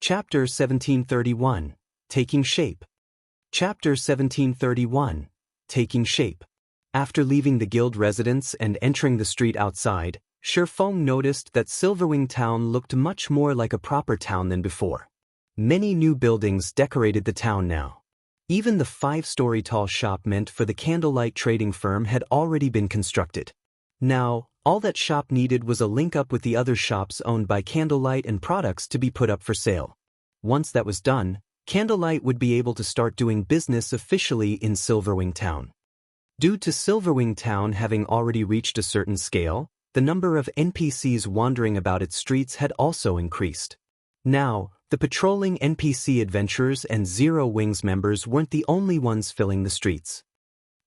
Chapter 1731, Taking Shape. Chapter 1731, Taking Shape. After leaving the guild residence and entering the street outside, Shifeng noticed that Silverwing Town looked much more like a proper town than before. Many new buildings decorated the town now. Even the 5-story tall shop meant for the candlelight trading firm had already been constructed. Now, all that shop needed was a link up with the other shops owned by Candlelight and products to be put up for sale. Once that was done, Candlelight would be able to start doing business officially in Silverwing Town. Due to Silverwing Town having already reached a certain scale, the number of NPCs wandering about its streets had also increased. Now, the patrolling NPC adventurers and Zero Wings members weren't the only ones filling the streets.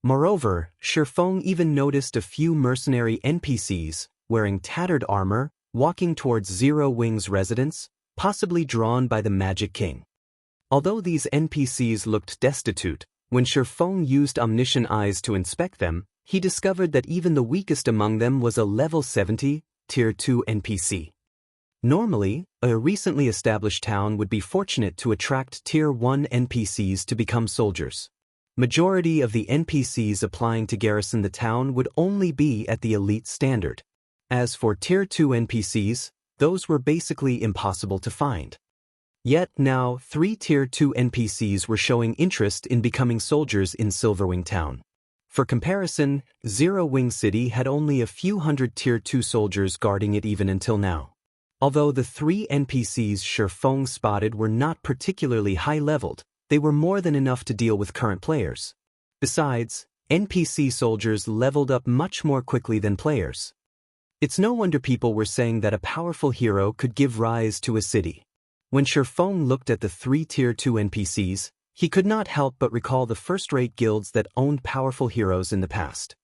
Moreover, Shifeng even noticed a few mercenary NPCs, wearing tattered armor, walking towards Zero Wings' residence, possibly drawn by the Magic King. Although these NPCs looked destitute, when Shifeng used omniscient eyes to inspect them, he discovered that even the weakest among them was a level 70, Tier 2 NPC. Normally, a recently established town would be fortunate to attract Tier 1 NPCs to become soldiers. Majority of the NPCs applying to garrison the town would only be at the elite standard. As for Tier 2 NPCs, those were basically impossible to find. Yet now 3 Tier 2 NPCs were showing interest in becoming soldiers in Silverwing Town. For comparison, Zero Wing City had only a few hundred Tier 2 soldiers guarding it even until now. Although the 3 NPCs Shifeng spotted were not particularly high-leveled, they were more than enough to deal with current players. Besides, NPC soldiers leveled up much more quickly than players. It's no wonder people were saying that a powerful hero could give rise to a city. When Shifeng looked at the 3 Tier 2 NPCs, he could not help but recall the first-rate guilds that owned powerful heroes in the past.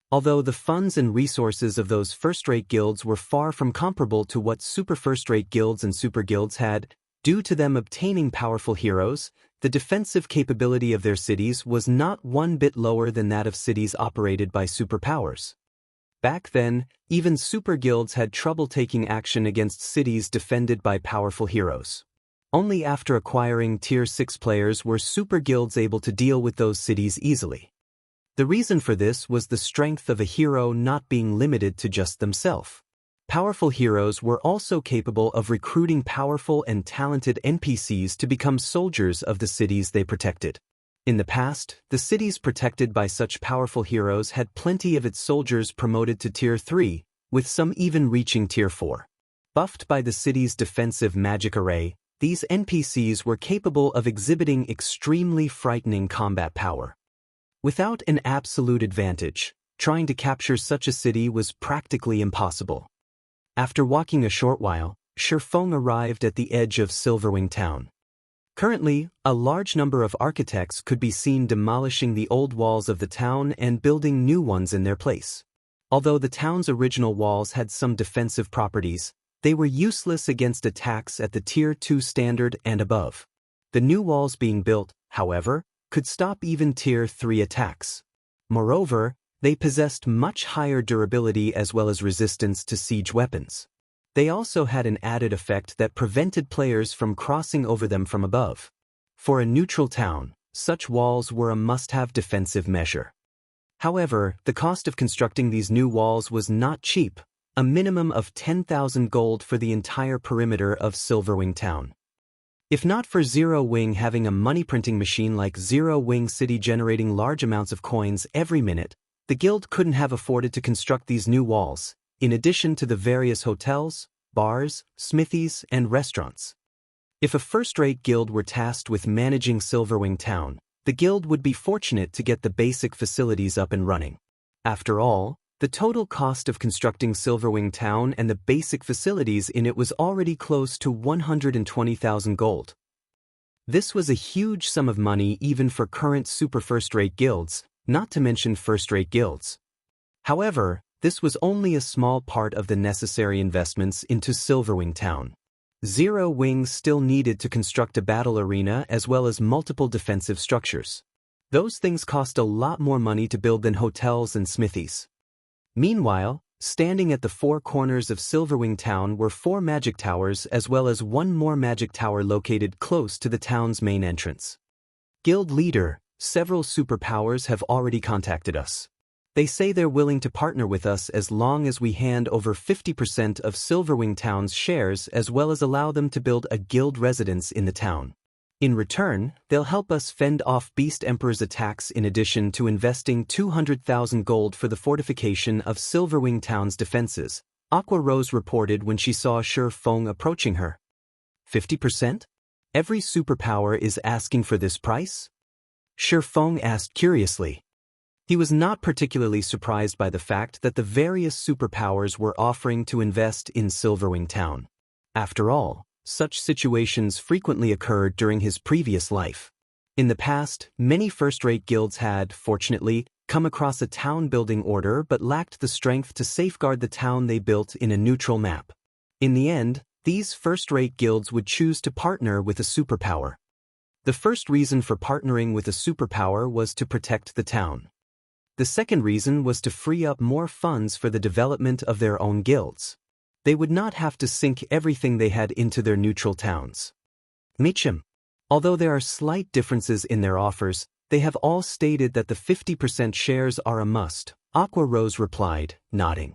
Although the funds and resources of those first-rate guilds were far from comparable to what super first-rate guilds and super guilds had, due to them obtaining powerful heroes, the defensive capability of their cities was not one bit lower than that of cities operated by superpowers. Back then, even super guilds had trouble taking action against cities defended by powerful heroes. Only after acquiring Tier 6 players were super guilds able to deal with those cities easily. The reason for this was the strength of a hero not being limited to just themselves. Powerful heroes were also capable of recruiting powerful and talented NPCs to become soldiers of the cities they protected. In the past, the cities protected by such powerful heroes had plenty of its soldiers promoted to Tier 3, with some even reaching Tier 4. Buffed by the city's defensive magic array, these NPCs were capable of exhibiting extremely frightening combat power. Without an absolute advantage, trying to capture such a city was practically impossible. After walking a short while, Shifeng arrived at the edge of Silverwing Town. Currently, a large number of architects could be seen demolishing the old walls of the town and building new ones in their place. Although the town's original walls had some defensive properties, they were useless against attacks at the Tier 2 standard and above. The new walls being built, however, could stop even Tier 3 attacks. Moreover, they possessed much higher durability as well as resistance to siege weapons. They also had an added effect that prevented players from crossing over them from above. For a neutral town, such walls were a must-have defensive measure. However, the cost of constructing these new walls was not cheap, a minimum of 10,000 gold for the entire perimeter of Silverwing Town. If not for Zero Wing having a money-printing machine like Zero Wing City generating large amounts of coins every minute, the guild couldn't have afforded to construct these new walls, in addition to the various hotels, bars, smithies, and restaurants. If a first-rate guild were tasked with managing Silverwing Town, the guild would be fortunate to get the basic facilities up and running. After all, the total cost of constructing Silverwing Town and the basic facilities in it was already close to 120,000 gold. This was a huge sum of money even for current super first-rate guilds, not to mention first-rate guilds. However, this was only a small part of the necessary investments into Silverwing Town. Zero Wing still needed to construct a battle arena as well as multiple defensive structures. Those things cost a lot more money to build than hotels and smithies. Meanwhile, Standing at the four corners of Silverwing Town were 4 magic towers as well as one more magic tower located close to the town's main entrance. Guild leader, several superpowers have already contacted us. They say they're willing to partner with us as long as we hand over 50% of Silverwing Town's shares as well as allow them to build a guild residence in the town. In return, they'll help us fend off Beast Emperor's attacks in addition to investing 200,000 gold for the fortification of Silverwing Town's defenses, Aqua Rose reported when she saw Shi Feng approaching her. 50%? Every superpower is asking for this price? Shi Feng asked curiously. He was not particularly surprised by the fact that the various superpowers were offering to invest in Silverwing Town. After all, such situations frequently occurred during his previous life. In the past, many first-rate guilds had, fortunately, come across a town-building order but lacked the strength to safeguard the town they built in a neutral map. In the end, these first-rate guilds would choose to partner with a superpower. The first reason for partnering with a superpower was to protect the town. The second reason was to free up more funds for the development of their own guilds. They would not have to sink everything they had into their neutral towns. Michim. Although there are slight differences in their offers, they have all stated that the 50% shares are a must, Aqua Rose replied, nodding.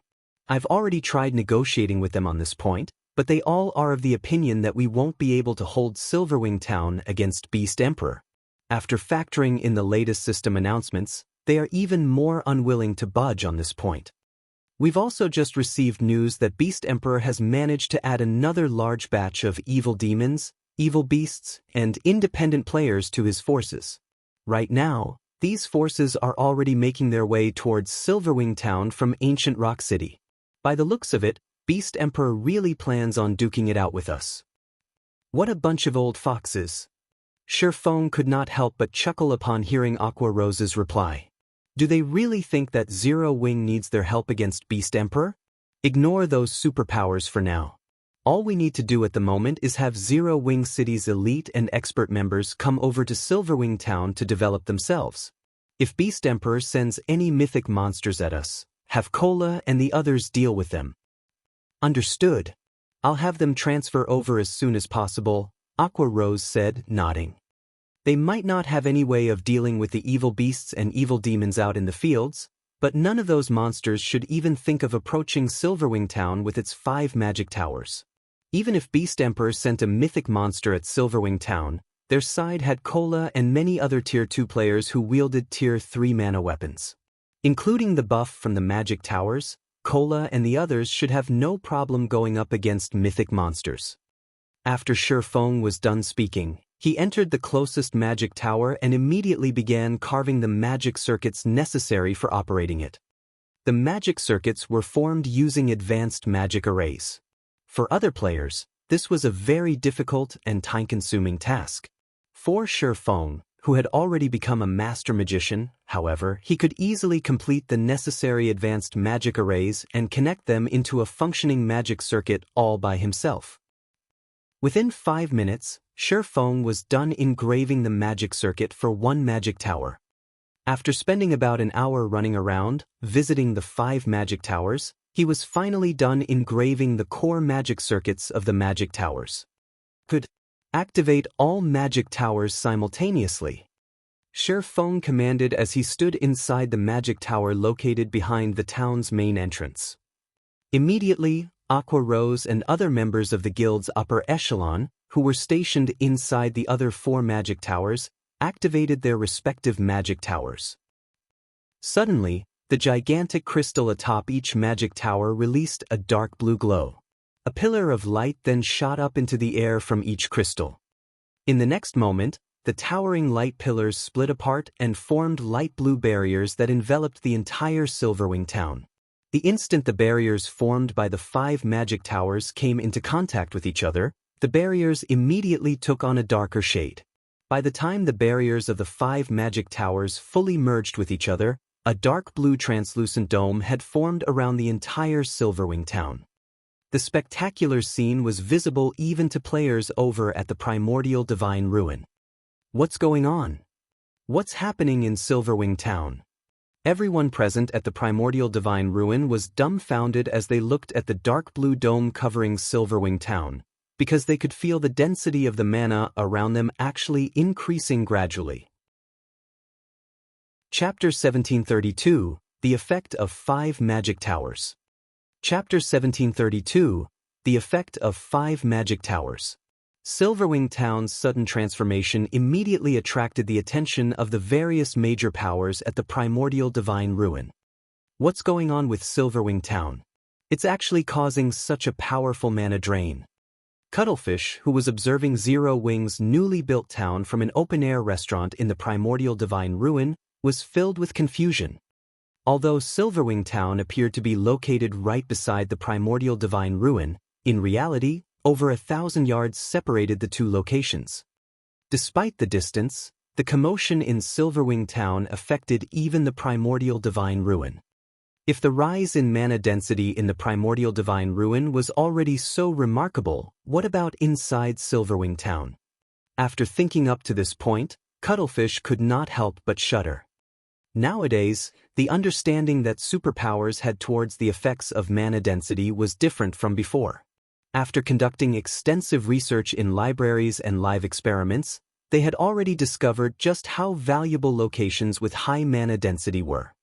I've already tried negotiating with them on this point, but they all are of the opinion that we won't be able to hold Silverwing Town against Beast Emperor. After factoring in the latest system announcements, they are even more unwilling to budge on this point. We've also just received news that Beast Emperor has managed to add another large batch of evil demons, evil beasts, and independent players to his forces. Right now, these forces are already making their way towards Silverwing Town from ancient Rock City. By the looks of it, Beast Emperor really plans on duking it out with us. What a bunch of old foxes. Shi Feng could not help but chuckle upon hearing Aqua Rose's reply. Do they really think that Zero Wing needs their help against Beast Emperor? Ignore those superpowers for now. All we need to do at the moment is have Zero Wing City's elite and expert members come over to Silverwing Town to develop themselves. If Beast Emperor sends any mythic monsters at us, have Cola and the others deal with them. Understood. I'll have them transfer over as soon as possible, Aqua Rose said, nodding. They might not have any way of dealing with the evil beasts and evil demons out in the fields, but none of those monsters should even think of approaching Silverwing Town with its 5 magic towers. Even if Beast Emperor sent a mythic monster at Silverwing Town, their side had Cola and many other Tier 2 players who wielded Tier 3 mana weapons. Including the buff from the magic towers, Cola and the others should have no problem going up against mythic monsters. After Shi Feng was done speaking, he entered the closest magic tower and immediately began carving the magic circuits necessary for operating it. The magic circuits were formed using advanced magic arrays. For other players, this was a very difficult and time-consuming task. For Shi Feng, who had already become a master magician, however, he could easily complete the necessary advanced magic arrays and connect them into a functioning magic circuit all by himself. Within 5 minutes, Shi Feng was done engraving the magic circuit for 1 magic tower. After spending about an hour running around, visiting the 5 magic towers, he was finally done engraving the core magic circuits of the magic towers. Could activate all magic towers simultaneously. Shi Feng commanded as he stood inside the magic tower located behind the town's main entrance. Immediately, Aqua Rose and other members of the guild's upper echelon, who were stationed inside the other 4 magic towers, activated their respective magic towers. Suddenly, the gigantic crystal atop each magic tower released a dark blue glow. A pillar of light then shot up into the air from each crystal. In the next moment, the towering light pillars split apart and formed light blue barriers that enveloped the entire Silverwing Town. The instant the barriers formed by the 5 magic towers came into contact with each other, the barriers immediately took on a darker shade. By the time the barriers of the 5 magic towers fully merged with each other, a dark blue translucent dome had formed around the entire Silverwing Town. The spectacular scene was visible even to players over at the primordial divine ruin. What's going on? What's happening in Silverwing Town? Everyone present at the primordial divine ruin was dumbfounded as they looked at the dark blue dome covering Silverwing Town, because they could feel the density of the mana around them actually increasing gradually. Chapter 1732, The Effect of 5 Magic Towers. Chapter 1732, The Effect of 5 Magic Towers. Silverwing Town's sudden transformation immediately attracted the attention of the various major powers at the primordial divine ruin. What's going on with Silverwing Town? It's actually causing such a powerful mana drain. Cuttlefish, who was observing Zero Wing's newly built town from an open-air restaurant in the primordial divine ruin, was filled with confusion. Although Silverwing Town appeared to be located right beside the primordial divine ruin, in reality, over 1,000 yards separated the two locations. Despite the distance, the commotion in Silverwing Town affected even the primordial divine ruin. If the rise in mana density in the primordial divine ruin was already so remarkable, what about inside Silverwing Town? After thinking up to this point, Cuttlefish could not help but shudder. Nowadays, the understanding that superpowers had towards the effects of mana density was different from before. After conducting extensive research in libraries and live experiments, they had already discovered just how valuable locations with high mana density were.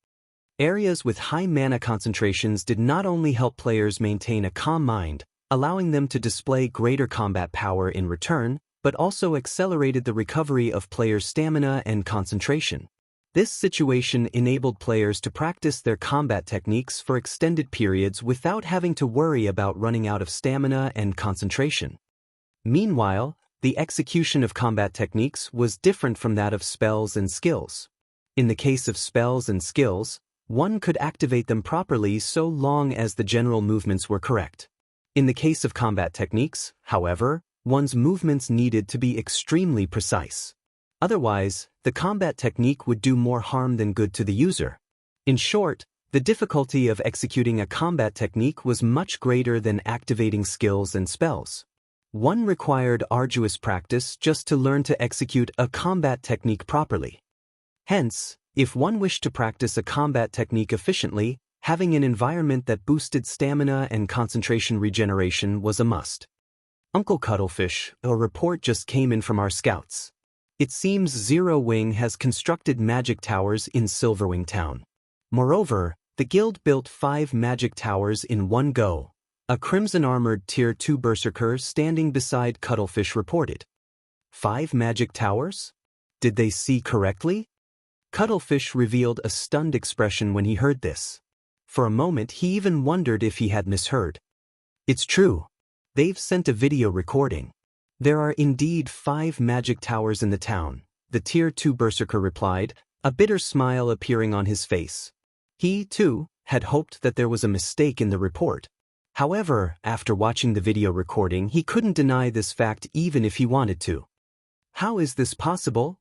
Areas with high mana concentrations did not only help players maintain a calm mind, allowing them to display greater combat power in return, but also accelerated the recovery of players' stamina and concentration. This situation enabled players to practice their combat techniques for extended periods without having to worry about running out of stamina and concentration. Meanwhile, the execution of combat techniques was different from that of spells and skills. In the case of spells and skills, one could activate them properly so long as the general movements were correct. In the case of combat techniques, however, one's movements needed to be extremely precise. Otherwise, the combat technique would do more harm than good to the user. In short, the difficulty of executing a combat technique was much greater than activating skills and spells. One required arduous practice just to learn to execute a combat technique properly. Hence, if one wished to practice a combat technique efficiently, having an environment that boosted stamina and concentration regeneration was a must. Uncle Cuttlefish, a report just came in from our scouts. It seems Zero Wing has constructed magic towers in Silverwing Town. Moreover, the guild built 5 magic towers in one go, a crimson-armored Tier 2 berserker standing beside Cuttlefish reported. 5 magic towers? Did they see correctly? Cuttlefish revealed a stunned expression when he heard this. For a moment he even wondered if he had misheard. It's true. They've sent a video recording. There are indeed 5 magic towers in the town, the Tier 2 berserker replied, a bitter smile appearing on his face. He, too, had hoped that there was a mistake in the report. However, after watching the video recording, he couldn't deny this fact even if he wanted to. How is this possible?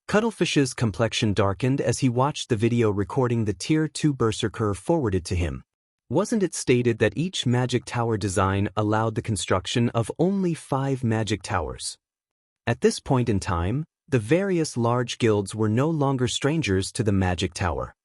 Cuttlefish's complexion darkened as he watched the video recording the Tier 2 berserker forwarded to him. Wasn't it stated that each magic tower design allowed the construction of only 5 magic towers? At this point in time, the various large guilds were no longer strangers to the magic tower.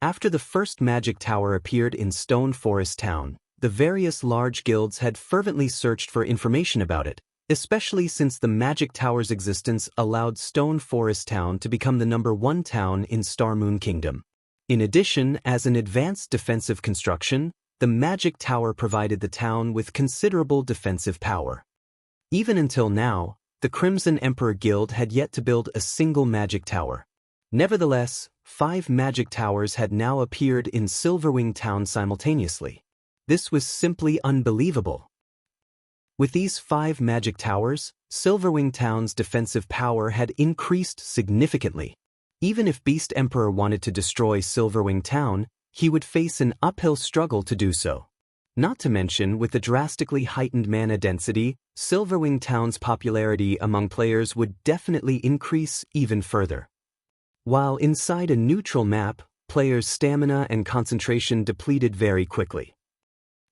After the first magic tower appeared in Stone Forest Town, the various large guilds had fervently searched for information about it, especially since the magic tower's existence allowed Stone Forest Town to become the #1 town in Starmoon Kingdom. In addition, as an advanced defensive construction, the magic tower provided the town with considerable defensive power. Even until now, the Crimson Emperor Guild had yet to build a single magic tower. Nevertheless, 5 magic towers had now appeared in Silverwing Town simultaneously. This was simply unbelievable. With these 5 magic towers, Silverwing Town's defensive power had increased significantly. Even if Beast Emperor wanted to destroy Silverwing Town, he would face an uphill struggle to do so. Not to mention, with the drastically heightened mana density, Silverwing Town's popularity among players would definitely increase even further. While inside a neutral map, players' stamina and concentration depleted very quickly.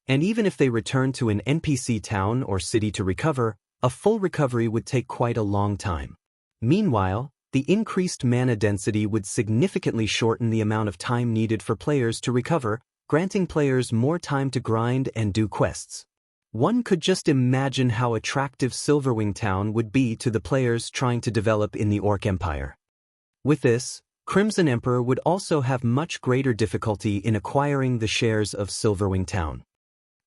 And even if they returned to an NPC town or city to recover, a full recovery would take quite a long time. Meanwhile, The increased mana density would significantly shorten the amount of time needed for players to recover, granting players more time to grind and do quests. One could just imagine how attractive Silverwing Town would be to the players trying to develop in the Orc Empire. With this, Crimson Emperor would also have much greater difficulty in acquiring the shares of Silverwing Town.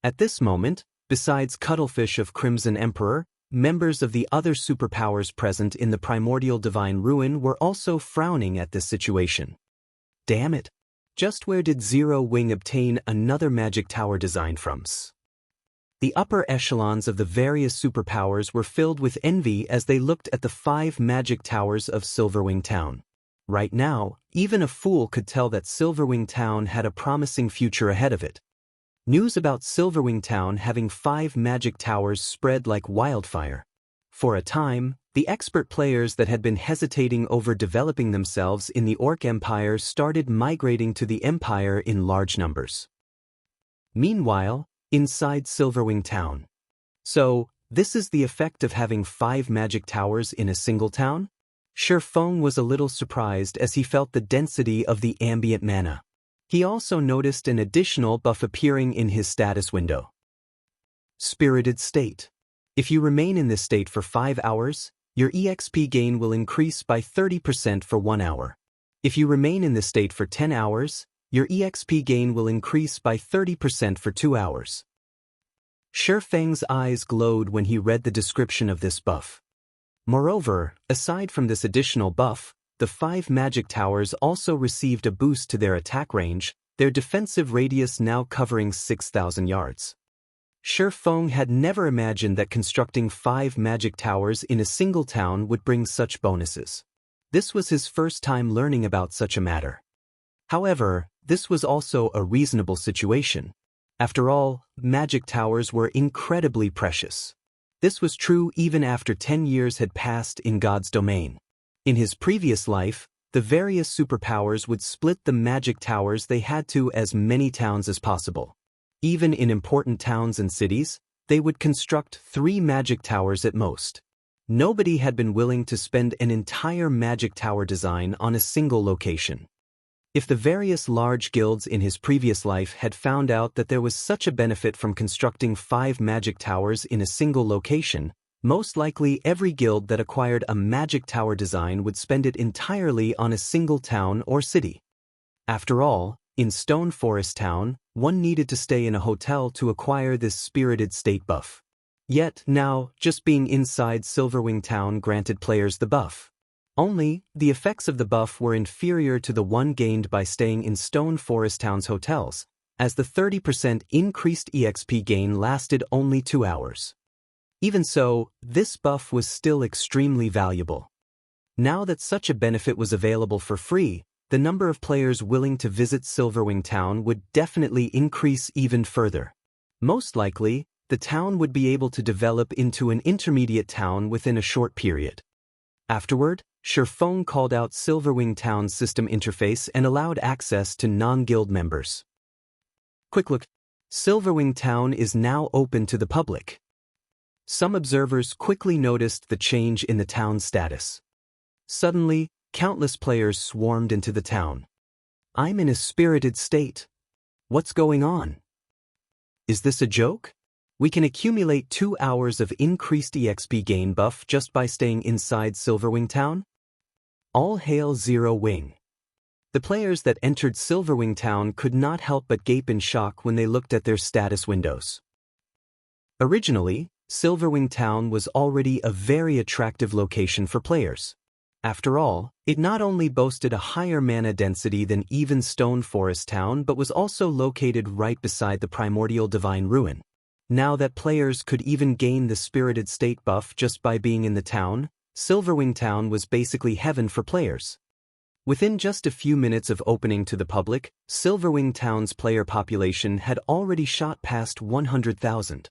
At this moment, besides Cuttlefish of Crimson Emperor, members of the other superpowers present in the Primordial Divine Ruin were also frowning at this situation. Damn it! Just where did Zero Wing obtain another magic tower design from? The upper echelons of the various superpowers were filled with envy as they looked at the 5 magic towers of Silverwing Town. Right now, even a fool could tell that Silverwing Town had a promising future ahead of it. News about Silverwing Town having 5 magic towers spread like wildfire. For a time, the expert players that had been hesitating over developing themselves in the Orc Empire started migrating to the Empire in large numbers. Meanwhile, inside Silverwing Town. So, this is the effect of having 5 magic towers in a single town? Shifeng was a little surprised as he felt the density of the ambient mana. He also noticed an additional buff appearing in his status window. Spirited State. If you remain in this state for 5 hours, your EXP gain will increase by 30% for 1 hour. If you remain in this state for 10 hours, your EXP gain will increase by 30% for 2 hours. Shifeng's eyes glowed when he read the description of this buff. Moreover, aside from this additional buff, the 5 magic towers also received a boost to their attack range, their defensive radius now covering 6,000 yards. Shifeng had never imagined that constructing 5 magic towers in a single town would bring such bonuses. This was his first time learning about such a matter. However, this was also a reasonable situation. After all, magic towers were incredibly precious. This was true even after 10 years had passed in God's domain. In his previous life, the various superpowers would split the magic towers they had to as many towns as possible. Even in important towns and cities, they would construct 3 magic towers at most. Nobody had been willing to spend an entire magic tower design on a single location. If the various large guilds in his previous life had found out that there was such a benefit from constructing 5 magic towers in a single location, most likely every guild that acquired a magic tower design would spend it entirely on a single town or city. After all, in Stone Forest Town, one needed to stay in a hotel to acquire this Spirited State buff. Yet now, just being inside Silverwing Town granted players the buff. Only, the effects of the buff were inferior to the one gained by staying in Stone Forest Town's hotels, as the 30% increased EXP gain lasted only 2 hours. Even so, this buff was still extremely valuable. Now that such a benefit was available for free, the number of players willing to visit Silverwing Town would definitely increase even further. Most likely, the town would be able to develop into an intermediate town within a short period. Afterward, Shifeng called out Silverwing Town's system interface and allowed access to non-guild members. Quick look, Silverwing Town is now open to the public. Some observers quickly noticed the change in the town's status. Suddenly, countless players swarmed into the town. I'm in a spirited state. What's going on? Is this a joke? We can accumulate 2 hours of increased EXP gain buff just by staying inside Silverwing Town? All hail Zero Wing. The players that entered Silverwing Town could not help but gape in shock when they looked at their status windows. Originally, Silverwing Town was already a very attractive location for players. After all, it not only boasted a higher mana density than even Stone Forest Town but was also located right beside the Primordial Divine Ruin. Now that players could even gain the Spirited State buff just by being in the town, Silverwing Town was basically heaven for players. Within just a few minutes of opening to the public, Silverwing Town's player population had already shot past 100,000.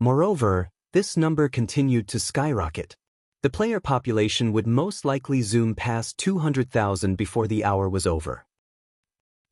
Moreover, this number continued to skyrocket. The player population would most likely zoom past 200,000 before the hour was over.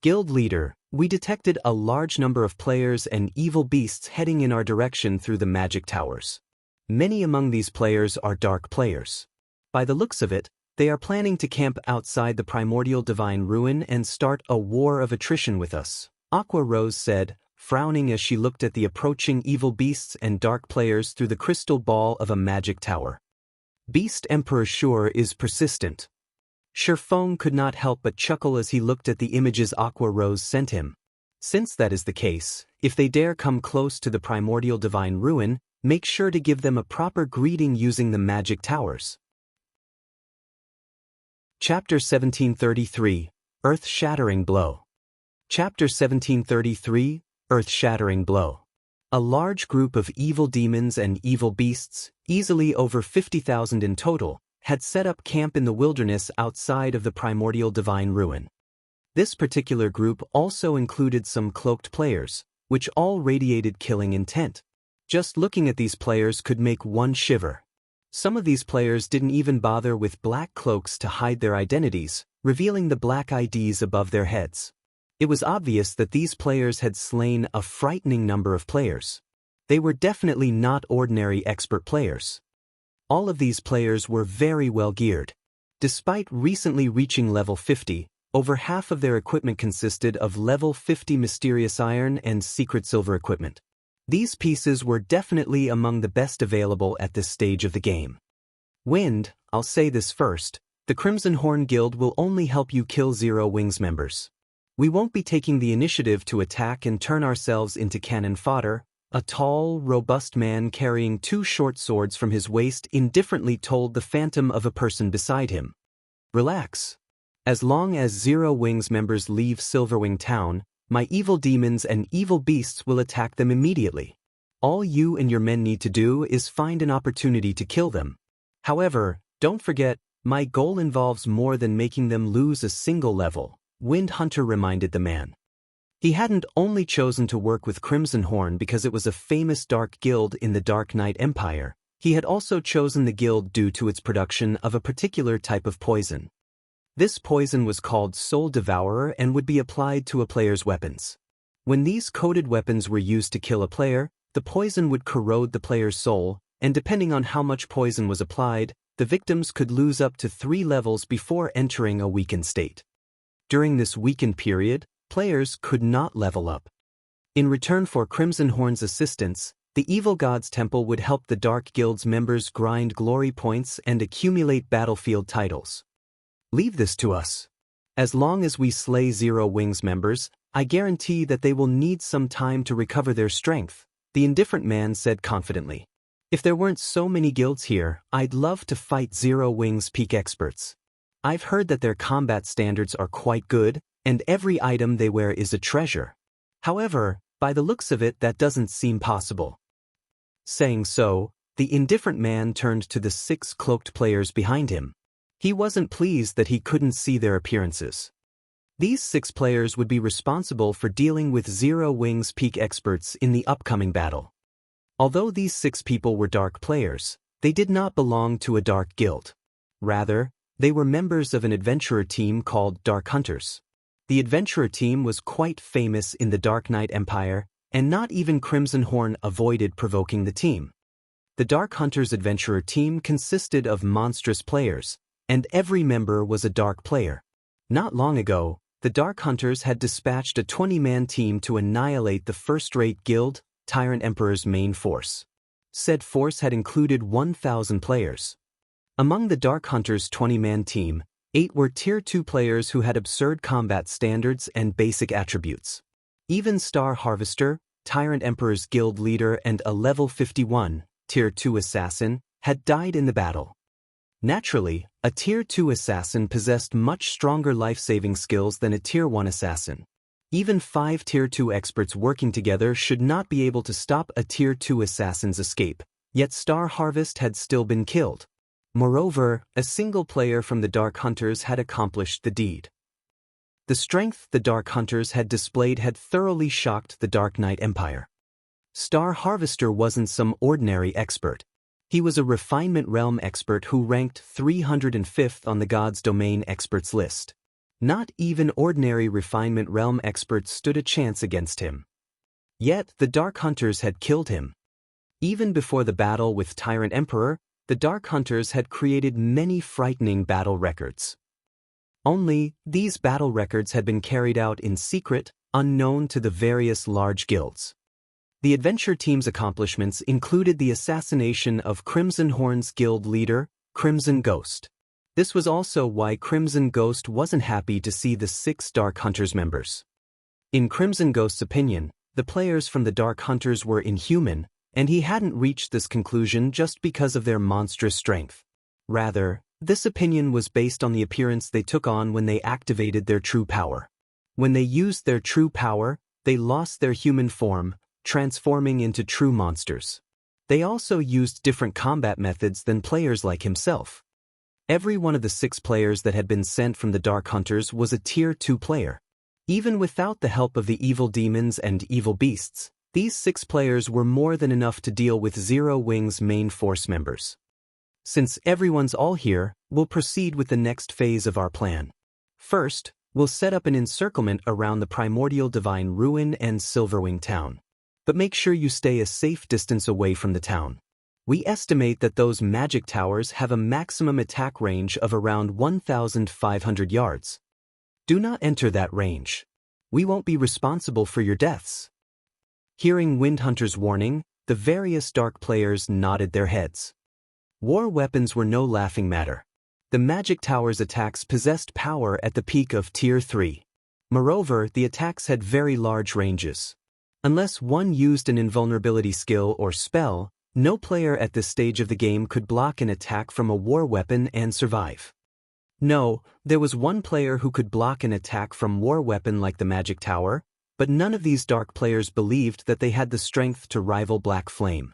Guild Leader, we detected a large number of players and evil beasts heading in our direction through the magic towers. Many among these players are dark players. By the looks of it, They are planning to camp outside the primordial divine ruin and start a war of attrition with us, Aqua Rose said, frowning as she looked at the approaching evil beasts and dark players through the crystal ball of a magic tower. Beast Emperor sure is persistent. Sherfong could not help but chuckle as he looked at the images Aqua Rose sent him. Since that is the case, if they dare come close to the primordial divine ruin, make sure to give them a proper greeting using the magic towers. Chapter 1733, Earth-Shattering Blow. Chapter 1733, Earth-Shattering Blow. A large group of evil demons and evil beasts, easily over 50,000 in total, had set up camp in the wilderness outside of the primordial divine ruin. This particular group also included some cloaked players, which all radiated killing intent. Just looking at these players could make one shiver. Some of these players didn't even bother with black cloaks to hide their identities, revealing the black IDs above their heads. It was obvious that these players had slain a frightening number of players. They were definitely not ordinary expert players. All of these players were very well geared. Despite recently reaching level 50, over half of their equipment consisted of level 50 mysterious iron and secret silver equipment. These pieces were definitely among the best available at this stage of the game. Wind, I'll say this first, the Crimson Horn Guild will only help you kill Zero Wings members. We won't be taking the initiative to attack and turn ourselves into cannon fodder, a tall, robust man carrying 2 short swords from his waist indifferently told the phantom of a person beside him. Relax. As long as Zero Wings members leave Silverwing Town, my evil demons and evil beasts will attack them immediately. All you and your men need to do is find an opportunity to kill them. However, don't forget, my goal involves more than making them lose a single level, Wind Hunter reminded the man. He hadn't only chosen to work with Crimson Horn because it was a famous dark guild in the Dark Knight Empire, he had also chosen the guild due to its production of a particular type of poison. This poison was called Soul Devourer and would be applied to a player's weapons. When these coded weapons were used to kill a player, the poison would corrode the player's soul, and depending on how much poison was applied, the victims could lose up to 3 levels before entering a weakened state. During this weakened period, players could not level up. In return for Crimson Horn's assistance, the Evil God's Temple would help the Dark Guild's members grind glory points and accumulate battlefield titles. Leave this to us. As long as we slay Zero Wings members, I guarantee that they will need some time to recover their strength, the indifferent man said confidently. If there weren't so many guilds here, I'd love to fight Zero Wings peak experts. I've heard that their combat standards are quite good, and every item they wear is a treasure. However, by the looks of it, that doesn't seem possible. Saying so, the indifferent man turned to the 6 cloaked players behind him. He wasn't pleased that he couldn't see their appearances. These 6 players would be responsible for dealing with Zero Wings peak experts in the upcoming battle. Although these 6 people were dark players, they did not belong to a dark guild. Rather, they were members of an adventurer team called Dark Hunters. The adventurer team was quite famous in the Dark Knight Empire, and not even Crimson Horn avoided provoking the team. The Dark Hunters adventurer team consisted of monstrous players, and every member was a dark player. Not long ago, the Dark Hunters had dispatched a 20-man team to annihilate the first-rate guild, Tyrant Emperor's main force. Said force had included 1,000 players. Among the Dark Hunters' 20-man team, 8 were Tier 2 players who had absurd combat standards and basic attributes. Even Star Harvester, Tyrant Emperor's guild leader and a level 51, Tier 2 assassin, had died in the battle. Naturally, a Tier 2 assassin possessed much stronger life-saving skills than a Tier 1 assassin. Even 5 Tier 2 experts working together should not be able to stop a Tier 2 assassin's escape, yet Star Harvest had still been killed. Moreover, a single player from the Dark Hunters had accomplished the deed. The strength the Dark Hunters had displayed had thoroughly shocked the Dark Knight Empire. Star Harvester wasn't some ordinary expert. He was a Refinement Realm expert who ranked 305th on the God's Domain experts list. Not even ordinary Refinement Realm experts stood a chance against him. Yet, the Dark Hunters had killed him. Even before the battle with Tyrant Emperor, the Dark Hunters had created many frightening battle records. Only, these battle records had been carried out in secret, unknown to the various large guilds. The adventure team's accomplishments included the assassination of Crimson Horn's guild leader, Crimson Ghost. This was also why Crimson Ghost wasn't happy to see the 6 Dark Hunters members. In Crimson Ghost's opinion, the players from the Dark Hunters were inhuman, and he hadn't reached this conclusion just because of their monstrous strength. Rather, this opinion was based on the appearance they took on when they activated their true power. When they used their true power, they lost their human form, transforming into true monsters. They also used different combat methods than players like himself. Every one of the 6 players that had been sent from the Dark Hunters was a Tier 2 player. Even without the help of the evil demons and evil beasts, these 6 players were more than enough to deal with Zero Wing's main force members. Since everyone's all here, we'll proceed with the next phase of our plan. First, we'll set up an encirclement around the primordial divine ruin and Silverwing town. But make sure you stay a safe distance away from the town. We estimate that those magic towers have a maximum attack range of around 1,500 yards. Do not enter that range. We won't be responsible for your deaths. Hearing Windhunter's warning, the various dark players nodded their heads. War weapons were no laughing matter. The magic tower's attacks possessed power at the peak of Tier 3. Moreover, the attacks had very large ranges. Unless one used an invulnerability skill or spell, no player at this stage of the game could block an attack from a war weapon and survive. No, there was one player who could block an attack from war weapon like the magic tower, but none of these dark players believed that they had the strength to rival Black Flame.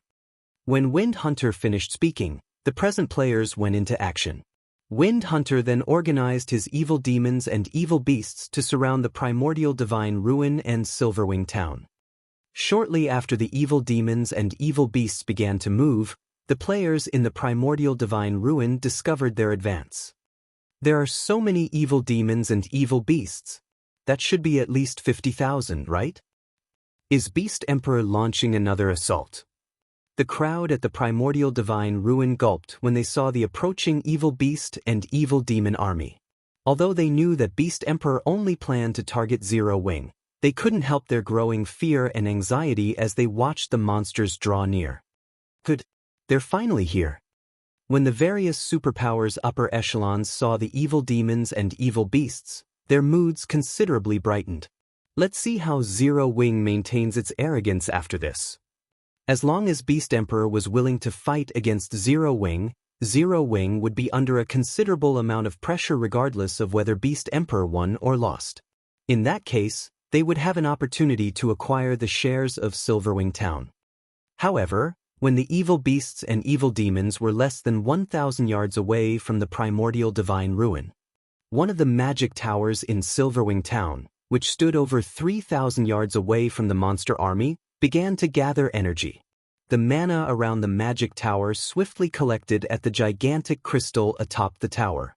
When Wind Hunter finished speaking, the present players went into action. Wind Hunter then organized his evil demons and evil beasts to surround the primordial divine ruin and Silverwing town. Shortly after the evil demons and evil beasts began to move, the players in the primordial divine ruin discovered their advance. There are so many evil demons and evil beasts. That should be at least 50,000, right? Is Beast Emperor launching another assault? The crowd at the primordial divine ruin gulped when they saw the approaching evil beast and evil demon army. Although they knew that Beast Emperor only planned to target Zero Wing, they couldn't help their growing fear and anxiety as they watched the monsters draw near. Good. They're finally here. When the various superpowers upper echelons saw the evil demons and evil beasts, their moods considerably brightened. Let's see how Zero Wing maintains its arrogance after this. As long as Beast Emperor was willing to fight against Zero Wing would be under a considerable amount of pressure regardless of whether Beast Emperor won or lost. In that case, they would have an opportunity to acquire the shares of Silverwing town. However, when the evil beasts and evil demons were less than 1,000 yards away from the primordial divine ruin, one of the magic towers in Silverwing town, which stood over 3,000 yards away from the monster army, began to gather energy. The mana around the magic tower swiftly collected at the gigantic crystal atop the tower.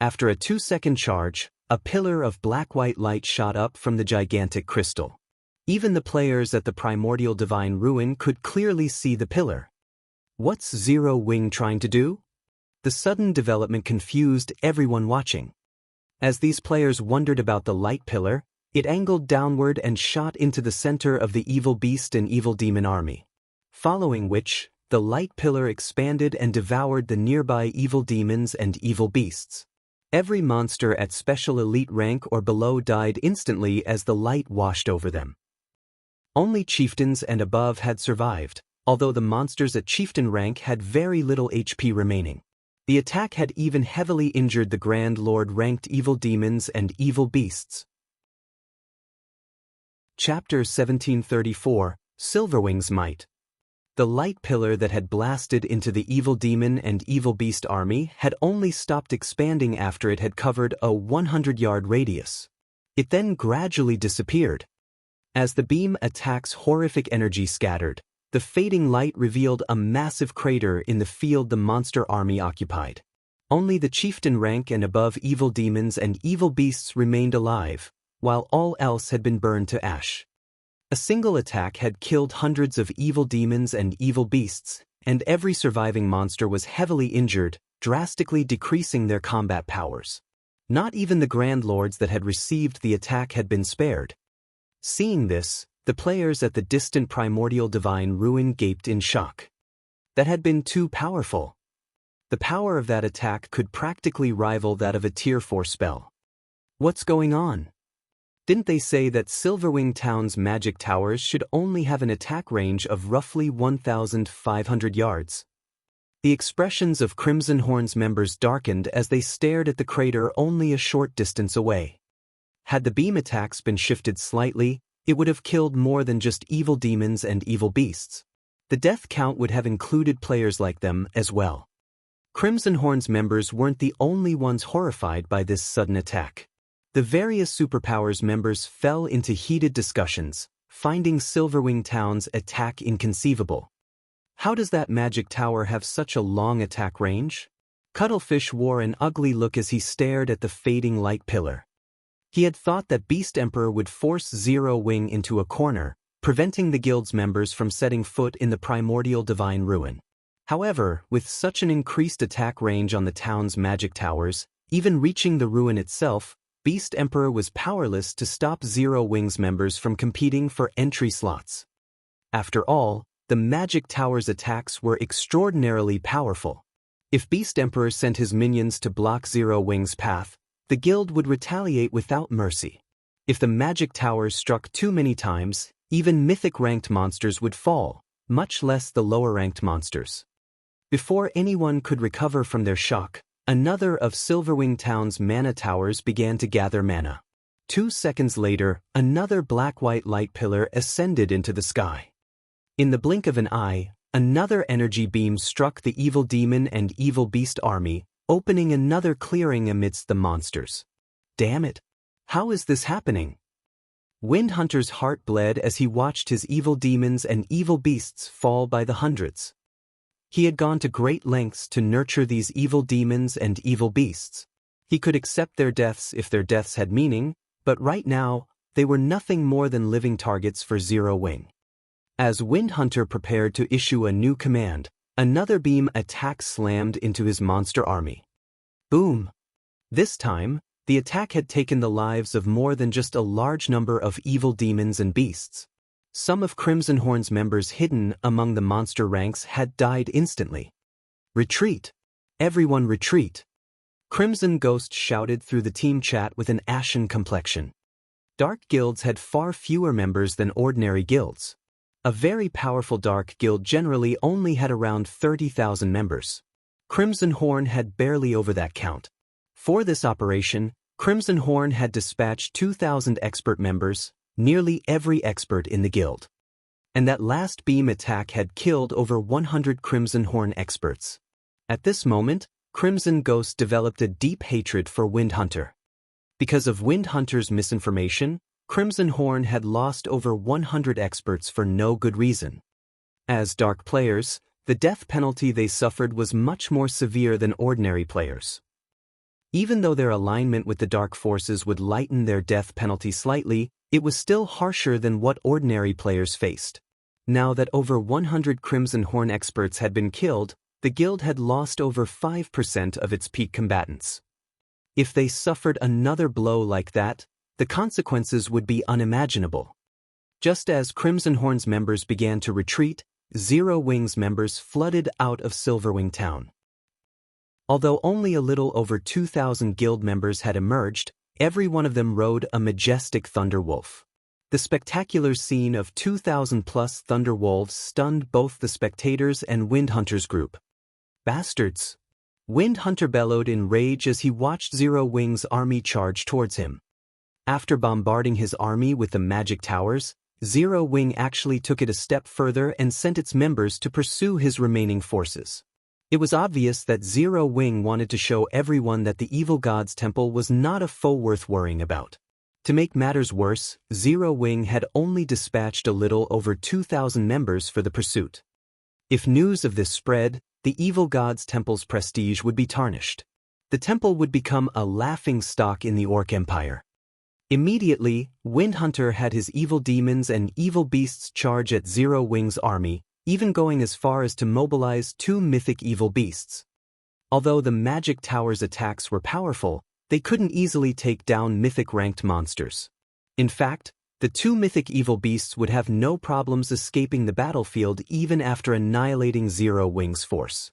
After a 2-second charge, a pillar of black-white light shot up from the gigantic crystal. Even the players at the primordial divine ruin could clearly see the pillar. What's Zero Wing trying to do? The sudden development confused everyone watching. As these players wondered about the light pillar, it angled downward and shot into the center of the evil beast and evil demon army. Following which, the light pillar expanded and devoured the nearby evil demons and evil beasts. Every monster at special elite rank or below died instantly as the light washed over them. Only chieftains and above had survived, although the monsters at chieftain rank had very little HP remaining. The attack had even heavily injured the Grand Lord ranked evil demons and evil beasts. Chapter 1734, Silverwing's Might. The light pillar that had blasted into the evil demon and evil beast army had only stopped expanding after it had covered a 100-yard radius. It then gradually disappeared. As the beam attack's horrific energy scattered, the fading light revealed a massive crater in the field the monster army occupied. Only the chieftain rank and above evil demons and evil beasts remained alive, while all else had been burned to ash. A single attack had killed hundreds of evil demons and evil beasts, and every surviving monster was heavily injured, drastically decreasing their combat powers. Not even the Grand Lords that had received the attack had been spared. Seeing this, the players at the distant primordial divine ruin gaped in shock. That had been too powerful. The power of that attack could practically rival that of a Tier 4 spell. What's going on? Didn't they say that Silverwing Town's magic towers should only have an attack range of roughly 1,500 yards? The expressions of Crimson Horn's members darkened as they stared at the crater only a short distance away. Had the beam attacks been shifted slightly, it would have killed more than just evil demons and evil beasts. The death count would have included players like them as well. Crimson Horn's members weren't the only ones horrified by this sudden attack. The various superpowers members fell into heated discussions, finding Silverwing Town's attack inconceivable. How does that magic tower have such a long attack range? Cuttlefish wore an ugly look as he stared at the fading light pillar. He had thought that Beast Emperor would force Zero Wing into a corner, preventing the guild's members from setting foot in the primordial divine ruin. However, with such an increased attack range on the town's magic towers, even reaching the ruin itself, Beast Emperor was powerless to stop Zero Wing's members from competing for entry slots. After all, the magic tower's attacks were extraordinarily powerful. If Beast Emperor sent his minions to block Zero Wing's path, the guild would retaliate without mercy. If the magic towers struck too many times, even mythic-ranked monsters would fall, much less the lower-ranked monsters. Before anyone could recover from their shock, another of Silverwing Town's mana towers began to gather mana. 2 seconds later, another black-white light pillar ascended into the sky. In the blink of an eye, another energy beam struck the evil demon and evil beast army, opening another clearing amidst the monsters. Damn it! How is this happening? Wind Hunter's heart bled as he watched his evil demons and evil beasts fall by the hundreds. He had gone to great lengths to nurture these evil demons and evil beasts. He could accept their deaths if their deaths had meaning, but right now, they were nothing more than living targets for Zero Wing. As Wind Hunter prepared to issue a new command, another beam attack slammed into his monster army. Boom! This time, the attack had taken the lives of more than just a large number of evil demons and beasts. Some of Crimson Horn's members hidden among the monster ranks had died instantly. Retreat! Everyone retreat! Crimson Ghost shouted through the team chat with an ashen complexion. Dark guilds had far fewer members than ordinary guilds. A very powerful dark guild generally only had around 30,000 members. Crimson Horn had barely over that count. For this operation, Crimson Horn had dispatched 2,000 expert members, nearly every expert in the guild. And that last beam attack had killed over 100 Crimson Horn experts. At this moment, Crimson Ghost developed a deep hatred for Wind Hunter. Because of Wind Hunter's misinformation, Crimson Horn had lost over 100 experts for no good reason. As dark players, the death penalty they suffered was much more severe than ordinary players. Even though their alignment with the dark forces would lighten their death penalty slightly, it was still harsher than what ordinary players faced. Now that over 100 Crimson Horn experts had been killed, the guild had lost over 5% of its peak combatants. If they suffered another blow like that, the consequences would be unimaginable. Just as Crimson Horn's members began to retreat, Zero Wing's members flooded out of Silverwing Town. Although only a little over 2,000 guild members had emerged, every one of them rode a majestic thunder wolf. The spectacular scene of 2,000-plus thunder wolves stunned both the spectators and Wind Hunter's group. Bastards! Wind Hunter bellowed in rage as he watched Zero Wing's army charge towards him. After bombarding his army with the magic towers, Zero Wing actually took it a step further and sent its members to pursue his remaining forces. It was obvious that Zero Wing wanted to show everyone that the Evil God's Temple was not a foe worth worrying about. To make matters worse, Zero Wing had only dispatched a little over 2,000 members for the pursuit. If news of this spread, the Evil God's Temple's prestige would be tarnished. The temple would become a laughingstock in the Orc Empire. Immediately, Wind Hunter had his evil demons and evil beasts charge at Zero Wing's army, even going as far as to mobilize 2 mythic evil beasts. Although the Magic Tower's attacks were powerful, they couldn't easily take down mythic-ranked monsters. In fact, the 2 mythic evil beasts would have no problems escaping the battlefield even after annihilating Zero Wing's force.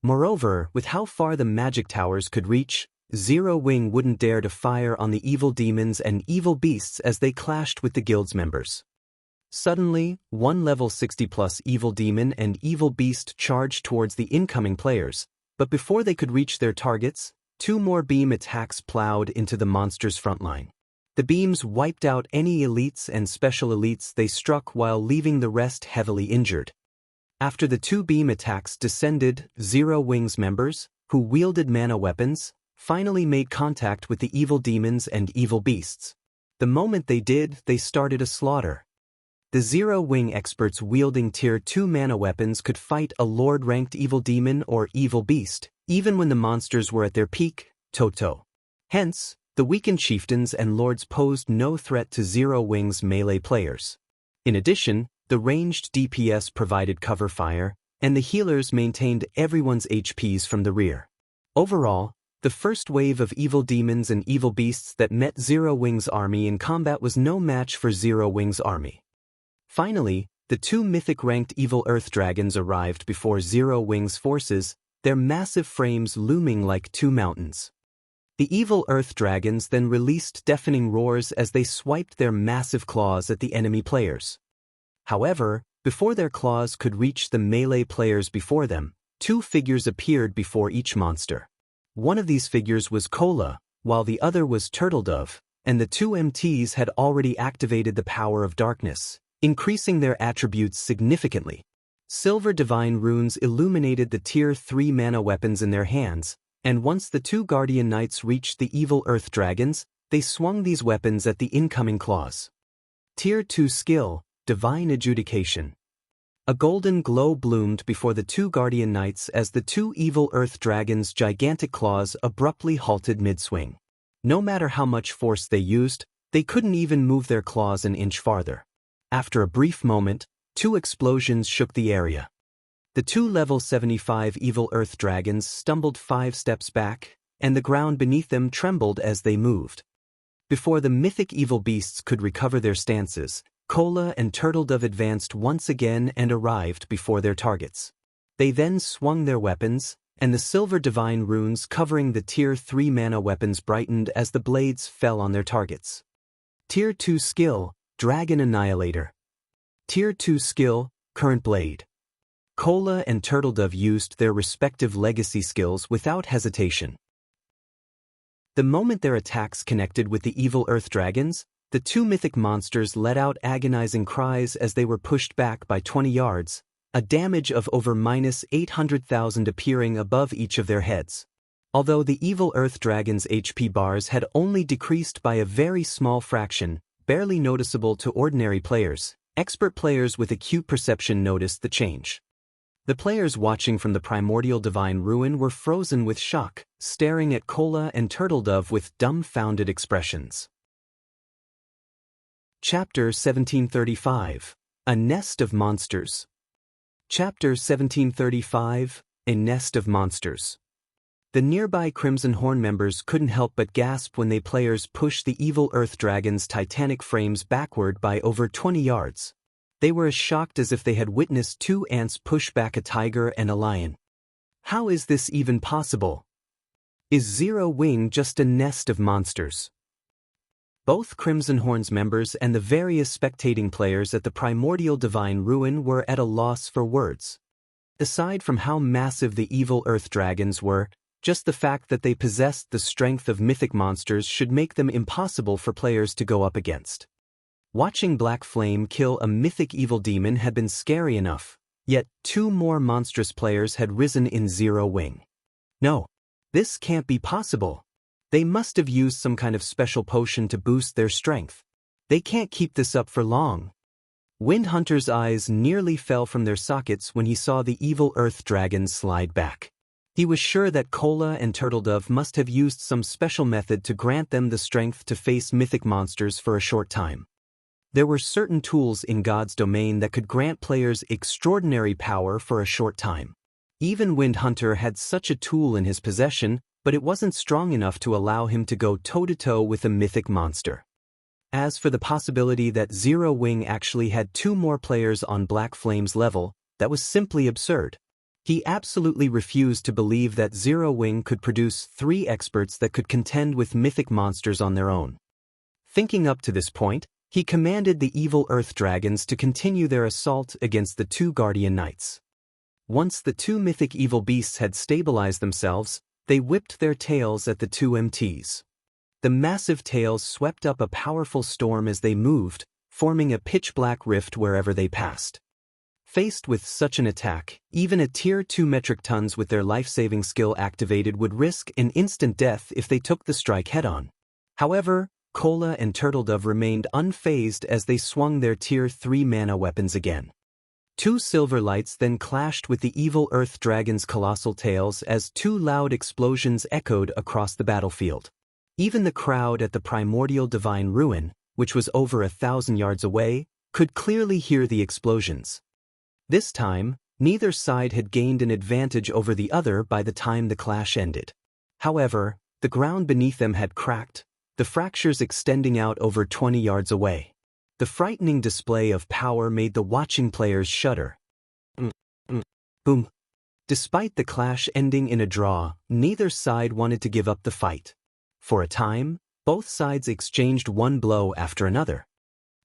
Moreover, with how far the Magic Towers could reach, Zero Wing wouldn't dare to fire on the evil demons and evil beasts as they clashed with the guild's members. Suddenly, one level 60+ evil demon and evil beast charged towards the incoming players, but before they could reach their targets, 2 more beam attacks plowed into the monster's frontline. The beams wiped out any elites and special elites they struck while leaving the rest heavily injured. After the 2 beam attacks descended, Zero Wing's members, who wielded mana weapons, finally made contact with the evil demons and evil beasts. The moment they did, they started a slaughter. The Zero Wing experts wielding Tier 2 mana weapons could fight a Lord-ranked evil demon or evil beast, even when the monsters were at their peak, Toto. Hence, the weakened chieftains and lords posed no threat to Zero Wing's melee players. In addition, the ranged DPS provided cover fire, and the healers maintained everyone's HPs from the rear. Overall, the first wave of evil demons and evil beasts that met Zero Wing's army in combat was no match for Zero Wing's army. Finally, the 2 mythic-ranked evil earth dragons arrived before Zero Wing's forces, their massive frames looming like 2 mountains. The evil earth dragons then released deafening roars as they swiped their massive claws at the enemy players. However, before their claws could reach the melee players before them, 2 figures appeared before each monster. One of these figures was Cola, while the other was Turtledove, and the 2 MTs had already activated the power of darkness, increasing their attributes significantly. Silver divine runes illuminated the Tier 3 mana weapons in their hands, and once the 2 Guardian Knights reached the evil earth dragons, they swung these weapons at the incoming claws. Tier 2 skill, Divine Adjudication. A golden glow bloomed before the 2 Guardian Knights as the 2 evil earth dragons' gigantic claws abruptly halted mid-swing. No matter how much force they used, they couldn't even move their claws an inch farther. After a brief moment, 2 explosions shook the area. The 2 level 75 evil earth dragons stumbled 5 steps back, and the ground beneath them trembled as they moved. Before the mythic evil beasts could recover their stances, Cola and Turtledove advanced once again and arrived before their targets. They then swung their weapons, and the silver divine runes covering the Tier 3 mana weapons brightened as the blades fell on their targets. Tier 2 skill, Dragon Annihilator. Tier 2 skill, Current Blade. Cola and Turtledove used their respective legacy skills without hesitation. The moment their attacks connected with the evil earth dragons, the 2 mythic monsters let out agonizing cries as they were pushed back by 20 yards, a damage of over -800,000 appearing above each of their heads. Although the evil earth dragons' HP bars had only decreased by a very small fraction, barely noticeable to ordinary players, expert players with acute perception noticed the change. The players watching from the primordial divine ruin were frozen with shock, staring at Cola and Turtledove with dumbfounded expressions. Chapter 1735. A Nest of Monsters. Chapter 1735. A Nest of Monsters. The nearby Crimson Horn members couldn't help but gasp when they players pushed the evil earth dragon's titanic frames backward by over 20 yards. They were as shocked as if they had witnessed 2 ants push back a tiger and a lion. How is this even possible? Is Zero Wing just a nest of monsters? Both Crimson Horn's members and the various spectating players at the primordial divine ruin were at a loss for words. Aside from how massive the evil earth dragons were, just the fact that they possessed the strength of mythic monsters should make them impossible for players to go up against. Watching Black Flame kill a mythic evil demon had been scary enough, yet 2 more monstrous players had risen in Zero Wing. No, this can't be possible. They must have used some kind of special potion to boost their strength. They can't keep this up for long. Wind Hunter's eyes nearly fell from their sockets when he saw the evil earth dragons slide back. He was sure that Cola and Turtledove must have used some special method to grant them the strength to face mythic monsters for a short time. There were certain tools in God's domain that could grant players extraordinary power for a short time. Even Wind Hunter had such a tool in his possession, but it wasn't strong enough to allow him to go toe-to-toe with a mythic monster. As for the possibility that Zero Wing actually had 2 more players on Black Flame's level, that was simply absurd. He absolutely refused to believe that Zero Wing could produce 3 experts that could contend with mythic monsters on their own. Thinking up to this point, he commanded the evil Earth Dragons to continue their assault against the 2 Guardian Knights. Once the 2 mythic evil beasts had stabilized themselves, they whipped their tails at the 2 MTs. The massive tails swept up a powerful storm as they moved, forming a pitch-black rift wherever they passed. Faced with such an attack, even a Tier 2 metric tons with their life-saving skill activated would risk an instant death if they took the strike head-on. However, Cola and Turtledove remained unfazed as they swung their Tier 3 mana weapons again. 2 silver lights then clashed with the evil Earth Dragon's colossal tails as 2 loud explosions echoed across the battlefield. Even the crowd at the primordial divine ruin, which was over 1,000 yards away, could clearly hear the explosions. This time, neither side had gained an advantage over the other by the time the clash ended. However, the ground beneath them had cracked, the fractures extending out over 20 yards away. The frightening display of power made the watching players shudder. Boom. Despite the clash ending in a draw, neither side wanted to give up the fight. For a time, both sides exchanged one blow after another.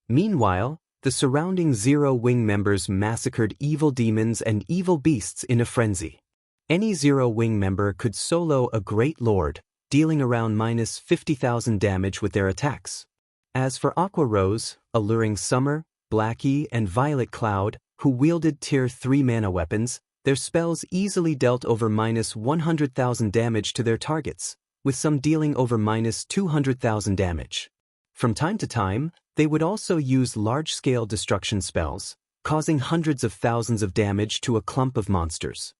Meanwhile, the surrounding Zero Wing members massacred evil demons and evil beasts in a frenzy. Any Zero Wing member could solo a Great Lord, dealing around minus 50,000 damage with their attacks. As for Aqua Rose, Alluring Summer, Blackie, and Violet Cloud, who wielded Tier 3 mana weapons, their spells easily dealt over minus 100,000 damage to their targets, with some dealing over minus 200,000 damage. From time to time, they would also use large-scale destruction spells, causing hundreds of thousands of damage to a clump of monsters.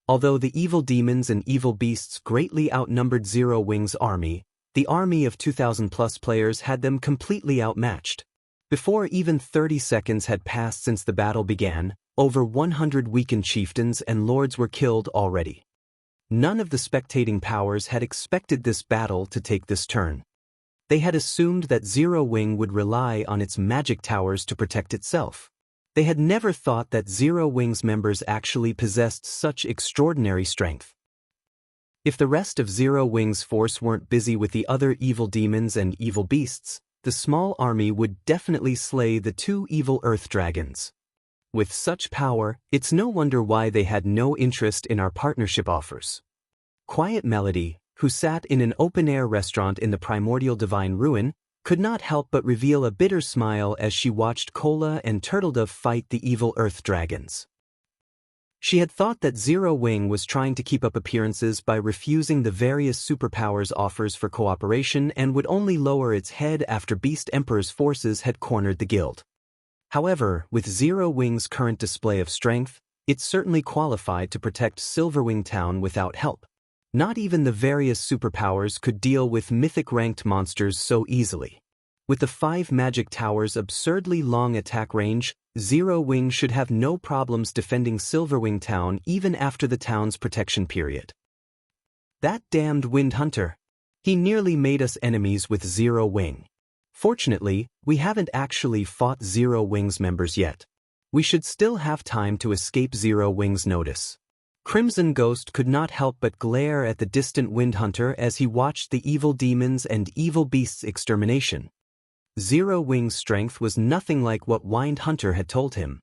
Although the evil demons and evil beasts greatly outnumbered Zero Wing's army, the army of 2,000-plus players had them completely outmatched. Before even 30 seconds had passed since the battle began, over 100 weakened chieftains and lords were killed already. None of the spectating powers had expected this battle to take this turn. They had assumed that Zero Wing would rely on its magic towers to protect itself. They had never thought that Zero Wing's members actually possessed such extraordinary strength. If the rest of Zero Wing's force weren't busy with the other evil demons and evil beasts, the small army would definitely slay the 2 evil Earth Dragons. With such power, it's no wonder why they had no interest in our partnership offers. Quiet Melody, who sat in an open-air restaurant in the primordial divine ruin, could not help but reveal a bitter smile as she watched Cola and Turtledove fight the evil Earth Dragons. She had thought that Zero Wing was trying to keep up appearances by refusing the various superpowers offers for cooperation and would only lower its head after Beast Emperor's forces had cornered the guild. However, with Zero Wing's current display of strength, it certainly qualified to protect Silverwing Town without help. Not even the various superpowers could deal with mythic-ranked monsters so easily. With the 5 magic towers' absurdly long attack range, Zero Wing should have no problems defending Silverwing Town even after the town's protection period. That damned Wind Hunter! He nearly made us enemies with Zero Wing. Fortunately, we haven't actually fought Zero Wing's members yet. We should still have time to escape Zero Wing's notice. Crimson Ghost could not help but glare at the distant Wind Hunter as he watched the evil demons and evil beasts' extermination. Zero Wing's strength was nothing like what Wind Hunter had told him.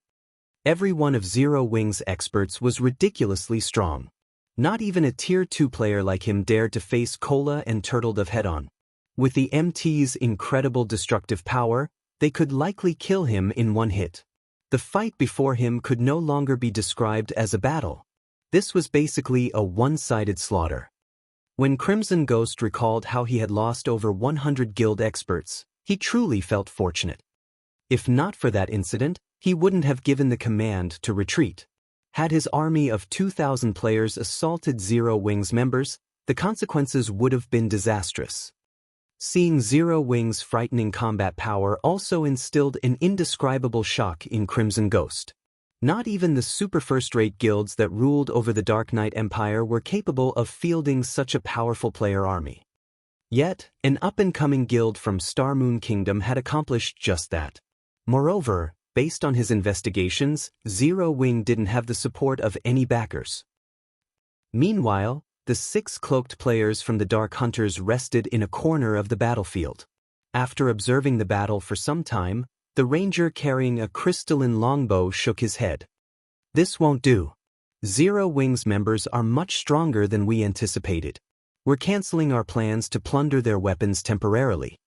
Every one of Zero Wing's experts was ridiculously strong. Not even a Tier 2 player like him dared to face Cola and Turtledove head-on. With the MT's incredible destructive power, they could likely kill him in one hit. The fight before him could no longer be described as a battle. This was basically a one-sided slaughter. When Crimson Ghost recalled how he had lost over 100 guild experts, he truly felt fortunate. If not for that incident, he wouldn't have given the command to retreat. Had his army of 2,000 players assaulted Zero Wing's members, the consequences would have been disastrous. Seeing Zero Wing's frightening combat power also instilled an indescribable shock in Crimson Ghost. Not even the super first-rate guilds that ruled over the Dark Knight Empire were capable of fielding such a powerful player army. Yet, an up-and-coming guild from Star Moon Kingdom had accomplished just that. Moreover, based on his investigations, Zero Wing didn't have the support of any backers. Meanwhile, the 6 cloaked players from the Dark Hunters rested in a corner of the battlefield. After observing the battle for some time, the ranger carrying a crystalline longbow shook his head. "This won't do. Zero Wing's members are much stronger than we anticipated. We're canceling our plans to plunder their weapons temporarily.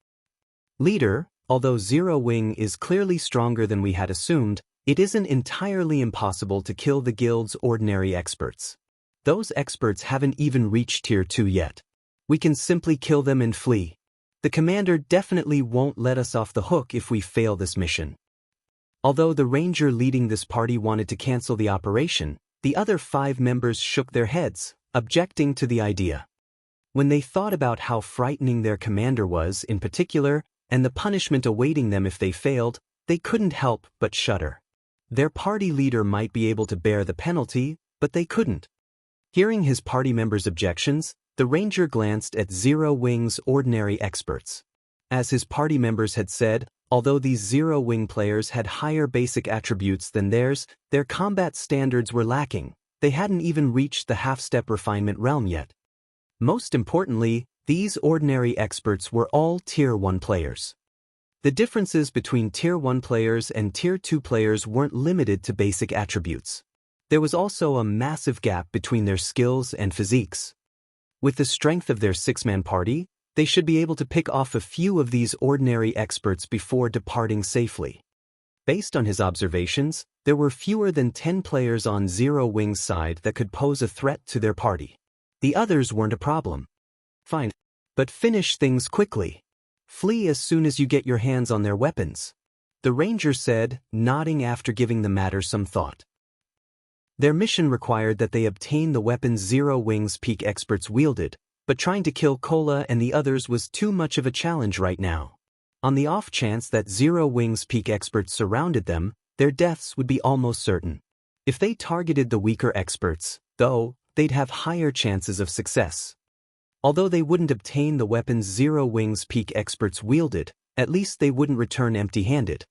Leader, although Zero Wing is clearly stronger than we had assumed, it isn't entirely impossible to kill the guild's ordinary experts. Those experts haven't even reached Tier 2 yet. We can simply kill them and flee. The commander definitely won't let us off the hook if we fail this mission." Although the ranger leading this party wanted to cancel the operation, the other 5 members shook their heads, objecting to the idea. When they thought about how frightening their commander was in particular, and the punishment awaiting them if they failed, they couldn't help but shudder. Their party leader might be able to bear the penalty, but they couldn't. Hearing his party members' objections, the ranger glanced at Zero Wing's ordinary experts. As his party members had said, although these Zero Wing players had higher basic attributes than theirs, their combat standards were lacking. They hadn't even reached the half-step refinement realm yet. Most importantly, these ordinary experts were all Tier 1 players. The differences between Tier 1 players and Tier 2 players weren't limited to basic attributes. There was also a massive gap between their skills and physiques. With the strength of their 6-man party, they should be able to pick off a few of these ordinary experts before departing safely. Based on his observations, there were fewer than 10 players on Zero Wing's side that could pose a threat to their party. The others weren't a problem. Fine. But finish things quickly. Flee as soon as you get your hands on their weapons, the ranger said, nodding after giving the matter some thought. Their mission required that they obtain the weapons Zero Wing's peak experts wielded, but trying to kill Cola and the others was too much of a challenge right now. On the off chance that Zero Wing's peak experts surrounded them, their deaths would be almost certain. If they targeted the weaker experts, though, they'd have higher chances of success. Although they wouldn't obtain the weapons Zero Wing's peak experts wielded, at least they wouldn't return empty-handed.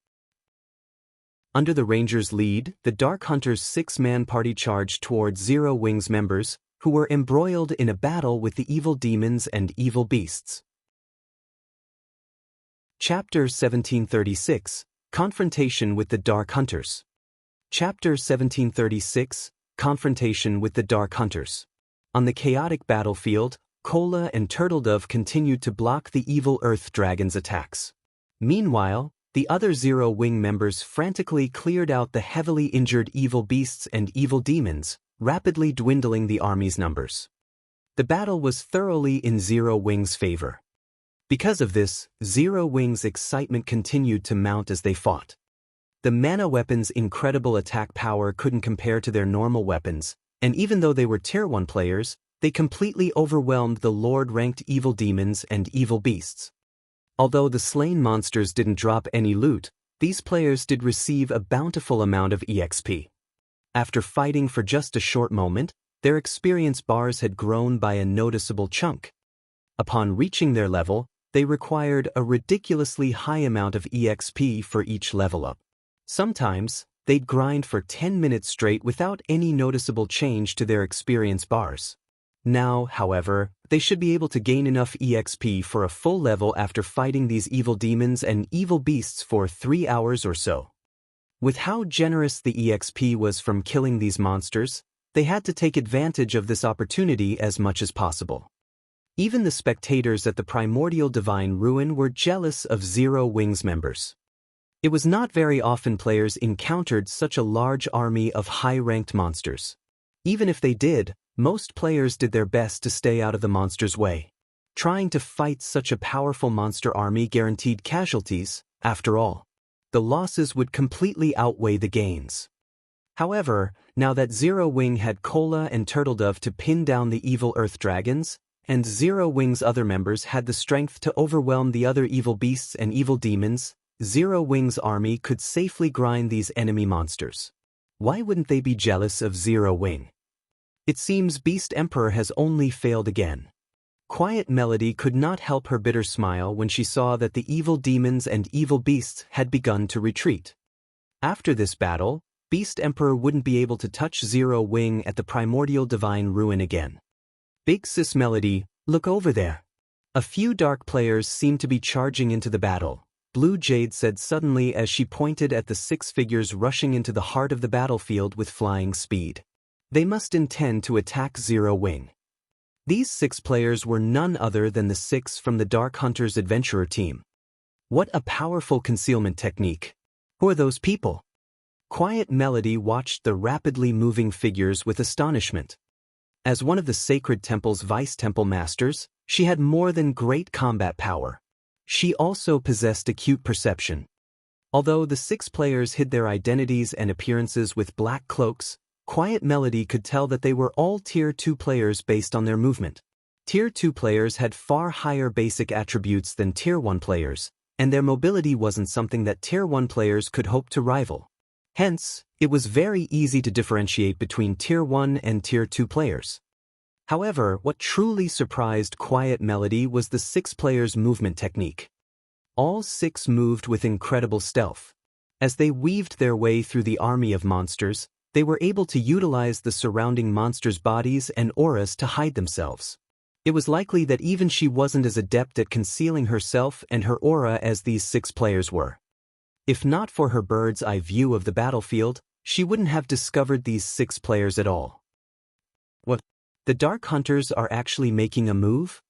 Under the ranger's lead, the Dark Hunters' 6-man party charged toward Zero Wing's members, who were embroiled in a battle with the evil demons and evil beasts. Chapter 1736, Confrontation with the Dark Hunters. Chapter 1736, Confrontation with the Dark Hunters. On the chaotic battlefield, Cola and Turtledove continued to block the evil Earth Dragon's attacks. Meanwhile, the other Zero Wing members frantically cleared out the heavily injured evil beasts and evil demons, rapidly dwindling the army's numbers. The battle was thoroughly in Zero Wing's favor. Because of this, Zero Wing's excitement continued to mount as they fought. The mana weapons' incredible attack power couldn't compare to their normal weapons, and even though they were Tier 1 players, they completely overwhelmed the Lord-ranked evil demons and evil beasts. Although the slain monsters didn't drop any loot, these players did receive a bountiful amount of EXP. After fighting for just a short moment, their experience bars had grown by a noticeable chunk. Upon reaching their level, they required a ridiculously high amount of EXP for each level up. Sometimes, they'd grind for 10 minutes straight without any noticeable change to their experience bars. Now, however, they should be able to gain enough EXP for a full level after fighting these evil demons and evil beasts for 3 hours or so. With how generous the EXP was from killing these monsters, they had to take advantage of this opportunity as much as possible. Even the spectators at the Primordial Divine Ruin were jealous of Zero Wing's members. It was not very often players encountered such a large army of high-ranked monsters. Even if they did, most players did their best to stay out of the monster's way. Trying to fight such a powerful monster army guaranteed casualties, after all. The losses would completely outweigh the gains. However, now that Zero Wing had Cola and Turtledove to pin down the evil Earth Dragons, and Zero Wing's other members had the strength to overwhelm the other evil beasts and evil demons, Zero Wing's army could safely grind these enemy monsters. Why wouldn't they be jealous of Zero Wing? It seems Beast Emperor has only failed again. Quiet Melody could not help her bitter smile when she saw that the evil demons and evil beasts had begun to retreat. After this battle, Beast Emperor wouldn't be able to touch Zero Wing at the primordial divine ruin again. Big Sis Melody, look over there. A few dark players seem to be charging into the battle, Blue Jade said suddenly as she pointed at the 6 figures rushing into the heart of the battlefield with flying speed. They must intend to attack Zero Wing. These 6 players were none other than the 6 from the Dark Hunters Adventurer team. What a powerful concealment technique. Who are those people? Quiet Melody watched the rapidly moving figures with astonishment. As one of the Sacred Temple's Vice Temple Masters, she had more than great combat power. She also possessed acute perception. Although the 6 players hid their identities and appearances with black cloaks, Quiet Melody could tell that they were all Tier 2 players based on their movement. Tier 2 players had far higher basic attributes than Tier 1 players, and their mobility wasn't something that Tier 1 players could hope to rival. Hence, it was very easy to differentiate between Tier 1 and Tier 2 players. However, what truly surprised Quiet Melody was the 6 players' movement technique. All 6 moved with incredible stealth. As they weaved their way through the army of monsters, they were able to utilize the surrounding monsters' bodies and auras to hide themselves. It was likely that even she wasn't as adept at concealing herself and her aura as these 6 players were. If not for her bird's-eye view of the battlefield, she wouldn't have discovered these 6 players at all. What? The Dark Hunters are actually making a move?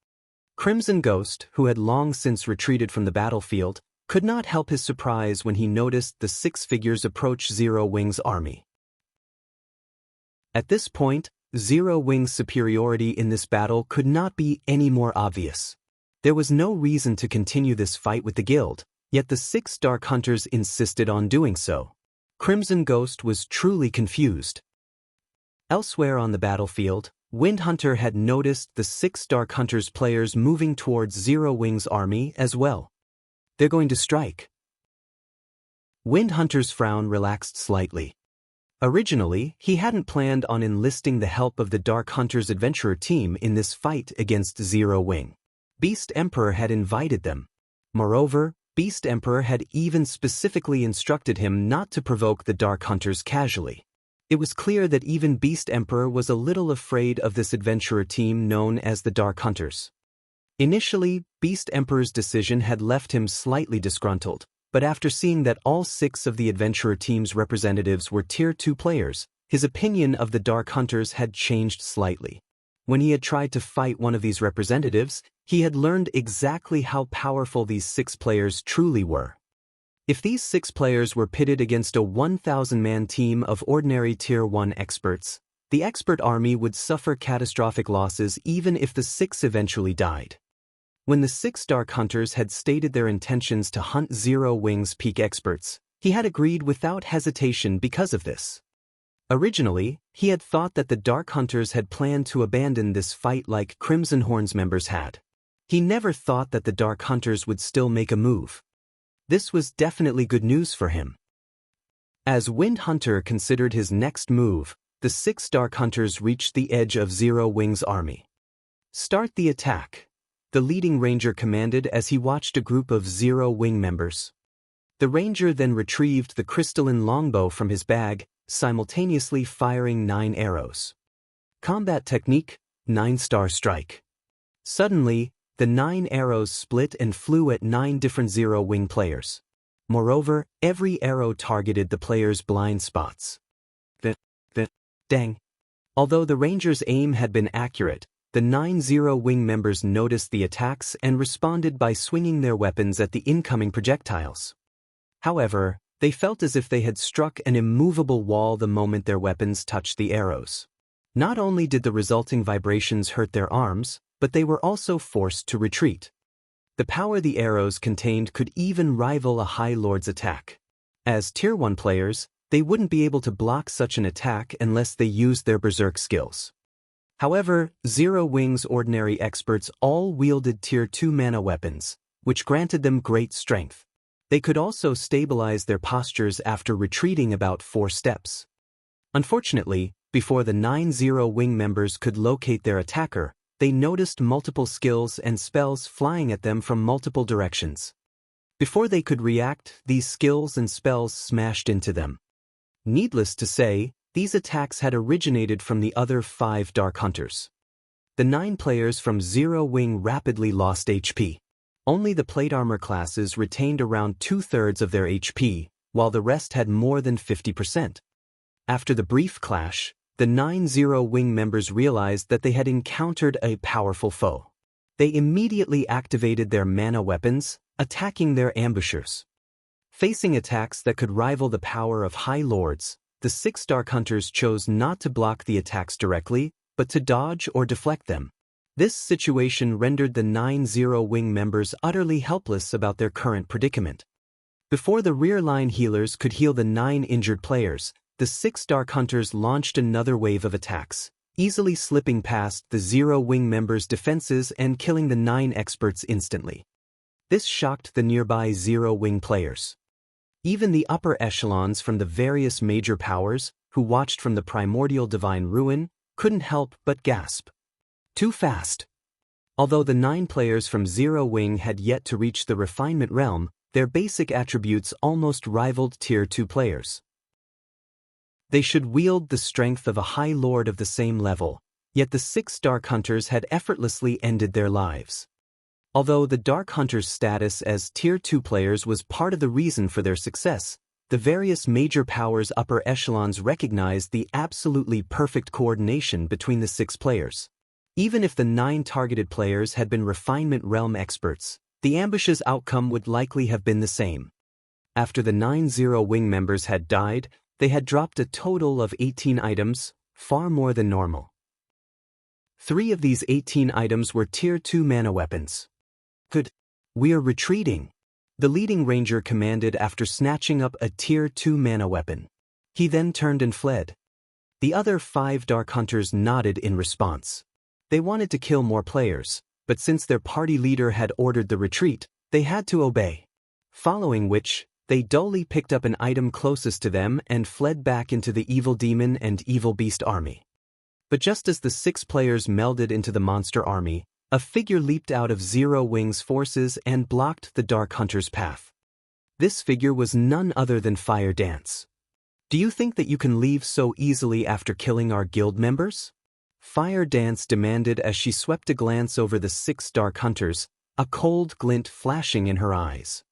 Crimson Ghost, who had long since retreated from the battlefield, could not help his surprise when he noticed the 6 figures approach Zero Wing's army. At this point, Zero Wing's superiority in this battle could not be any more obvious. There was no reason to continue this fight with the guild, yet the 6 Dark Hunters insisted on doing so. Crimson Ghost was truly confused. Elsewhere on the battlefield, Wind Hunter had noticed the 6 Dark Hunters players moving towards Zero Wing's army as well. They're going to strike. Wind Hunter's frown relaxed slightly. Originally, he hadn't planned on enlisting the help of the Dark Hunters Adventurer team in this fight against Zero Wing. Beast Emperor had invited them. Moreover, Beast Emperor had even specifically instructed him not to provoke the Dark Hunters casually. It was clear that even Beast Emperor was a little afraid of this adventurer team known as the Dark Hunters. Initially, Beast Emperor's decision had left him slightly disgruntled, but after seeing that all 6 of the adventurer team's representatives were Tier 2 players, his opinion of the Dark Hunters had changed slightly. When he had tried to fight one of these representatives, he had learned exactly how powerful these 6 players truly were. If these 6 players were pitted against a 1,000-man team of ordinary Tier 1 experts, the expert army would suffer catastrophic losses even if the 6 eventually died. When the 6 Dark Hunters had stated their intentions to hunt Zero Wing's peak experts, he had agreed without hesitation because of this. Originally, he had thought that the Dark Hunters had planned to abandon this fight like Crimson Horn's members had. He never thought that the Dark Hunters would still make a move. This was definitely good news for him. As Wind Hunter considered his next move, the 6 Dark Hunters reached the edge of Zero Wing's army. "Start the attack," the leading ranger commanded as he watched a group of Zero Wing members. The ranger then retrieved the crystalline longbow from his bag, simultaneously firing 9 arrows. Combat technique, 9-star strike. Suddenly, the 9 arrows split and flew at 9 different Zero Wing players. Moreover, every arrow targeted the players' blind spots. Dang. Although the ranger's aim had been accurate, the 9 Zero Wing members noticed the attacks and responded by swinging their weapons at the incoming projectiles. However, they felt as if they had struck an immovable wall the moment their weapons touched the arrows. Not only did the resulting vibrations hurt their arms, but they were also forced to retreat. The power the arrows contained could even rival a High Lord's attack. As Tier 1 players, they wouldn't be able to block such an attack unless they used their berserk skills. However, Zero Wing's ordinary experts all wielded Tier 2 mana weapons, which granted them great strength. They could also stabilize their postures after retreating about 4 steps. Unfortunately, before the 9 Zero Wing members could locate their attacker, they noticed multiple skills and spells flying at them from multiple directions. Before they could react, these skills and spells smashed into them. Needless to say, these attacks had originated from the other 5 Dark Hunters. The 9 players from Zero Wing rapidly lost HP. Only the plate armor classes retained around 2/3 of their HP, while the rest had more than 50%. After the brief clash, the 9 Zero Wing members realized that they had encountered a powerful foe. They immediately activated their mana weapons, attacking their ambushers. Facing attacks that could rival the power of High Lords, the 6 Dark Hunters chose not to block the attacks directly, but to dodge or deflect them. This situation rendered the 9 Zero Wing members utterly helpless about their current predicament. Before the rear-line healers could heal the 9 injured players, the 6 Dark Hunters launched another wave of attacks, easily slipping past the Zero Wing members' defenses and killing the 9 experts instantly. This shocked the nearby Zero Wing players. Even the upper echelons from the various major powers, who watched from the primordial divine ruin, couldn't help but gasp. Too fast. Although the 9 players from Zero Wing had yet to reach the refinement realm, their basic attributes almost rivaled Tier 2 players. They should wield the strength of a High Lord of the same level, yet the 6 Dark Hunters had effortlessly ended their lives. Although the Dark Hunters' status as Tier 2 players was part of the reason for their success, the various major powers' upper echelons recognized the absolutely perfect coordination between the 6 players. Even if the 9 targeted players had been Refinement Realm experts, the ambush's outcome would likely have been the same. After the 9 Zero Wing members had died, they had dropped a total of 18 items, far more than normal. 3 of these 18 items were Tier 2 mana weapons. Good. We're retreating, the leading ranger commanded after snatching up a Tier 2 mana weapon. He then turned and fled. The other 5 Dark Hunters nodded in response. They wanted to kill more players, but since their party leader had ordered the retreat, they had to obey. Following which, they dully picked up an item closest to them and fled back into the Evil Demon and Evil Beast army. But just as the 6 players melded into the monster army, a figure leaped out of Zero Wing's forces and blocked the Dark Hunter's path. This figure was none other than Fire Dance. Do you think that you can leave so easily after killing our guild members? Fire Dance demanded as she swept a glance over the 6 Dark Hunters, a cold glint flashing in her eyes.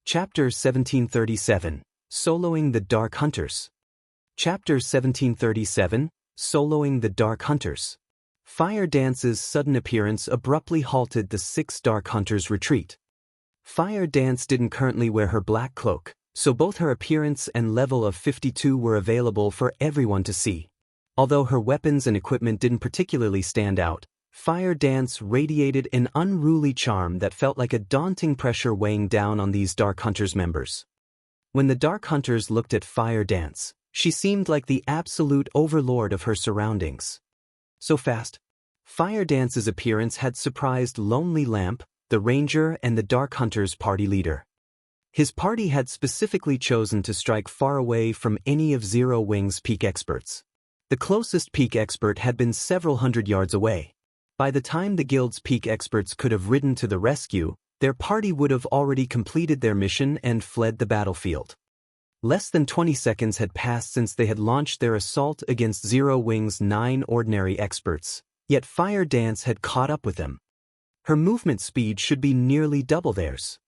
Chapter 1737, Soloing the Dark Hunters. Chapter 1737, Soloing the Dark Hunters. Fire Dance's sudden appearance abruptly halted the 6 Dark Hunters' retreat. Fire Dance didn't currently wear her black cloak, so both her appearance and level of 52 were available for everyone to see. Although her weapons and equipment didn't particularly stand out, Fire Dance radiated an unruly charm that felt like a daunting pressure weighing down on these Dark Hunters members. When the Dark Hunters looked at Fire Dance, she seemed like the absolute overlord of her surroundings. So fast. Fire Dance's appearance had surprised Lonely Lamp, the ranger and the Dark Hunters' party leader. His party had specifically chosen to strike far away from any of Zero Wing's peak experts. The closest peak expert had been several hundred yards away. By the time the guild's peak experts could have ridden to the rescue, their party would have already completed their mission and fled the battlefield. Less than 20 seconds had passed since they had launched their assault against Zero Wing's 9 ordinary experts, yet Fire Dance had caught up with them. Her movement speed should be nearly double theirs.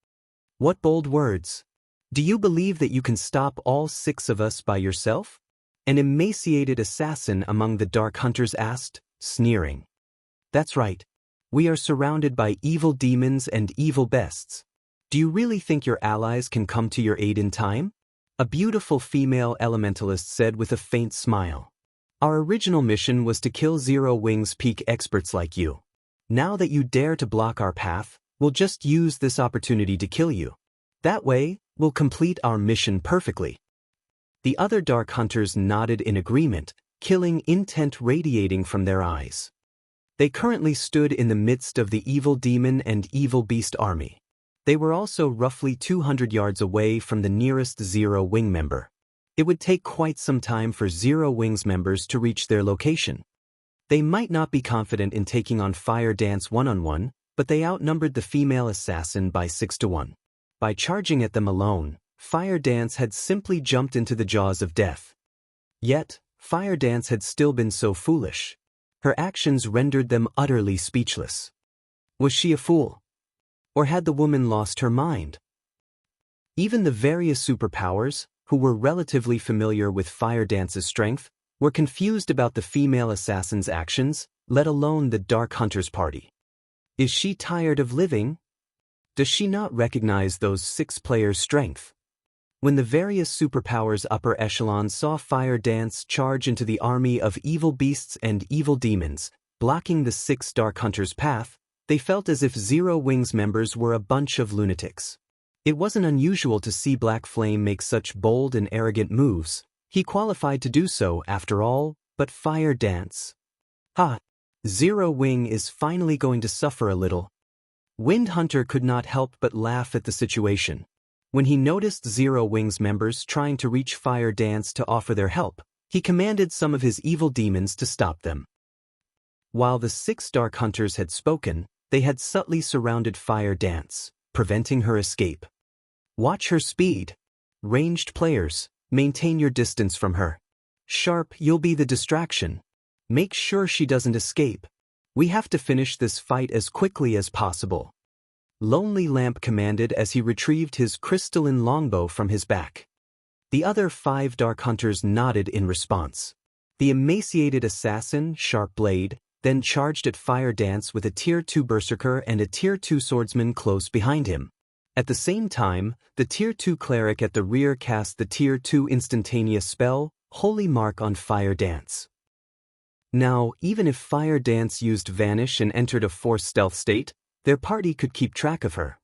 What bold words! Do you believe that you can stop all 6 of us by yourself? An emaciated assassin among the Dark Hunters asked, sneering. That's right. We are surrounded by evil demons and evil beasts. Do you really think your allies can come to your aid in time? A beautiful female elementalist said with a faint smile. Our original mission was to kill Zero Wing's peak experts like you. Now that you dare to block our path, we'll just use this opportunity to kill you. That way, we'll complete our mission perfectly. The other Dark Hunters nodded in agreement, killing intent radiating from their eyes. They currently stood in the midst of the evil demon and evil beast army. They were also roughly 200 yards away from the nearest Zero Wing member. It would take quite some time for Zero Wing's members to reach their location. They might not be confident in taking on Fire Dance one-on-one, but they outnumbered the female assassin by 6-1. By charging at them alone, Fire Dance had simply jumped into the jaws of death. Yet, Fire Dance had still been so foolish. Her actions rendered them utterly speechless. Was she a fool? Or had the woman lost her mind? Even the various superpowers, who were relatively familiar with Fire Dance's strength, were confused about the female assassin's actions, let alone the Dark Hunter's party. Is she tired of living? Does she not recognize those 6 players' strength? When the various superpowers upper echelons saw Fire Dance charge into the army of evil beasts and evil demons, blocking the 6 Dark Hunters' path, they felt as if Zero Wing's members were a bunch of lunatics. It wasn't unusual to see Black Flame make such bold and arrogant moves. He qualified to do so, after all, but Fire Dance. Zero Wing is finally going to suffer a little. Wind Hunter could not help but laugh at the situation. When he noticed Zero Wing's members trying to reach Fire Dance to offer their help, he commanded some of his evil demons to stop them. While the 6 Dark Hunters had spoken, they had subtly surrounded Fire Dance, preventing her escape. Watch her speed. Ranged players, maintain your distance from her. Sharp, you'll be the distraction. Make sure she doesn't escape. We have to finish this fight as quickly as possible. Lonely Lamp commanded as he retrieved his crystalline longbow from his back. The other 5 Dark Hunters nodded in response. The emaciated assassin, Sharp Blade, then charged at Fire Dance with a Tier 2 Berserker and a Tier 2 Swordsman close behind him. At the same time, the Tier 2 Cleric at the rear cast the Tier 2 instantaneous spell, Holy Mark on Fire Dance. Now, even if Fire Dance used Vanish and entered a forced stealth state, their party could keep track of her.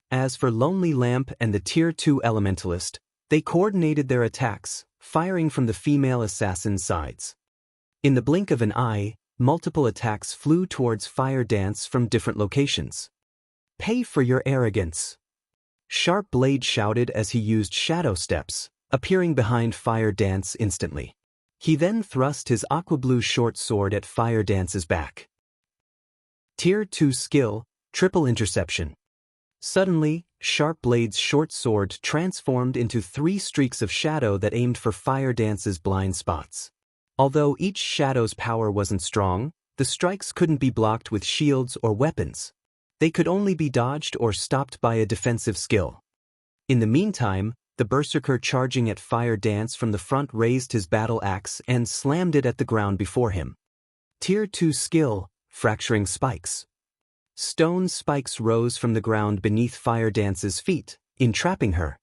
As for Lonely Lamp and the Tier 2 Elementalist, they coordinated their attacks, firing from the female assassin's sides. In the blink of an eye, multiple attacks flew towards Fire Dance from different locations. Pay for your arrogance. Sharp Blade shouted as he used shadow steps, appearing behind Fire Dance instantly. He then thrust his aqua blue short sword at Fire Dance's back. Tier 2 skill, Triple Interception. Suddenly, Sharp Blade's short sword transformed into 3 streaks of shadow that aimed for Fire Dance's blind spots. Although each shadow's power wasn't strong, the strikes couldn't be blocked with shields or weapons. They could only be dodged or stopped by a defensive skill. In the meantime, the Berserker charging at Fire Dance from the front raised his battle axe and slammed it at the ground before him. Tier 2 skill, Fracturing Spikes. Stone spikes rose from the ground beneath Fire Dance's feet, entrapping her.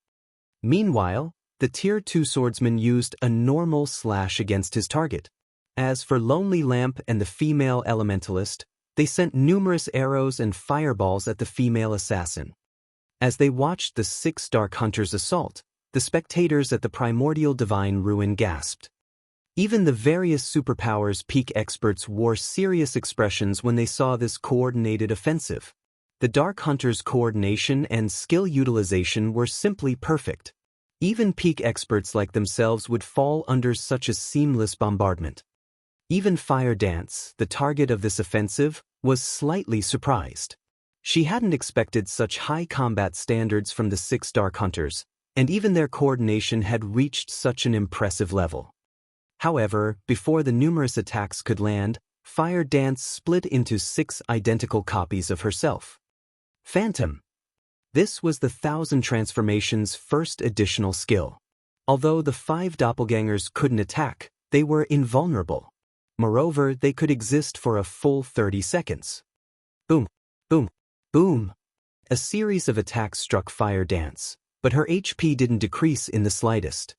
Meanwhile, the Tier 2 Swordsman used a normal slash against his target. As for Lonely Lamp and the female Elementalist, they sent numerous arrows and fireballs at the female assassin. As they watched the 6 Dark Hunters assault, the spectators at the Primordial Divine Ruin gasped. Even the various superpowers peak experts wore serious expressions when they saw this coordinated offensive. The Dark Hunters' coordination and skill utilization were simply perfect. Even peak experts like themselves would fall under such a seamless bombardment. Even Fire Dance, the target of this offensive, was slightly surprised. She hadn't expected such high combat standards from the 6 Dark Hunters, and even their coordination had reached such an impressive level. However, before the numerous attacks could land, Fire Dance split into 6 identical copies of herself. Phantom. This was the 1000 Transformation's first additional skill. Although the 5 doppelgangers couldn't attack, they were invulnerable. Moreover, they could exist for a full 30 seconds. Boom, boom, boom. A series of attacks struck Fire Dance, but her HP didn't decrease in the slightest.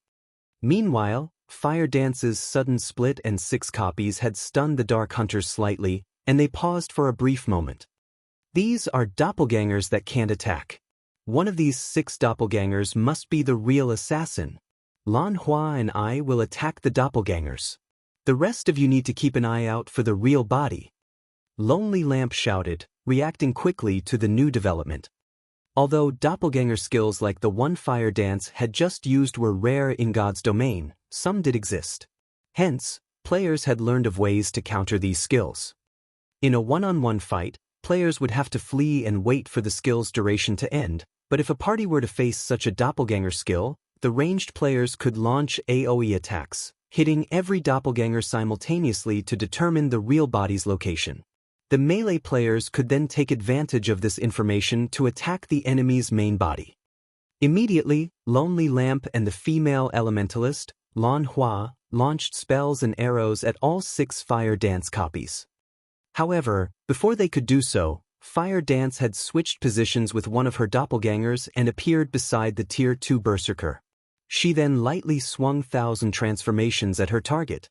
Meanwhile, Fire Dance's sudden split and 6 copies had stunned the Dark Hunters slightly, and they paused for a brief moment. These are doppelgangers that can't attack. One of these 6 doppelgangers must be the real assassin. Lan Hua and I will attack the doppelgangers. The rest of you need to keep an eye out for the real body. Lonely Lamp shouted, reacting quickly to the new development. Although doppelganger skills like the one fire dance had just used were rare in God's domain, some did exist. Hence, players had learned of ways to counter these skills. In a one-on-one fight, players would have to flee and wait for the skill's duration to end, but if a party were to face such a doppelganger skill, the ranged players could launch AoE attacks, hitting every doppelganger simultaneously to determine the real body's location. The melee players could then take advantage of this information to attack the enemy's main body. Immediately, Lonely Lamp and the female elementalist, Lan Hua, launched spells and arrows at all 6 Fire Dance copies. However, before they could do so, Fire Dance had switched positions with one of her doppelgangers and appeared beside the Tier 2 Berserker. She then lightly swung 1,000 transformations at her target.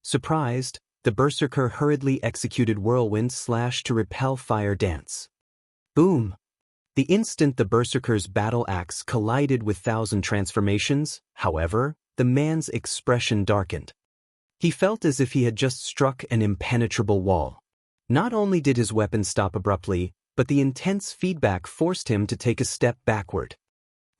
Surprised, the Berserker hurriedly executed Whirlwind Slash to repel Fire Dance. Boom! The instant the Berserker's battle axe collided with 1,000 transformations, however, the man's expression darkened. He felt as if he had just struck an impenetrable wall. Not only did his weapon stop abruptly, but the intense feedback forced him to take a step backward.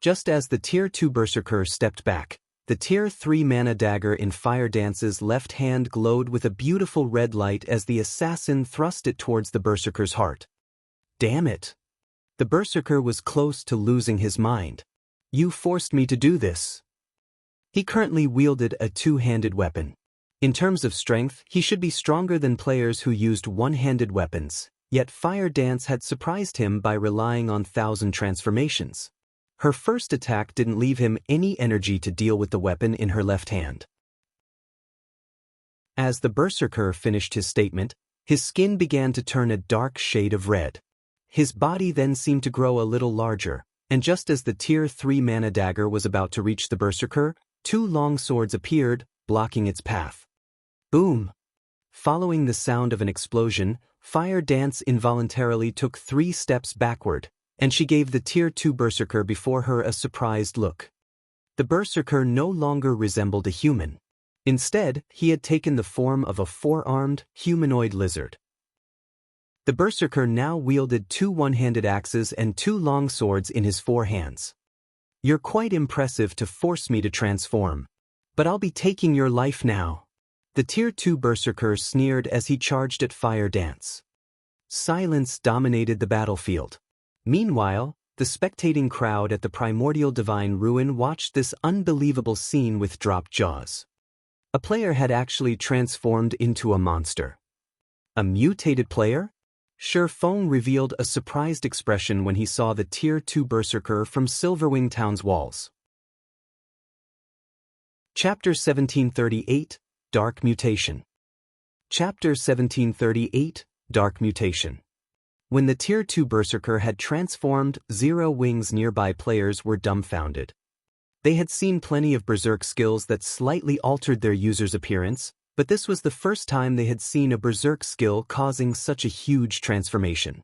Just as the Tier 2 Berserker stepped back, the Tier 3 mana dagger in Fire Dance's left hand glowed with a beautiful red light as the assassin thrust it towards the Berserker's heart. Damn it! The Berserker was close to losing his mind. You forced me to do this. He currently wielded a two-handed weapon. In terms of strength, he should be stronger than players who used one-handed weapons, yet Fire Dance had surprised him by relying on 1,000 transformations. Her first attack didn't leave him any energy to deal with the weapon in her left hand. As the Berserker finished his statement, his skin began to turn a dark shade of red. His body then seemed to grow a little larger, and just as the Tier 3 mana dagger was about to reach the Berserker, 2 long swords appeared, blocking its path. Boom! Following the sound of an explosion, Fire Dance involuntarily took 3 steps backward, and she gave the Tier 2 Berserker before her a surprised look. The Berserker no longer resembled a human. Instead, he had taken the form of a 4-armed, humanoid lizard. The Berserker now wielded 2 one-handed axes and 2 long swords in his 4 hands. You're quite impressive to force me to transform. But I'll be taking your life now. The Tier 2 Berserker sneered as he charged at Fire Dance. Silence dominated the battlefield. Meanwhile, the spectating crowd at the Primordial Divine Ruin watched this unbelievable scene with dropped jaws. A player had actually transformed into a monster. A mutated player? Feng revealed a surprised expression when he saw the Tier 2 Berserker from Silverwing Town's walls. Chapter 1738, Dark Mutation. Chapter 1738, Dark Mutation. When the Tier 2 Berserker had transformed, Zero Wings nearby players were dumbfounded. They had seen plenty of Berserk skills that slightly altered their user's appearance, but this was the first time they had seen a Berserk skill causing such a huge transformation.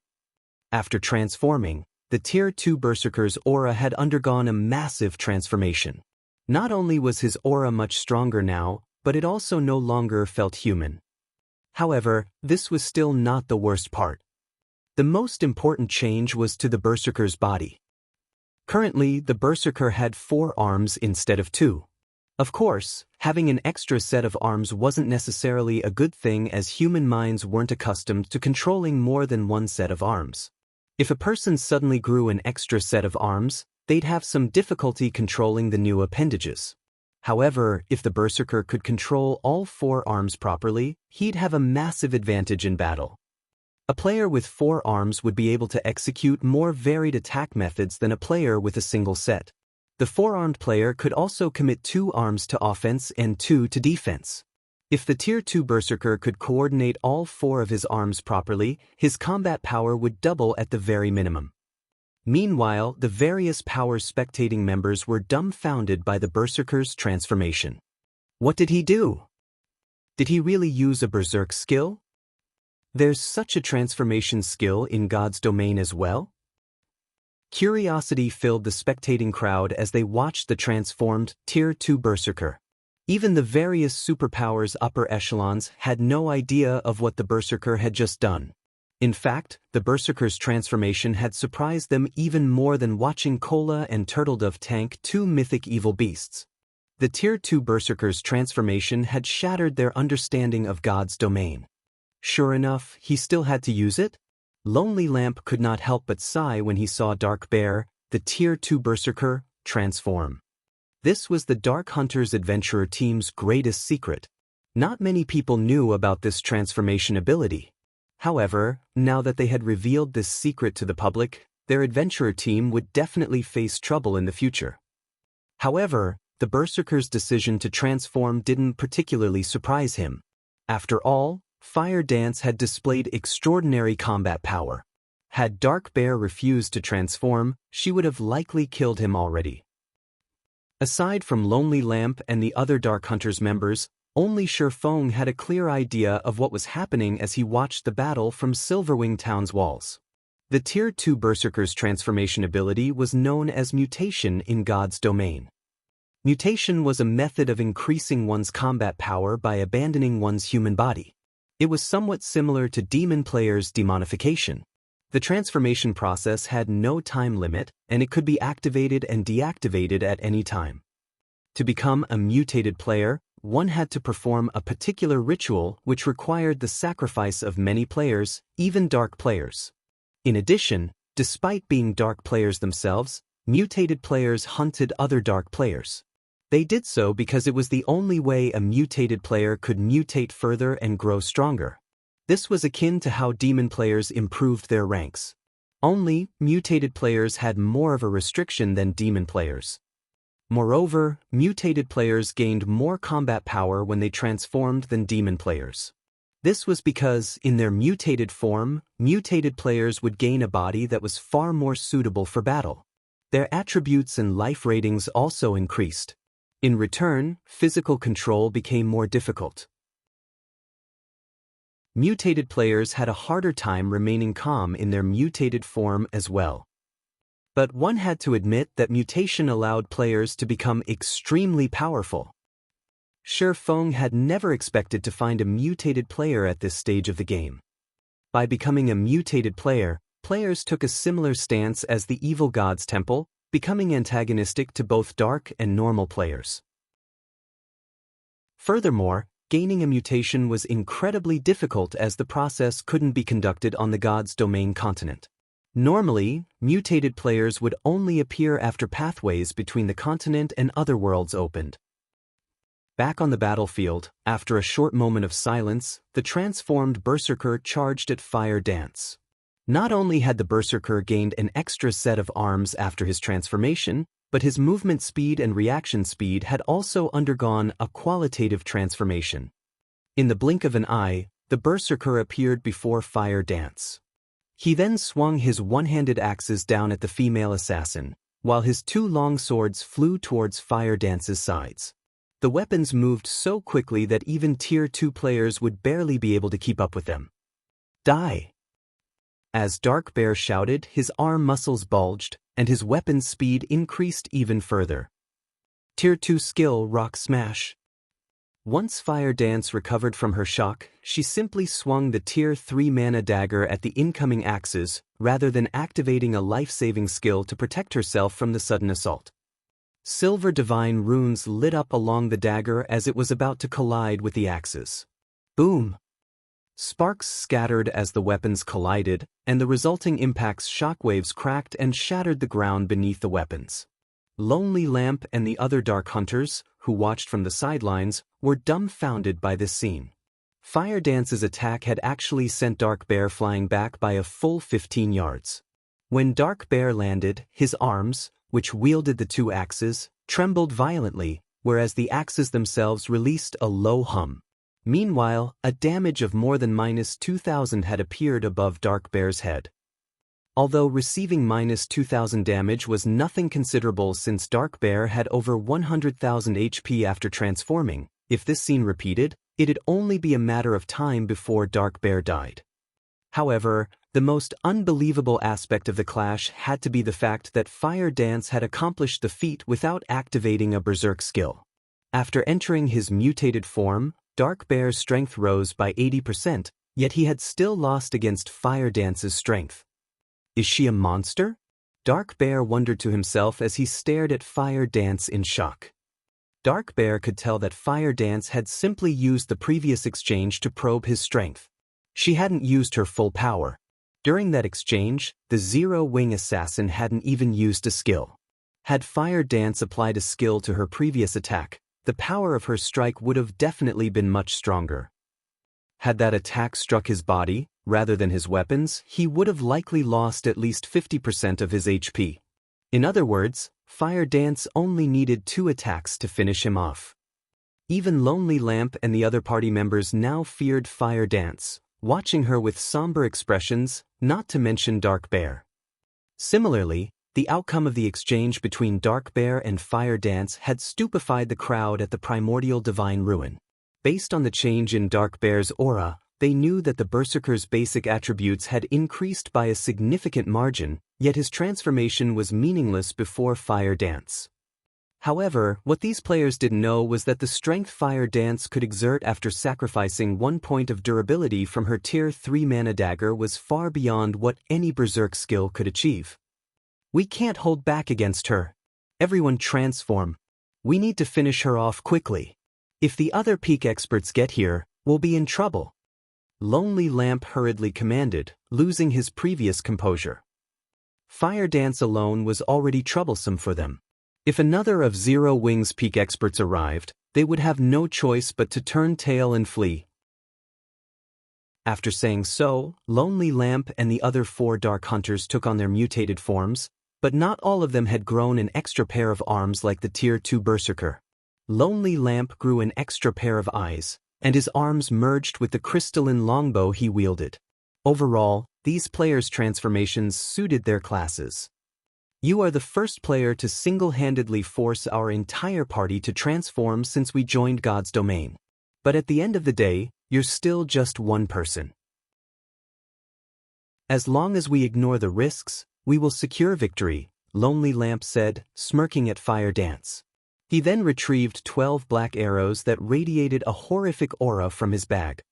After transforming, the Tier 2 Berserker's aura had undergone a massive transformation. Not only was his aura much stronger now, but it also no longer felt human. However, this was still not the worst part. The most important change was to the Berserker's body. Currently, the Berserker had 4 arms instead of 2. Of course, having an extra set of arms wasn't necessarily a good thing as human minds weren't accustomed to controlling more than one set of arms. If a person suddenly grew an extra set of arms, they'd have some difficulty controlling the new appendages. However, if the Berserker could control all 4 arms properly, he'd have a massive advantage in battle. A player with 4 arms would be able to execute more varied attack methods than a player with a single set. The 4-armed player could also commit 2 arms to offense and 2 to defense. If the Tier 2 Berserker could coordinate all 4 of his arms properly, his combat power would double at the very minimum. Meanwhile, the various power spectating members were dumbfounded by the Berserker's transformation. What did he do? Did he really use a Berserk skill? There's such a transformation skill in God's domain as well? Curiosity filled the spectating crowd as they watched the transformed Tier 2 Berserker. Even the various superpowers upper echelons had no idea of what the Berserker had just done. In fact, the Berserker's transformation had surprised them even more than watching Cola and Turtledove tank two mythic evil beasts. The Tier 2 Berserker's transformation had shattered their understanding of God's domain. Sure enough, he still had to use it? Lonely Lamp could not help but sigh when he saw Dark Bear, the Tier 2 Berserker, transform. This was the Dark Hunters Adventurer team's greatest secret. Not many people knew about this transformation ability. However, now that they had revealed this secret to the public, their adventurer team would definitely face trouble in the future. However, the Berserker's decision to transform didn't particularly surprise him. After all, Fire Dance had displayed extraordinary combat power. Had Dark Bear refused to transform, she would have likely killed him already. Aside from Lonely Lamp and the other Dark Hunters members, only Feng had a clear idea of what was happening as he watched the battle from Silverwing Town's walls. The Tier 2 Berserker's transformation ability was known as mutation in God's domain. Mutation was a method of increasing one's combat power by abandoning one's human body. It was somewhat similar to Demon Player's demonification. The transformation process had no time limit, and it could be activated and deactivated at any time. To become a mutated player, one had to perform a particular ritual which required the sacrifice of many players, even dark players. In addition, despite being dark players themselves, mutated players hunted other dark players. They did so because it was the only way a mutated player could mutate further and grow stronger. This was akin to how demon players improved their ranks. Only, mutated players had more of a restriction than demon players. Moreover, mutated players gained more combat power when they transformed than demon players. This was because, in their mutated form, mutated players would gain a body that was far more suitable for battle. Their attributes and life ratings also increased. In return, physical control became more difficult. Mutated players had a harder time remaining calm in their mutated form as well. But one had to admit that mutation allowed players to become extremely powerful. Feng had never expected to find a mutated player at this stage of the game. By becoming a mutated player, players took a similar stance as the Evil God's Temple, becoming antagonistic to both dark and normal players. Furthermore, gaining a mutation was incredibly difficult as the process couldn't be conducted on the God's Domain continent. Normally, mutated players would only appear after pathways between the continent and other worlds opened. Back on the battlefield, after a short moment of silence, the transformed Berserker charged at Fire Dance. Not only had the Berserker gained an extra set of arms after his transformation, but his movement speed and reaction speed had also undergone a qualitative transformation. In the blink of an eye, the Berserker appeared before Fire Dance. He then swung his one-handed axes down at the female assassin, while his two long swords flew towards Fire Dance's sides. The weapons moved so quickly that even Tier 2 players would barely be able to keep up with them. Die! As Dark Bear shouted, his arm muscles bulged, and his weapon's speed increased even further. Tier 2 skill Rock Smash. Once Fire Dance recovered from her shock, she simply swung the Tier 3 mana dagger at the incoming axes, rather than activating a life-saving skill to protect herself from the sudden assault. Silver Divine runes lit up along the dagger as it was about to collide with the axes. Boom! Sparks scattered as the weapons collided, and the resulting impact's shockwaves cracked and shattered the ground beneath the weapons. Lonely Lamp and the other Dark Hunters, who watched from the sidelines, were dumbfounded by this scene. Fire Dance's attack had actually sent Dark Bear flying back by a full 15 yards. When Dark Bear landed, his arms, which wielded the two axes, trembled violently, whereas the axes themselves released a low hum. Meanwhile, a damage of more than -2,000 had appeared above Dark Bear's head. Although receiving -2,000 damage was nothing considerable since Dark Bear had over 100,000 HP after transforming, if this scene repeated, it'd only be a matter of time before Dark Bear died. However, the most unbelievable aspect of the clash had to be the fact that Fire Dance had accomplished the feat without activating a Berserk skill. After entering his mutated form, Dark Bear's strength rose by 80%, yet he had still lost against Fire Dance's strength. Is she a monster? Dark Bear wondered to himself as he stared at Fire Dance in shock. Dark Bear could tell that Fire Dance had simply used the previous exchange to probe his strength. She hadn't used her full power. During that exchange, the Zero-Wing Assassin hadn't even used a skill. Had Fire Dance applied a skill to her previous attack, the power of her strike would have definitely been much stronger. Had that attack struck his body, rather than his weapons, he would have likely lost at least 50% of his HP. In other words, Fire Dance only needed 2 attacks to finish him off. Even Lonely Lamp and the other party members now feared Fire Dance, watching her with somber expressions, not to mention Dark Bear. Similarly, the outcome of the exchange between Dark Bear and Fire Dance had stupefied the crowd at the primordial divine ruin. Based on the change in Dark Bear's aura, they knew that the Berserker's basic attributes had increased by a significant margin, yet his transformation was meaningless before Fire Dance. However, what these players didn't know was that the strength Fire Dance could exert after sacrificing 1 point of durability from her Tier 3 mana dagger was far beyond what any Berserk skill could achieve. We can't hold back against her. Everyone transform. We need to finish her off quickly. If the other peak experts get here, we'll be in trouble. Lonely Lamp hurriedly commanded, losing his previous composure. Fire Dance alone was already troublesome for them. If another of Zero Wing's peak experts arrived, they would have no choice but to turn tail and flee. After saying so, Lonely Lamp and the other 4 Dark Hunters took on their mutated forms, but not all of them had grown an extra pair of arms like the Tier 2 Berserker. Lonely Lamp grew an extra pair of eyes, and his arms merged with the crystalline longbow he wielded. Overall, these players' transformations suited their classes. You are the first player to single-handedly force our entire party to transform since we joined God's domain. But at the end of the day, you're still just one person. As long as we ignore the risks, we will secure victory, Lonely Lamp said, smirking at Fire Dance. He then retrieved 12 black arrows that radiated a horrific aura from his bag.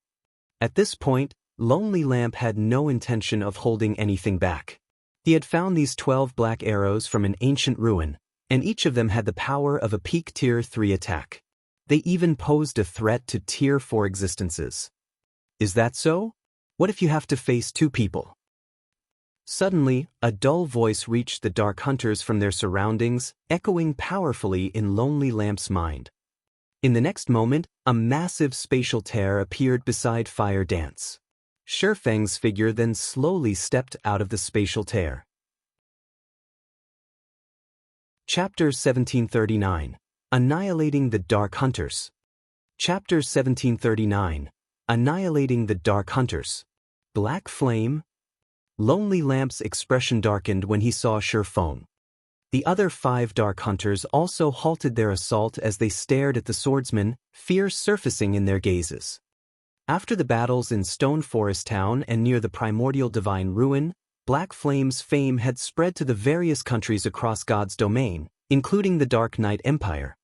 At this point, Lonely Lamp had no intention of holding anything back. He had found these 12 black arrows from an ancient ruin, and each of them had the power of a peak Tier 3 attack. They even posed a threat to Tier 4 existences. Is that so? What if you have to face 2 people? Suddenly, a dull voice reached the Dark Hunters from their surroundings, echoing powerfully in Lonely Lamp's mind. In the next moment, a massive spatial tear appeared beside Fire Dance. Shifeng's figure then slowly stepped out of the spatial tear. Chapter 1739. Annihilating the Dark Hunters. Chapter 1739. Annihilating the Dark Hunters. Black Flame. Lonely Lamp's expression darkened when he saw Shifeng. The other 5 Dark Hunters also halted their assault as they stared at the swordsman, fear surfacing in their gazes. After the battles in Stone Forest Town and near the primordial divine ruin, Black Flame's fame had spread to the various countries across God's domain, including the Dark Knight Empire.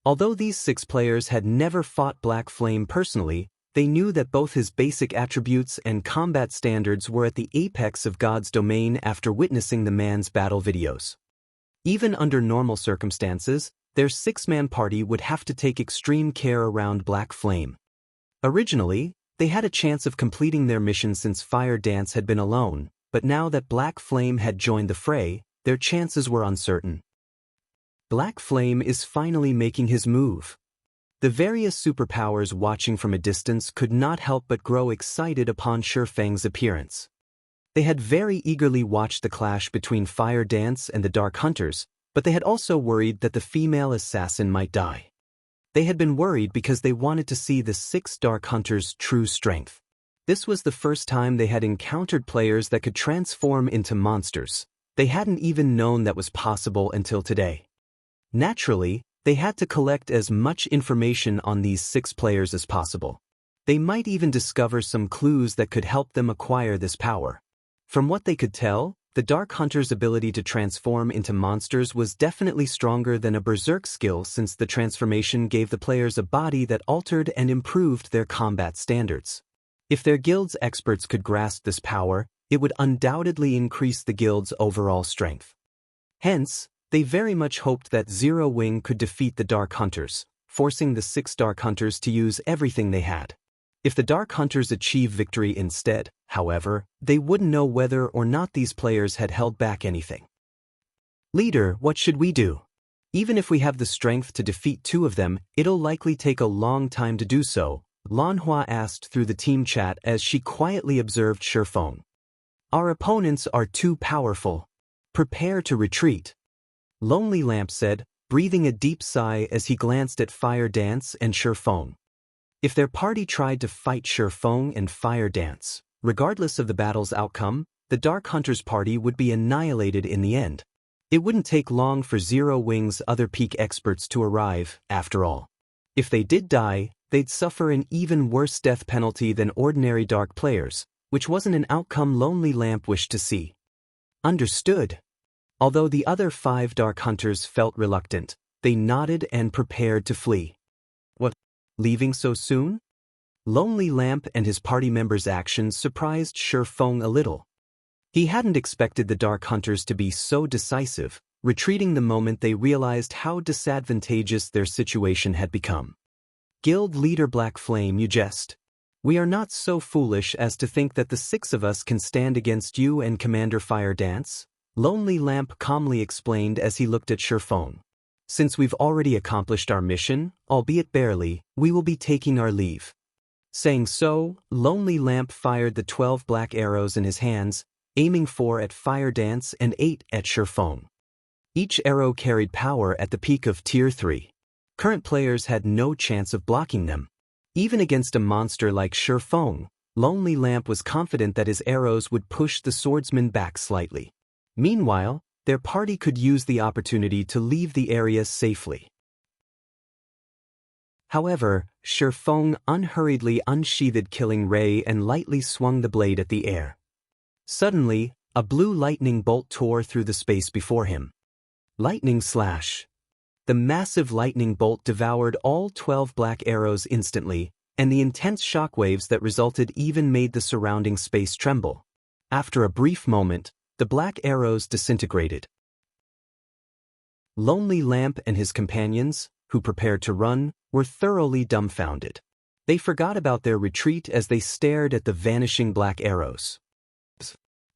Although these 6 players had never fought Black Flame personally, they knew that both his basic attributes and combat standards were at the apex of God's domain after witnessing the man's battle videos. Even under normal circumstances, their 6-man party would have to take extreme care around Black Flame. Originally, they had a chance of completing their mission since Fire Dance had been alone, but now that Black Flame had joined the fray, their chances were uncertain. Black Flame is finally making his move. The various superpowers watching from a distance could not help but grow excited upon Shifeng's appearance. They had very eagerly watched the clash between Fire Dance and the Dark Hunters, but they had also worried that the female assassin might die. They had been worried because they wanted to see the 6 Dark Hunters' true strength. This was the first time they had encountered players that could transform into monsters. They hadn't even known that was possible until today. Naturally, they had to collect as much information on these 6 players as possible. They might even discover some clues that could help them acquire this power. From what they could tell, the Dark Hunter's ability to transform into monsters was definitely stronger than a berserk skill, since the transformation gave the players a body that altered and improved their combat standards. If their guild's experts could grasp this power, it would undoubtedly increase the guild's overall strength. Hence, they very much hoped that Zero Wing could defeat the Dark Hunters, forcing the 6 Dark Hunters to use everything they had. If the Dark Hunters achieve victory instead, however, they wouldn't know whether or not these players had held back anything. Leader, what should we do? Even if we have the strength to defeat 2 of them, it'll likely take a long time to do so, Lanhua asked through the team chat as she quietly observed Shifeng. Our opponents are too powerful. Prepare to retreat. Lonely Lamp said, breathing a deep sigh as he glanced at Fire Dance and Shifeng. If their party tried to fight Shifeng and Fire Dance, regardless of the battle's outcome, the Dark Hunter's party would be annihilated in the end. It wouldn't take long for Zero Wing's other peak experts to arrive, after all. If they did die, they'd suffer an even worse death penalty than ordinary Dark players, which wasn't an outcome Lonely Lamp wished to see. Understood. Although the other 5 Dark Hunters felt reluctant, they nodded and prepared to flee. What? Leaving so soon? Lonely Lamp and his party members' actions surprised Shifeng a little. He hadn't expected the Dark Hunters to be so decisive, retreating the moment they realized how disadvantageous their situation had become. Guild Leader Black Flame, you jest. We are not so foolish as to think that the 6 of us can stand against you and Commander Fire Dance, Lonely Lamp calmly explained as he looked at Shifeng. Since we've already accomplished our mission, albeit barely, we will be taking our leave. Saying so, Lonely Lamp fired the 12 black arrows in his hands, aiming 4 at Fire Dance and 8 at Shifeng. Each arrow carried power at the peak of Tier 3. Current players had no chance of blocking them. Even against a monster like Shifeng, Lonely Lamp was confident that his arrows would push the swordsman back slightly. Meanwhile, their party could use the opportunity to leave the area safely. However, Shifeng unhurriedly unsheathed Killing Ray and lightly swung the blade at the air. Suddenly, a blue lightning bolt tore through the space before him. Lightning slash. The massive lightning bolt devoured all 12 black arrows instantly, and the intense shockwaves that resulted even made the surrounding space tremble. After a brief moment, the black arrows disintegrated. Lonely Lamp and his companions, who prepared to run, were thoroughly dumbfounded. They forgot about their retreat as they stared at the vanishing black arrows.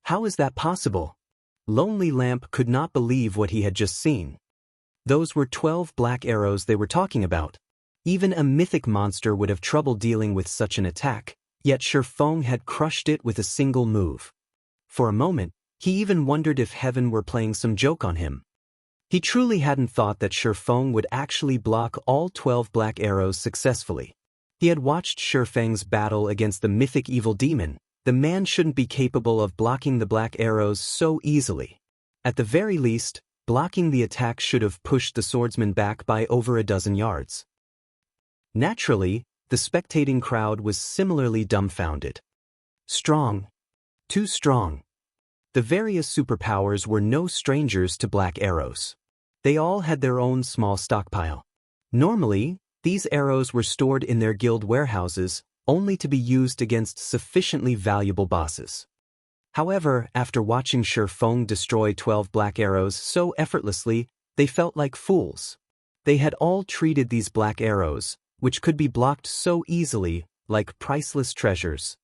How is that possible? Lonely Lamp could not believe what he had just seen. Those were 12 black arrows they were talking about. Even a mythic monster would have trouble dealing with such an attack, yet Shifeng had crushed it with a single move. For a moment, he even wondered if heaven were playing some joke on him. He truly hadn't thought that Shifeng would actually block all 12 black arrows successfully. He had watched Shifeng's battle against the mythic evil demon. The man shouldn't be capable of blocking the black arrows so easily. At the very least, blocking the attack should have pushed the swordsman back by over a dozen yards. Naturally, the spectating crowd was similarly dumbfounded. Strong. Too strong. The various superpowers were no strangers to black arrows. They all had their own small stockpile. Normally, these arrows were stored in their guild warehouses, only to be used against sufficiently valuable bosses. However, after watching Shifeng destroy 12 black arrows so effortlessly, they felt like fools. They had all treated these black arrows, which could be blocked so easily, like priceless treasures.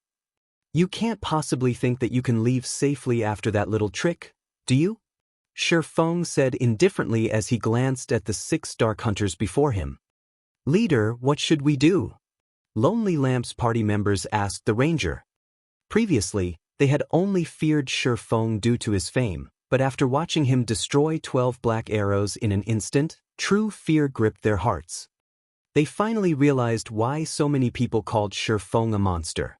You can't possibly think that you can leave safely after that little trick, do you? Shifeng said indifferently as he glanced at the 6 Dark Hunters before him. Leader, what should we do? Lonely Lamp's party members asked the ranger. Previously, they had only feared Shifeng due to his fame, but after watching him destroy 12 black arrows in an instant, true fear gripped their hearts. They finally realized why so many people called Shifeng a monster.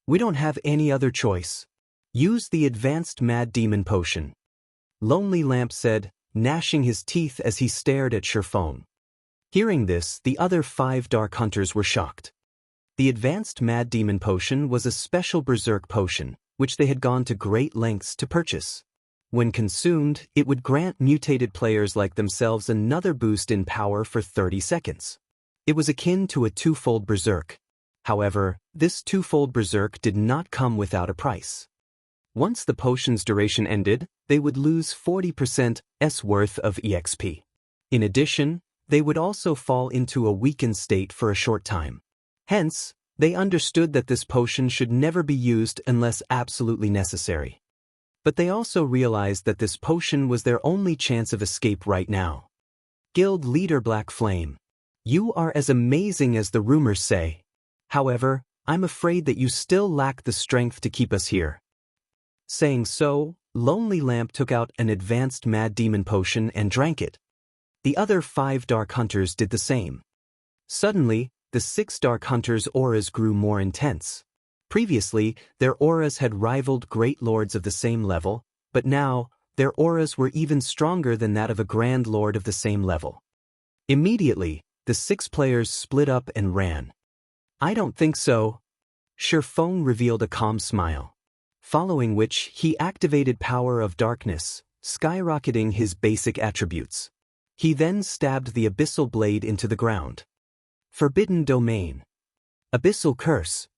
We don't have any other choice. Use the advanced Mad Demon Potion. Lonely Lamp said, gnashing his teeth as he stared at Shifeng. Hearing this, the other 5 Dark Hunters were shocked. The advanced Mad Demon Potion was a special berserk potion, which they had gone to great lengths to purchase. When consumed, it would grant mutated players like themselves another boost in power for 30 seconds. It was akin to a twofold berserk. However, this twofold berserk did not come without a price. Once the potion's duration ended, they would lose 40%'s worth of EXP. In addition, they would also fall into a weakened state for a short time. Hence, they understood that this potion should never be used unless absolutely necessary. But they also realized that this potion was their only chance of escape right now. Guild Leader Black Flame. You are as amazing as the rumors say. However, I'm afraid that you still lack the strength to keep us here. Saying so, Lonely Lamp took out an advanced Mad Demon potion and drank it. The other 5 Dark Hunters did the same. Suddenly, the 6 Dark Hunters' auras grew more intense. Previously, their auras had rivaled great lords of the same level, but now, their auras were even stronger than that of a Grand Lord of the same level. Immediately, the 6 players split up and ran. I don't think so. Shifeng revealed a calm smile. Following which, he activated Power of Darkness, skyrocketing his basic attributes. He then stabbed the Abyssal Blade into the ground. Forbidden Domain. Abyssal Curse.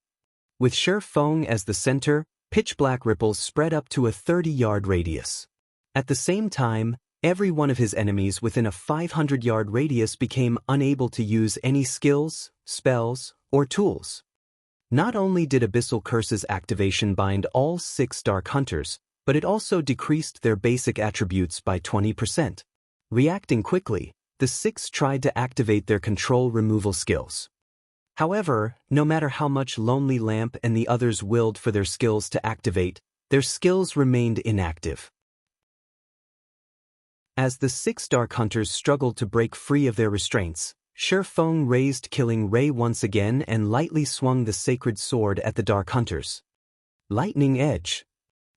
With Shifeng as the center, pitch-black ripples spread up to a 30-yard radius. At the same time, every one of his enemies within a 500-yard radius became unable to use any skills, spells, or tools. Not only did Abyssal Curse's activation bind all 6 Dark Hunters, but it also decreased their basic attributes by 20%. Reacting quickly, the 6 tried to activate their control removal skills. However, no matter how much Lonely Lamp and the others willed for their skills to activate, their skills remained inactive. As the 6 Dark Hunters struggled to break free of their restraints, Shifeng raised Killing Ray once again and lightly swung the sacred sword at the Dark Hunters. Lightning Edge.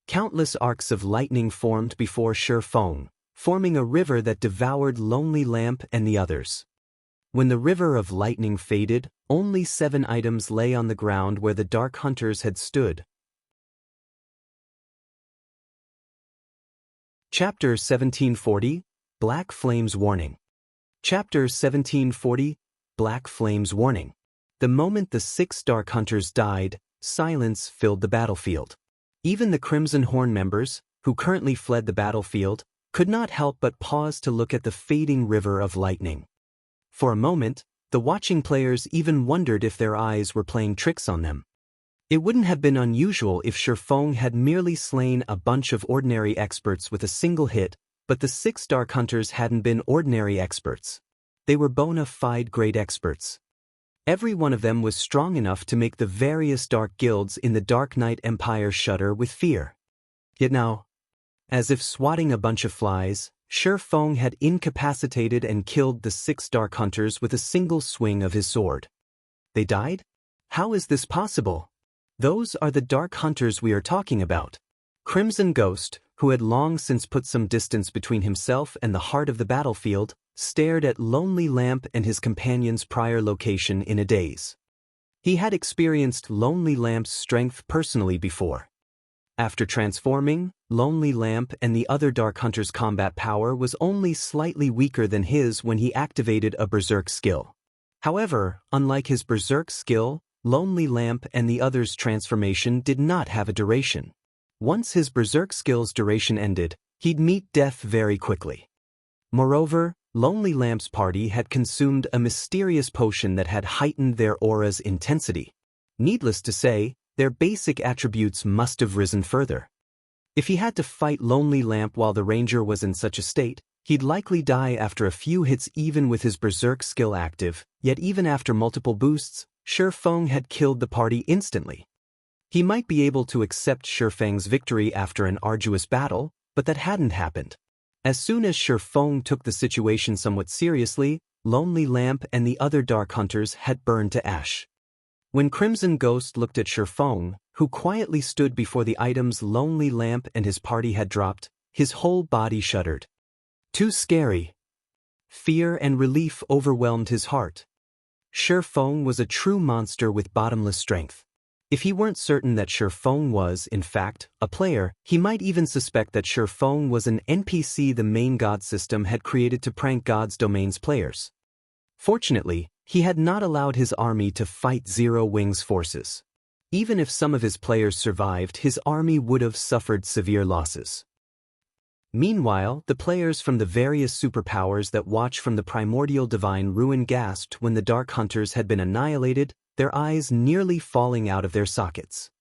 Countless arcs of lightning formed before Shifeng, forming a river that devoured Lonely Lamp and the others. When the river of lightning faded, only 7 items lay on the ground where the Dark Hunters had stood. Chapter 1740, Black Flames Warning. Chapter 1740, Black Flames Warning. The moment the 6 Dark Hunters died, silence filled the battlefield. Even the Crimson Horn members, who currently fled the battlefield, could not help but pause to look at the fading river of lightning. For a moment, the watching players even wondered if their eyes were playing tricks on them. It wouldn't have been unusual if Shifeng had merely slain a bunch of ordinary experts with a single hit, but the 6 Dark Hunters hadn't been ordinary experts. They were bona fide great experts. Every one of them was strong enough to make the various dark guilds in the Dark Knight Empire shudder with fear. Yet now, as if swatting a bunch of flies, Shifeng had incapacitated and killed the 6 Dark Hunters with a single swing of his sword. They died? How is this possible? Those are the Dark Hunters we are talking about. Crimson Ghost, who had long since put some distance between himself and the heart of the battlefield, stared at Lonely Lamp and his companion's prior location in a daze. He had experienced Lonely Lamp's strength personally before. After transforming, Lonely Lamp and the other Dark Hunters' combat power was only slightly weaker than his when he activated a Berserk skill. However, unlike his Berserk skill, Lonely Lamp and the others' transformation did not have a duration. Once his Berserk skill's duration ended, he'd meet death very quickly. Moreover, Lonely Lamp's party had consumed a mysterious potion that had heightened their aura's intensity. Needless to say, their basic attributes must have risen further. If he had to fight Lonely Lamp while the ranger was in such a state, he'd likely die after a few hits even with his Berserk skill active, yet even after multiple boosts, Shifeng had killed the party instantly. He might be able to accept Shifeng's victory after an arduous battle, but that hadn't happened. As soon as Shifeng took the situation somewhat seriously, Lonely Lamp and the other Dark Hunters had burned to ash. When Crimson Ghost looked at Shifeng, who quietly stood before the items Lonely Lamp and his party had dropped, his whole body shuddered. Too scary. Fear and relief overwhelmed his heart. Shifeng was a true monster with bottomless strength. If he weren't certain that Shifeng was, in fact, a player, he might even suspect that Shifeng was an NPC the main god system had created to prank God's domain's players. Fortunately, he had not allowed his army to fight Zero Wing's forces. Even if some of his players survived, his army would have suffered severe losses. Meanwhile, the players from the various superpowers that watch from the primordial divine ruin gasped when the Dark Hunters had been annihilated, their eyes nearly falling out of their sockets.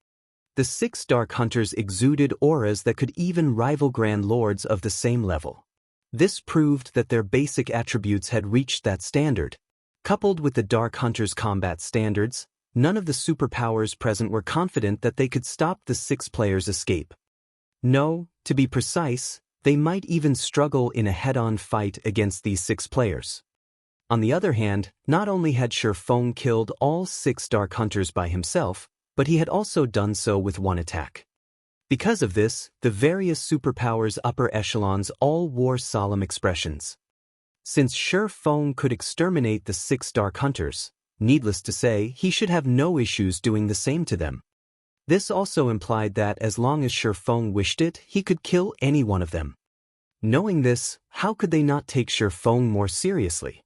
The 6 Dark Hunters exuded auras that could even rival Grand Lords of the same level. This proved that their basic attributes had reached that standard. Coupled with the Dark Hunters' combat standards, none of the superpowers present were confident that they could stop the 6 players' escape. No, to be precise, they might even struggle in a head-on fight against these 6 players. On the other hand, not only had Shifeng killed all 6 Dark Hunters by himself, but he had also done so with one attack. Because of this, the various superpowers' upper echelons all wore solemn expressions. Since Shifeng could exterminate the 6 Dark Hunters, needless to say, he should have no issues doing the same to them. This also implied that as long as Shifeng wished it, he could kill any one of them. Knowing this, how could they not take Shifeng more seriously?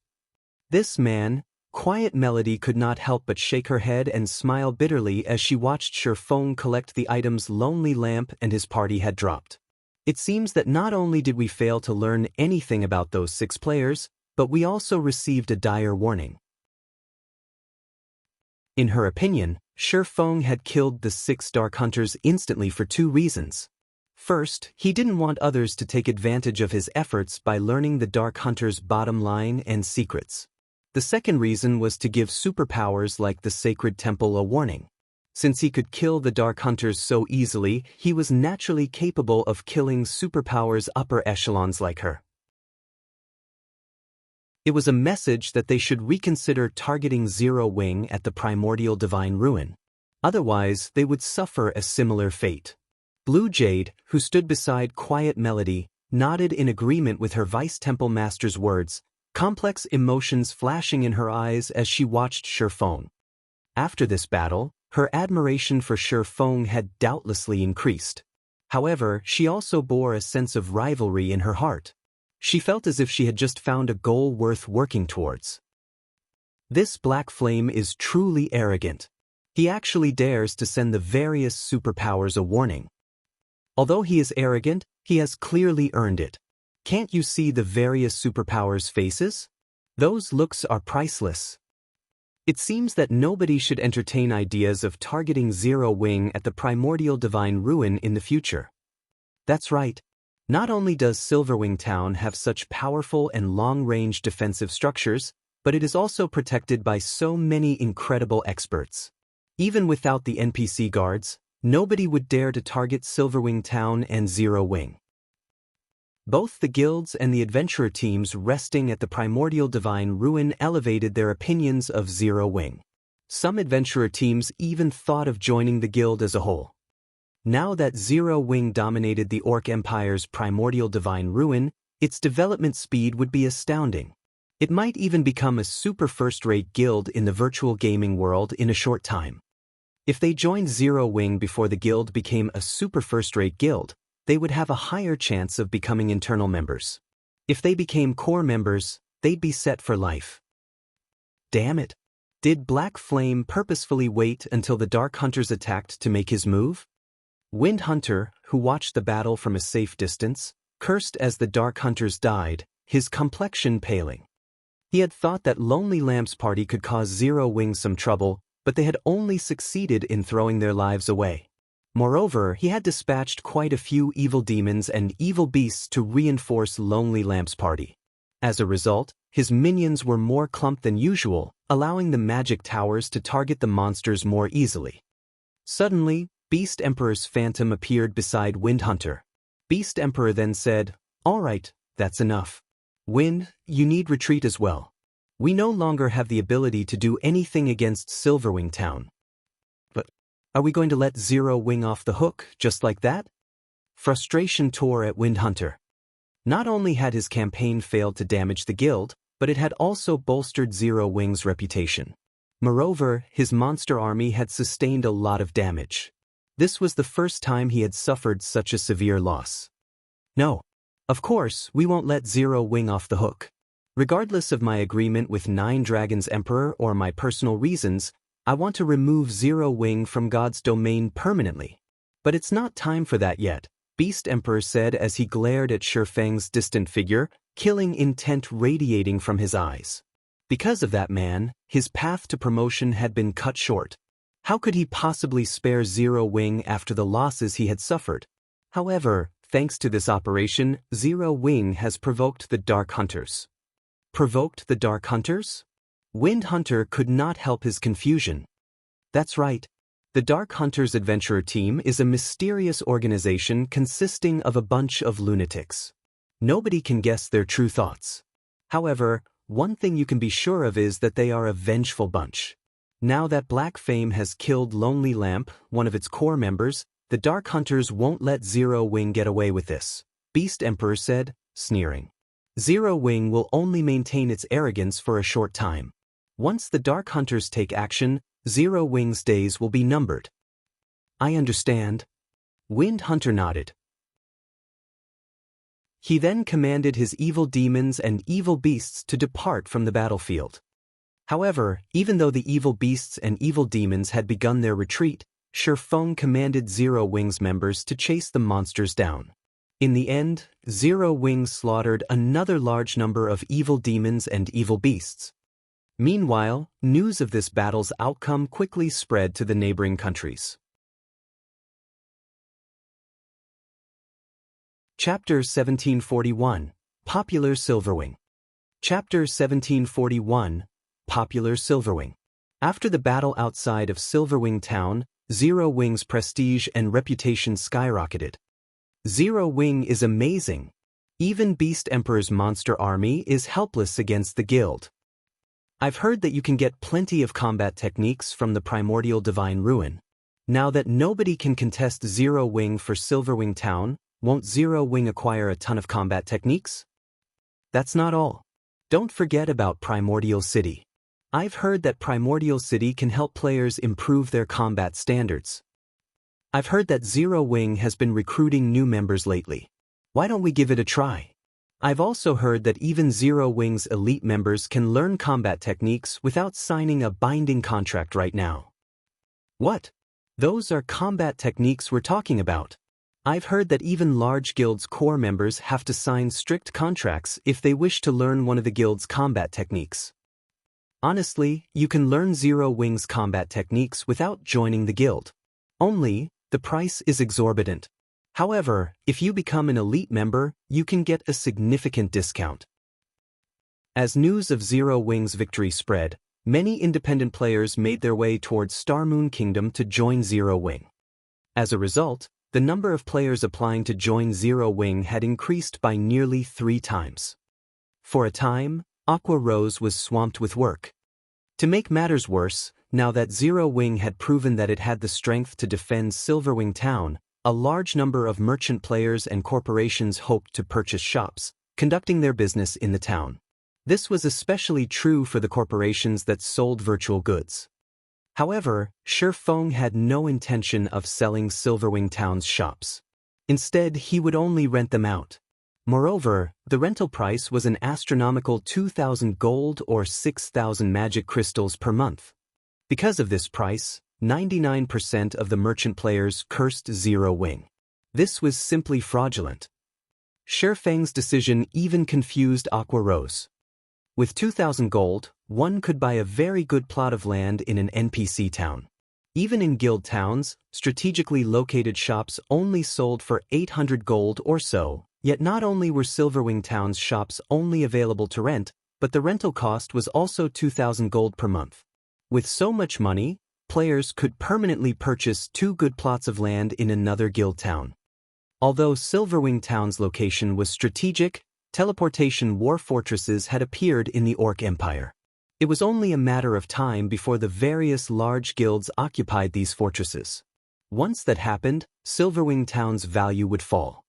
This man, Quiet Melody, could not help but shake her head and smile bitterly as she watched Shifeng collect the items Lonely Lamp and his party had dropped. It seems that not only did we fail to learn anything about those 6 players, but we also received a dire warning. In her opinion, Shifeng had killed the 6 Dark Hunters instantly for 2 reasons. First, he didn't want others to take advantage of his efforts by learning the Dark Hunters' bottom line and secrets. The second reason was to give superpowers like the Sacred Temple a warning. Since he could kill the Dark Hunters so easily, he was naturally capable of killing superpowers' upper echelons like her. It was a message that they should reconsider targeting Zero Wing at the primordial divine ruin. Otherwise, they would suffer a similar fate. Blue Jade, who stood beside Quiet Melody, nodded in agreement with her Vice Temple Master's words, complex emotions flashing in her eyes as she watched Shifeng. After this battle, her admiration for Shifeng had doubtlessly increased. However, she also bore a sense of rivalry in her heart. She felt as if she had just found a goal worth working towards. This Black Flame is truly arrogant. He actually dares to send the various superpowers a warning. Although he is arrogant, he has clearly earned it. Can't you see the various superpowers' faces? Those looks are priceless. It seems that nobody should entertain ideas of targeting Zero Wing at the primordial divine ruin in the future. That's right. Not only does Silverwing Town have such powerful and long-range defensive structures, but it is also protected by so many incredible experts. Even without the NPC guards, nobody would dare to target Silverwing Town and Zero Wing. Both the guilds and the adventurer teams resting at the primordial divine ruin elevated their opinions of Zero Wing. Some adventurer teams even thought of joining the guild as a whole. Now that Zero Wing dominated the Orc Empire's primordial divine ruin, its development speed would be astounding. It might even become a super first-rate guild in the virtual gaming world in a short time. If they joined Zero Wing before the guild became a super first-rate guild, they would have a higher chance of becoming internal members. If they became core members, they'd be set for life. Damn it! Did Black Flame purposefully wait until the Dark Hunters attacked to make his move? Wind Hunter, who watched the battle from a safe distance, cursed as the Dark Hunters died, his complexion paling. He had thought that Lonely Lamp's party could cause Zero Wing some trouble, but they had only succeeded in throwing their lives away. Moreover, he had dispatched quite a few evil demons and evil beasts to reinforce Lonely Lamp's party. As a result, his minions were more clumped than usual, allowing the magic towers to target the monsters more easily. Suddenly, Beast Emperor's phantom appeared beside Wind Hunter. Beast Emperor then said, "All right, that's enough. Wind, you need retreat as well. We no longer have the ability to do anything against Silverwing Town." But are we going to let Zero Wing off the hook, just like that? Frustration tore at Wind Hunter. Not only had his campaign failed to damage the guild, but it had also bolstered Zero Wing's reputation. Moreover, his monster army had sustained a lot of damage. This was the first time he had suffered such a severe loss. No. Of course, we won't let Zero Wing off the hook. Regardless of my agreement with Nine Dragons Emperor or my personal reasons, I want to remove Zero Wing from God's domain permanently. But it's not time for that yet, Beast Emperor said as he glared at Shi Feng's distant figure, killing intent radiating from his eyes. Because of that man, his path to promotion had been cut short. How could he possibly spare Zero Wing after the losses he had suffered? However, thanks to this operation, Zero Wing has provoked the Dark Hunters. Provoked the Dark Hunters? Wind Hunter could not help his confusion. That's right. The Dark Hunters Adventurer Team is a mysterious organization consisting of a bunch of lunatics. Nobody can guess their true thoughts. However, one thing you can be sure of is that they are a vengeful bunch. Now that Black Fame has killed Lonely Lamp, one of its core members, the Dark Hunters won't let Zero Wing get away with this, Beast Emperor said, sneering. Zero Wing will only maintain its arrogance for a short time. Once the Dark Hunters take action, Zero Wing's days will be numbered. I understand. Wind Hunter nodded. He then commanded his evil demons and evil beasts to depart from the battlefield. However, even though the evil beasts and evil demons had begun their retreat, Shi Feng commanded Zero Wing's members to chase the monsters down. In the end, Zero Wing slaughtered another large number of evil demons and evil beasts. Meanwhile, news of this battle's outcome quickly spread to the neighboring countries. Chapter 1741, Popular Silverwing. Chapter 1741, Popular Silverwing. After the battle outside of Silverwing Town, Zero Wing's prestige and reputation skyrocketed. Zero Wing is amazing. Even Beast Emperor's monster army is helpless against the guild. I've heard that you can get plenty of combat techniques from the primordial divine ruin. Now that nobody can contest Zero Wing for Silverwing Town, won't Zero Wing acquire a ton of combat techniques? That's not all. Don't forget about Primordial City. I've heard that Primordial City can help players improve their combat standards. I've heard that Zero Wing has been recruiting new members lately. Why don't we give it a try? I've also heard that even Zero Wing's elite members can learn combat techniques without signing a binding contract right now. What? Those are combat techniques we're talking about. I've heard that even large guilds' core members have to sign strict contracts if they wish to learn one of the guild's combat techniques. Honestly, you can learn Zero Wing's combat techniques without joining the guild. Only, the price is exorbitant. However, if you become an elite member, you can get a significant discount. As news of Zero Wing's victory spread, many independent players made their way towards Starmoon Kingdom to join Zero Wing. As a result, the number of players applying to join Zero Wing had increased by nearly 3 times. For a time, Aqua Rose was swamped with work. To make matters worse, now that Zero Wing had proven that it had the strength to defend Silverwing Town, a large number of merchant players and corporations hoped to purchase shops, conducting their business in the town. This was especially true for the corporations that sold virtual goods. However, Shi Feng had no intention of selling Silverwing Town's shops. Instead, he would only rent them out. Moreover, the rental price was an astronomical 2,000 gold or 6,000 magic crystals per month. Because of this price, 99% of the merchant players cursed Zero Wing. This was simply fraudulent. Shi Feng's decision even confused Aqua Rose. With 2,000 gold, one could buy a very good plot of land in an NPC town. Even in guild towns, strategically located shops only sold for 800 gold or so, yet not only were Silverwing Town's shops only available to rent, but the rental cost was also 2,000 gold per month. With so much money, players could permanently purchase 2 good plots of land in another guild town. Although Silverwing Town's location was strategic, teleportation war fortresses had appeared in the Orc Empire. It was only a matter of time before the various large guilds occupied these fortresses. Once that happened, Silverwing Town's value would fall.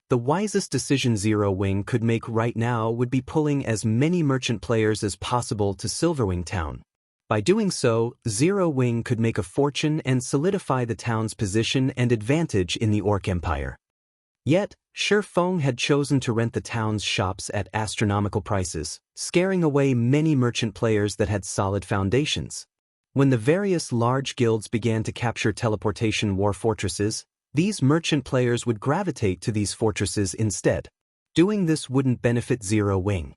The wisest decision Zero Wing could make right now would be pulling as many merchant players as possible to Silverwing Town. By doing so, Zero Wing could make a fortune and solidify the town's position and advantage in the Orc Empire. Yet, Shi Feng had chosen to rent the town's shops at astronomical prices, scaring away many merchant players that had solid foundations. When the various large guilds began to capture teleportation war fortresses, these merchant players would gravitate to these fortresses instead. Doing this wouldn't benefit Zero Wing.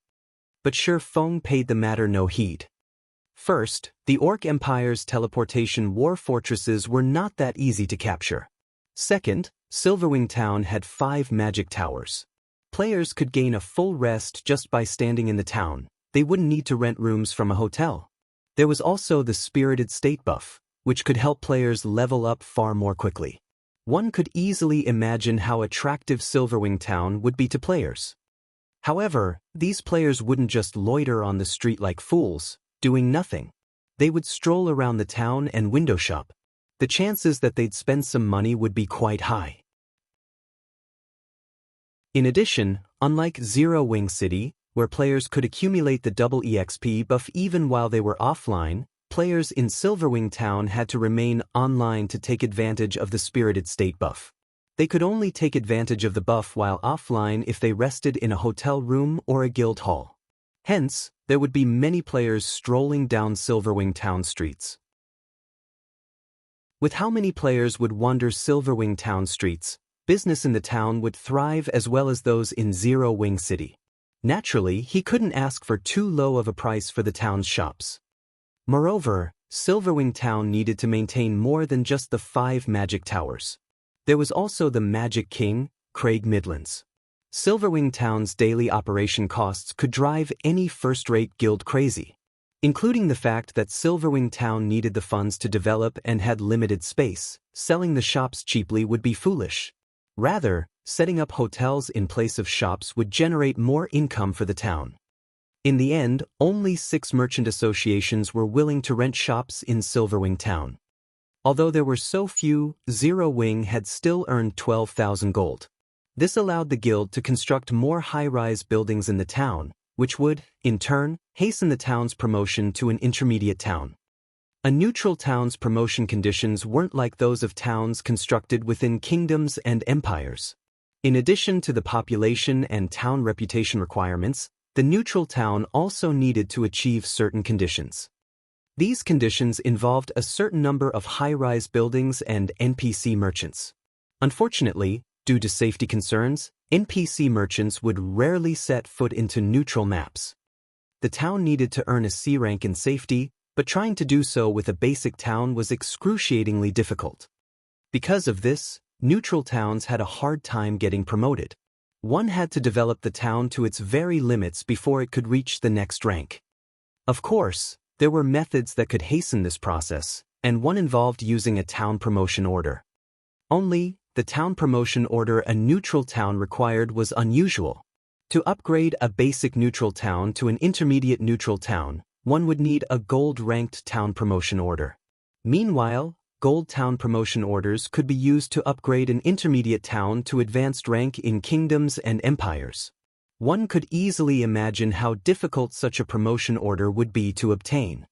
But Shi Feng paid the matter no heed. First, the Orc Empire's teleportation war fortresses were not that easy to capture. Second, Silverwing Town had 5 magic towers. Players could gain a full rest just by standing in the town. They wouldn't need to rent rooms from a hotel. There was also the Spirited State buff, which could help players level up far more quickly. One could easily imagine how attractive Silverwing Town would be to players. However, these players wouldn't just loiter on the street like fools, doing nothing. They would stroll around the town and window shop. The chances that they'd spend some money would be quite high. In addition, unlike Zero Wing City, where players could accumulate the double EXP buff even while they were offline, players in Silverwing Town had to remain online to take advantage of the Spirited State buff. They could only take advantage of the buff while offline if they rested in a hotel room or a guild hall. Hence, there would be many players strolling down Silverwing Town streets. With how many players would wander Silverwing Town streets, business in the town would thrive as well as those in Zero Wing City. Naturally, he couldn't ask for too low of a price for the town's shops. Moreover, Silverwing Town needed to maintain more than just the 5 magic towers. There was also the Magic King, Craig Midlands. Silverwing Town's daily operation costs could drive any first-rate guild crazy, including the fact that Silverwing Town needed the funds to develop and had limited space. Selling the shops cheaply would be foolish. Rather, setting up hotels in place of shops would generate more income for the town. In the end, only 6 merchant associations were willing to rent shops in Silverwing Town. Although there were so few, Zero Wing had still earned 12,000 gold. This allowed the guild to construct more high-rise buildings in the town, which would, in turn, hasten the town's promotion to an intermediate town. A neutral town's promotion conditions weren't like those of towns constructed within kingdoms and empires. In addition to the population and town reputation requirements, the neutral town also needed to achieve certain conditions. These conditions involved a certain number of high-rise buildings and NPC merchants. Unfortunately, due to safety concerns, NPC merchants would rarely set foot into neutral maps. The town needed to earn a C rank in safety, but trying to do so with a basic town was excruciatingly difficult. Because of this, neutral towns had a hard time getting promoted. One had to develop the town to its very limits before it could reach the next rank. Of course, there were methods that could hasten this process, and one involved using a town promotion order. Only, the town promotion order a neutral town required was unusual. To upgrade a basic neutral town to an intermediate neutral town, one would need a gold-ranked town promotion order. Meanwhile, gold town promotion orders could be used to upgrade an intermediate town to advanced rank in kingdoms and empires. One could easily imagine how difficult such a promotion order would be to obtain.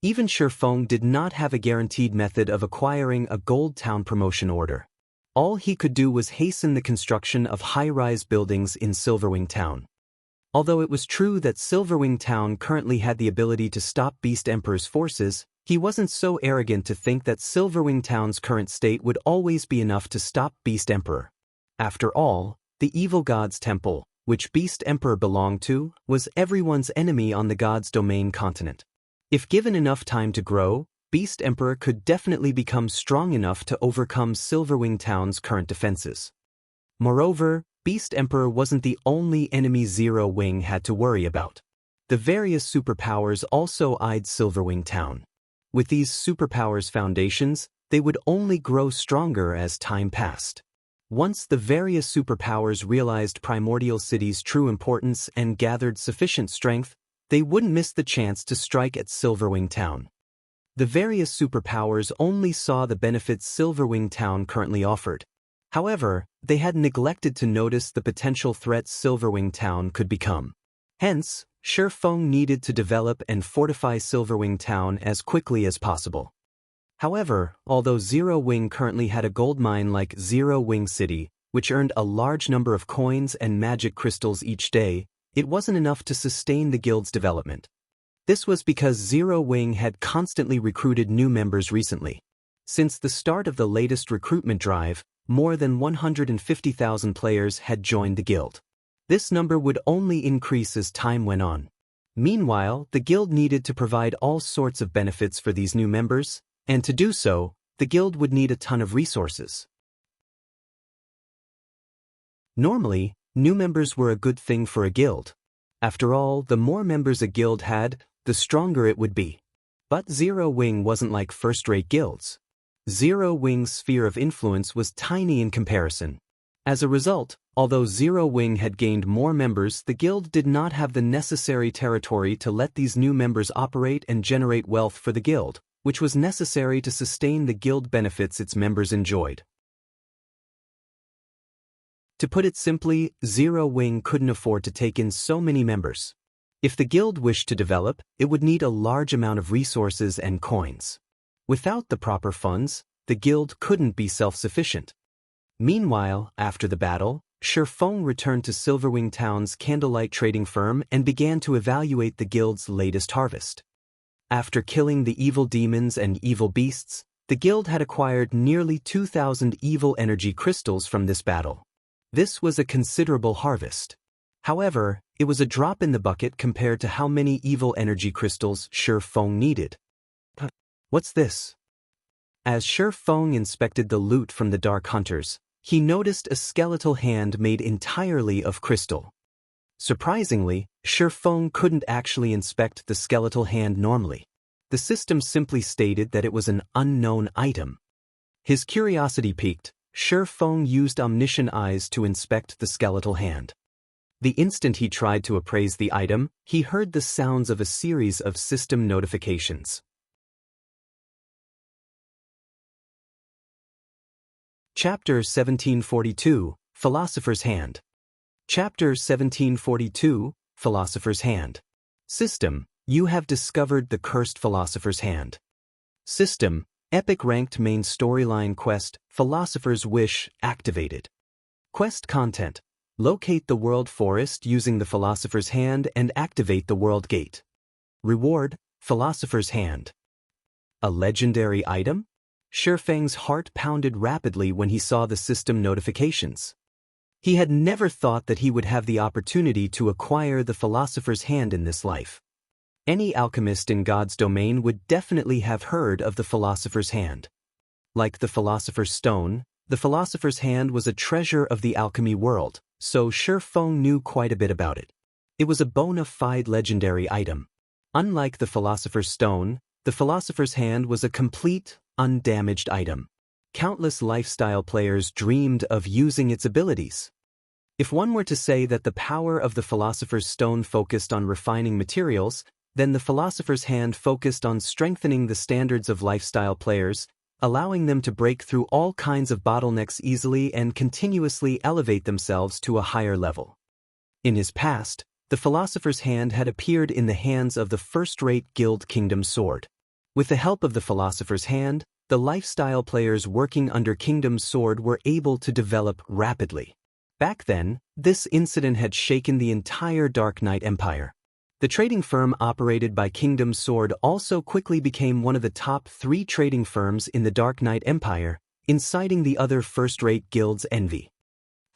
Even Shi Feng did not have a guaranteed method of acquiring a gold town promotion order. All he could do was hasten the construction of high-rise buildings in Silverwing Town. Although it was true that Silverwing Town currently had the ability to stop Beast Emperor's forces, he wasn't so arrogant to think that Silverwing Town's current state would always be enough to stop Beast Emperor. After all, the Evil God's Temple, which Beast Emperor belonged to, was everyone's enemy on the God's Domain continent. If given enough time to grow, Beast Emperor could definitely become strong enough to overcome Silverwing Town's current defenses. Moreover, Beast Emperor wasn't the only enemy Zero Wing had to worry about. The various superpowers also eyed Silverwing Town. With these superpowers' foundations, they would only grow stronger as time passed. Once the various superpowers realized Primordial City's true importance and gathered sufficient strength, they wouldn't miss the chance to strike at Silverwing Town. The various superpowers only saw the benefits Silverwing Town currently offered. However, they had neglected to notice the potential threats Silverwing Town could become. Hence, Feng needed to develop and fortify Silverwing Town as quickly as possible. However, although Zero Wing currently had a gold mine like Zero Wing City, which earned a large number of coins and magic crystals each day, it wasn't enough to sustain the guild's development. This was because Zero Wing had constantly recruited new members recently. Since the start of the latest recruitment drive, more than 150,000 players had joined the guild. This number would only increase as time went on. Meanwhile, the guild needed to provide all sorts of benefits for these new members, and to do so, the guild would need a ton of resources. Normally, new members were a good thing for a guild. After all, the more members a guild had, the stronger it would be. But Zero Wing wasn't like first-rate guilds. Zero Wing's sphere of influence was tiny in comparison. As a result, although Zero Wing had gained more members, the guild did not have the necessary territory to let these new members operate and generate wealth for the guild, which was necessary to sustain the guild benefits its members enjoyed. To put it simply, Zero Wing couldn't afford to take in so many members. If the guild wished to develop, it would need a large amount of resources and coins. Without the proper funds, the guild couldn't be self-sufficient. Meanwhile, after the battle, Feng returned to Silverwing Town's candlelight trading firm and began to evaluate the guild's latest harvest. After killing the evil demons and evil beasts, the guild had acquired nearly 2,000 evil energy crystals from this battle. This was a considerable harvest. However, it was a drop in the bucket compared to how many evil energy crystals Feng needed. What's this? As Feng inspected the loot from the Dark Hunters, he noticed a skeletal hand made entirely of crystal. Surprisingly, Feng couldn't actually inspect the skeletal hand normally. The system simply stated that it was an unknown item. His curiosity piqued. Feng used omniscient eyes to inspect the skeletal hand. The instant he tried to appraise the item, he heard the sounds of a series of system notifications. Chapter 1742, Philosopher's Hand. Chapter 1742, Philosopher's Hand. System: You have discovered the cursed Philosopher's Hand. System: Epic ranked main storyline quest, Philosopher's Wish, activated. Quest content: Locate the World Forest using the Philosopher's Hand and activate the World Gate. Reward: Philosopher's Hand. A legendary item? Feng's heart pounded rapidly when he saw the system notifications. He had never thought that he would have the opportunity to acquire the Philosopher's Hand in this life. Any alchemist in God's domain would definitely have heard of the Philosopher's Hand. Like the Philosopher's Stone, the Philosopher's Hand was a treasure of the alchemy world, so Feng knew quite a bit about it. It was a bona fide legendary item. Unlike the Philosopher's Stone, the Philosopher's Hand was a complete, undamaged item. Countless lifestyle players dreamed of using its abilities. If one were to say that the power of the Philosopher's Stone focused on refining materials, then the Philosopher's Hand focused on strengthening the standards of lifestyle players, allowing them to break through all kinds of bottlenecks easily and continuously elevate themselves to a higher level. In his past, the Philosopher's Hand had appeared in the hands of the first-rate guild Kingdom Sword. With the help of the Philosopher's Hand, the lifestyle players working under Kingdom Sword were able to develop rapidly. Back then, this incident had shaken the entire Dark Knight Empire. The trading firm operated by Kingdom Sword also quickly became one of the top 3 trading firms in the Dark Knight Empire, inciting the other first-rate guilds' envy.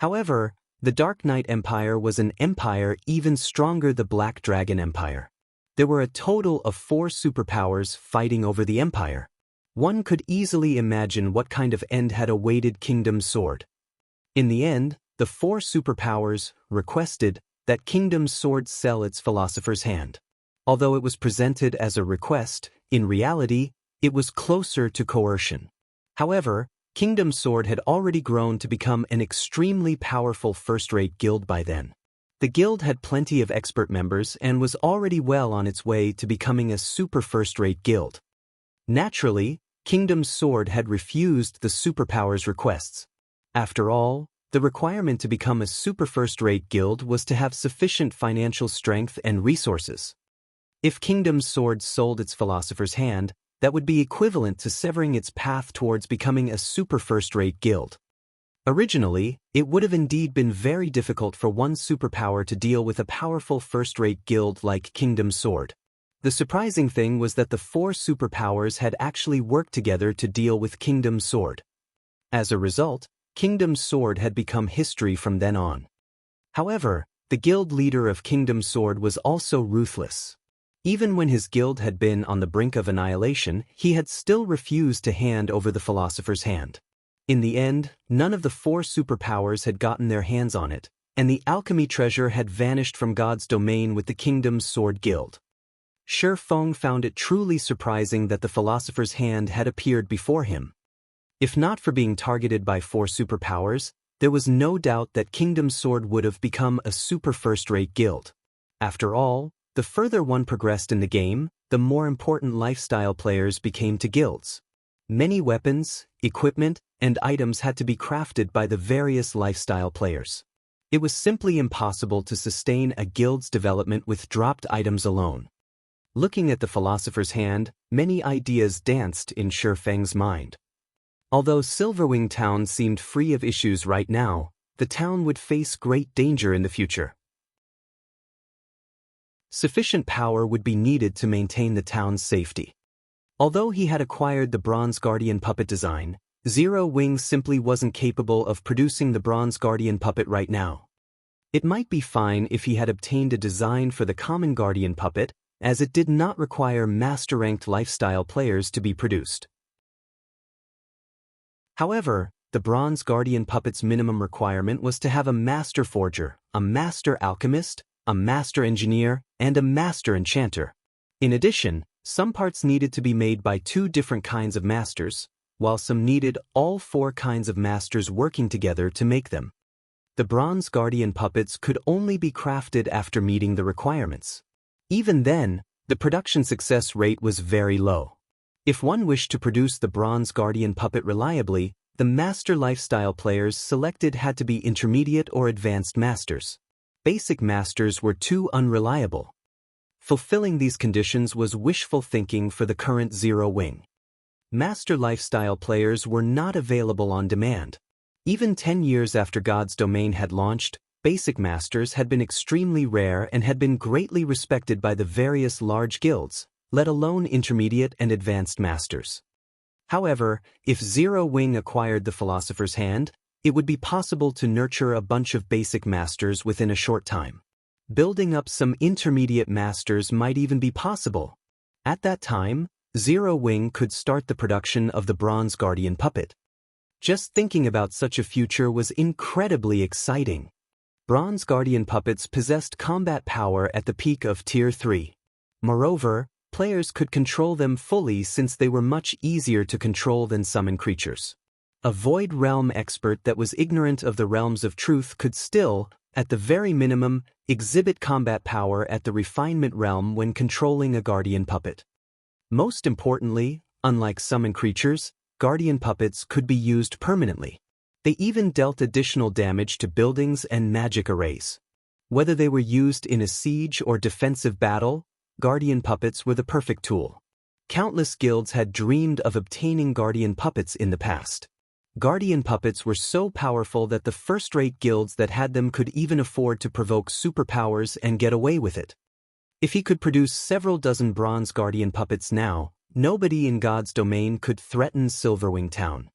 However, the Dark Knight Empire was an empire even stronger than the Black Dragon Empire. There were a total of 4 superpowers fighting over the empire. One could easily imagine what kind of end had awaited Kingdom Sword. In the end, the 4 superpowers requested that Kingdom Sword sell its Philosopher's Hand. Although it was presented as a request, in reality, it was closer to coercion. However, Kingdom Sword had already grown to become an extremely powerful first-rate guild by then. The guild had plenty of expert members and was already well on its way to becoming a super first-rate guild. Naturally, Kingdom Sword had refused the superpowers requests. After all, The requirement to become a super first-rate guild was to have sufficient financial strength and resources. If Kingdom's Sword sold its Philosopher's Hand, that would be equivalent to severing its path towards becoming a super first-rate guild. Originally, it would have indeed been very difficult for one superpower to deal with a powerful first-rate guild like Kingdom's Sword. The surprising thing was that the 4 superpowers had actually worked together to deal with Kingdom's Sword. As a result, Kingdom's Sword had become history from then on. However, the guild leader of Kingdom's Sword was also ruthless. Even when his guild had been on the brink of annihilation, he had still refused to hand over the Philosopher's Hand. In the end, none of the 4 superpowers had gotten their hands on it, and the alchemy treasure had vanished from God's domain with the Kingdom's Sword Guild. Shi Feng found it truly surprising that the Philosopher's Hand had appeared before him. If not for being targeted by 4 superpowers, there was no doubt that Kingdom's Sword would have become a super first-rate guild. After all, the further one progressed in the game, the more important lifestyle players became to guilds. Many weapons, equipment, and items had to be crafted by the various lifestyle players. It was simply impossible to sustain a guild's development with dropped items alone. Looking at the Philosopher's Hand, many ideas danced in Shi Feng's mind. Although Silverwing Town seemed free of issues right now, the town would face great danger in the future. Sufficient power would be needed to maintain the town's safety. Although he had acquired the Bronze Guardian puppet design, Zero Wing simply wasn't capable of producing the Bronze Guardian puppet right now. It might be fine if he had obtained a design for the common Guardian puppet, as it did not require master-ranked lifestyle players to be produced. However, the Bronze Guardian puppet's minimum requirement was to have a master forger, a master alchemist, a master engineer, and a master enchanter. In addition, some parts needed to be made by 2 different kinds of masters, while some needed all 4 kinds of masters working together to make them. The Bronze Guardian puppets could only be crafted after meeting the requirements. Even then, the production success rate was very low. If one wished to produce the Bronze Guardian puppet reliably, the master lifestyle players selected had to be intermediate or advanced masters. Basic masters were too unreliable. Fulfilling these conditions was wishful thinking for the current Zero Wing. Master lifestyle players were not available on demand. Even 10 years after God's Domain had launched, basic masters had been extremely rare and had been greatly respected by the various large guilds, let alone intermediate and advanced masters. However, if Zero Wing acquired the Philosopher's Hand, it would be possible to nurture a bunch of basic masters within a short time. Building up some intermediate masters might even be possible. At that time, Zero Wing could start the production of the Bronze Guardian puppet. Just thinking about such a future was incredibly exciting. Bronze Guardian puppets possessed combat power at the peak of Tier 3. Moreover, players could control them fully since they were much easier to control than summon creatures. A Void Realm expert that was ignorant of the realms of truth could still, at the very minimum, exhibit combat power at the refinement realm when controlling a Guardian puppet. Most importantly, unlike summon creatures, Guardian puppets could be used permanently. They even dealt additional damage to buildings and magic arrays. Whether they were used in a siege or defensive battle, Guardian puppets were the perfect tool. Countless guilds had dreamed of obtaining Guardian puppets in the past. Guardian puppets were so powerful that the first-rate guilds that had them could even afford to provoke superpowers and get away with it. If he could produce several dozen Bronze Guardian puppets now, nobody in God's Domain could threaten Silverwing Town.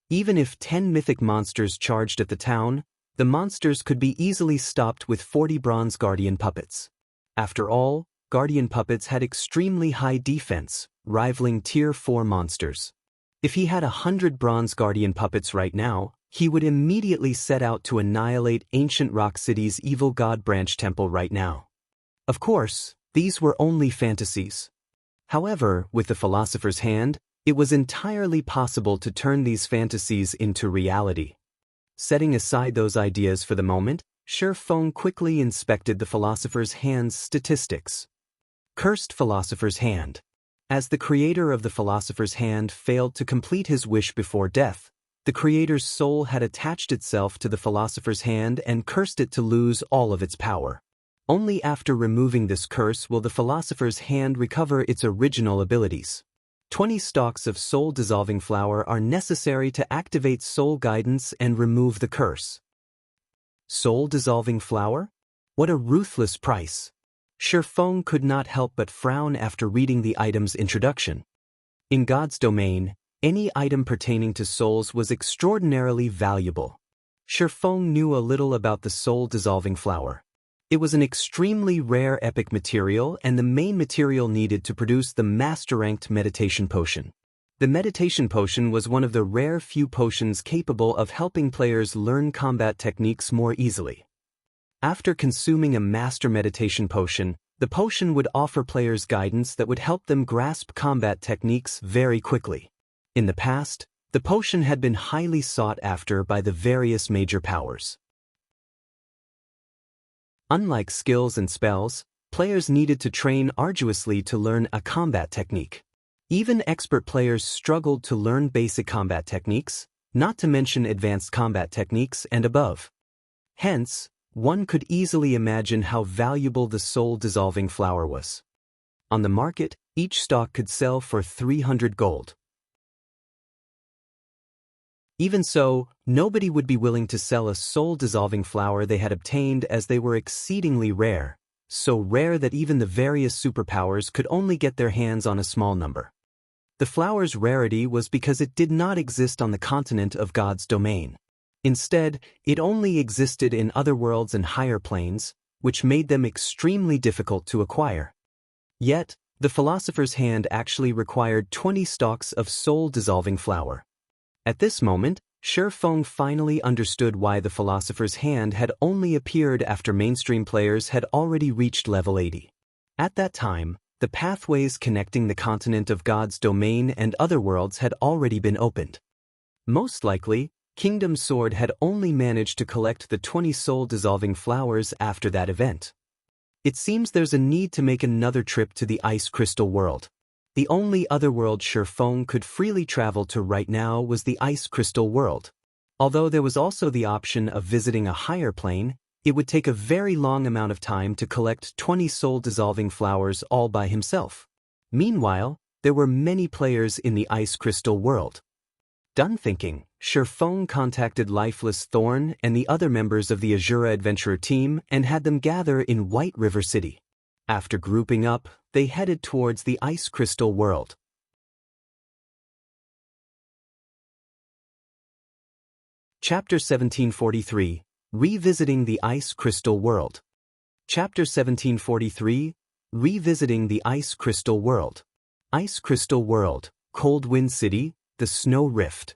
Even if 10 mythic monsters charged at the town, the monsters could be easily stopped with 40 Bronze Guardian puppets. After all, Guardian puppets had extremely high defense, rivaling Tier 4 monsters. If he had 100 Bronze Guardian puppets right now, he would immediately set out to annihilate Ancient Rock City's evil God Branch Temple right now. Of course, these were only fantasies. However, with the Philosopher's Hand, it was entirely possible to turn these fantasies into reality. Setting aside those ideas for the moment, Shi Feng quickly inspected the Philosopher's Hand's statistics. Cursed Philosopher's Hand. As the creator of the Philosopher's Hand failed to complete his wish before death, The creator's soul had attached itself to the philosopher's hand and cursed it to lose all of its power. Only after removing this curse will the philosopher's hand recover its original abilities. 20 stalks of soul-dissolving flower are necessary to activate soul guidance and remove the curse. Soul-dissolving flower? What a ruthless price! Shifeng could not help but frown after reading the item's introduction. In God's domain, any item pertaining to souls was extraordinarily valuable. Shifeng knew a little about the soul-dissolving flower. It was an extremely rare epic material and the main material needed to produce the master-ranked meditation potion. The meditation potion was one of the rare few potions capable of helping players learn combat techniques more easily. After consuming a master meditation potion, the potion would offer players guidance that would help them grasp combat techniques very quickly. In the past, the potion had been highly sought after by the various major powers. Unlike skills and spells, players needed to train arduously to learn a combat technique. Even expert players struggled to learn basic combat techniques, not to mention advanced combat techniques and above. Hence, one could easily imagine how valuable the soul-dissolving flower was. On the market, each stalk could sell for 300 gold. Even so, nobody would be willing to sell a soul-dissolving flower they had obtained as they were exceedingly rare, so rare that even the various superpowers could only get their hands on a small number. The flower's rarity was because it did not exist on the continent of God's domain. Instead, it only existed in other worlds and higher planes, which made them extremely difficult to acquire. Yet, the philosopher's hand actually required 20 stalks of soul-dissolving flower. At this moment, Shifeng finally understood why the philosopher's hand had only appeared after mainstream players had already reached level 80. At that time, the pathways connecting the continent of God's domain and other worlds had already been opened. Most likely, Kingdom Sword had only managed to collect the 20 soul-dissolving flowers after that event. It seems there's a need to make another trip to the Ice Crystal World. The only other world Shifeng could freely travel to right now was the Ice Crystal World. Although there was also the option of visiting a higher plane, it would take a very long amount of time to collect 20 soul-dissolving flowers all by himself. Meanwhile, there were many players in the Ice Crystal World. Done thinking, Shifeng contacted Lifeless Thorn and the other members of the Azura Adventurer team and had them gather in White River City. After grouping up, they headed towards the Ice Crystal World. Chapter 1743, Revisiting the Ice Crystal World. Chapter 1743, Revisiting the Ice Crystal World. Ice Crystal World, Cold Wind City, the Snow Rift.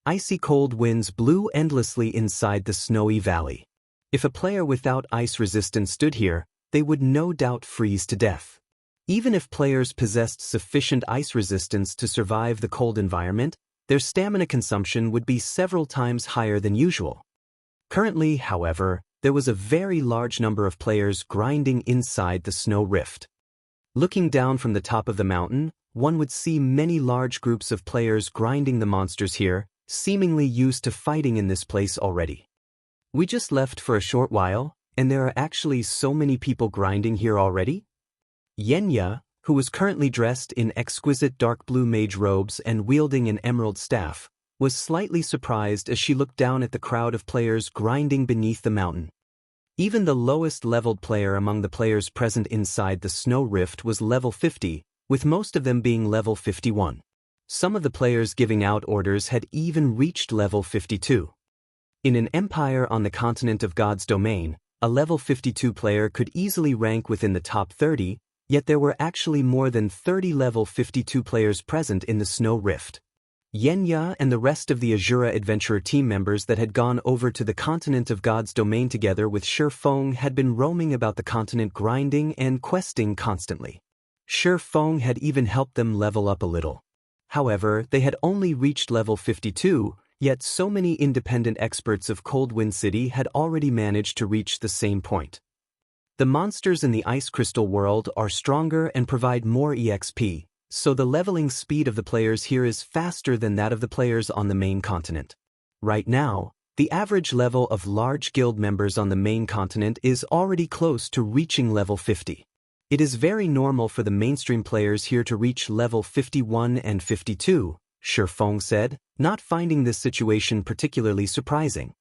Icy cold winds blew endlessly inside the snowy valley. If a player without ice resistance stood here, they would no doubt freeze to death. Even if players possessed sufficient ice resistance to survive the cold environment, their stamina consumption would be several times higher than usual. Currently, however, there was a very large number of players grinding inside the snow rift. Looking down from the top of the mountain, one would see many large groups of players grinding the monsters here, seemingly used to fighting in this place already. We just left for a short while, and there are actually so many people grinding here already? Xianxia, who was currently dressed in exquisite dark blue mage robes and wielding an emerald staff, was slightly surprised as she looked down at the crowd of players grinding beneath the mountain. Even the lowest leveled player among the players present inside the snow rift was level 50, with most of them being level 51. Some of the players giving out orders had even reached level 52. In an empire on the continent of God's domain, a level 52 player could easily rank within the top 30, yet there were actually more than 30 level 52 players present in the Snow Rift. Xianxia and the rest of the Azura Adventurer team members that had gone over to the continent of God's domain together with Shifeng had been roaming about the continent grinding and questing constantly. Shifeng had even helped them level up a little. However, they had only reached level 52, yet so many independent experts of Cold Wind City had already managed to reach the same point. The monsters in the Ice Crystal World are stronger and provide more EXP, so the leveling speed of the players here is faster than that of the players on the main continent. Right now, the average level of large guild members on the main continent is already close to reaching level 50. It is very normal for the mainstream players here to reach level 51 and 52, Shifeng said, not finding this situation particularly surprising.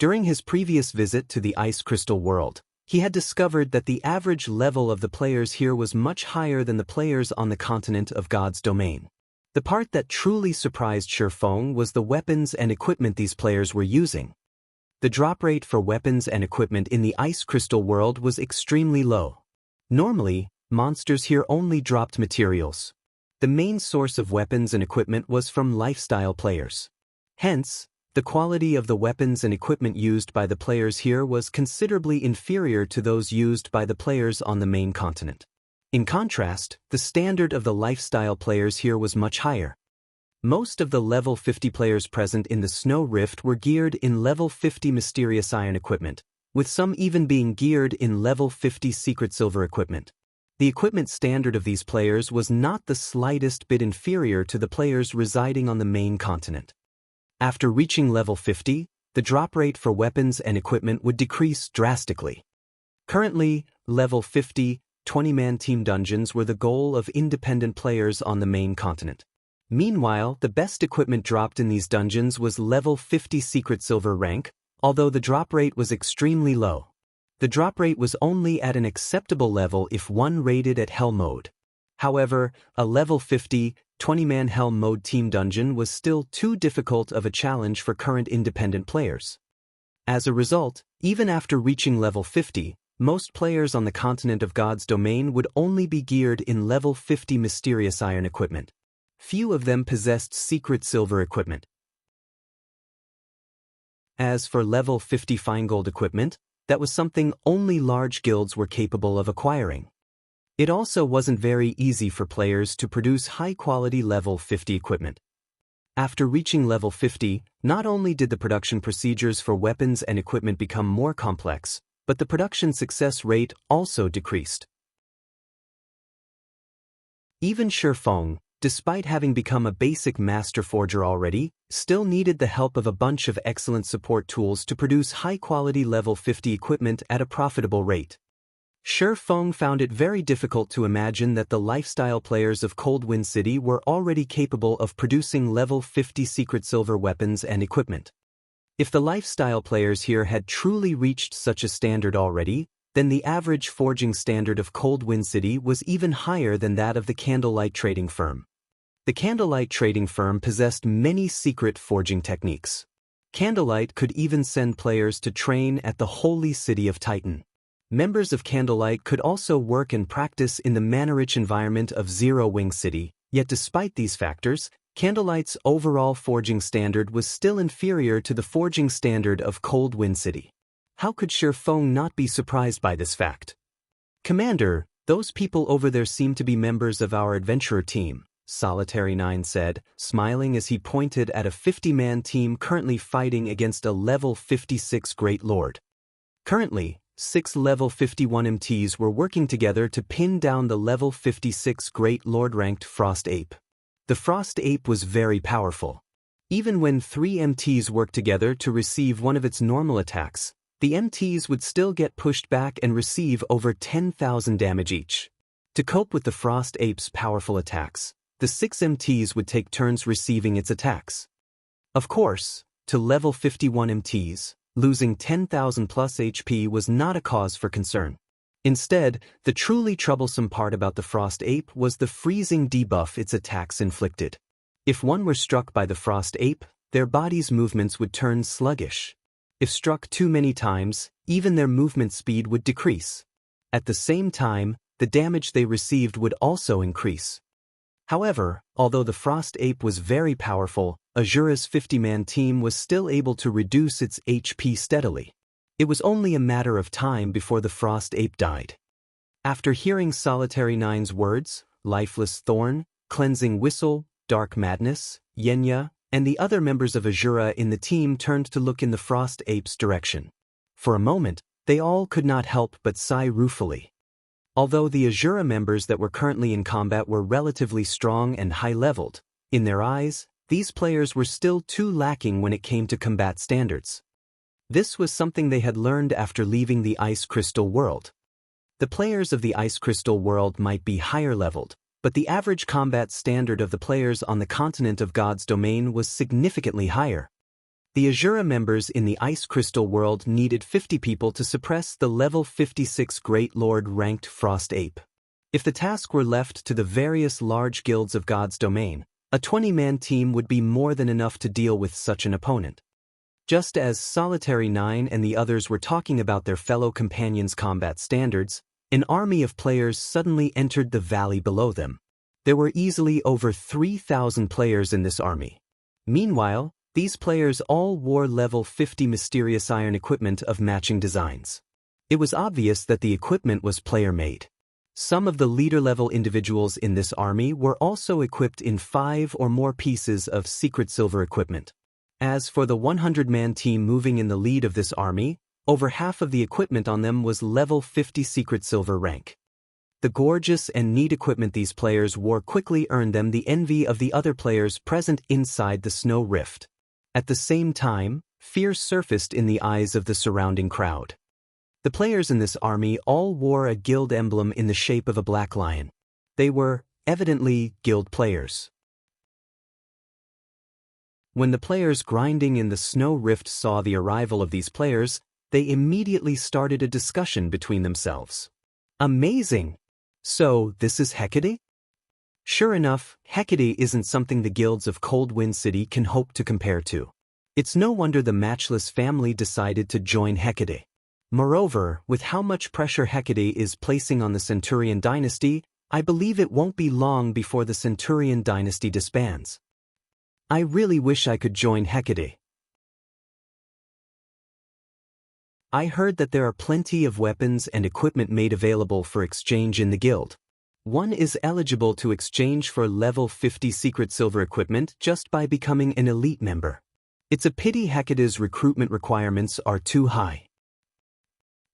During his previous visit to the Ice Crystal world, he had discovered that the average level of the players here was much higher than the players on the continent of God's domain. The part that truly surprised Shifeng was the weapons and equipment these players were using. The drop rate for weapons and equipment in the Ice Crystal world was extremely low. Normally, monsters here only dropped materials. The main source of weapons and equipment was from lifestyle players. Hence, the quality of the weapons and equipment used by the players here was considerably inferior to those used by the players on the main continent. In contrast, the standard of the lifestyle players here was much higher. Most of the level 50 players present in the Snow Rift were geared in level 50 mysterious iron equipment, with some even being geared in level 50 secret silver equipment. The equipment standard of these players was not the slightest bit inferior to the players residing on the main continent. After reaching level 50, the drop rate for weapons and equipment would decrease drastically. Currently, level 50, 20-man team dungeons were the goal of independent players on the main continent. Meanwhile, the best equipment dropped in these dungeons was level 50 secret silver rank, although the drop rate was extremely low. The drop rate was only at an acceptable level if one rated at Hell mode. However, a level 50, 20-man Hell mode team dungeon was still too difficult of a challenge for current independent players. As a result, even after reaching level 50, most players on the continent of God's domain would only be geared in level 50 mysterious iron equipment. Few of them possessed secret silver equipment. As for level 50 fine gold equipment, that was something only large guilds were capable of acquiring. It also wasn't very easy for players to produce high-quality level 50 equipment. After reaching level 50, not only did the production procedures for weapons and equipment become more complex, but the production success rate also decreased. Even Shifeng, despite having become a basic master forger already, still needed the help of a bunch of excellent support tools to produce high-quality level 50 equipment at a profitable rate. Shifeng found it very difficult to imagine that the lifestyle players of Coldwind City were already capable of producing level 50 secret silver weapons and equipment. If the lifestyle players here had truly reached such a standard already, then the average forging standard of Coldwind City was even higher than that of the Candlelight Trading Firm. The Candlelight Trading Firm possessed many secret forging techniques. Candlelight could even send players to train at the holy city of Titan. Members of Candlelight could also work and practice in the mana-rich environment of Zero Wing City, yet despite these factors, Candlelight's overall forging standard was still inferior to the forging standard of Coldwind City. How could Shifeng not be surprised by this fact? "Commander, those people over there seem to be members of our adventurer team," Solitary 9 said, smiling as he pointed at a 50-man team currently fighting against a level 56 Great Lord. Currently, 6 level 51 MTs were working together to pin down the level 56 Great Lord ranked Frost Ape. The Frost Ape was very powerful. Even when 3 MTs worked together to receive one of its normal attacks, the MTs would still get pushed back and receive over 10,000 damage each. To cope with the Frost Ape's powerful attacks, the 6 MTs would take turns receiving its attacks. Of course, to level 51 MTs, losing 10,000 plus HP was not a cause for concern. Instead, the truly troublesome part about the Frost Ape was the freezing debuff its attacks inflicted. If one were struck by the Frost Ape, their body's movements would turn sluggish. If struck too many times, even their movement speed would decrease. At the same time, the damage they received would also increase. However, although the Frost Ape was very powerful, Azura's 50-man team was still able to reduce its HP steadily. It was only a matter of time before the Frost Ape died. After hearing Solitary 9's words, Lifeless Thorn, Cleansing Whistle, Dark Madness, Yenya, and the other members of Azura in the team turned to look in the Frost Ape's direction. For a moment, they all could not help but sigh ruefully. Although the Azura members that were currently in combat were relatively strong and high-leveled, in their eyes, these players were still too lacking when it came to combat standards. This was something they had learned after leaving the Ice Crystal world. The players of the Ice Crystal world might be higher leveled, but the average combat standard of the players on the continent of God's domain was significantly higher. The Azura members in the Ice Crystal world needed 50 people to suppress the level 56 Great Lord ranked Frost Ape. If the task were left to the various large guilds of God's domain, a 20-man team would be more than enough to deal with such an opponent. Just as Solitary 9 and the others were talking about their fellow companions' combat standards, an army of players suddenly entered the valley below them. There were easily over 3,000 players in this army. Meanwhile, these players all wore level 50 mysterious iron equipment of matching designs. It was obvious that the equipment was player-made. Some of the leader-level individuals in this army were also equipped in 5 or more pieces of secret silver equipment. As for the 100-man team moving in the lead of this army, over half of the equipment on them was level 50 secret silver rank. The gorgeous and neat equipment these players wore quickly earned them the envy of the other players present inside the snow rift. At the same time, fear surfaced in the eyes of the surrounding crowd. The players in this army all wore a guild emblem in the shape of a black lion. They were, evidently, guild players. When the players grinding in the snow rift saw the arrival of these players, they immediately started a discussion between themselves. Amazing! So, this is Hecate? Sure enough, Hecate isn't something the guilds of Coldwind City can hope to compare to. It's no wonder the Matchless family decided to join Hecate. Moreover, with how much pressure Hecate is placing on the Centurion dynasty, I believe it won't be long before the Centurion dynasty disbands. I really wish I could join Hecate. I heard that there are plenty of weapons and equipment made available for exchange in the guild. One is eligible to exchange for level 50 secret silver equipment just by becoming an elite member. It's a pity Hecate's recruitment requirements are too high.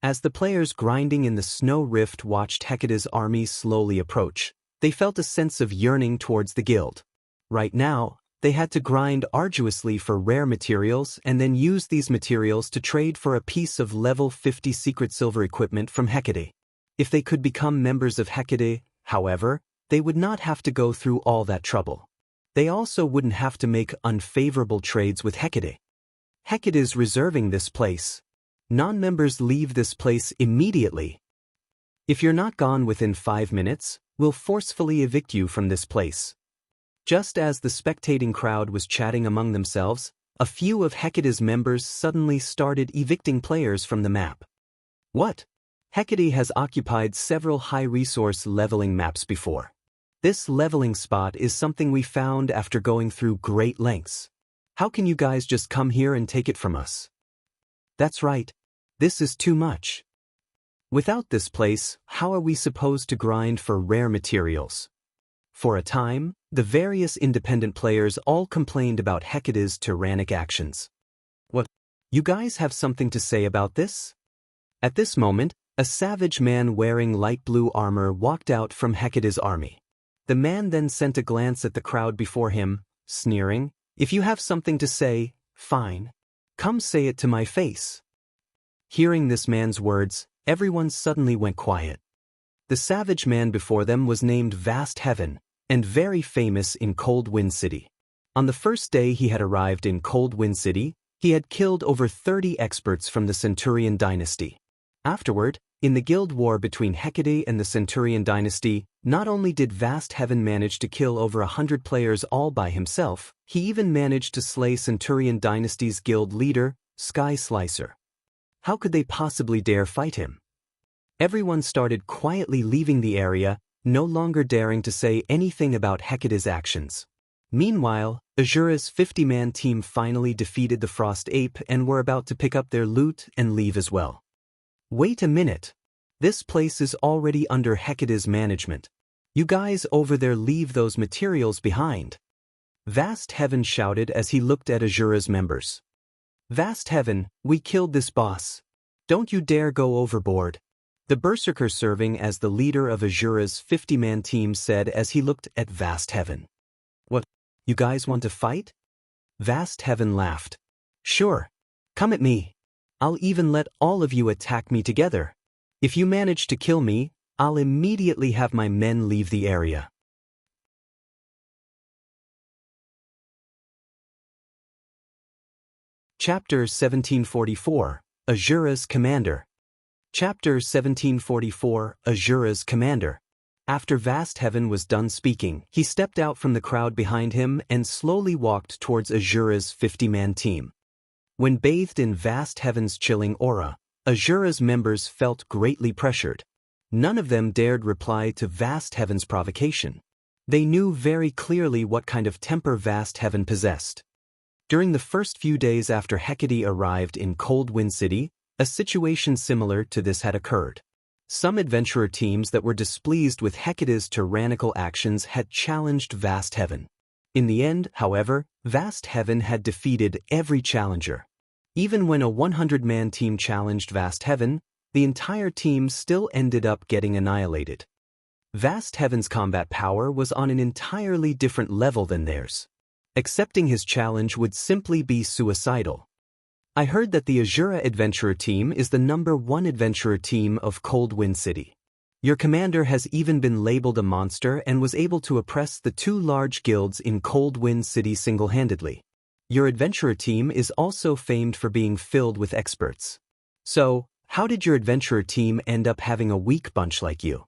As the players grinding in the snow rift watched Hecate's army slowly approach, they felt a sense of yearning towards the guild. Right now, they had to grind arduously for rare materials and then use these materials to trade for a piece of level 50 secret silver equipment from Hecate. If they could become members of Hecate, however, they would not have to go through all that trouble. They also wouldn't have to make unfavorable trades with Hecate. Hecate is reserving this place. Non-members leave this place immediately. If you're not gone within 5 minutes, we'll forcefully evict you from this place. Just as the spectating crowd was chatting among themselves, a few of Hecate's members suddenly started evicting players from the map. What? Hecate has occupied several high-resource leveling maps before. This leveling spot is something we found after going through great lengths. How can you guys just come here and take it from us? That's right. This is too much. Without this place, how are we supposed to grind for rare materials? For a time, the various independent players all complained about Hecate's tyrannic actions. What? You guys have something to say about this? At this moment, a savage man wearing light blue armor walked out from Hecate's army. The man then sent a glance at the crowd before him, sneering, "If you have something to say, fine. Come say it to my face." Hearing this man's words, everyone suddenly went quiet. The savage man before them was named Vast Heaven, and very famous in Coldwind City. On the first day he had arrived in Coldwind City, he had killed over 30 experts from the Centurion dynasty. Afterward, in the guild war between Hecate and the Centurion dynasty, not only did Vast Heaven manage to kill over 100 players all by himself, he even managed to slay Centurion dynasty's guild leader, Sky Slicer. How could they possibly dare fight him? Everyone started quietly leaving the area, no longer daring to say anything about Hecate's actions. Meanwhile, Azura's 50-man team finally defeated the Frost Ape and were about to pick up their loot and leave as well. Wait a minute. This place is already under Hecate's management. You guys over there leave those materials behind. Vast Heaven shouted as he looked at Azura's members. Vast Heaven, we killed this boss. Don't you dare go overboard. The berserker serving as the leader of Azura's 50-man team said as he looked at Vast Heaven. What? You guys want to fight? Vast Heaven laughed. Sure. Come at me. I'll even let all of you attack me together. If you manage to kill me, I'll immediately have my men leave the area. Chapter 1744, Azura's Commander. Chapter 1744, Azura's Commander. After Vast Heaven was done speaking, he stepped out from the crowd behind him and slowly walked towards Azura's 50-man team. When bathed in Vast Heaven's chilling aura, Azura's members felt greatly pressured. None of them dared reply to Vast Heaven's provocation. They knew very clearly what kind of temper Vast Heaven possessed. During the first few days after Hecate arrived in Cold Wind City, a situation similar to this had occurred. Some adventurer teams that were displeased with Hecate's tyrannical actions had challenged Vast Heaven. In the end, however, Vast Heaven had defeated every challenger. Even when a 100-man team challenged Vast Heaven, the entire team still ended up getting annihilated. Vast Heaven's combat power was on an entirely different level than theirs. Accepting his challenge would simply be suicidal. I heard that the Azura Adventurer Team is the #1 adventurer team of Cold Wind City. Your commander has even been labeled a monster and was able to oppress the 2 large guilds in Cold Wind City single-handedly. Your adventurer team is also famed for being filled with experts. So, how did your adventurer team end up having a weak bunch like you?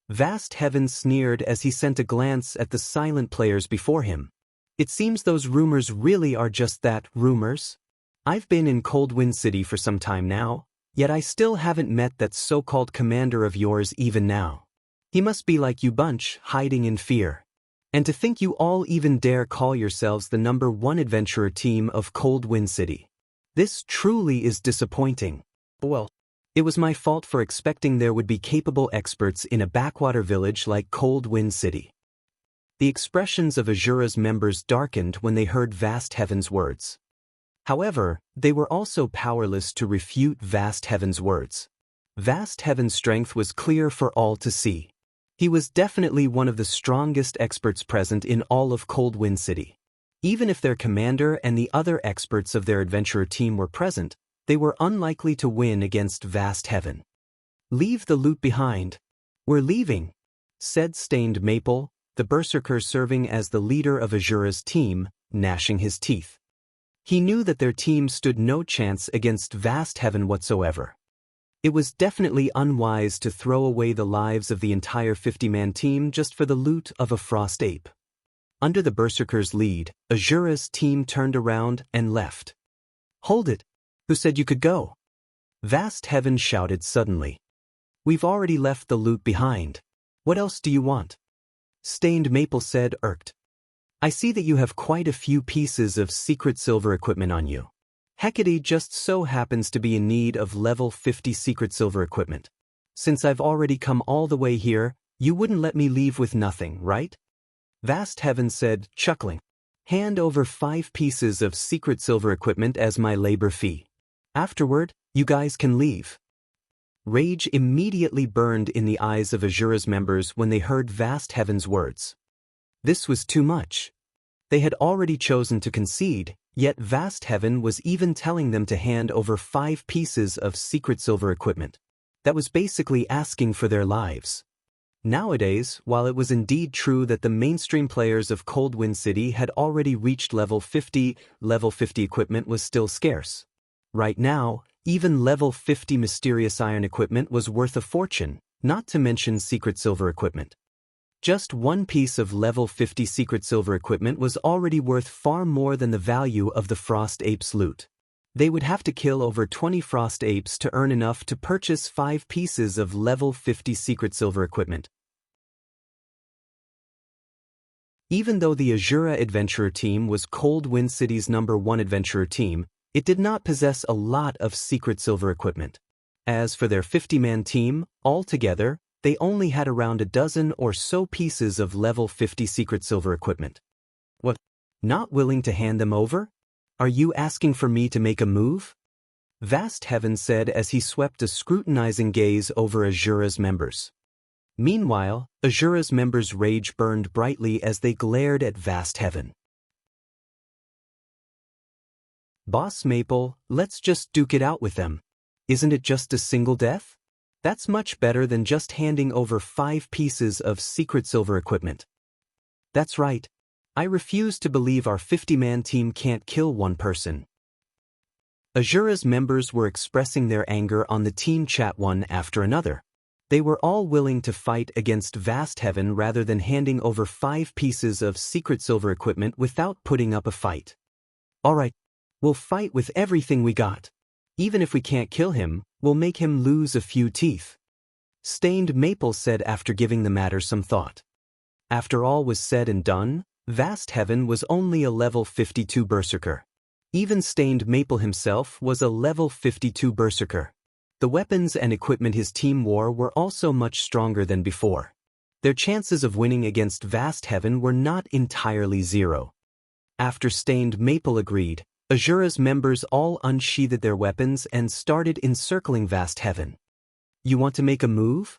Vast Heaven sneered as he sent a glance at the silent players before him. It seems those rumors really are just that, rumors. I've been in Cold Wind City for some time now, yet I still haven't met that so-called commander of yours even now. He must be like you bunch, hiding in fear. And to think you all even dare call yourselves the #1 adventurer team of Cold Wind City. This truly is disappointing. Well, it was my fault for expecting there would be capable experts in a backwater village like Cold Wind City. The expressions of Azura's members darkened when they heard Vast Heaven's words. However, they were also powerless to refute Vast Heaven's words. Vast Heaven's strength was clear for all to see. He was definitely one of the strongest experts present in all of Cold Wind City. Even if their commander and the other experts of their adventurer team were present, they were unlikely to win against Vast Heaven. Leave the loot behind. We're leaving, said Stained Maple, the berserker serving as the leader of Azura's team, gnashing his teeth. He knew that their team stood no chance against Vast Heaven whatsoever. It was definitely unwise to throw away the lives of the entire 50-man team just for the loot of a frost ape. Under the berserker's lead, Azura's team turned around and left. Hold it! Who said you could go? Vast Heaven shouted suddenly. We've already left the loot behind. What else do you want? Stained Maple said, irked. I see that you have quite a few pieces of secret silver equipment on you. Hecate just so happens to be in need of level 50 secret silver equipment. Since I've already come all the way here, you wouldn't let me leave with nothing, right? Vast Heaven said, chuckling. Hand over 5 pieces of secret silver equipment as my labor fee. Afterward, you guys can leave. Rage immediately burned in the eyes of Azura's members when they heard Vast Heaven's words. This was too much. They had already chosen to concede, yet Vast Heaven was even telling them to hand over 5 pieces of secret silver equipment. That was basically asking for their lives. Nowadays, while it was indeed true that the mainstream players of Cold Wind City had already reached level 50 equipment was still scarce. Right now, even level 50 mysterious iron equipment was worth a fortune, not to mention secret silver equipment. Just 1 piece of level 50 secret silver equipment was already worth far more than the value of the Frost Ape's loot. They would have to kill over 20 Frost Apes to earn enough to purchase 5 pieces of level 50 secret silver equipment. Even though the Azura Adventurer Team was Cold Wind City's #1 adventurer team, it did not possess a lot of secret silver equipment. As for their 50-man team, altogether, they only had around a dozen or so pieces of level 50 secret silver equipment. What? Not willing to hand them over? Are you asking for me to make a move? Vast Heaven said as he swept a scrutinizing gaze over Azura's members. Meanwhile, Azura's members' rage burned brightly as they glared at Vast Heaven. Boss Maple, let's just duke it out with them. Isn't it just a single death? That's much better than just handing over 5 pieces of secret silver equipment. That's right. I refuse to believe our 50-man team can't kill one person. Azura's members were expressing their anger on the team chat one after another. They were all willing to fight against Vast Heaven rather than handing over 5 pieces of secret silver equipment without putting up a fight. Alright, we'll fight with everything we got. Even if we can't kill him, we'll make him lose a few teeth. Stained Maple said after giving the matter some thought. After all was said and done, Vast Heaven was only a level 52 berserker. Even Stained Maple himself was a level 52 berserker. The weapons and equipment his team wore were also much stronger than before. Their chances of winning against Vast Heaven were not entirely zero. After Stained Maple agreed, Azura's members all unsheathed their weapons and started encircling Vast Heaven. You want to make a move?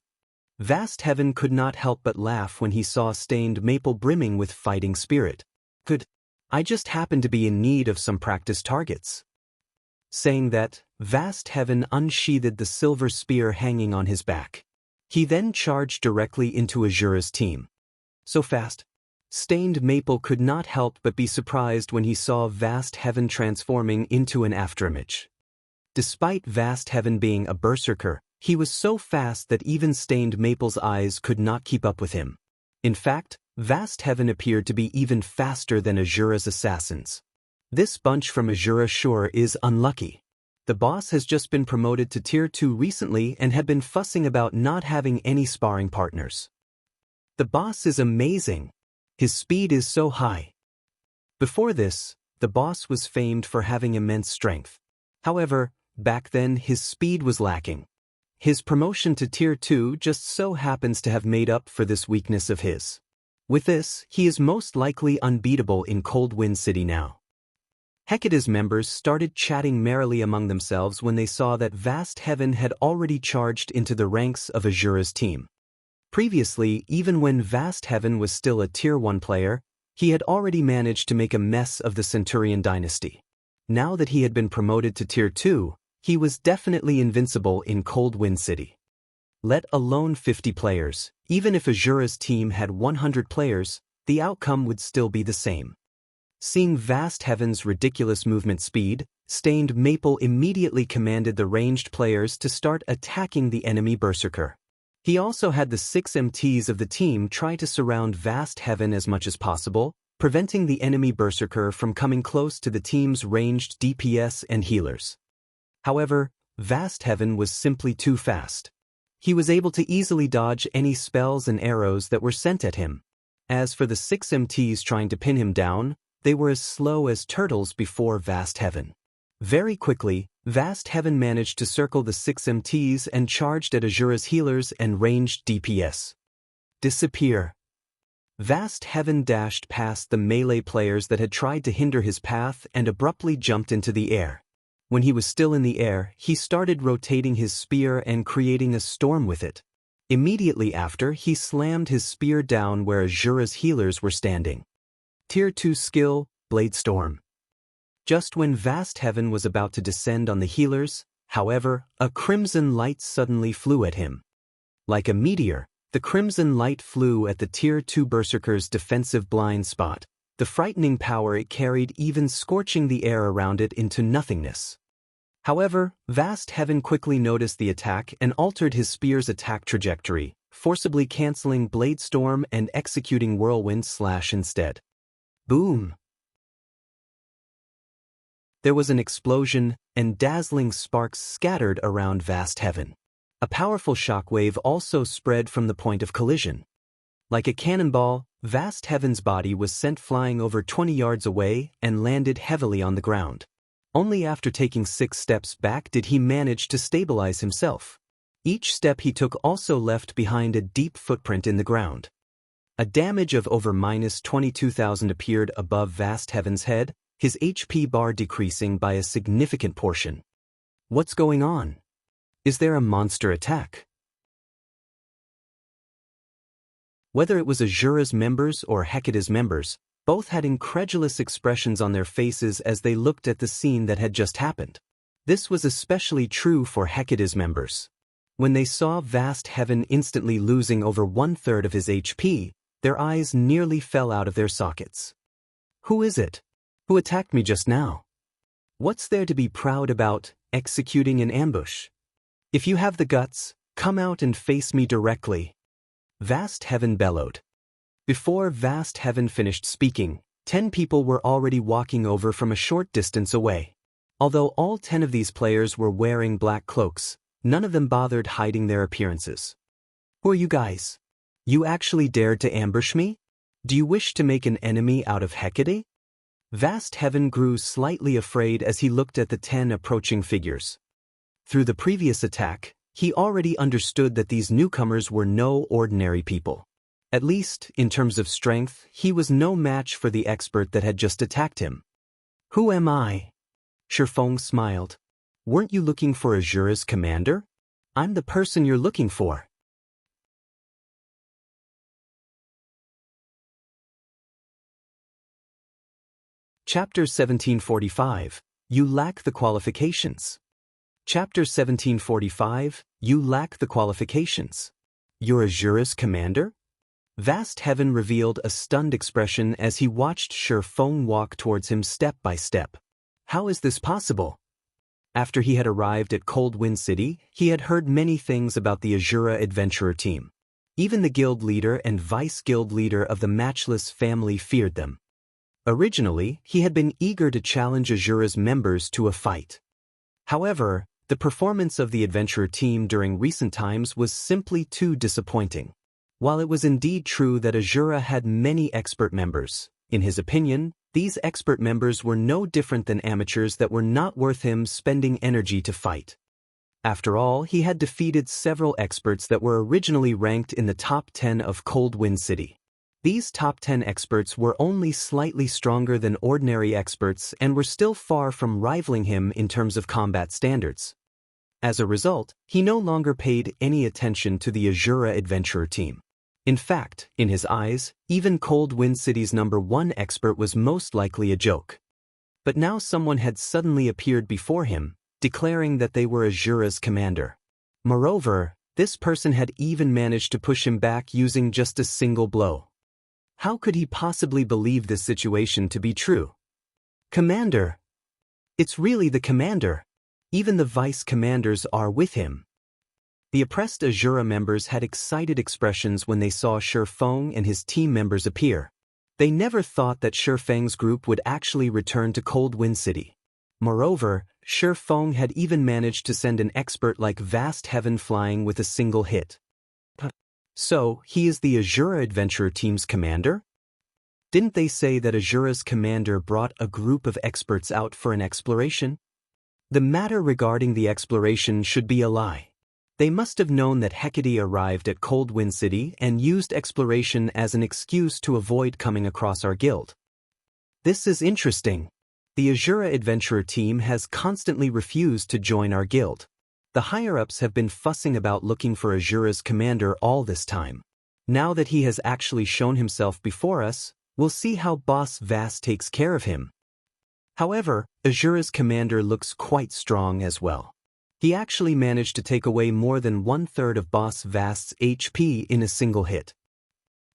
Vast Heaven could not help but laugh when he saw Stained Maple brimming with fighting spirit. Good. I just happen to be in need of some practice targets. Saying that, Vast Heaven unsheathed the silver spear hanging on his back. He then charged directly into Azura's team. So fast. Stained Maple could not help but be surprised when he saw Vast Heaven transforming into an afterimage. Despite Vast Heaven being a berserker, he was so fast that even Stained Maple's eyes could not keep up with him. In fact, Vast Heaven appeared to be even faster than Azura's assassins. This bunch from Azura sure is unlucky. The boss has just been promoted to Tier 2 recently and had been fussing about not having any sparring partners. The boss is amazing. His speed is so high. Before this, the boss was famed for having immense strength. However, back then his speed was lacking. His promotion to Tier 2 just so happens to have made up for this weakness of his. With this, he is most likely unbeatable in Cold Wind City now. Hecate's members started chatting merrily among themselves when they saw that Vast Heaven had already charged into the ranks of Azura's team. Previously, even when Vast Heaven was still a Tier 1 player, he had already managed to make a mess of the Centurion dynasty. Now that he had been promoted to Tier 2, he was definitely invincible in Cold Wind City. Let alone 50 players, even if Azura's team had 100 players, the outcome would still be the same. Seeing Vast Heaven's ridiculous movement speed, Stained Maple immediately commanded the ranged players to start attacking the enemy berserker. He also had the 6 MTs of the team try to surround Vast Heaven as much as possible, preventing the enemy berserker from coming close to the team's ranged DPS and healers. However, Vast Heaven was simply too fast. He was able to easily dodge any spells and arrows that were sent at him. As for the 6 MTs trying to pin him down, they were as slow as turtles before Vast Heaven. Very quickly, Vast Heaven managed to circle the 6 MTs and charged at Azura's healers and ranged DPS. Disappear. Vast Heaven dashed past the melee players that had tried to hinder his path and abruptly jumped into the air. When he was still in the air, he started rotating his spear and creating a storm with it. Immediately after, he slammed his spear down where Azura's healers were standing. Tier 2 skill, Blade Storm. Just when Vast Heaven was about to descend on the healers, however, a crimson light suddenly flew at him. Like a meteor, the crimson light flew at the Tier 2 berserker's defensive blind spot. The frightening power it carried even scorching the air around it into nothingness. However, Vast Heaven quickly noticed the attack and altered his spear's attack trajectory, forcibly canceling Blade Storm and executing Whirlwind Slash instead. Boom! There was an explosion, and dazzling sparks scattered around Vast Heaven. A powerful shockwave also spread from the point of collision. Like a cannonball, Vast Heaven's body was sent flying over 20 yards away and landed heavily on the ground. Only after taking 6 steps back did he manage to stabilize himself. Each step he took also left behind a deep footprint in the ground. A damage of over -22,000 appeared above Vast Heaven's head, his HP bar decreasing by a significant portion. What's going on? Is there a monster attack? Whether it was Azura's members or Hecate's members, Both had incredulous expressions on their faces as they looked at the scene that had just happened. This was especially true for Hecate's members. When they saw Vast Heaven instantly losing over 1/3 of his HP, their eyes nearly fell out of their sockets. Who is it? Who attacked me just now? What's there to be proud about, executing an ambush? If you have the guts, come out and face me directly. Vast Heaven bellowed. Before Vast Heaven finished speaking, 10 people were already walking over from a short distance away. Although all 10 of these players were wearing black cloaks, none of them bothered hiding their appearances. Who are you guys? You actually dared to ambush me? Do you wish to make an enemy out of Hecate? Vast Heaven grew slightly afraid as he looked at the 10 approaching figures. Through the previous attack, he already understood that these newcomers were no ordinary people. At least, in terms of strength, he was no match for the expert that had just attacked him. Who am I? Xianxia smiled. Weren't you looking for Azura's commander? I'm the person you're looking for. Chapter 1745. You lack the qualifications. Chapter 1745. You lack the qualifications. You're Azura's commander? Vast Heaven revealed a stunned expression as he watched Xianxia walk towards him step by step. How is this possible? After he had arrived at Cold Wind City, he had heard many things about the Azura adventurer team. Even the guild leader and vice-guild leader of the Matchless family feared them. Originally, he had been eager to challenge Azura's members to a fight. However, the performance of the adventurer team during recent times was simply too disappointing. While it was indeed true that Azura had many expert members, in his opinion, these expert members were no different than amateurs that were not worth him spending energy to fight. After all, he had defeated several experts that were originally ranked in the top 10 of Cold Wind City. These top 10 experts were only slightly stronger than ordinary experts and were still far from rivaling him in terms of combat standards. As a result, he no longer paid any attention to the Azura adventurer team. In fact, in his eyes, even Cold Wind City's #1 expert was most likely a joke. But now someone had suddenly appeared before him, declaring that they were Azura's commander. Moreover, this person had even managed to push him back using just a single blow. How could he possibly believe this situation to be true? Commander! It's really the commander! Even the vice-commanders are with him. The oppressed Azura members had excited expressions when they saw Xianxia and his team members appear. They never thought that Xianxia's group would actually return to Cold Wind City. Moreover, Xianxia had even managed to send an expert like Vast Heaven flying with a single hit. So, he is the Azura adventurer team's commander? Didn't they say that Azura's commander brought a group of experts out for an exploration? The matter regarding the exploration should be a lie. They must have known that Hecate arrived at Cold Wind City and used exploration as an excuse to avoid coming across our guild. This is interesting. The Azura adventurer team has constantly refused to join our guild. The higher-ups have been fussing about looking for Azura's commander all this time. Now that he has actually shown himself before us, we'll see how Boss Vast takes care of him. However, Azura's commander looks quite strong as well. He actually managed to take away more than 1/3 of Boss Vast's HP in a single hit.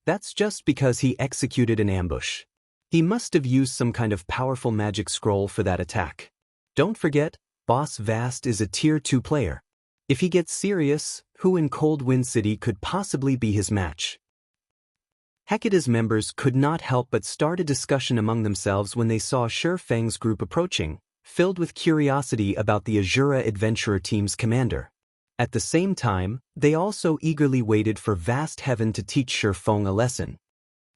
That's just because he executed an ambush. He must have used some kind of powerful magic scroll for that attack. Don't forget, Boss Vast is a Tier 2 player. If he gets serious, who in Cold Wind City could possibly be his match? Hecate's members could not help but start a discussion among themselves when they saw Xianxia's group approaching, filled with curiosity about the Azura adventurer team's commander. At the same time, they also eagerly waited for Vast Heaven to teach Xianxia a lesson.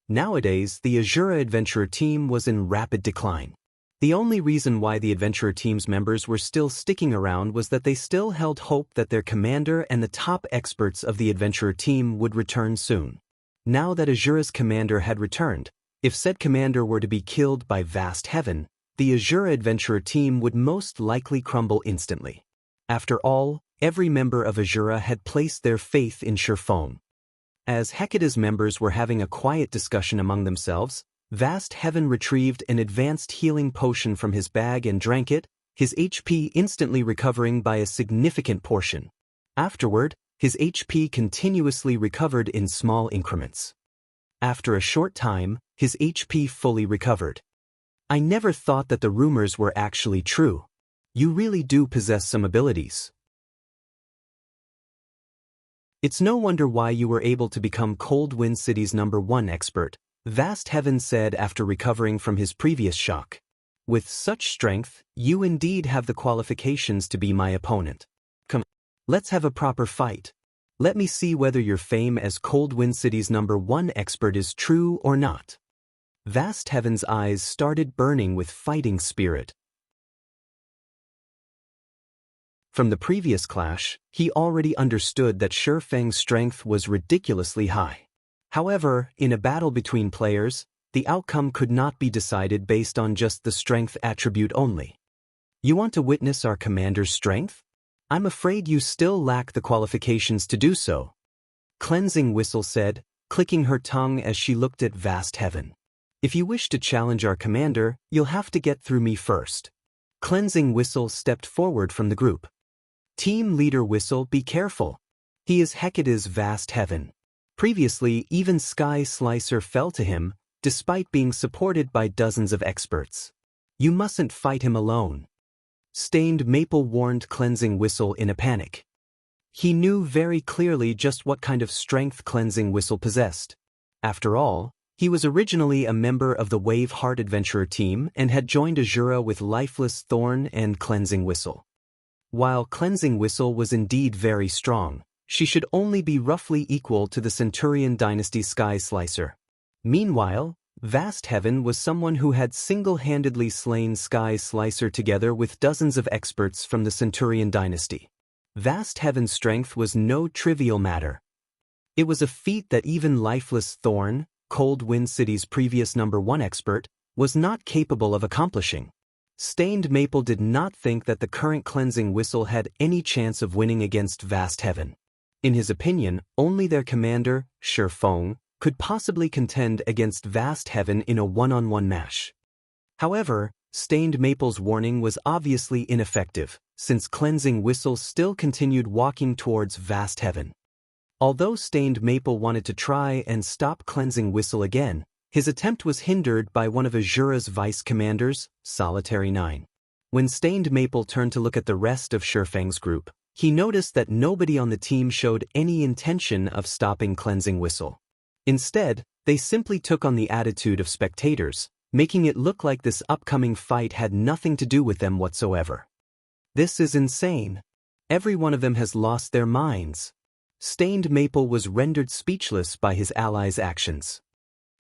Nowadays, the Azura adventurer team was in rapid decline. The only reason why the adventurer team's members were still sticking around was that they still held hope that their commander and the top experts of the adventurer team would return soon. Now that Azura's commander had returned, if said commander were to be killed by Vast Heaven, the Azura adventurer team would most likely crumble instantly. After all, every member of Azura had placed their faith in Xianxia. As Hecate's members were having a quiet discussion among themselves, Vast Heaven retrieved an advanced healing potion from his bag and drank it, his HP instantly recovering by a significant portion. Afterward, his HP continuously recovered in small increments. After a short time, his HP fully recovered. I never thought that the rumors were actually true. You really do possess some abilities. It's no wonder why you were able to become Cold Wind City's #1 expert, Vast Heaven said after recovering from his previous shock. With such strength, you indeed have the qualifications to be my opponent. Come, let's have a proper fight. Let me see whether your fame as Cold Wind City's #1 expert is true or not. Vast Heaven's eyes started burning with fighting spirit. From the previous clash, he already understood that Shi Feng's strength was ridiculously high. However, in a battle between players, the outcome could not be decided based on just the strength attribute only. You want to witness our commander's strength? I'm afraid you still lack the qualifications to do so. Cleansing Whistle said, clicking her tongue as she looked at Vast Heaven. If you wish to challenge our commander, you'll have to get through me first. Cleansing Whistle stepped forward from the group. Team Leader Whistle, be careful. He is Hecate's Vast Heaven. Previously, even Sky Slicer fell to him, despite being supported by dozens of experts. You mustn't fight him alone. Stained Maple warned Cleansing Whistle in a panic. He knew very clearly just what kind of strength Cleansing Whistle possessed. After all, he was originally a member of the Wave Heart Adventurer team and had joined Azura with Lifeless Thorn and Cleansing Whistle. While Cleansing Whistle was indeed very strong, she should only be roughly equal to the Centurion Dynasty Sky Slicer. Meanwhile, Vast Heaven was someone who had single-handedly slain Sky Slicer together with dozens of experts from the Centurion Dynasty. Vast Heaven's strength was no trivial matter. It was a feat that even Lifeless Thorn, Cold Wind City's previous #1 expert, was not capable of accomplishing. Stained Maple did not think that the current Cleansing Whistle had any chance of winning against Vast Heaven. In his opinion, only their commander, Shi Feng, could possibly contend against Vast Heaven in a one-on-one match. However, Stained Maple's warning was obviously ineffective, since Cleansing Whistle still continued walking towards Vast Heaven. Although Stained Maple wanted to try and stop Cleansing Whistle again, his attempt was hindered by one of Azura's vice commanders, Solitary 9. When Stained Maple turned to look at the rest of Shi Feng's group, he noticed that nobody on the team showed any intention of stopping Cleansing Whistle. Instead, they simply took on the attitude of spectators, making it look like this upcoming fight had nothing to do with them whatsoever. This is insane. Every one of them has lost their minds. Stained Maple was rendered speechless by his allies' actions.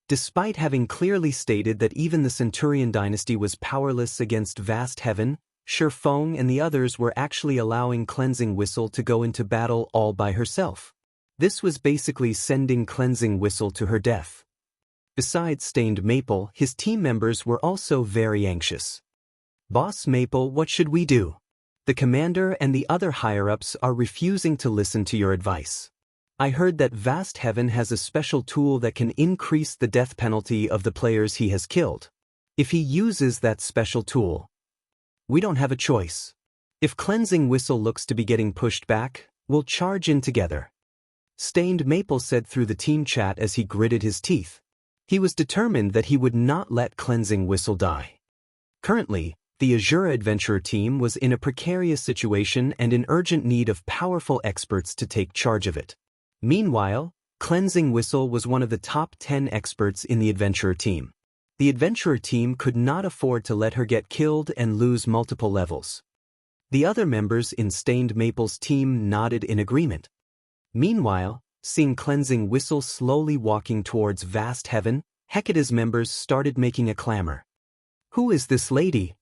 Despite having clearly stated that even the Centurion Dynasty was powerless against Vast Heaven, Shi Feng and the others were actually allowing Cleansing Whistle to go into battle all by herself. This was basically sending Cleansing Whistle to her death. Besides Stained Maple, his team members were also very anxious. Boss Maple, what should we do? The commander and the other higher-ups are refusing to listen to your advice. I heard that Vast Heaven has a special tool that can increase the death penalty of the players he has killed. If he uses that special tool, we don't have a choice. If Cleansing Whistle looks to be getting pushed back, we'll charge in together. Stained Maple said through the team chat as he gritted his teeth. He was determined that he would not let Cleansing Whistle die. Currently, the Azura Adventurer team was in a precarious situation and in urgent need of powerful experts to take charge of it. Meanwhile, Cleansing Whistle was one of the top 10 experts in the Adventurer team. The Adventurer team could not afford to let her get killed and lose multiple levels. The other members in Stained Maple's team nodded in agreement. Meanwhile, seeing Cleansing Whistle slowly walking towards Vast Heaven, Hecate's members started making a clamor. Who is this lady?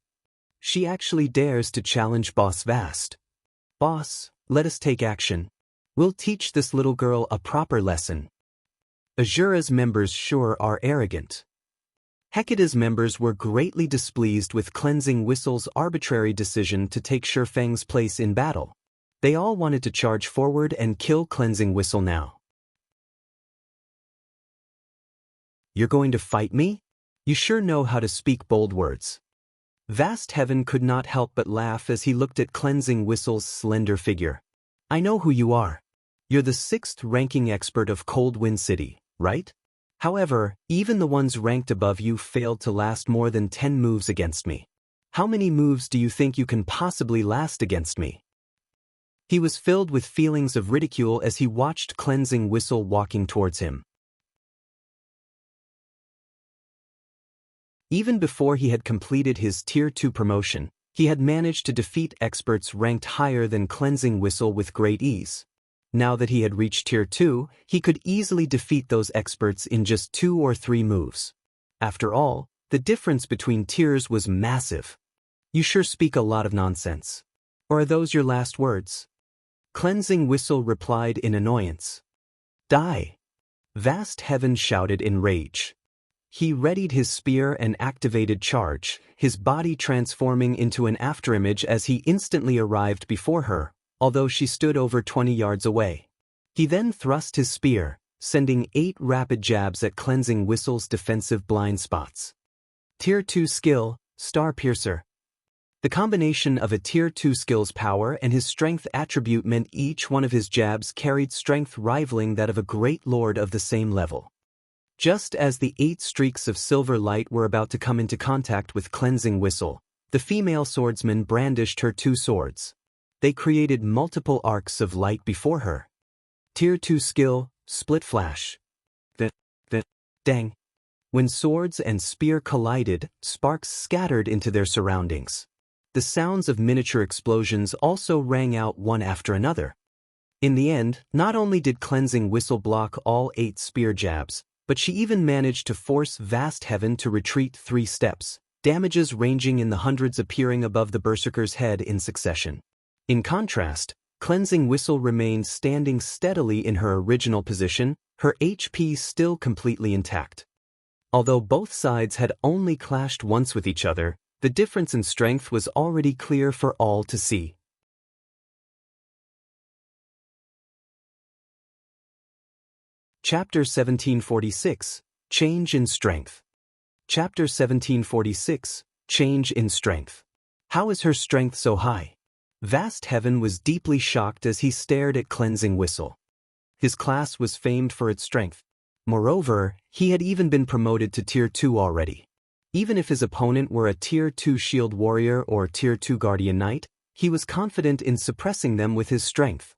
She actually dares to challenge Boss Vast. Boss, let us take action. We'll teach this little girl a proper lesson. Azura's members sure are arrogant. Hecate's members were greatly displeased with Cleansing Whistle's arbitrary decision to take Shi Feng's place in battle. They all wanted to charge forward and kill Cleansing Whistle now. You're going to fight me? You sure know how to speak bold words. Vast Heaven could not help but laugh as he looked at Cleansing Whistle's slender figure. I know who you are. You're the 6th-ranking expert of Cold Wind City, right? However, even the ones ranked above you failed to last more than 10 moves against me. How many moves do you think you can possibly last against me? He was filled with feelings of ridicule as he watched Cleansing Whistle walking towards him. Even before he had completed his Tier 2 promotion, he had managed to defeat experts ranked higher than Cleansing Whistle with great ease. Now that he had reached Tier 2, he could easily defeat those experts in just 2 or 3 moves. After all, the difference between tiers was massive. You sure speak a lot of nonsense. Or are those your last words? Cleansing Whistle replied in annoyance. Die! Vast Heaven shouted in rage. He readied his spear and activated charge, his body transforming into an afterimage as he instantly arrived before her, although she stood over 20 yards away. He then thrust his spear, sending 8 rapid jabs at Cleansing Whistle's defensive blind spots. Tier 2 skill, Star Piercer. The combination of a Tier 2 skill's power and his strength attribute meant each one of his jabs carried strength rivaling that of a great lord of the same level. Just as the 8 streaks of silver light were about to come into contact with Cleansing Whistle, the female swordsman brandished her 2 swords. They created multiple arcs of light before her. Tier 2 skill, Split Flash. Dang. When swords and spear collided, sparks scattered into their surroundings. The sounds of miniature explosions also rang out one after another. In the end, not only did Cleansing Whistle block all 8 spear jabs, but she even managed to force Vast Heaven to retreat 3 steps, damages ranging in the hundreds appearing above the berserker's head in succession. In contrast, Cleansing Whistle remained standing steadily in her original position, her HP still completely intact. Although both sides had only clashed once with each other, the difference in strength was already clear for all to see. Chapter 1746, Change in Strength. Chapter 1746, Change in Strength. How is her strength so high? Vast Heaven was deeply shocked as he stared at Cleansing Whistle. His class was famed for its strength. Moreover, he had even been promoted to Tier 2 already. Even if his opponent were a Tier 2 Shield Warrior or Tier 2 Guardian Knight, he was confident in suppressing them with his strength.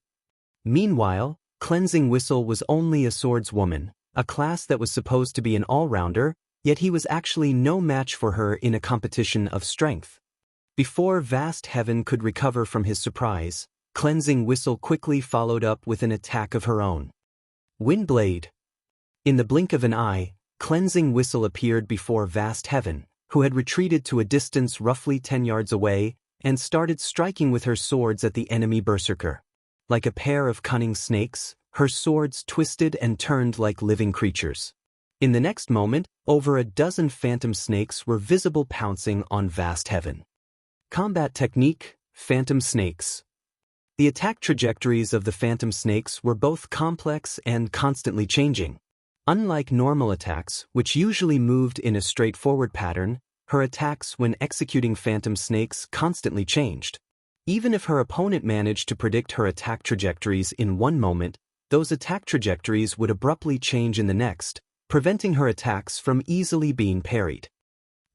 Meanwhile, Cleansing Whistle was only a swordswoman, a class that was supposed to be an all-rounder, yet he was actually no match for her in a competition of strength. Before Vast Heaven could recover from his surprise, Cleansing Whistle quickly followed up with an attack of her own. Windblade. In the blink of an eye, Cleansing Whistle appeared before Vast Heaven, who had retreated to a distance roughly 10 yards away, and started striking with her swords at the enemy berserker. Like a pair of cunning snakes, her swords twisted and turned like living creatures. In the next moment, over a dozen phantom snakes were visible pouncing on Vast Heaven. Combat technique, Phantom Snakes. The attack trajectories of the phantom snakes were both complex and constantly changing. Unlike normal attacks, which usually moved in a straightforward pattern, her attacks when executing phantom snakes constantly changed. Even if her opponent managed to predict her attack trajectories in one moment, those attack trajectories would abruptly change in the next, preventing her attacks from easily being parried.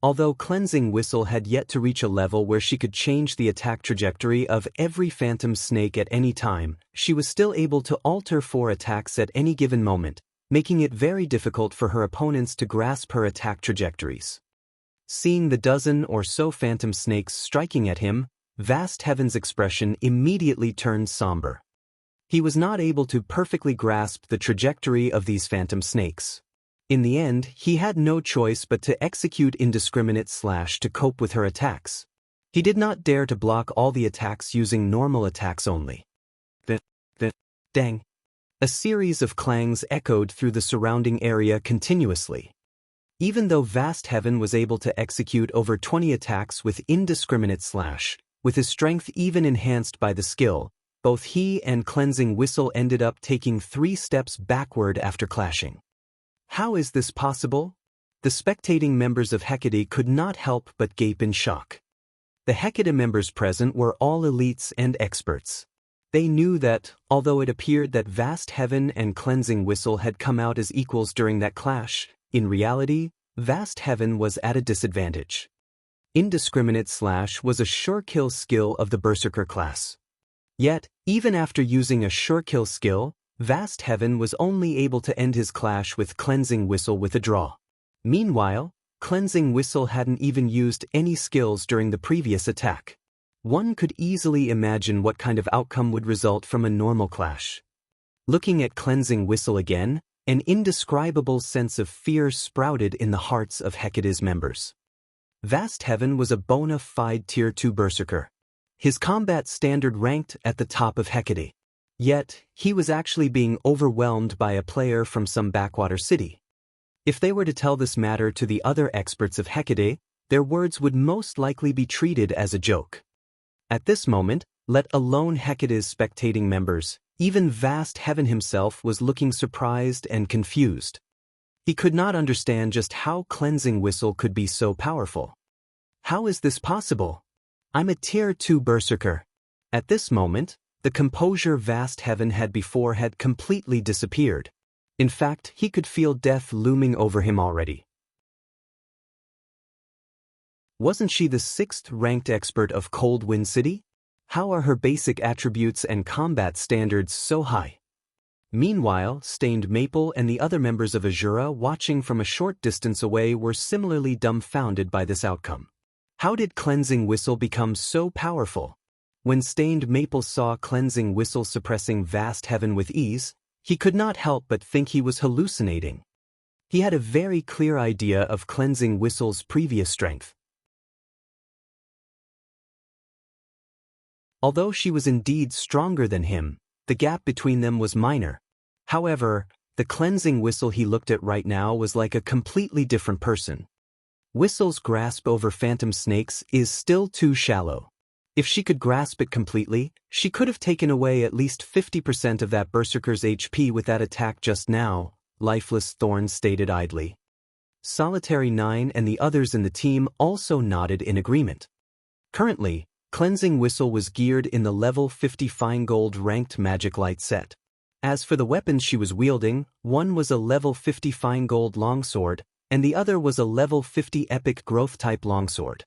Although Cleansing Whistle had yet to reach a level where she could change the attack trajectory of every phantom snake at any time, she was still able to alter 4 attacks at any given moment, making it very difficult for her opponents to grasp her attack trajectories. Seeing the dozen or so phantom snakes striking at him, Vast Heaven's expression immediately turned somber. He was not able to perfectly grasp the trajectory of these phantom snakes. In the end, he had no choice but to execute indiscriminate slash to cope with her attacks. He did not dare to block all the attacks using normal attacks only. Dang. A series of clangs echoed through the surrounding area continuously. Even though Vast Heaven was able to execute over 20 attacks with indiscriminate slash, with his strength even enhanced by the skill, both he and Cleansing Whistle ended up taking 3 steps backward after clashing. How is this possible? the spectating members of Hecate could not help but gape in shock. The Hecate members present were all elites and experts. They knew that, although it appeared that Vast Heaven and Cleansing Whistle had come out as equals during that clash, in reality, Vast Heaven was at a disadvantage. Indiscriminate Slash was a sure kill skill of the Berserker class. Yet, even after using a sure kill skill, Vast Heaven was only able to end his clash with Cleansing Whistle with a draw. Meanwhile, Cleansing Whistle hadn't even used any skills during the previous attack. One could easily imagine what kind of outcome would result from a normal clash. Looking at Cleansing Whistle again, an indescribable sense of fear sprouted in the hearts of Hecate's members. Vast Heaven was a bona fide Tier 2 Berserker. His combat standard ranked at the top of Hecate. Yet, he was actually being overwhelmed by a player from some backwater city. If they were to tell this matter to the other experts of Hecate, their words would most likely be treated as a joke. At this moment, let alone Hecate's spectating members, even Vast Heaven himself was looking surprised and confused. He could not understand just how Cleansing Whistle could be so powerful. How is this possible? I'm a Tier 2 Berserker. At this moment, the composure Vast Heaven had before had completely disappeared. In fact, he could feel death looming over him already. Wasn't she the 6th-ranked expert of Cold Wind City? How are her basic attributes and combat standards so high? Meanwhile, Stained Maple and the other members of Azura watching from a short distance away were similarly dumbfounded by this outcome. How did Cleansing Whistle become so powerful? When Stained Maple saw Cleansing Whistle suppressing Vast Heaven with ease, he could not help but think he was hallucinating. He had a very clear idea of Cleansing Whistle's previous strength. Although she was indeed stronger than him, the gap between them was minor. However, the Cleansing Whistle he looked at right now was like a completely different person. Whistle's grasp over phantom snakes is still too shallow. If she could grasp it completely, she could have taken away at least 50% of that Berserker's HP with that attack just now, Lifeless Thorn stated idly. Solitary 9 and the others in the team also nodded in agreement. Currently, Cleansing Whistle was geared in the level 50 Fine Gold ranked Magic Light set. As for the weapons she was wielding, one was a level 50 Fine Gold longsword, and the other was a level 50 Epic Growth type longsword.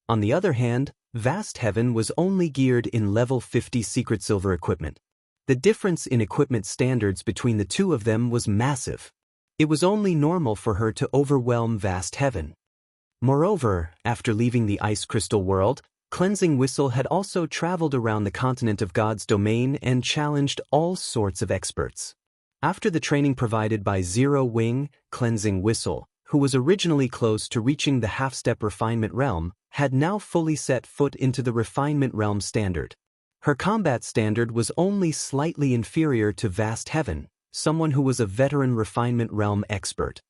On the other hand, Vast Heaven was only geared in level 50 Secret Silver equipment. The difference in equipment standards between the two of them was massive. It was only normal for her to overwhelm Vast Heaven. Moreover, after leaving the Ice Crystal world, Cleansing Whistle had also traveled around the continent of God's domain and challenged all sorts of experts. After the training provided by Zero Wing, Cleansing Whistle, who was originally close to reaching the half-step refinement realm, had now fully set foot into the refinement realm standard. Her combat standard was only slightly inferior to Vast Heaven, someone who was a veteran refinement realm expert.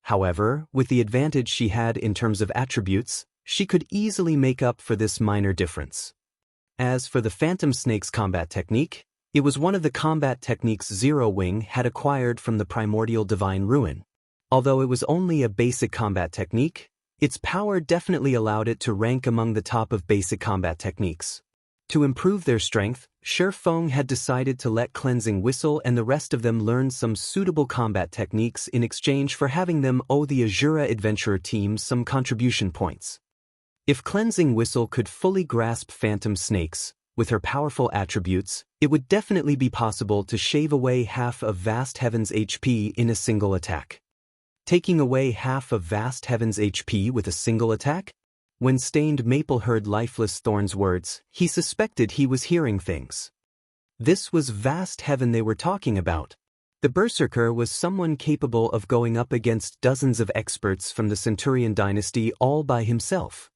However, with the advantage she had in terms of attributes, she could easily make up for this minor difference. As for the Phantom Snake's combat technique, it was one of the combat techniques Zero Wing had acquired from the primordial Divine Ruin. Although it was only a basic combat technique, its power definitely allowed it to rank among the top of basic combat techniques. To improve their strength, Feng had decided to let Cleansing Whistle and the rest of them learn some suitable combat techniques in exchange for having them owe the Azura Adventurer team some contribution points. If Cleansing Whistle could fully grasp Phantom Snakes, with her powerful attributes, it would definitely be possible to shave away half of Vast Heaven's HP in a single attack. Taking away half of Vast Heaven's HP with a single attack? When Stained Maple heard Lifeless Thorn's words, he suspected he was hearing things. This was Vast Heaven they were talking about. The Berserker was someone capable of going up against dozens of experts from the Centurion dynasty all by himself.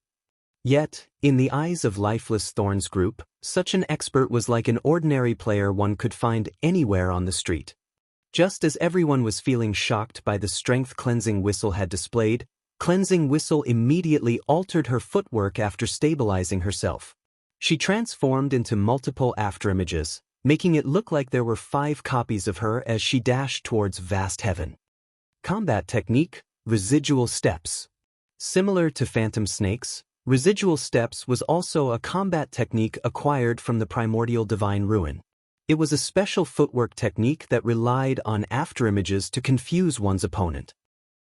Yet, in the eyes of Lifeless Thorn's group, such an expert was like an ordinary player one could find anywhere on the street. Just as everyone was feeling shocked by the strength Cleansing Whistle had displayed, Cleansing Whistle immediately altered her footwork after stabilizing herself. She transformed into multiple afterimages, making it look like there were 5 copies of her as she dashed towards Vast Heaven. Combat technique, Residual steps. Similar to phantom snakes, residual steps was also a combat technique acquired from the primordial divine ruin. It was a special footwork technique that relied on afterimages to confuse one's opponent.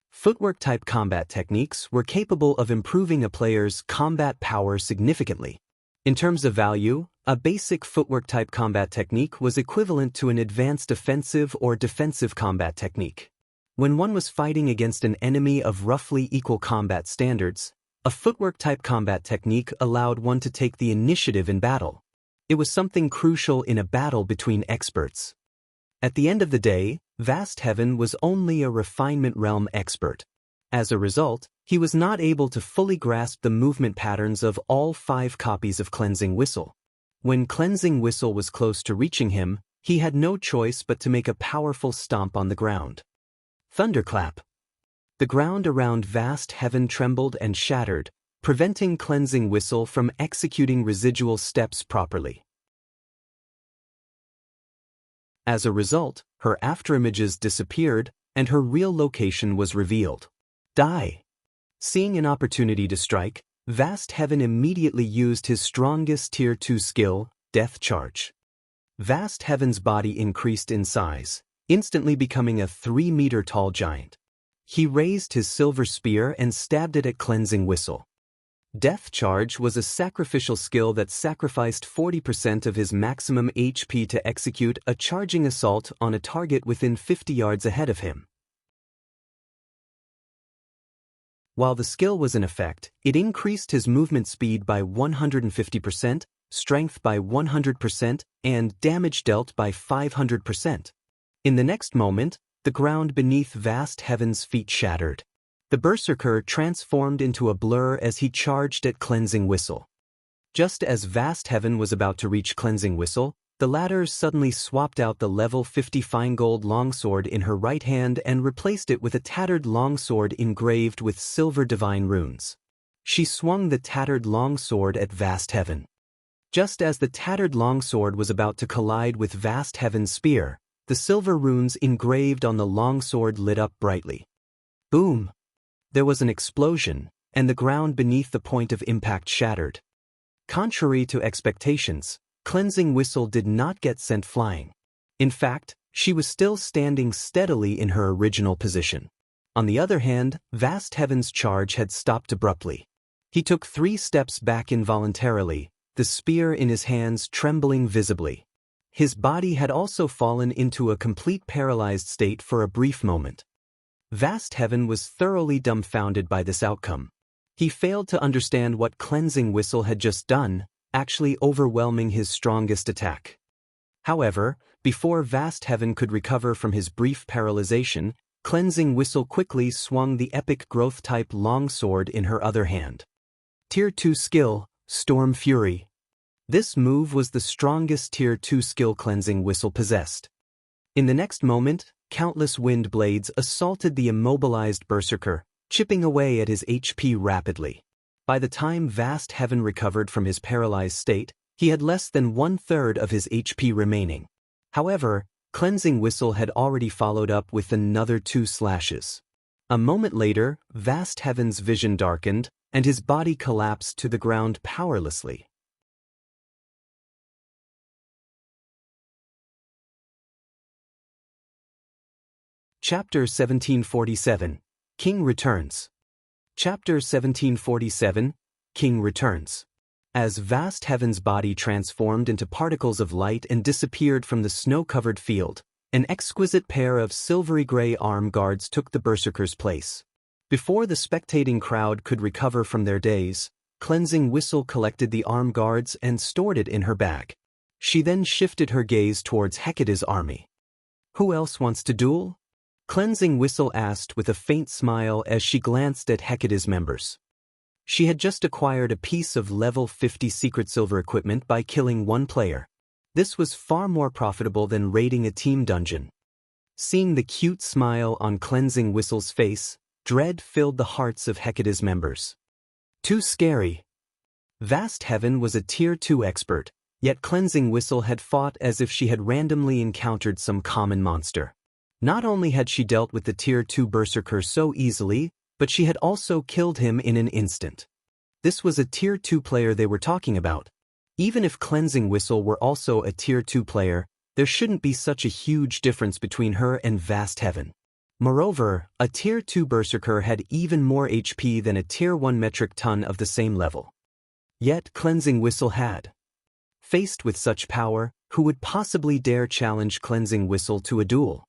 Footwork-type combat techniques were capable of improving a player's combat power significantly. In terms of value, a basic footwork-type combat technique was equivalent to an advanced offensive or defensive combat technique. When one was fighting against an enemy of roughly equal combat standards, a footwork-type combat technique allowed one to take the initiative in battle. It was something crucial in a battle between experts. At the end of the day, Vast Heaven was only a refinement realm expert. As a result, he was not able to fully grasp the movement patterns of all 5 copies of Cleansing Whistle. When Cleansing Whistle was close to reaching him, he had no choice but to make a powerful stomp on the ground. Thunderclap. The ground around Vast Heaven trembled and shattered, preventing Cleansing Whistle from executing residual steps properly. As a result, her afterimages disappeared, and her real location was revealed. Die. Seeing an opportunity to strike, Vast Heaven immediately used his strongest Tier 2 skill, Death Charge. Vast Heaven's body increased in size, instantly becoming a 3-meter-tall giant. He raised his silver spear and stabbed it at Cleansing Whistle. Death Charge was a sacrificial skill that sacrificed 40% of his maximum HP to execute a charging assault on a target within 50 yards ahead of him. While the skill was in effect, it increased his movement speed by 150%, strength by 100%, and damage dealt by 500%. In the next moment, the ground beneath Vast Heaven's feet shattered. The Berserker transformed into a blur as he charged at Cleansing Whistle. Just as Vast Heaven was about to reach Cleansing Whistle, the latter suddenly swapped out the level 50 fine gold longsword in her right hand and replaced it with a tattered longsword engraved with silver divine runes. She swung the tattered longsword at Vast Heaven. Just as the tattered longsword was about to collide with Vast Heaven's spear, the silver runes engraved on the longsword lit up brightly. Boom! There was an explosion, and the ground beneath the point of impact shattered. Contrary to expectations, Cleansing Whistle did not get sent flying. In fact, she was still standing steadily in her original position. On the other hand, Vast Heaven's charge had stopped abruptly. He took 3 steps back involuntarily, the spear in his hands trembling visibly. His body had also fallen into a complete paralyzed state for a brief moment. Vast Heaven was thoroughly dumbfounded by this outcome. He failed to understand what Cleansing Whistle had just done, actually overwhelming his strongest attack. However, before Vast Heaven could recover from his brief paralyzation, Cleansing Whistle quickly swung the epic growth-type longsword in her other hand. Tier 2 skill, Storm Fury. This move was the strongest Tier 2 skill Cleansing Whistle possessed. In the next moment, countless wind blades assaulted the immobilized Berserker, chipping away at his HP rapidly. By the time Vast Heaven recovered from his paralyzed state, he had less than 1/3 of his HP remaining. However, Cleansing Whistle had already followed up with another 2 slashes. A moment later, Vast Heaven's vision darkened, and his body collapsed to the ground powerlessly. Chapter 1747, King Returns. Chapter 1747, King Returns. As Vast Heaven's body transformed into particles of light and disappeared from the snow-covered field, an exquisite pair of silvery gray arm guards took the Berserker's place. Before the spectating crowd could recover from their daze, Cleansing Whistle collected the arm guards and stored it in her bag. She then shifted her gaze towards Hecate's army. "Who else wants to duel?" Cleansing Whistle asked with a faint smile as she glanced at Hecate's members. She had just acquired a piece of level 50 secret silver equipment by killing 1 player. This was far more profitable than raiding a team dungeon. Seeing the cute smile on Cleansing Whistle's face, dread filled the hearts of Hecate's members. Too scary. Vast Heaven was a Tier 2 expert, yet Cleansing Whistle had fought as if she had randomly encountered some common monster. Not only had she dealt with the Tier 2 Berserker so easily, but she had also killed him in an instant. This was a Tier 2 player they were talking about. Even if Cleansing Whistle were also a Tier 2 player, there shouldn't be such a huge difference between her and Vast Heaven. Moreover, a Tier 2 Berserker had even more HP than a Tier 1 metric ton of the same level. Yet Cleansing Whistle had. Faced with such power, who would possibly dare challenge Cleansing Whistle to a duel?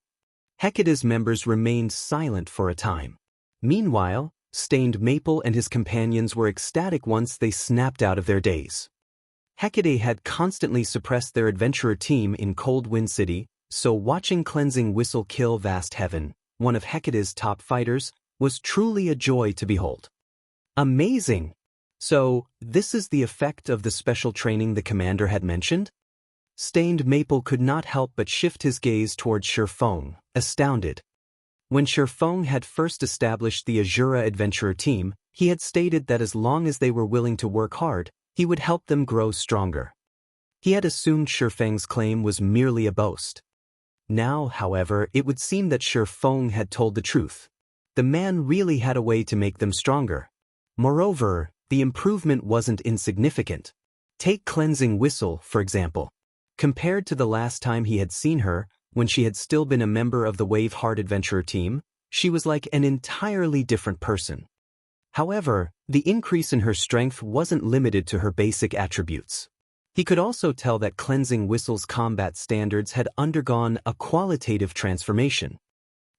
Hecate's members remained silent for a time. Meanwhile, Stained Maple and his companions were ecstatic once they snapped out of their daze. Hecate had constantly suppressed their adventurer team in Cold Wind City, so watching Cleansing Whistle kill Vast Heaven, one of Hecate's top fighters, was truly a joy to behold. Amazing! So, this is the effect of the special training the commander had mentioned? Stained Maple could not help but shift his gaze toward Shifeng, astounded. When Shifeng had first established the Azura adventurer team, he had stated that as long as they were willing to work hard, he would help them grow stronger. He had assumed Shifeng's claim was merely a boast. Now, however, it would seem that Shifeng had told the truth. The man really had a way to make them stronger. Moreover, the improvement wasn't insignificant. Take Cleansing Whistle, for example. Compared to the last time he had seen her, when she had still been a member of the Wave Heart Adventurer team, she was like an entirely different person. However, the increase in her strength wasn't limited to her basic attributes. He could also tell that Cleansing Whistle's combat standards had undergone a qualitative transformation.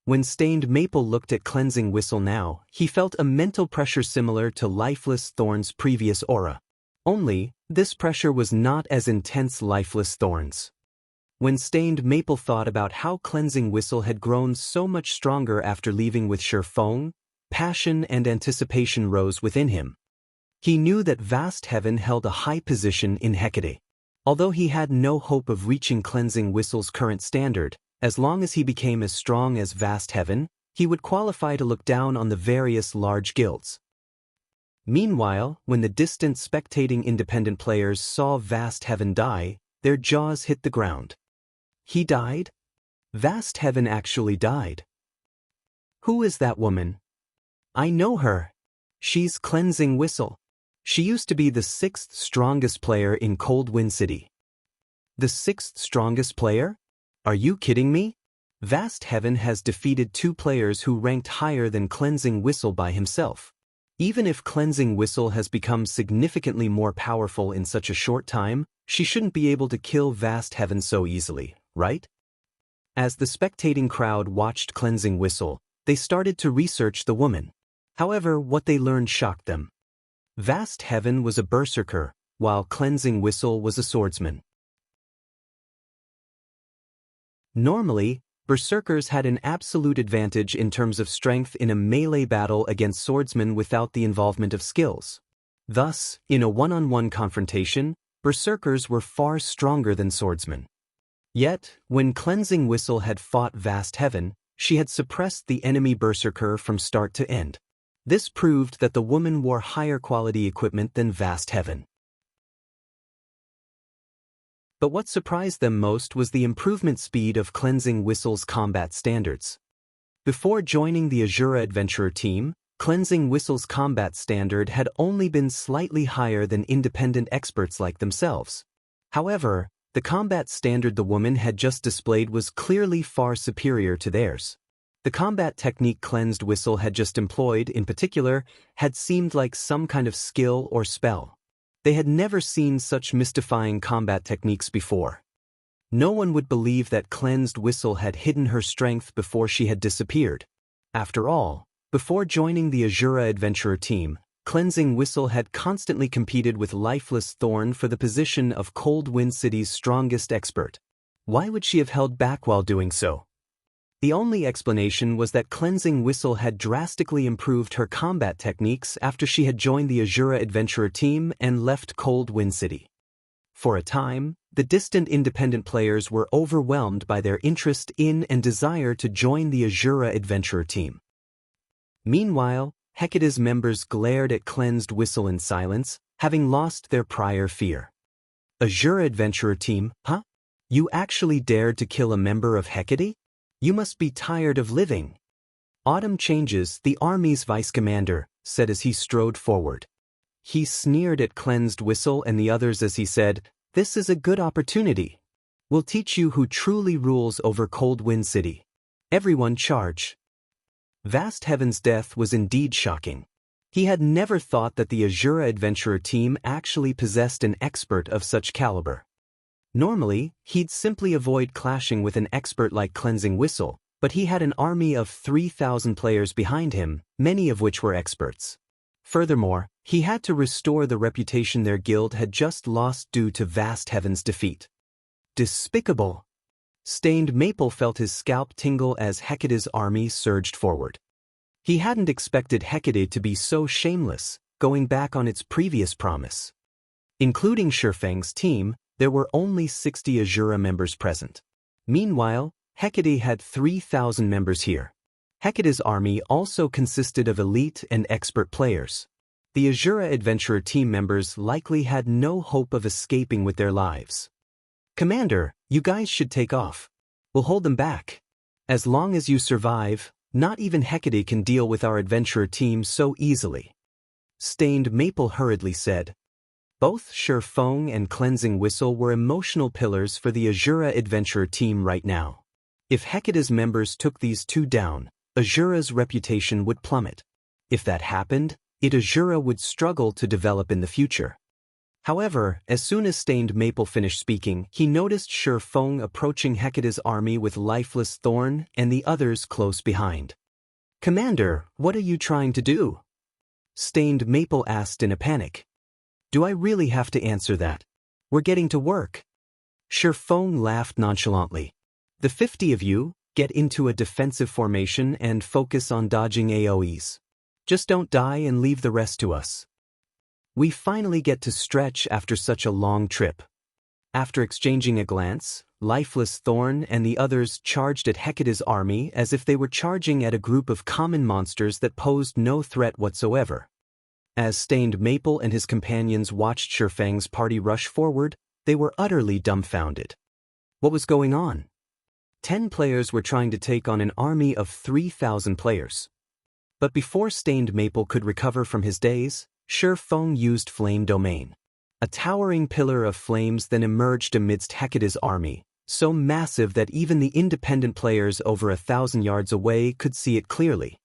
When Stained Maple looked at Cleansing Whistle now, he felt a mental pressure similar to Lifeless Thorn's previous aura. Only, this pressure was not as intense Lifeless Thorn's. When Stained Maple thought about how Cleansing Whistle had grown so much stronger after leaving with Shifeng, passion and anticipation rose within him. He knew that Vast Heaven held a high position in Hecate. Although he had no hope of reaching Cleansing Whistle's current standard, as long as he became as strong as Vast Heaven, he would qualify to look down on the various large guilds. Meanwhile, when the distant spectating independent players saw Vast Heaven die, their jaws hit the ground. He died? Vast Heaven actually died. Who is that woman? I know her. She's Cleansing Whistle. She used to be the 6th strongest player in Cold Wind City. The 6th strongest player? Are you kidding me? Vast Heaven has defeated 2 players who ranked higher than Cleansing Whistle by himself. Even if Cleansing Whistle has become significantly more powerful in such a short time, she shouldn't be able to kill Vast Heaven so easily, right? As the spectating crowd watched Cleansing Whistle, they started to research the woman. However, what they learned shocked them. Vast Heaven was a berserker, while Cleansing Whistle was a swordsman. Normally, berserkers had an absolute advantage in terms of strength in a melee battle against swordsmen without the involvement of skills. Thus, in a one-on-one confrontation, berserkers were far stronger than swordsmen. Yet, when Cleansing Whistle had fought Vast Heaven, she had suppressed the enemy berserker from start to end. This proved that the woman wore higher quality equipment than Vast Heaven. But what surprised them most was the improvement speed of Cleansing Whistle's combat standards. Before joining the Azura Adventurer team, Cleansing Whistle's combat standard had only been slightly higher than independent experts like themselves. However, the combat standard the woman had just displayed was clearly far superior to theirs. The combat technique Cleansed Whistle had just employed, in particular, had seemed like some kind of skill or spell. They had never seen such mystifying combat techniques before. No one would believe that Cleansed Whistle had hidden her strength before she had disappeared. After all, before joining the Azura Adventurer team, Cleansing Whistle had constantly competed with Lifeless Thorn for the position of Cold Wind City's strongest expert. Why would she have held back while doing so? The only explanation was that Cleansing Whistle had drastically improved her combat techniques after she had joined the Azura Adventurer team and left Cold Wind City. For a time, the distant independent players were overwhelmed by their interest in and desire to join the Azura Adventurer team. Meanwhile, Hecate's members glared at Cleansed Whistle in silence, having lost their prior fear. Azura Adventurer team, huh? You actually dared to kill a member of Hecate? You must be tired of living. Autumn Changes, the army's vice commander, said as he strode forward. He sneered at Cleansed Whistle and the others as he said, "This is a good opportunity. We'll teach you who truly rules over Cold Wind City. Everyone charge." Vast Heaven's death was indeed shocking. He had never thought that the Azura adventurer team actually possessed an expert of such caliber. Normally, he'd simply avoid clashing with an expert like Cleansing Whistle, but he had an army of 3,000 players behind him, many of which were experts. Furthermore, he had to restore the reputation their guild had just lost due to Vast Heaven's defeat. Despicable! Stained Maple felt his scalp tingle as Hecate's army surged forward. He hadn't expected Hecate to be so shameless, going back on its previous promise. Including Shifeng's team, there were only 60 Azura members present. Meanwhile, Hecate had 3,000 members here. Hecate's army also consisted of elite and expert players. The Azura adventurer team members likely had no hope of escaping with their lives. "Commander, you guys should take off. We'll hold them back. As long as you survive, not even Hecate can deal with our adventurer team so easily," Stained Maple hurriedly said. Both Shifeng and Cleansing Whistle were emotional pillars for the Azura adventurer team right now. If Hecate's members took these two down, Azura's reputation would plummet. If that happened, Azura would struggle to develop in the future. However, as soon as Stained Maple finished speaking, he noticed Shifeng approaching Hecate's army with Lifeless Thorn and the others close behind. "Commander, what are you trying to do?" Stained Maple asked in a panic. "Do I really have to answer that? We're getting to work." Shifeng laughed nonchalantly. "The 50 of you, get into a defensive formation and focus on dodging AoEs. Just don't die and leave the rest to us. We finally get to stretch after such a long trip." After exchanging a glance, Lifeless Thorn and the others charged at Hecate's army as if they were charging at a group of common monsters that posed no threat whatsoever. As Stained Maple and his companions watched Shifeng's party rush forward, they were utterly dumbfounded. What was going on? 10 players were trying to take on an army of 3,000 players. But before Stained Maple could recover from his daze, Shifeng used Flame Domain. A towering pillar of flames then emerged amidst Hecate's army, so massive that even the independent players over 1,000 yards away could see it clearly.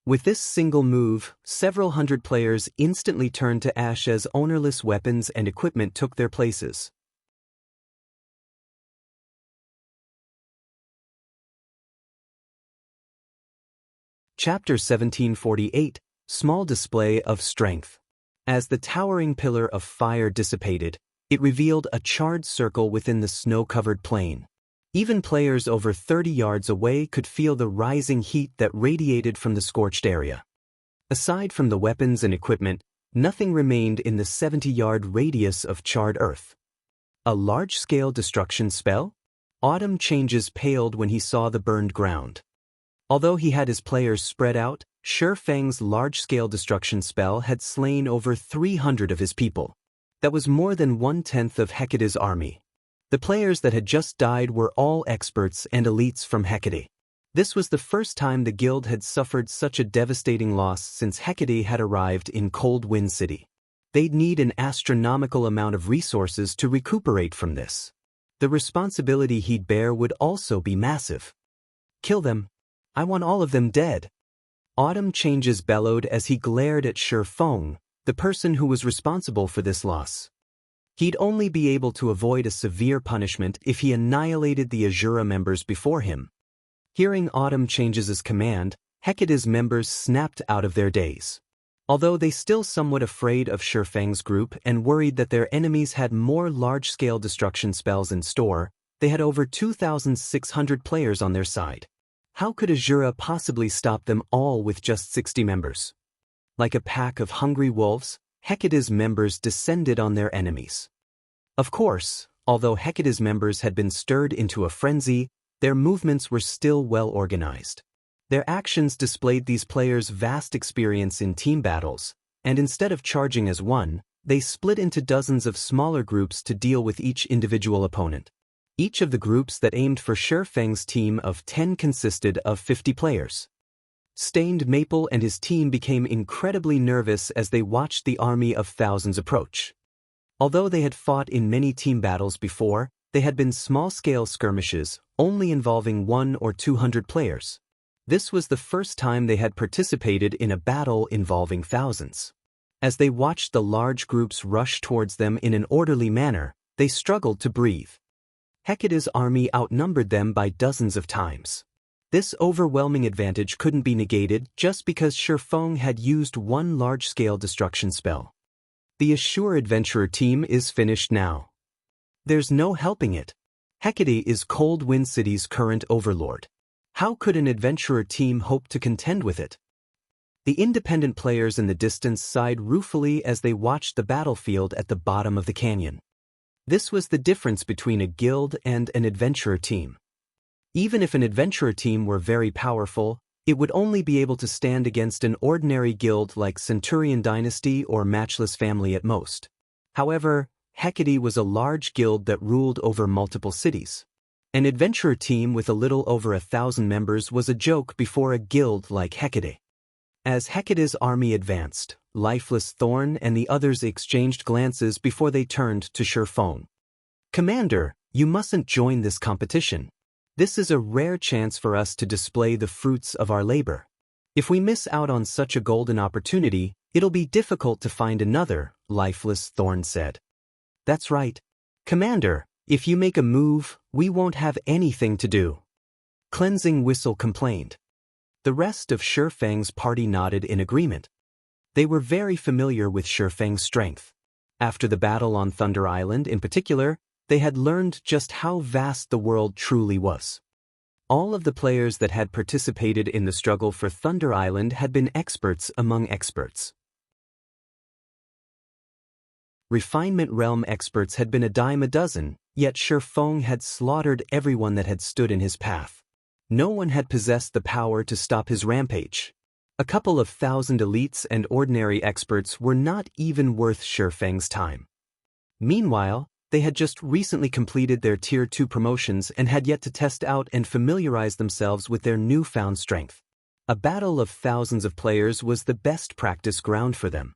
With this single move, several hundred players instantly turned to ash as ownerless weapons and equipment took their places. Chapter 1748, Small Display of Strength. As the towering pillar of fire dissipated, it revealed a charred circle within the snow-covered plain. Even players over 30 yards away could feel the rising heat that radiated from the scorched area. Aside from the weapons and equipment, nothing remained in the 70-yard radius of charred earth. A large-scale destruction spell? Autumn Changes paled when he saw the burned ground. Although he had his players spread out, Shifeng's large-scale destruction spell had slain over 300 of his people. That was more than 1/10 of Hecate's army. The players that had just died were all experts and elites from Hecate. This was the first time the guild had suffered such a devastating loss since Hecate had arrived in Cold Wind City. They'd need an astronomical amount of resources to recuperate from this. The responsibility he'd bear would also be massive. "Kill them. I want all of them dead." Autumn Changes bellowed as he glared at Shifeng, the person who was responsible for this loss. He'd only be able to avoid a severe punishment if he annihilated the Azura members before him. Hearing Autumn Changes' command, Hecate's members snapped out of their daze. Although they still somewhat afraid of Shifeng's group and worried that their enemies had more large-scale destruction spells in store, they had over 2,600 players on their side. How could Azura possibly stop them all with just 60 members? Like a pack of hungry wolves, Hecate's members descended on their enemies. Of course, although Hecate's members had been stirred into a frenzy, their movements were still well organized. Their actions displayed these players' vast experience in team battles, and instead of charging as one, They split into dozens of smaller groups to deal with each individual opponent. Each of the groups that aimed for Shifeng's team of 10 consisted of 50 players. Stained Maple and his team became incredibly nervous as they watched the army of thousands approach. Although they had fought in many team battles before, they had been small-scale skirmishes, only involving 100 or 200 players. This was the first time they had participated in a battle involving thousands. As they watched the large groups rush towards them in an orderly manner, they struggled to breathe. Hecate's army outnumbered them by dozens of times. This overwhelming advantage couldn't be negated just because Shifeng had used one large-scale destruction spell. The Assure Adventurer team is finished now. There's no helping it. Hecate is Cold Wind City's current overlord. How could an adventurer team hope to contend with it? The independent players in the distance sighed ruefully as they watched the battlefield at the bottom of the canyon. This was the difference between a guild and an adventurer team. Even if an adventurer team were very powerful, it would only be able to stand against an ordinary guild like Centurion Dynasty or Matchless Family at most. However, Hecate was a large guild that ruled over multiple cities. An adventurer team with a little over 1,000 members was a joke before a guild like Hecate. As Hecate's army advanced, Lifeless Thorn and the others exchanged glances before they turned to Shifeng. "Commander, you mustn't join this competition. This is a rare chance for us to display the fruits of our labor. If we miss out on such a golden opportunity, it'll be difficult to find another," Lifeless Thorn said. "That's right. Commander, if you make a move, we won't have anything to do," Cleansing Whistle complained. The rest of Shifeng's party nodded in agreement. They were very familiar with Shifeng's strength. After the battle on Thunder Island in particular, they had learned just how vast the world truly was. All of the players that had participated in the struggle for Thunder Island had been experts among experts. Refinement Realm experts had been a dime a dozen, yet Shifeng had slaughtered everyone that had stood in his path. No one had possessed the power to stop his rampage. A couple of thousand elites and ordinary experts were not even worth Shifeng's time. Meanwhile, they had just recently completed their Tier 2 promotions and had yet to test out and familiarize themselves with their newfound strength. A battle of thousands of players was the best practice ground for them.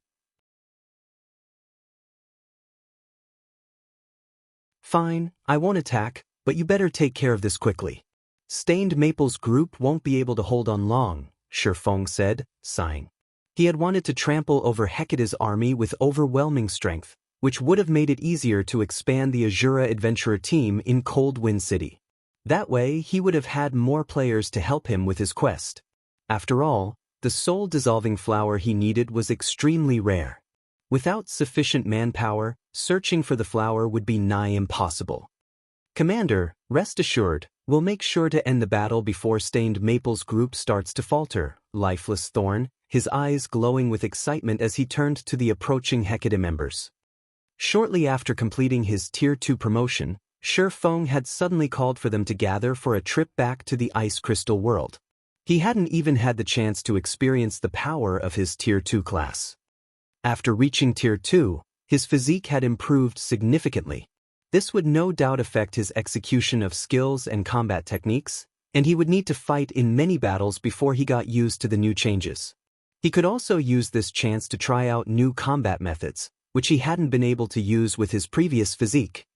"Fine, I won't attack, but you better take care of this quickly. Stained Maple's group won't be able to hold on long," Shifeng said, sighing. He had wanted to trample over Hecate's army with overwhelming strength, which would have made it easier to expand the Azura Adventurer team in Cold Wind City. That way, he would have had more players to help him with his quest. After all, the soul-dissolving flower he needed was extremely rare. Without sufficient manpower, searching for the flower would be nigh impossible. "Commander, rest assured, we'll make sure to end the battle before Stained Maple's group starts to falter," Lifeless Thorn, his eyes glowing with excitement as he turned to the approaching Hecate members. Shortly after completing his Tier 2 promotion, Shifeng had suddenly called for them to gather for a trip back to the Ice Crystal world. He hadn't even had the chance to experience the power of his Tier 2 class. After reaching Tier 2, his physique had improved significantly. This would no doubt affect his execution of skills and combat techniques, and he would need to fight in many battles before he got used to the new changes. He could also use this chance to try out new combat methods, which he hadn't been able to use with his previous physique.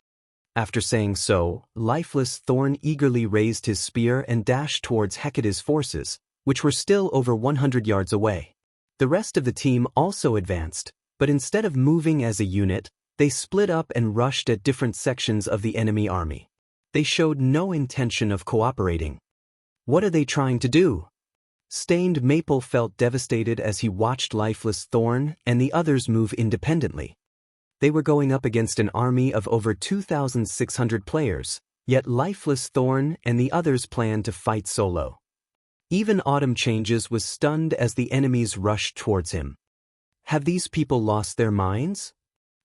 After saying so, Lifeless Thorn eagerly raised his spear and dashed towards Hecate's forces, which were still over 100 yards away. The rest of the team also advanced, but instead of moving as a unit, they split up and rushed at different sections of the enemy army. They showed no intention of cooperating. What are they trying to do? Stained Maple felt devastated as he watched Lifeless Thorn and the others move independently. They were going up against an army of over 2,600 players, yet Lifeless Thorn and the others planned to fight solo. Even Autumn Changes was stunned as the enemies rushed towards him. Have these people lost their minds?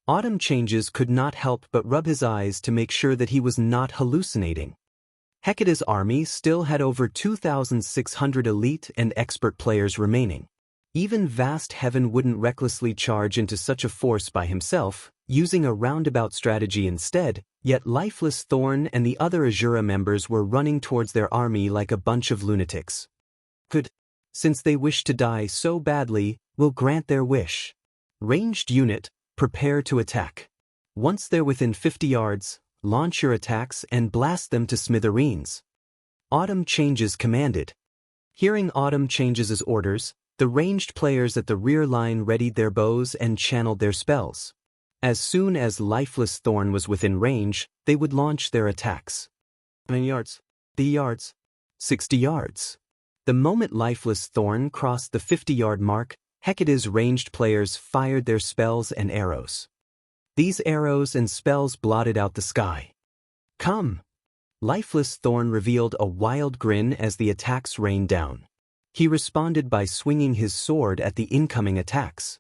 Autumn Changes could not help but rub his eyes to make sure that he was not hallucinating. Hecate's army still had over 2,600 elite and expert players remaining. Even vast heaven wouldn't recklessly charge into such a force by himself, using a roundabout strategy instead, yet Lifeless Thorn and the other Azura members were running towards their army like a bunch of lunatics. Good. Since they wish to die so badly, we'll grant their wish. Ranged unit, prepare to attack. Once they're within 50 yards, launch your attacks and blast them to smithereens. Autumn Changes commanded. Hearing Autumn Changes' orders, the ranged players at the rear line readied their bows and channeled their spells. As soon as Lifeless Thorn was within range, they would launch their attacks. 9 yards. 30 yards. 60 yards. The moment Lifeless Thorn crossed the 50-yard mark, Hecate's ranged players fired their spells and arrows. These arrows and spells blotted out the sky. Come! Lifeless Thorn revealed a wild grin as the attacks rained down. He responded by swinging his sword at the incoming attacks.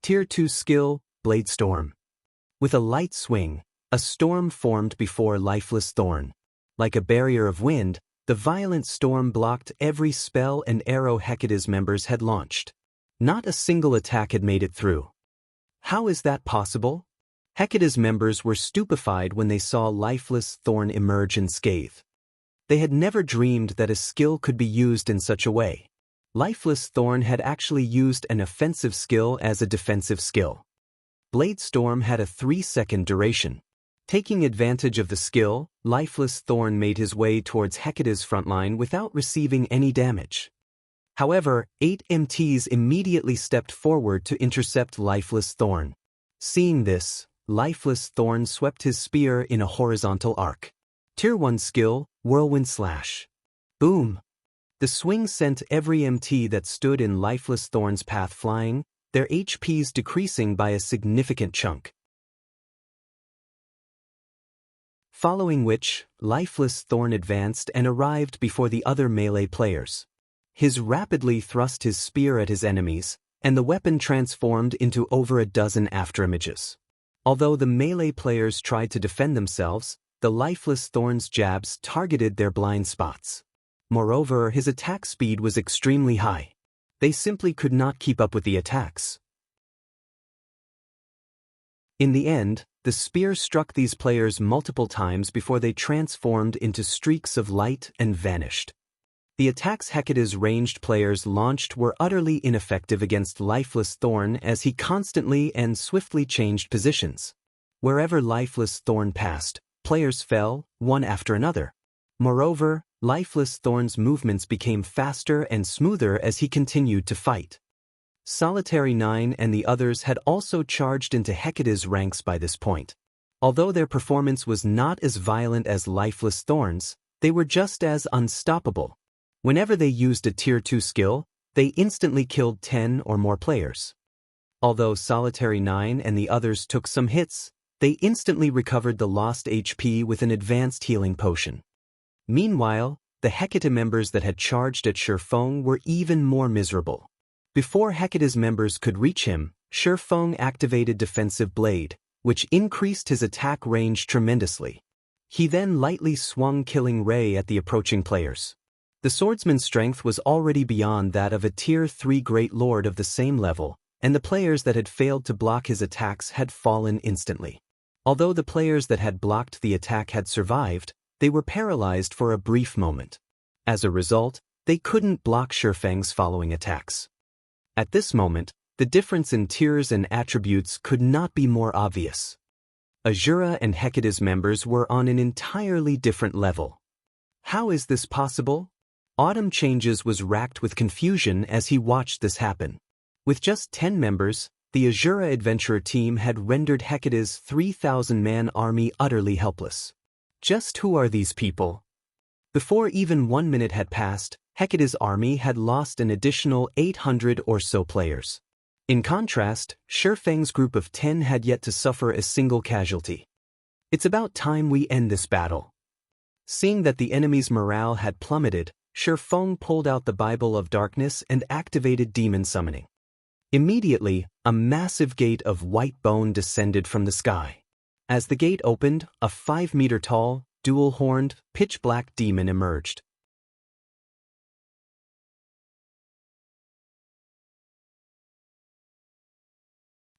Tier 2 skill, Blade Storm. With a light swing, a storm formed before Lifeless Thorn. Like a barrier of wind, the violent storm blocked every spell and arrow Hecate's members had launched. Not a single attack had made it through. How is that possible? Hecate's members were stupefied when they saw Lifeless Thorn emerge unscathed. They had never dreamed that a skill could be used in such a way. Lifeless Thorn had actually used an offensive skill as a defensive skill. Blade Storm had a 3-second duration. Taking advantage of the skill, Lifeless Thorn made his way towards Hecate's frontline without receiving any damage. However, 8 MTs immediately stepped forward to intercept Lifeless Thorn. Seeing this, Lifeless Thorn swept his spear in a horizontal arc. Tier 1 skill, Whirlwind Slash. Boom! The swing sent every MT that stood in Lifeless Thorn's path flying, their HPs decreasing by a significant chunk. Following which, Lifeless Thorn advanced and arrived before the other melee players. His rapidly thrust his spear at his enemies, and the weapon transformed into over a dozen afterimages. Although the melee players tried to defend themselves, the Lifeless Thorn's jabs targeted their blind spots. Moreover, his attack speed was extremely high. They simply could not keep up with the attacks. In the end, the spear struck these players multiple times before they transformed into streaks of light and vanished. The attacks Hecate's ranged players launched were utterly ineffective against Lifeless Thorn as he constantly and swiftly changed positions. Wherever Lifeless Thorn passed, players fell, one after another. Moreover, Lifeless Thorn's movements became faster and smoother as he continued to fight. Solitary 9 and the others had also charged into Hecate's ranks by this point. Although their performance was not as violent as Lifeless Thorn's, they were just as unstoppable. Whenever they used a Tier 2 skill, they instantly killed 10 or more players. Although Solitary 9 and the others took some hits, they instantly recovered the lost HP with an advanced healing potion. Meanwhile, the Hecate members that had charged at Shifeng were even more miserable. Before Hecate's members could reach him, Shifeng activated Defensive Blade, which increased his attack range tremendously. He then lightly swung Killing Ray at the approaching players. The swordsman's strength was already beyond that of a Tier 3 Great Lord of the same level, and the players that had failed to block his attacks had fallen instantly. Although the players that had blocked the attack had survived, they were paralyzed for a brief moment. As a result, they couldn't block Shifeng's following attacks. At this moment, the difference in tiers and attributes could not be more obvious. Azura and Hecate's members were on an entirely different level. How is this possible? Autumn Changes was racked with confusion as he watched this happen. With just 10 members, the Azura adventurer team had rendered Hecate's 3,000-man army utterly helpless. Just who are these people? Before even 1 minute had passed, Hecate's army had lost an additional 800 or so players. In contrast, Shifeng's group of 10 had yet to suffer a single casualty. It's about time we end this battle. Seeing that the enemy's morale had plummeted, Shifeng pulled out the Bible of Darkness and activated Demon Summoning. Immediately, a massive gate of white bone descended from the sky. As the gate opened, a 5-meter-tall, dual-horned, pitch-black demon emerged.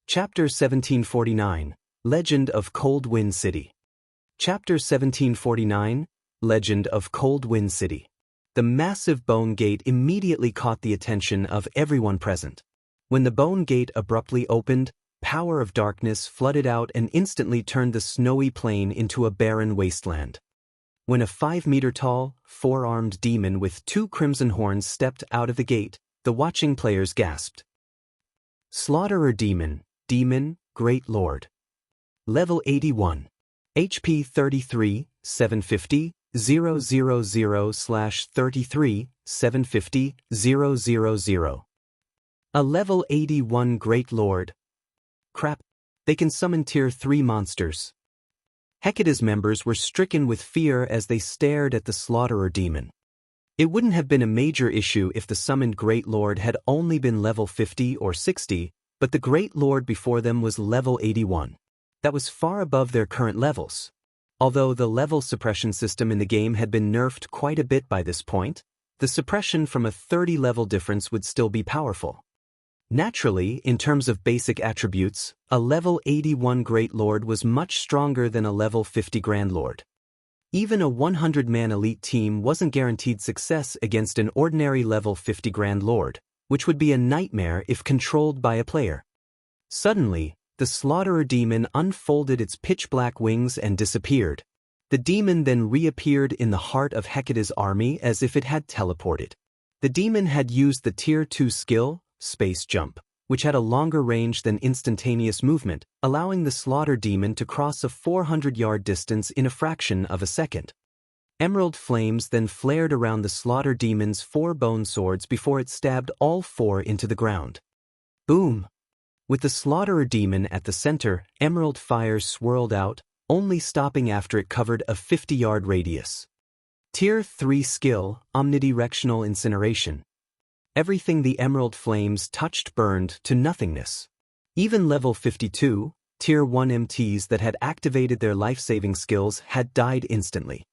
Chapter 1749, Legend of Cold Wind City. Chapter 1749, Legend of Cold Wind City. The massive bone gate immediately caught the attention of everyone present. When the bone gate abruptly opened, power of darkness flooded out and instantly turned the snowy plain into a barren wasteland. When a 5-meter-tall, 4-armed demon with 2 crimson horns stepped out of the gate, the watching players gasped. Slaughterer Demon, Demon, Great Lord. Level 81. HP 33, 750, 000/33, 750, 000. A level 81 Great Lord. Crap, they can summon Tier 3 monsters. Hecate's members were stricken with fear as they stared at the Slaughterer Demon. It wouldn't have been a major issue if the summoned Great Lord had only been level 50 or 60, but the Great Lord before them was level 81. That was far above their current levels. Although the level suppression system in the game had been nerfed quite a bit by this point, the suppression from a 30-level difference would still be powerful. Naturally, in terms of basic attributes, a level 81 Great Lord was much stronger than a level 50 Grand Lord. Even a 100-man elite team wasn't guaranteed success against an ordinary level 50 Grand Lord, which would be a nightmare if controlled by a player. Suddenly, the Slaughterer Demon unfolded its pitch-black wings and disappeared. The demon then reappeared in the heart of Hecate's army as if it had teleported. The demon had used the Tier 2 skill, Space Jump, which had a longer range than instantaneous movement, allowing the Slaughter Demon to cross a 400-yard distance in a fraction of a second. Emerald flames then flared around the Slaughter Demon's 4 bone swords before it stabbed all 4 into the ground. Boom! With the Slaughterer Demon at the center, emerald fire swirled out, only stopping after it covered a 50-yard radius. Tier 3 skill, Omnidirectional Incineration. Everything the emerald flames touched burned to nothingness. Even level 52, Tier 1 MTs that had activated their life-saving skills had died instantly.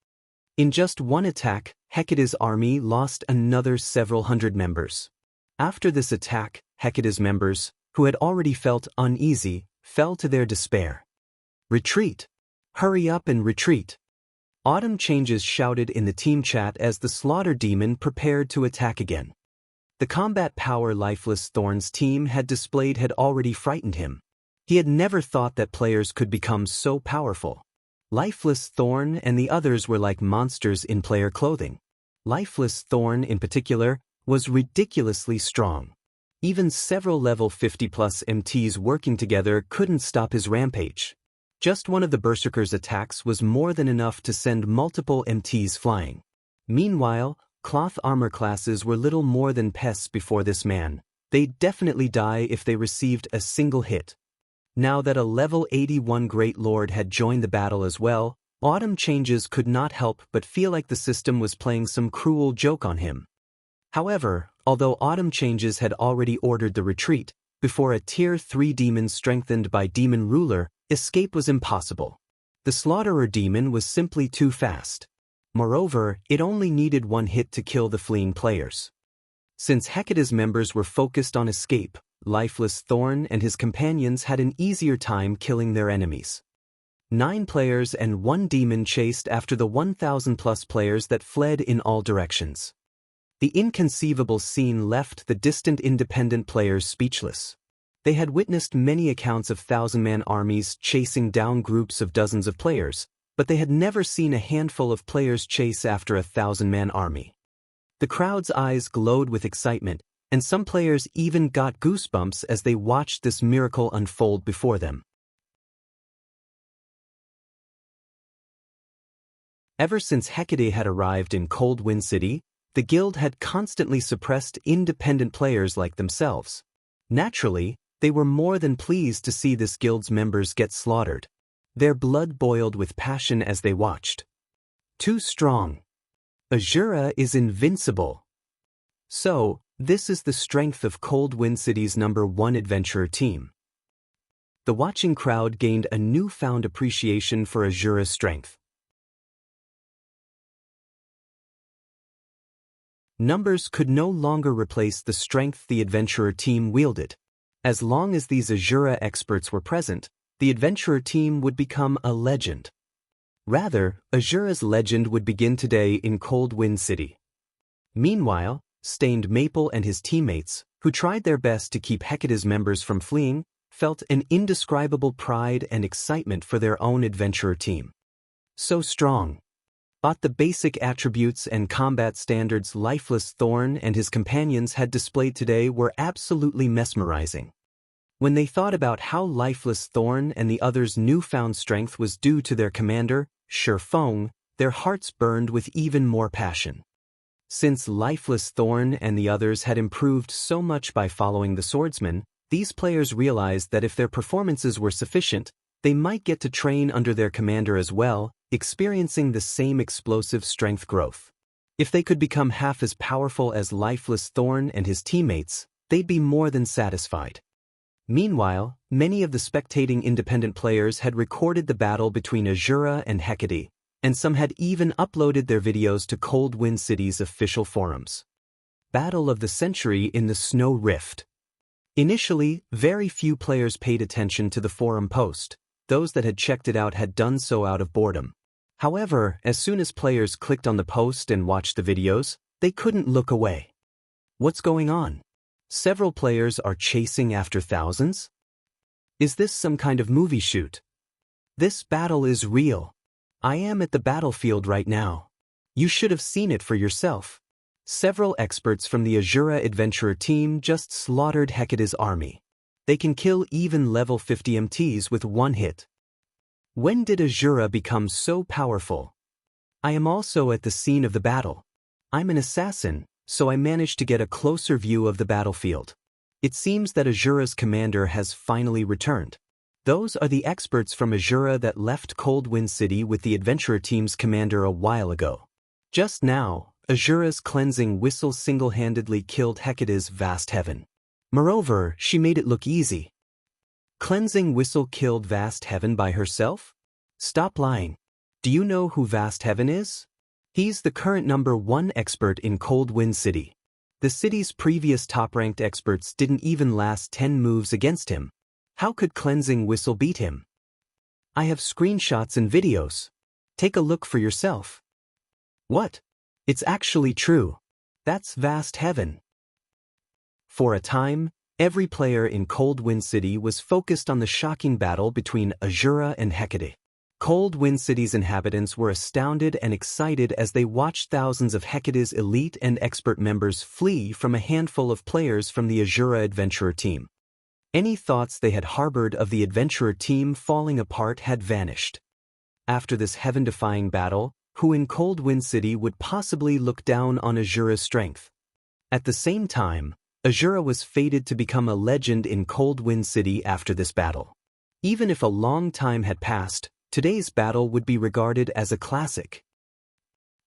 In just one attack, Hecate's army lost another several hundred members. After this attack, Hecate's members, who had already felt uneasy, fell to their despair. Retreat! Hurry up and retreat! Autumn Changes shouted in the team chat as the Slaughter Demon prepared to attack again. The combat power Lifeless Thorn's team had displayed had already frightened him. He had never thought that players could become so powerful. Lifeless Thorn and the others were like monsters in player clothing. Lifeless Thorn, in particular, was ridiculously strong. Even several level 50-plus MTs working together couldn't stop his rampage. Just one of the Berserker's attacks was more than enough to send multiple MTs flying. Meanwhile, cloth armor classes were little more than pests before this man. They'd definitely die if they received a single hit. Now that a level 81 Great Lord had joined the battle as well, Autumn Changes could not help but feel like the system was playing some cruel joke on him. However, although Autumn Changes had already ordered the retreat, before a Tier 3 demon strengthened by Demon Ruler, escape was impossible. The Slaughterer Demon was simply too fast. Moreover, it only needed one hit to kill the fleeing players. Since Hecate's members were focused on escape, Lifeless Thorn and his companions had an easier time killing their enemies. 9 players and 1 demon chased after the 1,000-plus players that fled in all directions. The inconceivable scene left the distant independent players speechless. They had witnessed many accounts of 1,000-man armies chasing down groups of dozens of players, but they had never seen a handful of players chase after a 1,000-man army. The crowd's eyes glowed with excitement, and some players even got goosebumps as they watched this miracle unfold before them. Ever since Hecate had arrived in Cold Wind City, the guild had constantly suppressed independent players like themselves. Naturally, they were more than pleased to see this guild's members get slaughtered. Their blood boiled with passion as they watched. Too strong. Azura is invincible. So, this is the strength of Cold Wind City's #1 adventurer team. The watching crowd gained a newfound appreciation for Azura's strength. Numbers could no longer replace the strength the adventurer team wielded. As long as these Azura experts were present, the adventurer team would become a legend. Rather, Azura's legend would begin today in Cold Wind City. Meanwhile, Stained Maple and his teammates, who tried their best to keep Hecate's members from fleeing, felt an indescribable pride and excitement for their own adventurer team. So strong. But the basic attributes and combat standards Lifeless Thorn and his companions had displayed today were absolutely mesmerizing. When they thought about how Lifeless Thorn and the others' newfound strength was due to their commander, Feng, their hearts burned with even more passion. Since Lifeless Thorn and the others had improved so much by following the swordsman, these players realized that if their performances were sufficient, they might get to train under their commander as well, experiencing the same explosive strength growth. If they could become half as powerful as Lifeless Thorn and his teammates, they'd be more than satisfied. Meanwhile, many of the spectating independent players had recorded the battle between Azura and Hecate, and some had even uploaded their videos to Cold Wind City's official forums. Battle of the Century in the Snow Rift. Initially, very few players paid attention to the forum post. Those that had checked it out had done so out of boredom. However, as soon as players clicked on the post and watched the videos, they couldn't look away. What's going on? Several players are chasing after thousands? Is this some kind of movie shoot? This battle is real. I am at the battlefield right now. You should have seen it for yourself. Several experts from the Azura adventurer team just slaughtered Hecate's army. They can kill even level 50 MTs with one hit. When did Azura become so powerful? I am also at the scene of the battle. I'm an assassin, so I managed to get a closer view of the battlefield. It seems that Azura's commander has finally returned. Those are the experts from Azura that left Cold Wind City with the adventurer team's commander a while ago. Just now, Azura's cleansing whistle single-handedly killed Hecate's vast heaven. Moreover, she made it look easy. Cleansing Whistle killed Vast Heaven by herself? Stop lying. Do you know who Vast Heaven is? He's the current #1 expert in Cold Wind City. The city's previous top-ranked experts didn't even last 10 moves against him. How could Cleansing Whistle beat him? I have screenshots and videos. Take a look for yourself. What? It's actually true. That's Vast Heaven. For a time, every player in Cold Wind City was focused on the shocking battle between Azura and Hecate. Cold Wind City's inhabitants were astounded and excited as they watched thousands of Hecate's elite and expert members flee from a handful of players from the Azura adventurer team. Any thoughts they had harbored of the adventurer team falling apart had vanished. After this heaven-defying battle, who in Cold Wind City would possibly look down on Azura's strength? At the same time, Azura was fated to become a legend in Cold Wind City after this battle. Even if a long time had passed, today's battle would be regarded as a classic.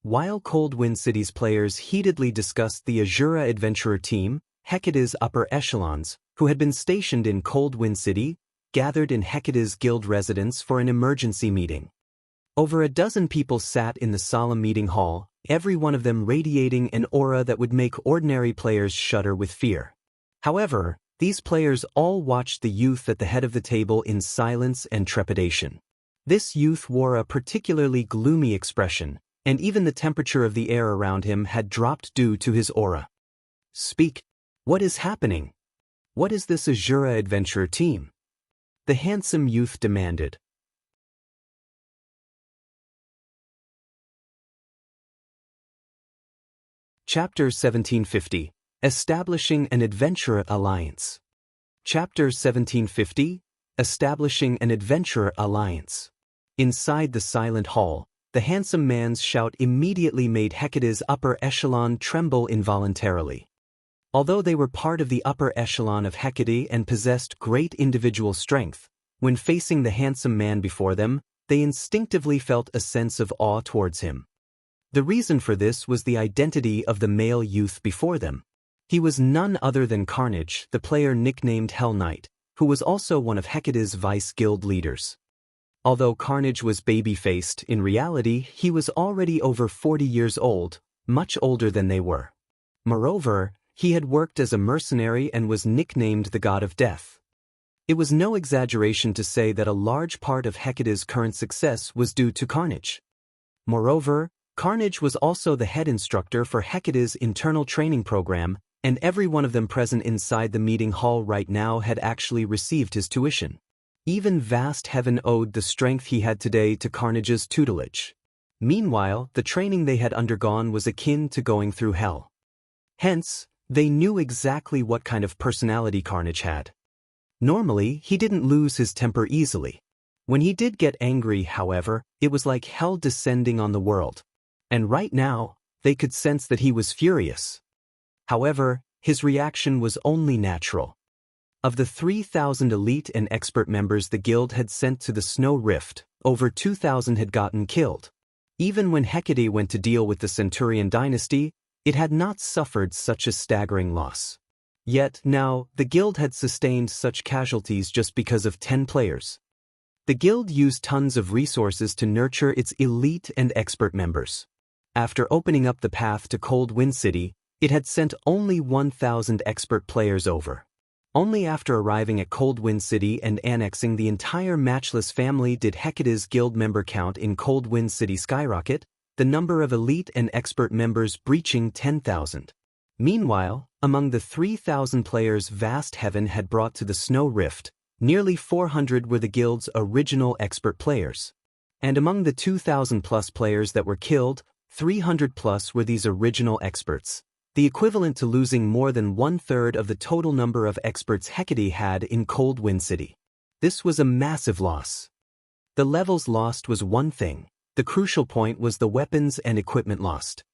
While Cold Wind City's players heatedly discussed the Azura adventurer team, Hecate's upper echelons, who had been stationed in Cold Wind City, gathered in Hecate's guild residence for an emergency meeting. Over a dozen people sat in the solemn meeting hall, every one of them radiating an aura that would make ordinary players shudder with fear. However, these players all watched the youth at the head of the table in silence and trepidation. This youth wore a particularly gloomy expression, and even the temperature of the air around him had dropped due to his aura. Speak. What is happening? What is this Azura adventurer team? The handsome youth demanded. Chapter 1750. Establishing an Adventurer Alliance. Chapter 1750. Establishing an Adventurer Alliance. Inside the silent hall, the handsome man's shout immediately made Hecate's upper echelon tremble involuntarily. Although they were part of the upper echelon of Hecate and possessed great individual strength, when facing the handsome man before them, they instinctively felt a sense of awe towards him. The reason for this was the identity of the male youth before them. He was none other than Carnage, the player nicknamed Hell Knight, who was also one of Hecate's vice guild leaders. Although Carnage was baby-faced, in reality he was already over 40 years old, much older than they were. Moreover, he had worked as a mercenary and was nicknamed the God of Death. It was no exaggeration to say that a large part of Hecate's current success was due to Carnage. Moreover, Carnage was also the head instructor for Hecate's internal training program, and every one of them present inside the meeting hall right now had actually received his tuition. Even vast heaven owed the strength he had today to Carnage's tutelage. Meanwhile, the training they had undergone was akin to going through hell. Hence, they knew exactly what kind of personality Carnage had. Normally, he didn't lose his temper easily. When he did get angry, however, it was like hell descending on the world. And right now, they could sense that he was furious. However, his reaction was only natural. Of the 3,000 elite and expert members the guild had sent to the Snow Rift, over 2,000 had gotten killed. Even when Hecate went to deal with the Centurion dynasty, it had not suffered such a staggering loss. Yet now, the guild had sustained such casualties just because of 10 players. The guild used tons of resources to nurture its elite and expert members. After opening up the path to Cold Wind City, it had sent only 1,000 expert players over. Only after arriving at Cold Wind City and annexing the entire Matchless family did Hecate's guild member count in Cold Wind City skyrocket, the number of elite and expert members breaching 10,000. Meanwhile, among the 3,000 players Vast Heaven had brought to the Snow Rift, nearly 400 were the guild's original expert players. And among the 2,000-plus players that were killed, 300-plus were these original experts, the equivalent to losing more than one-third of the total number of experts Hecate had in Cold Wind City. This was a massive loss. The levels lost was one thing. The crucial point was the weapons and equipment lost.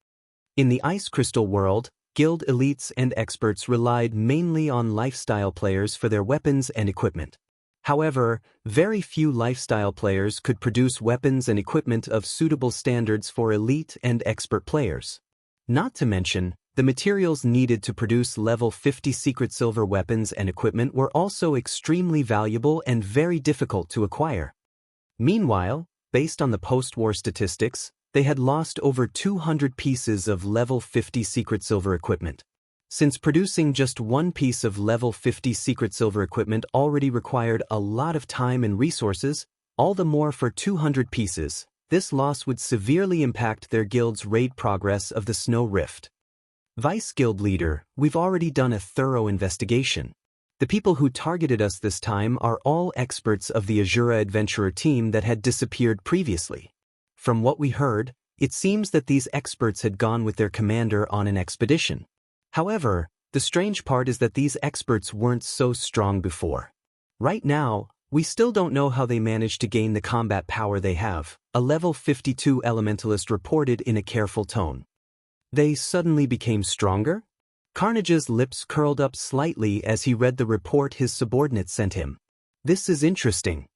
In the Ice Crystal world, guild elites and experts relied mainly on lifestyle players for their weapons and equipment. However, very few lifestyle players could produce weapons and equipment of suitable standards for elite and expert players. Not to mention, the materials needed to produce level 50 secret silver weapons and equipment were also extremely valuable and very difficult to acquire. Meanwhile, based on the post-war statistics, they had lost over 200 pieces of level 50 secret silver equipment. Since producing just one piece of level 50 secret silver equipment already required a lot of time and resources, all the more for 200 pieces, this loss would severely impact their guild's raid progress of the Snow Rift. Vice Guild Leader, we've already done a thorough investigation. The people who targeted us this time are all experts of the Azura Adventurer team that had disappeared previously. From what we heard, it seems that these experts had gone with their commander on an expedition. However, the strange part is that these experts weren't so strong before. Right now, we still don't know how they managed to gain the combat power they have, a level 52 elementalist reported in a careful tone. They suddenly became stronger? Carnage's lips curled up slightly as he read the report his subordinate sent him. This is interesting.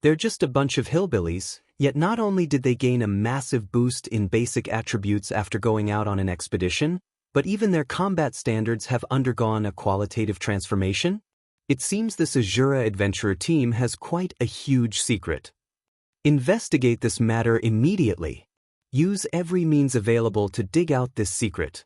They're just a bunch of hillbillies, yet not only did they gain a massive boost in basic attributes after going out on an expedition, but even their combat standards have undergone a qualitative transformation? It seems this Azura Adventurer team has quite a huge secret. Investigate this matter immediately. Use every means available to dig out this secret.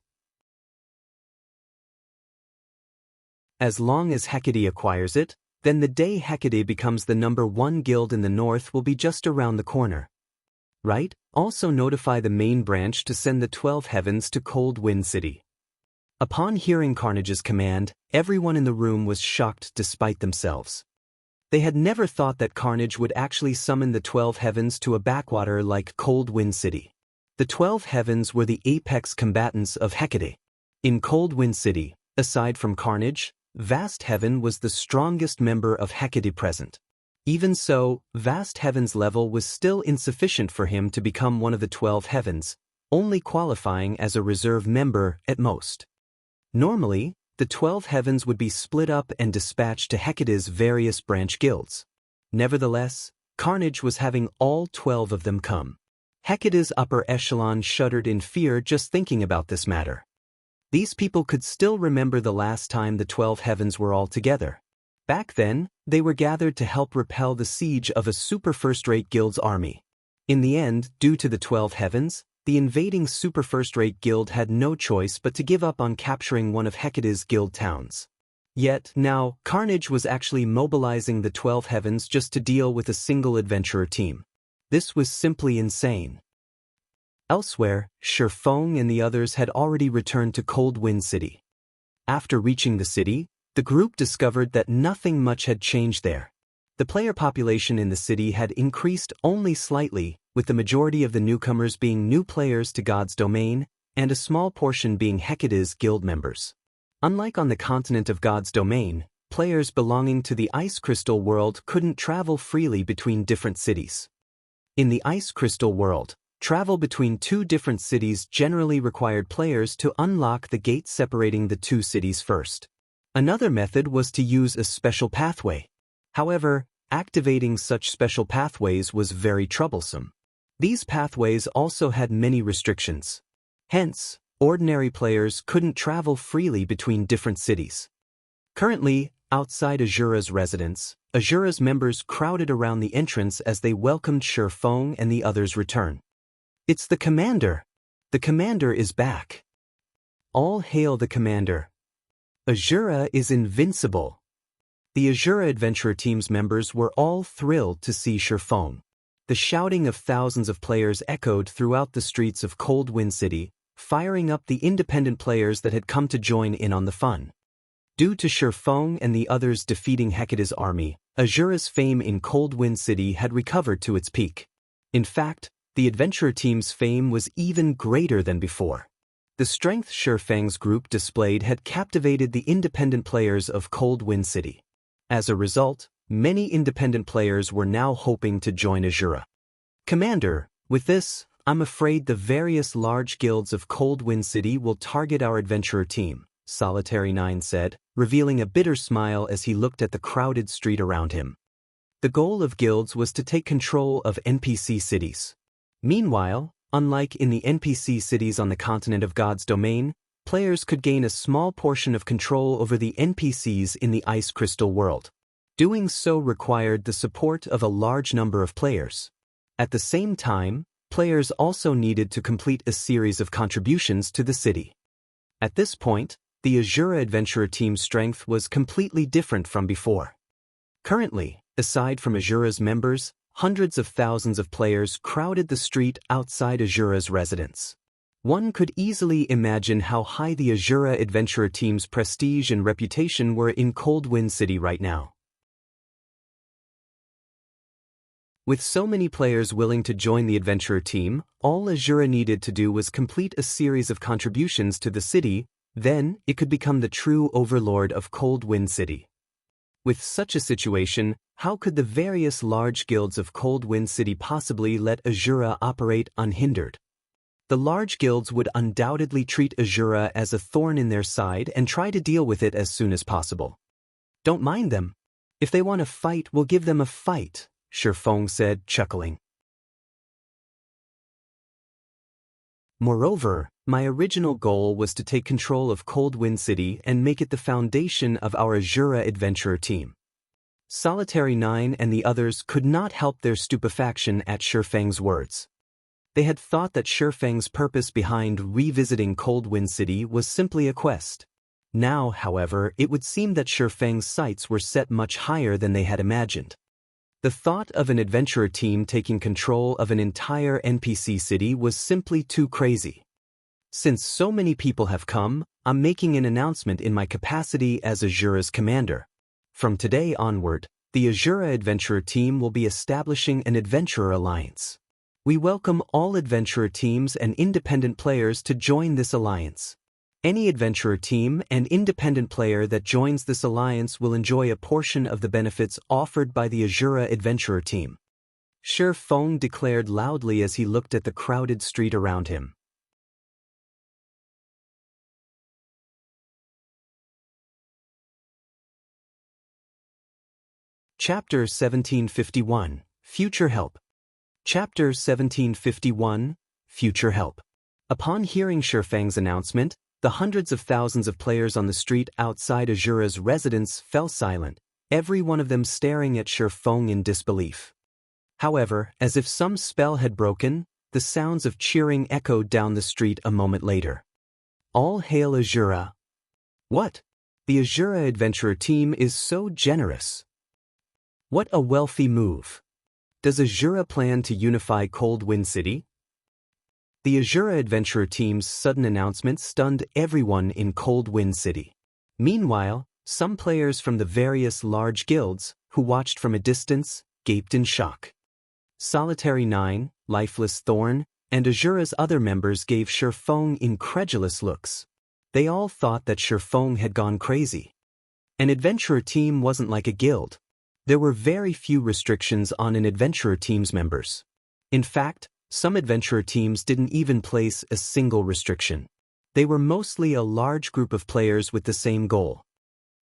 As long as Hecate acquires it, then the day Hecate becomes the #1 guild in the north will be just around the corner. Right? Also notify the main branch to send the 12 heavens to Cold Wind City. Upon hearing Carnage's command, everyone in the room was shocked despite themselves. They had never thought that Carnage would actually summon the 12 heavens to a backwater like Cold Wind City. The 12 heavens were the apex combatants of Hecate. In Cold Wind City, aside from Carnage, Vast Heaven was the strongest member of Hecate present. Even so, Vast Heaven's level was still insufficient for him to become one of the 12 heavens, only qualifying as a reserve member at most. Normally, the 12 heavens would be split up and dispatched to Hecate's various branch guilds. Nevertheless, Carnage was having all 12 of them come. Hecate's upper echelon shuddered in fear just thinking about this matter. These people could still remember the last time the 12 heavens were all together. Back then, they were gathered to help repel the siege of a super first-rate guild's army. In the end, due to the 12 heavens, the invading super first-rate guild had no choice but to give up on capturing one of Hecate's guild towns. Yet, now, Carnage was actually mobilizing the 12 Heavens just to deal with a single adventurer team. This was simply insane. Elsewhere, Shifeng and the others had already returned to Cold Wind City. After reaching the city, the group discovered that nothing much had changed there. The player population in the city had increased only slightly, with the majority of the newcomers being new players to God's domain, and a small portion being Hecate's guild members. Unlike on the continent of God's domain, players belonging to the Ice Crystal world couldn't travel freely between different cities. In the Ice Crystal world, travel between two different cities generally required players to unlock the gate separating the two cities first. Another method was to use a special pathway. However, activating such special pathways was very troublesome. These pathways also had many restrictions. Hence, ordinary players couldn't travel freely between different cities. Currently, outside Azura's residence, Azura's members crowded around the entrance as they welcomed Shifeng and the others' return. "It's the commander! The commander is back! All hail the commander! Azura is invincible!" The Azura Adventurer Team's members were all thrilled to see Shifeng. The shouting of thousands of players echoed throughout the streets of Cold Wind City, firing up the independent players that had come to join in on the fun. Due to Shifeng and the others defeating Hecate's army, Azura's fame in Cold Wind City had recovered to its peak. In fact, the adventurer team's fame was even greater than before. The strength Shifeng's group displayed had captivated the independent players of Cold Wind City. As a result, many independent players were now hoping to join Azura. "Commander, with this, I'm afraid the various large guilds of Cold Wind City will target our adventurer team," Solitary 9 said, revealing a bitter smile as he looked at the crowded street around him. The goal of guilds was to take control of NPC cities. Meanwhile, unlike in the NPC cities on the continent of God's domain, players could gain a small portion of control over the NPCs in the Ice Crystal world. Doing so required the support of a large number of players. At the same time, players also needed to complete a series of contributions to the city. At this point, the Azura Adventurer Team's strength was completely different from before. Currently, aside from Azura's members, hundreds of thousands of players crowded the street outside Azura's residence. One could easily imagine how high the Azura Adventurer Team's prestige and reputation were in Cold Wind City right now. With so many players willing to join the adventurer team, all Azura needed to do was complete a series of contributions to the city, then it could become the true overlord of Cold Wind City. With such a situation, how could the various large guilds of Cold Wind City possibly let Azura operate unhindered? The large guilds would undoubtedly treat Azura as a thorn in their side and try to deal with it as soon as possible. "Don't mind them. If they want to fight, we'll give them a fight," Shifeng said, chuckling. "Moreover, my original goal was to take control of Cold Wind City and make it the foundation of our Azura Adventurer Team." Solitary 9 and the others could not help their stupefaction at Shifeng's words. They had thought that Shifeng's purpose behind revisiting Cold Wind City was simply a quest. Now, however, it would seem that Shifeng's sights were set much higher than they had imagined. The thought of an adventurer team taking control of an entire NPC city was simply too crazy. "Since so many people have come, I'm making an announcement in my capacity as Azura's commander. From today onward, the Azura Adventurer Team will be establishing an adventurer alliance. We welcome all adventurer teams and independent players to join this alliance. Any adventurer team and independent player that joins this alliance will enjoy a portion of the benefits offered by the Azura Adventurer Team," Shifeng declared loudly as he looked at the crowded street around him. Chapter 1751, Future Help. Chapter 1751, Future Help. Upon hearing Shifeng's announcement, the hundreds of thousands of players on the street outside Azura's residence fell silent, every one of them staring at Shifeng in disbelief. However, as if some spell had broken, the sounds of cheering echoed down the street a moment later. All hail Azura. What? The Azura adventurer team is so generous. What a wealthy move. Does Azura plan to unify Cold Wind City? The Azura adventurer team's sudden announcement stunned everyone in Cold Wind City. Meanwhile, some players from the various large guilds, who watched from a distance, gaped in shock. Solitary Nine, Lifeless Thorn, and Azura's other members gave Shifeng incredulous looks. They all thought that Shifeng had gone crazy. An adventurer team wasn't like a guild. There were very few restrictions on an adventurer team's members. In fact, some adventurer teams didn't even place a single restriction. They were mostly a large group of players with the same goal.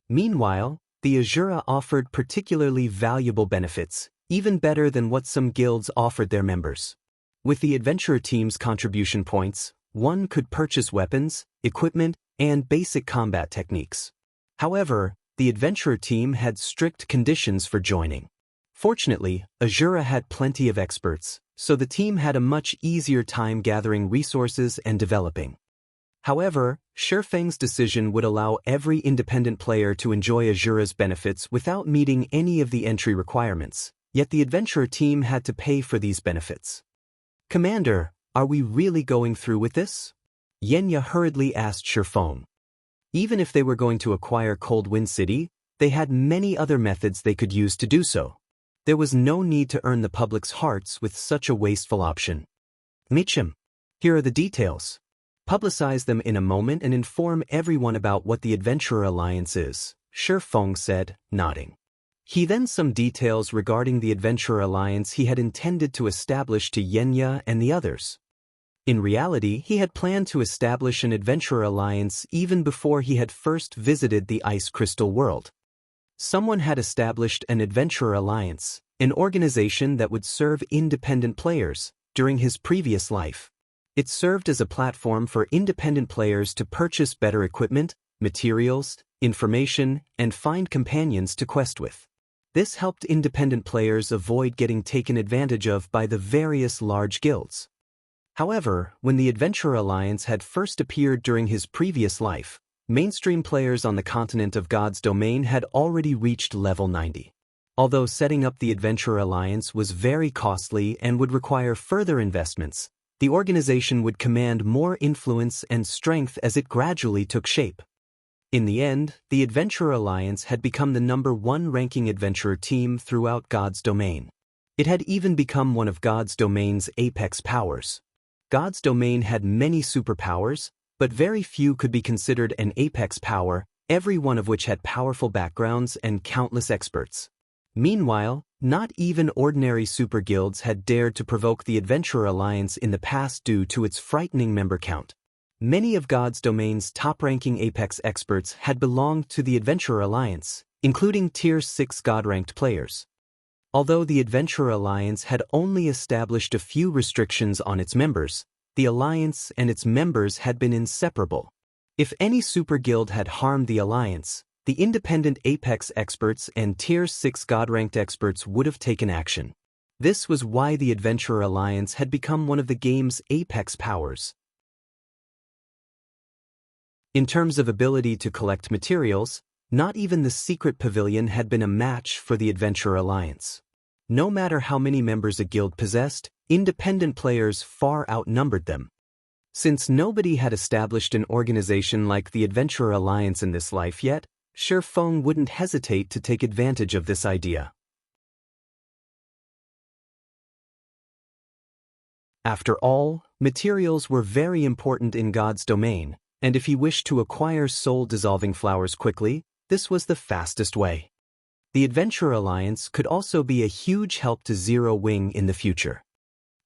Meanwhile, the Azura offered particularly valuable benefits, even better than what some guilds offered their members. With the adventurer team's contribution points, one could purchase weapons, equipment, and basic combat techniques. However, the adventurer team had strict conditions for joining. Fortunately, Azura had plenty of experts, so the team had a much easier time gathering resources and developing. However, Shifeng's decision would allow every independent player to enjoy Azura's benefits without meeting any of the entry requirements, yet the adventurer team had to pay for these benefits. Commander, are we really going through with this? Xianxia hurriedly asked Shifeng. Even if they were going to acquire Cold Wind City, they had many other methods they could use to do so. There was no need to earn the public's hearts with such a wasteful option. Michim, here are the details. Publicize them in a moment and inform everyone about what the Adventurer Alliance is, Shifeng said, nodding. He then some details regarding the Adventurer Alliance he had intended to establish to Xianxia and the others. In reality, he had planned to establish an Adventurer Alliance even before he had first visited the Ice Crystal world. Someone had established an Adventurer Alliance, an organization that would serve independent players, during his previous life. It served as a platform for independent players to purchase better equipment, materials, information, and find companions to quest with. This helped independent players avoid getting taken advantage of by the various large guilds. However, when the Adventurer Alliance had first appeared during his previous life, mainstream players on the continent of God's domain had already reached level 90. Although setting up the Adventurer Alliance was very costly and would require further investments, the organization would command more influence and strength as it gradually took shape. In the end, the Adventurer Alliance had become the #1 ranking adventurer team throughout God's domain. It had even become one of God's domain's apex powers. God's domain had many superpowers, but very few could be considered an apex power, every one of which had powerful backgrounds and countless experts. Meanwhile, not even ordinary super guilds had dared to provoke the Adventurer Alliance in the past due to its frightening member count. Many of God's domain's top-ranking apex experts had belonged to the Adventurer Alliance, including Tier 6 God-ranked players. Although the Adventurer Alliance had only established a few restrictions on its members, the Alliance and its members had been inseparable. If any super guild had harmed the Alliance, the independent Apex experts and Tier 6 God-ranked experts would have taken action. This was why the Adventurer Alliance had become one of the game's apex powers. In terms of ability to collect materials, not even the Secret Pavilion had been a match for the Adventurer Alliance. No matter how many members a guild possessed, independent players far outnumbered them. Since nobody had established an organization like the Adventurer Alliance in this life yet, Shifeng wouldn't hesitate to take advantage of this idea. After all, materials were very important in God's domain, and if he wished to acquire soul-dissolving flowers quickly, this was the fastest way. The Adventurer Alliance could also be a huge help to Zero Wing in the future.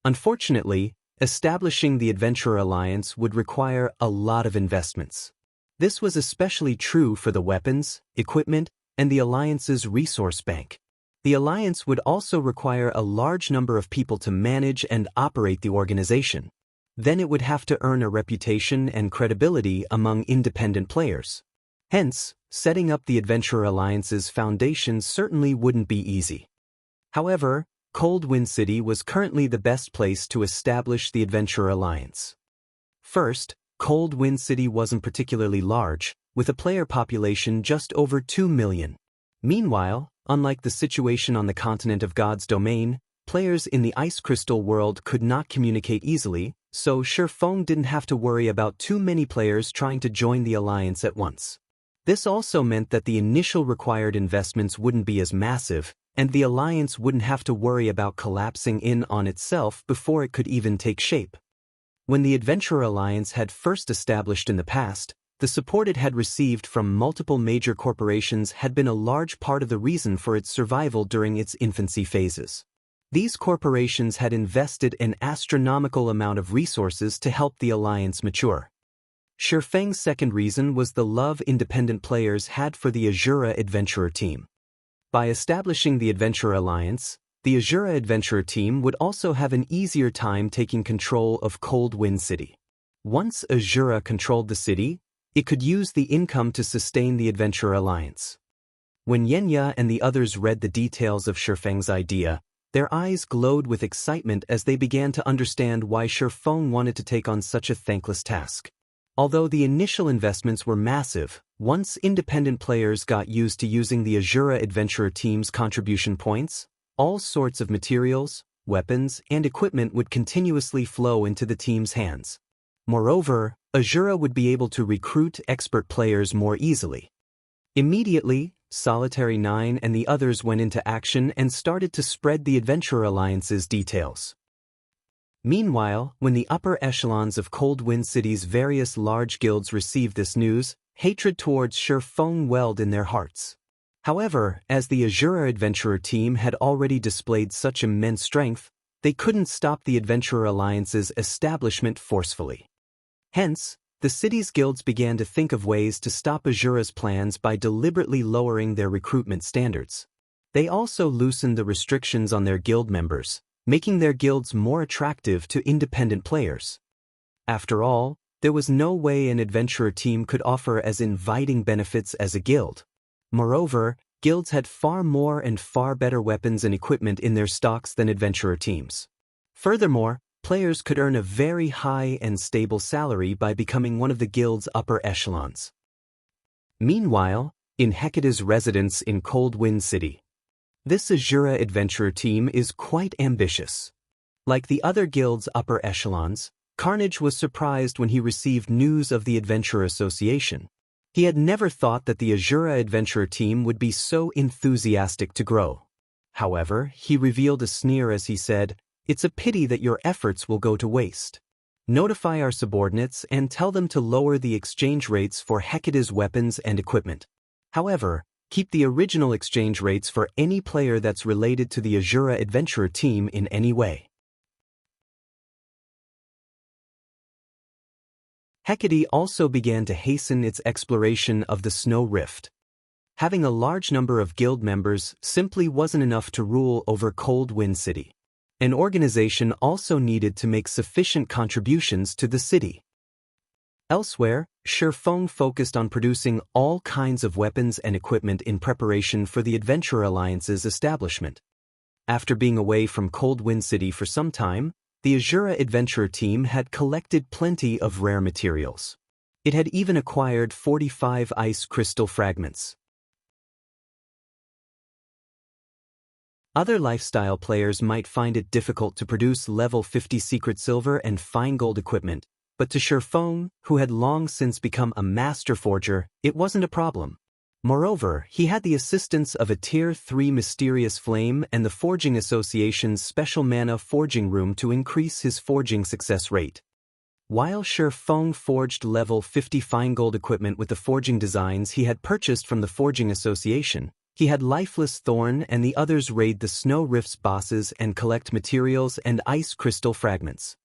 Unfortunately, establishing the Adventurer Alliance would require a lot of investments. This was especially true for the weapons, equipment, and the Alliance's resource bank. The Alliance would also require a large number of people to manage and operate the organization. Then it would have to earn a reputation and credibility among independent players. Hence, setting up the Adventurer Alliance's foundation certainly wouldn't be easy. However, Cold Wind City was currently the best place to establish the Adventurer Alliance. First, Cold Wind City wasn't particularly large, with a player population just over 2 million. Meanwhile, unlike the situation on the continent of God's domain, players in the Ice Crystal world could not communicate easily, so Shifeng didn't have to worry about too many players trying to join the alliance at once. This also meant that the initial required investments wouldn't be as massive, and the alliance wouldn't have to worry about collapsing in on itself before it could even take shape. When the Adventurer Alliance had first established in the past, the support it had received from multiple major corporations had been a large part of the reason for its survival during its infancy phases. These corporations had invested an astronomical amount of resources to help the alliance mature. Shifeng's second reason was the love independent players had for the Azura Adventurer team. By establishing the Adventurer Alliance, the Azura Adventurer team would also have an easier time taking control of Cold Wind City. Once Azura controlled the city, it could use the income to sustain the Adventurer Alliance. When Xianxia and the others read the details of Shifeng's idea, their eyes glowed with excitement as they began to understand why Shifeng wanted to take on such a thankless task. Although the initial investments were massive, once independent players got used to using the Azura Adventurer team's contribution points, all sorts of materials, weapons, and equipment would continuously flow into the team's hands. Moreover, Azura would be able to recruit expert players more easily. Immediately, Solitary 9 and the others went into action and started to spread the Adventurer Alliance's details. Meanwhile, when the upper echelons of Cold Wind City's various large guilds received this news, hatred towards Shifeng welled in their hearts. However, as the Azura Adventurer team had already displayed such immense strength, they couldn't stop the Adventurer Alliance's establishment forcefully. Hence, the city's guilds began to think of ways to stop Azura's plans by deliberately lowering their recruitment standards. They also loosened the restrictions on their guild members, making their guilds more attractive to independent players. After all, there was no way an adventurer team could offer as inviting benefits as a guild. Moreover, guilds had far more and far better weapons and equipment in their stocks than adventurer teams. Furthermore, players could earn a very high and stable salary by becoming one of the guild's upper echelons. Meanwhile, in Hecate's residence in Cold Wind City, this Azura adventurer team is quite ambitious. Like the other guild's upper echelons, Carnage was surprised when he received news of the Adventurer Association. He had never thought that the Azura adventurer team would be so enthusiastic to grow. However, he revealed a sneer as he said, "It's a pity that your efforts will go to waste. Notify our subordinates and tell them to lower the exchange rates for Hecate's weapons and equipment. However, keep the original exchange rates for any player that's related to the Azura adventurer team in any way." Hecate also began to hasten its exploration of the Snow Rift. Having a large number of guild members simply wasn't enough to rule over Cold Wind City. An organization also needed to make sufficient contributions to the city. Elsewhere, Shifeng focused on producing all kinds of weapons and equipment in preparation for the Adventurer Alliance's establishment. After being away from Cold Wind City for some time, the Azura adventurer team had collected plenty of rare materials. It had even acquired 45 ice crystal fragments. Other lifestyle players might find it difficult to produce level 50 secret silver and fine gold equipment, but to Shifeng, who had long since become a master forger, it wasn't a problem. Moreover, he had the assistance of a Tier 3 mysterious flame and the Forging Association's special mana forging room to increase his forging success rate. While Shifeng forged level 50 fine gold equipment with the forging designs he had purchased from the Forging Association, he had Lifeless Thorn and the others raid the Snow Rift's bosses and collect materials and ice crystal fragments.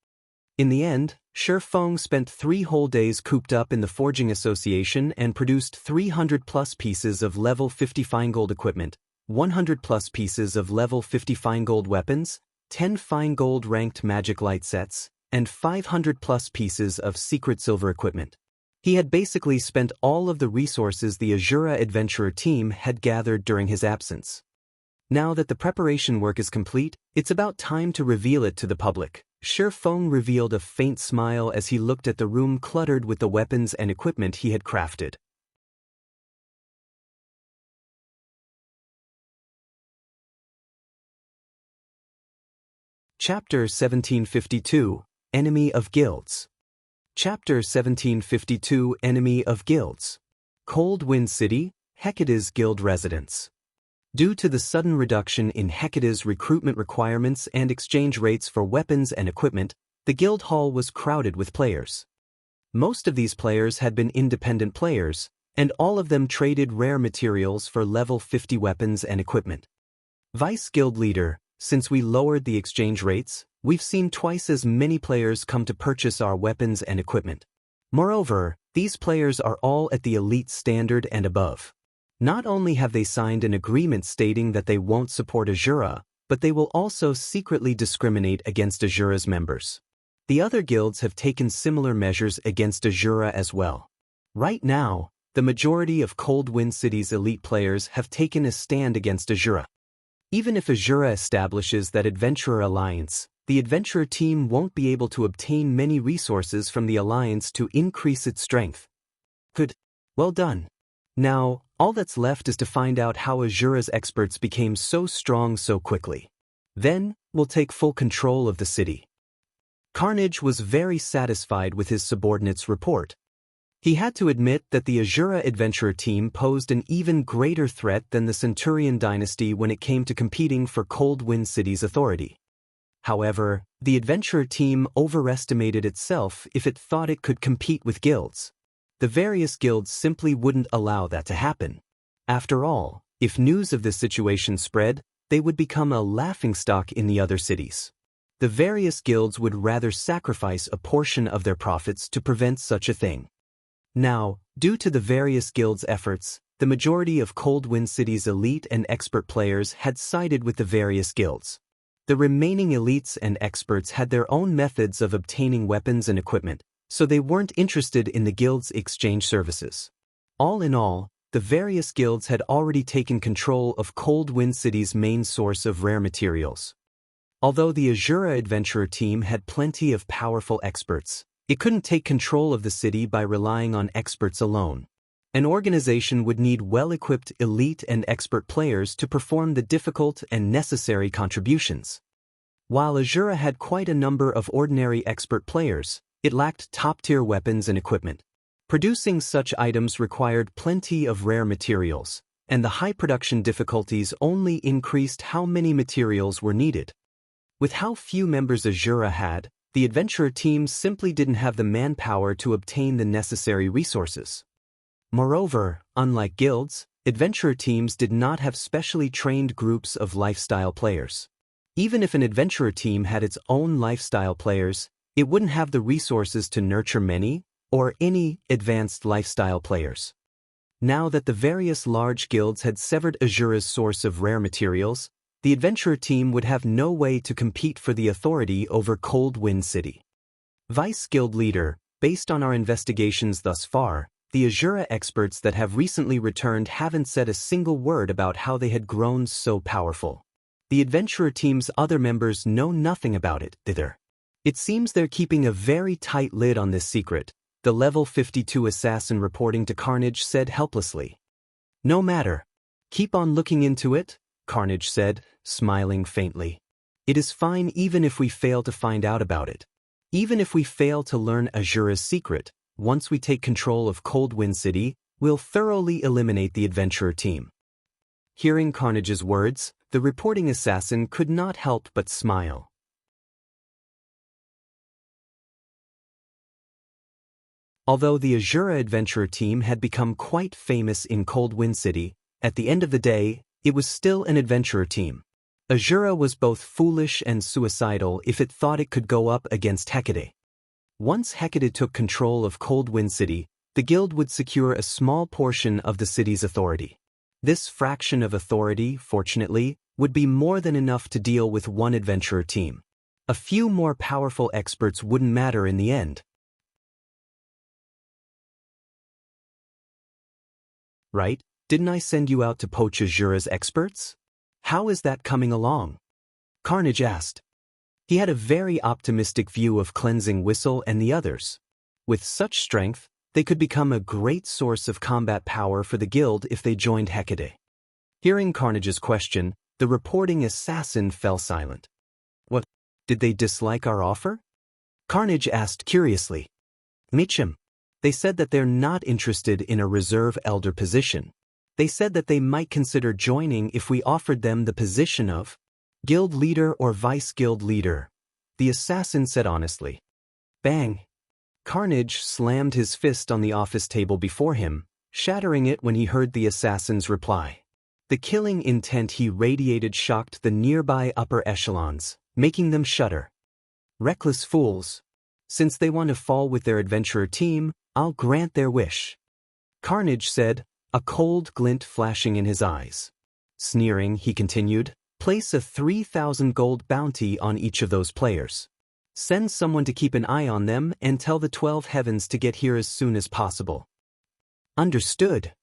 In the end, Shifeng spent 3 whole days cooped up in the Forging Association and produced 300+ pieces of level 50 fine gold equipment, 100+ pieces of level 50 fine gold weapons, 10 fine gold ranked magic light sets, and 500+ pieces of secret silver equipment. He had basically spent all of the resources the Azura adventurer team had gathered during his absence. Now that the preparation work is complete, it's about time to reveal it to the public. Shi Feng revealed a faint smile as he looked at the room cluttered with the weapons and equipment he had crafted. Chapter 1752, Enemy of Guilds. Chapter 1752, Enemy of Guilds. Cold Wind City, Hecate's guild residence. Due to the sudden reduction in Hecate's recruitment requirements and exchange rates for weapons and equipment, the guild hall was crowded with players. Most of these players had been independent players, and all of them traded rare materials for level 50 weapons and equipment. Vice Guild Leader, since we lowered the exchange rates, we've seen twice as many players come to purchase our weapons and equipment. Moreover, these players are all at the elite standard and above. Not only have they signed an agreement stating that they won't support Azura, but they will also secretly discriminate against Azura's members. The other guilds have taken similar measures against Azura as well. Right now, the majority of Cold Wind City's elite players have taken a stand against Azura. Even if Azura establishes that Adventurer Alliance, the Adventurer team won't be able to obtain many resources from the Alliance to increase its strength. Good. Well done. Now, all that's left is to find out how Azura's experts became so strong so quickly. Then, we'll take full control of the city. Carnage was very satisfied with his subordinate's report. He had to admit that the Azura Adventurer team posed an even greater threat than the Centurion dynasty when it came to competing for Cold Wind City's authority. However, the Adventurer team overestimated itself if it thought it could compete with guilds. The various guilds simply wouldn't allow that to happen. After all, if news of this situation spread, they would become a laughingstock in the other cities. The various guilds would rather sacrifice a portion of their profits to prevent such a thing. Now, due to the various guilds' efforts, the majority of Cold Wind City's elite and expert players had sided with the various guilds. The remaining elites and experts had their own methods of obtaining weapons and equipment, so they weren't interested in the guild's exchange services. All in all, the various guilds had already taken control of Cold Wind City's main source of rare materials. Although the Azura Adventurer team had plenty of powerful experts, it couldn't take control of the city by relying on experts alone. An organization would need well-equipped elite and expert players to perform the difficult and necessary contributions. While Azura had quite a number of ordinary expert players, it lacked top-tier weapons and equipment. Producing such items required plenty of rare materials, and the high production difficulties only increased how many materials were needed. With how few members Azura had, the Adventurer team simply didn't have the manpower to obtain the necessary resources. Moreover, unlike guilds, Adventurer teams did not have specially trained groups of lifestyle players. Even if an Adventurer team had its own lifestyle players, it wouldn't have the resources to nurture many, or any, advanced lifestyle players. Now that the various large guilds had severed Azura's source of rare materials, the Adventurer team would have no way to compete for the authority over Cold Wind City. Vice Guild Leader, based on our investigations thus far, the Azura experts that have recently returned haven't said a single word about how they had grown so powerful. The Adventurer team's other members know nothing about it, either. It seems they're keeping a very tight lid on this secret, the level 52 assassin reporting to Carnage said helplessly. No matter. Keep on looking into it, Carnage said, smiling faintly. It is fine even if we fail to find out about it. Even if we fail to learn Azura's secret, once we take control of Cold Wind City, we'll thoroughly eliminate the Adventurer team. Hearing Carnage's words, the reporting assassin could not help but smile. Although the Azura Adventurer team had become quite famous in Cold Wind City, at the end of the day, it was still an adventurer team. Azura was both foolish and suicidal if it thought it could go up against Hecate. Once Hecate took control of Cold Wind City, the guild would secure a small portion of the city's authority. This fraction of authority, fortunately, would be more than enough to deal with one adventurer team. A few more powerful experts wouldn't matter in the end. Right? Didn't I send you out to poach Azura's experts? How is that coming along? Carnage asked. He had a very optimistic view of cleansing Whistle and the others. With such strength, they could become a great source of combat power for the guild if they joined Hecate. Hearing Carnage's question, the reporting assassin fell silent. What? Did they dislike our offer? Carnage asked curiously. Meacham. They said that they're not interested in a reserve elder position. They said that they might consider joining if we offered them the position of guild leader or vice guild leader, the assassin said honestly. Bang! Carnage slammed his fist on the office table before him, shattering it when he heard the assassin's reply. The killing intent he radiated shocked the nearby upper echelons, making them shudder. Reckless fools. Since they want to fall with their adventurer team, I'll grant their wish. Carnage said, a cold glint flashing in his eyes. Sneering, he continued, place a 3,000 gold bounty on each of those players. Send someone to keep an eye on them and tell the 12 heavens to get here as soon as possible. Understood.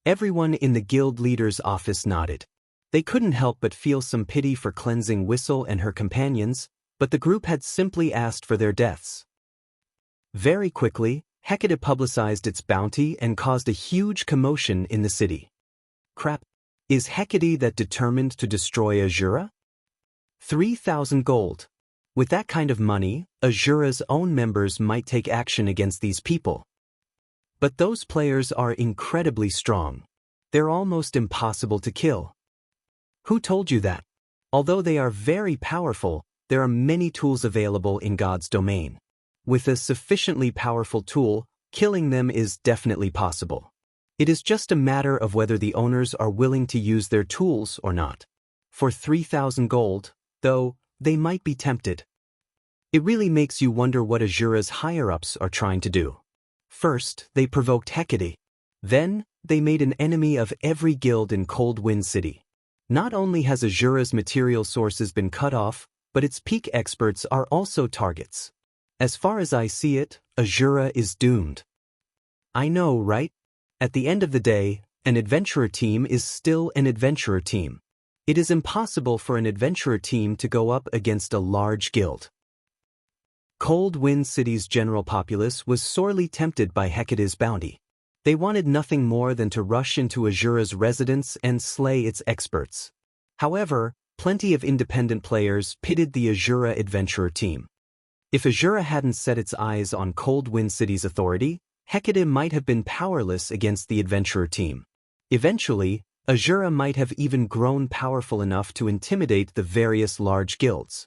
Everyone in the guild leader's office nodded. They couldn't help but feel some pity for cleansing Whistle and her companions, but the group had simply asked for their deaths. Very quickly, Hecate publicized its bounty and caused a huge commotion in the city. Crap. Is Hecate that determined to destroy Azura? 3,000 gold. With that kind of money, Azura's own members might take action against these people. But those players are incredibly strong. They're almost impossible to kill. Who told you that? Although they are very powerful, there are many tools available in God's domain. With a sufficiently powerful tool, killing them is definitely possible. It is just a matter of whether the owners are willing to use their tools or not. For 3,000 gold, though, they might be tempted. It really makes you wonder what Azura's higher-ups are trying to do. First, they provoked Hecate. Then, they made an enemy of every guild in Cold Wind City. Not only has Azura's material sources been cut off, but its peak experts are also targets. As far as I see it, Azura is doomed. I know, right? At the end of the day, an adventurer team is still an adventurer team. It is impossible for an adventurer team to go up against a large guild. Cold Wind City's general populace was sorely tempted by Hecate's bounty. They wanted nothing more than to rush into Azura's residence and slay its experts. However, plenty of independent players pitted the Azura adventurer team. If Azura hadn't set its eyes on Cold Wind City's authority, Hecate might have been powerless against the adventurer team. Eventually, Azura might have even grown powerful enough to intimidate the various large guilds.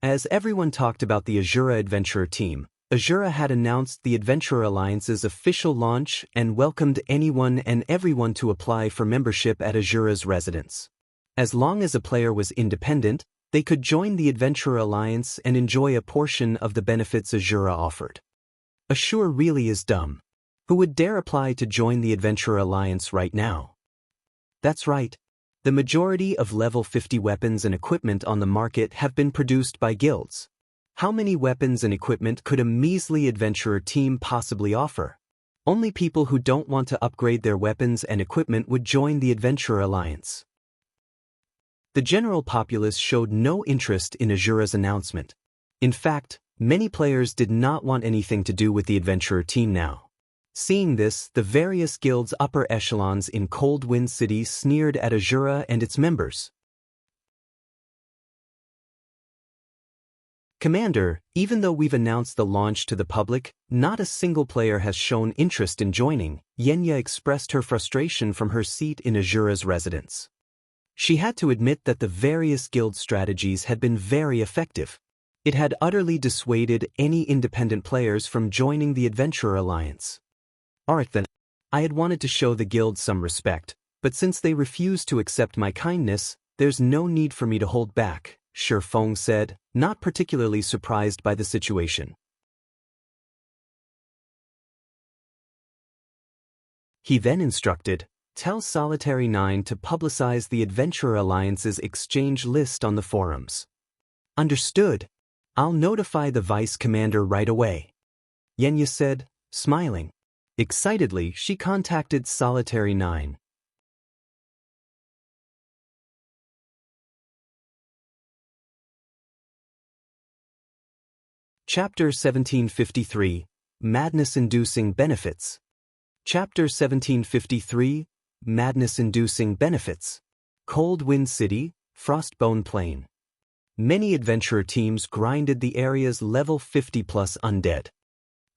As everyone talked about the Azura adventurer team, Azura had announced the Adventurer Alliance's official launch and welcomed anyone and everyone to apply for membership at Azura's residence. As long as a player was independent, they could join the Adventurer Alliance and enjoy a portion of the benefits Azura offered. Azure really is dumb. Who would dare apply to join the Adventurer Alliance right now? That's right. The majority of level 50 weapons and equipment on the market have been produced by guilds. How many weapons and equipment could a measly adventurer team possibly offer? Only people who don't want to upgrade their weapons and equipment would join the Adventurer Alliance. The general populace showed no interest in Azura's announcement. In fact, many players did not want anything to do with the adventurer team now. Seeing this, the various guilds' upper echelons in Cold Wind City sneered at Azura and its members. Commander, even though we've announced the launch to the public, not a single player has shown interest in joining, Xianxia expressed her frustration from her seat in Azura's residence. She had to admit that the various guild strategies had been very effective. It had utterly dissuaded any independent players from joining the Adventurer Alliance. Alright then, I had wanted to show the guild some respect, but since they refused to accept my kindness, there's no need for me to hold back, Shi Feng said, not particularly surprised by the situation. He then instructed, tell Solitary 9 to publicize the Adventurer Alliance's exchange list on the forums. Understood. I'll notify the Vice Commander right away. Xianxia said, smiling. Excitedly, she contacted Solitary 9. Chapter 1753, Madness-Inducing Benefits. Chapter 1753, Madness-Inducing Benefits. Cold Wind City, Frostbone Plain. Many adventurer teams grinded the area's level 50 plus undead.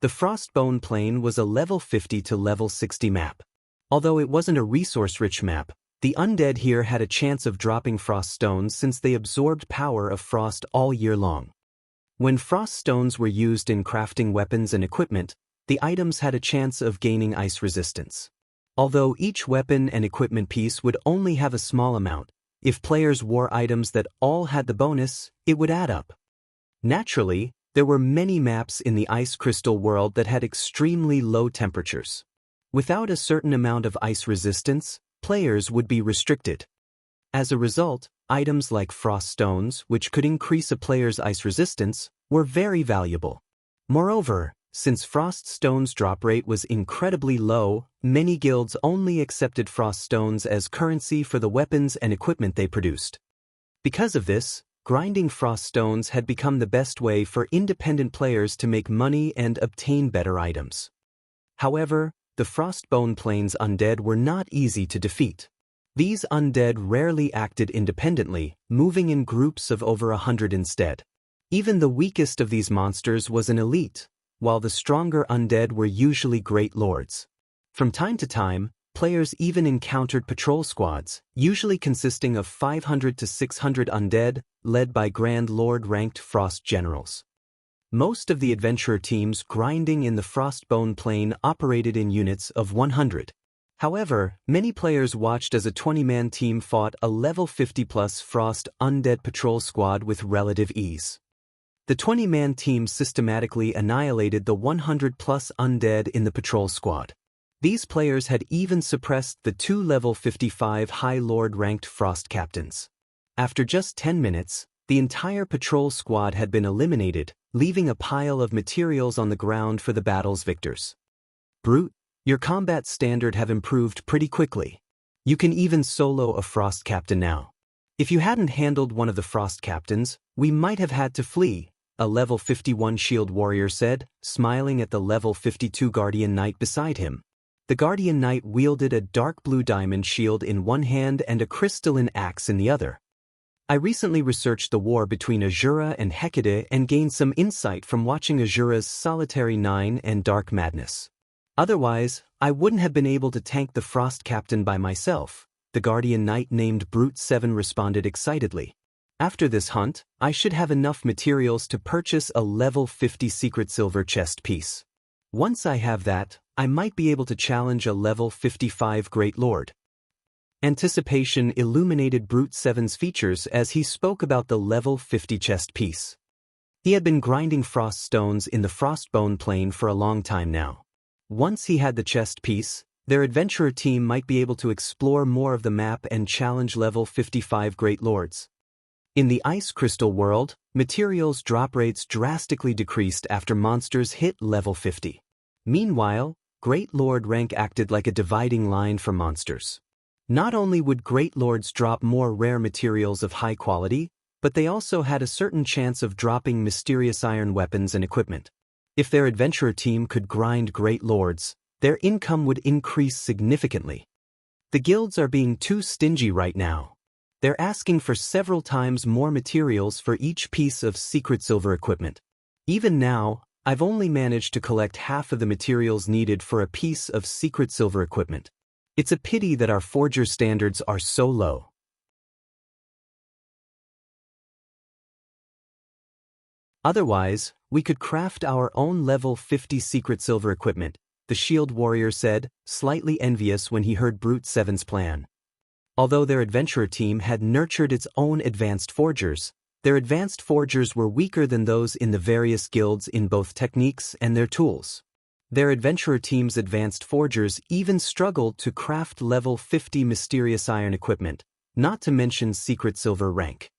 The Frostbone Plain was a level 50 to level 60 map. Although it wasn't a resource-rich map, the undead here had a chance of dropping frost stones since they absorbed power of frost all year long. When frost stones were used in crafting weapons and equipment, the items had a chance of gaining ice resistance. Although each weapon and equipment piece would only have a small amount, if players wore items that all had the bonus, it would add up. Naturally, there were many maps in the ice crystal world that had extremely low temperatures. Without a certain amount of ice resistance, players would be restricted. As a result, items like frost stones, which could increase a player's ice resistance, were very valuable. Moreover, since frost stones' drop rate was incredibly low, many guilds only accepted frost stones as currency for the weapons and equipment they produced. Because of this, grinding frost stones had become the best way for independent players to make money and obtain better items. However, the Frostbone Plains undead were not easy to defeat. These undead rarely acted independently, moving in groups of over 100 instead. Even the weakest of these monsters was an elite, while the stronger undead were usually great lords. From time to time, players even encountered patrol squads, usually consisting of 500 to 600 undead, led by Grand Lord-ranked frost generals. Most of the adventurer teams grinding in the Frostbone Plain operated in units of 100. However, many players watched as a 20-man team fought a level 50-plus frost undead patrol squad with relative ease. The 20-man team systematically annihilated the 100-plus undead in the patrol squad. These players had even suppressed the 2 level 55 High Lord-ranked frost captains. After just 10 minutes, the entire patrol squad had been eliminated, leaving a pile of materials on the ground for the battle's victors. Brute, your combat standard have improved pretty quickly. You can even solo a frost captain now. If you hadn't handled one of the frost captains, we might have had to flee, a level 51 shield warrior said, smiling at the level 52 guardian knight beside him. The guardian knight wielded a dark blue diamond shield in one hand and a crystalline axe in the other. I recently researched the war between Azura and Hecate and gained some insight from watching Azura's Solitary 9 and Dark Madness. Otherwise, I wouldn't have been able to tank the Frost Captain by myself, the Guardian Knight named Brute 7 responded excitedly. After this hunt, I should have enough materials to purchase a level 50 secret silver chest piece. Once I have that, I might be able to challenge a level 55 Great Lord. Anticipation illuminated Brute 7's features as he spoke about the level 50 chest piece. He had been grinding frost stones in the Frostbone Plain for a long time now. Once he had the chest piece, their adventurer team might be able to explore more of the map and challenge level 55 Great Lords. In the Ice Crystal world, materials drop rates drastically decreased after monsters hit level 50. Meanwhile, Great Lord rank acted like a dividing line for monsters. Not only would Great Lords drop more rare materials of high quality, but they also had a certain chance of dropping mysterious iron weapons and equipment. If their adventurer team could grind Great Lords, their income would increase significantly. The guilds are being too stingy right now. They're asking for several times more materials for each piece of secret silver equipment. Even now, I've only managed to collect half of the materials needed for a piece of secret silver equipment. It's a pity that our forger standards are so low. Otherwise, we could craft our own level 50 secret silver equipment, the shield warrior said, slightly envious when he heard Brute 7's plan. Although their adventurer team had nurtured its own advanced forgers, their advanced forgers were weaker than those in the various guilds in both techniques and their tools. Their adventurer team's advanced forgers even struggled to craft level 50 mysterious iron equipment, not to mention secret silver rank.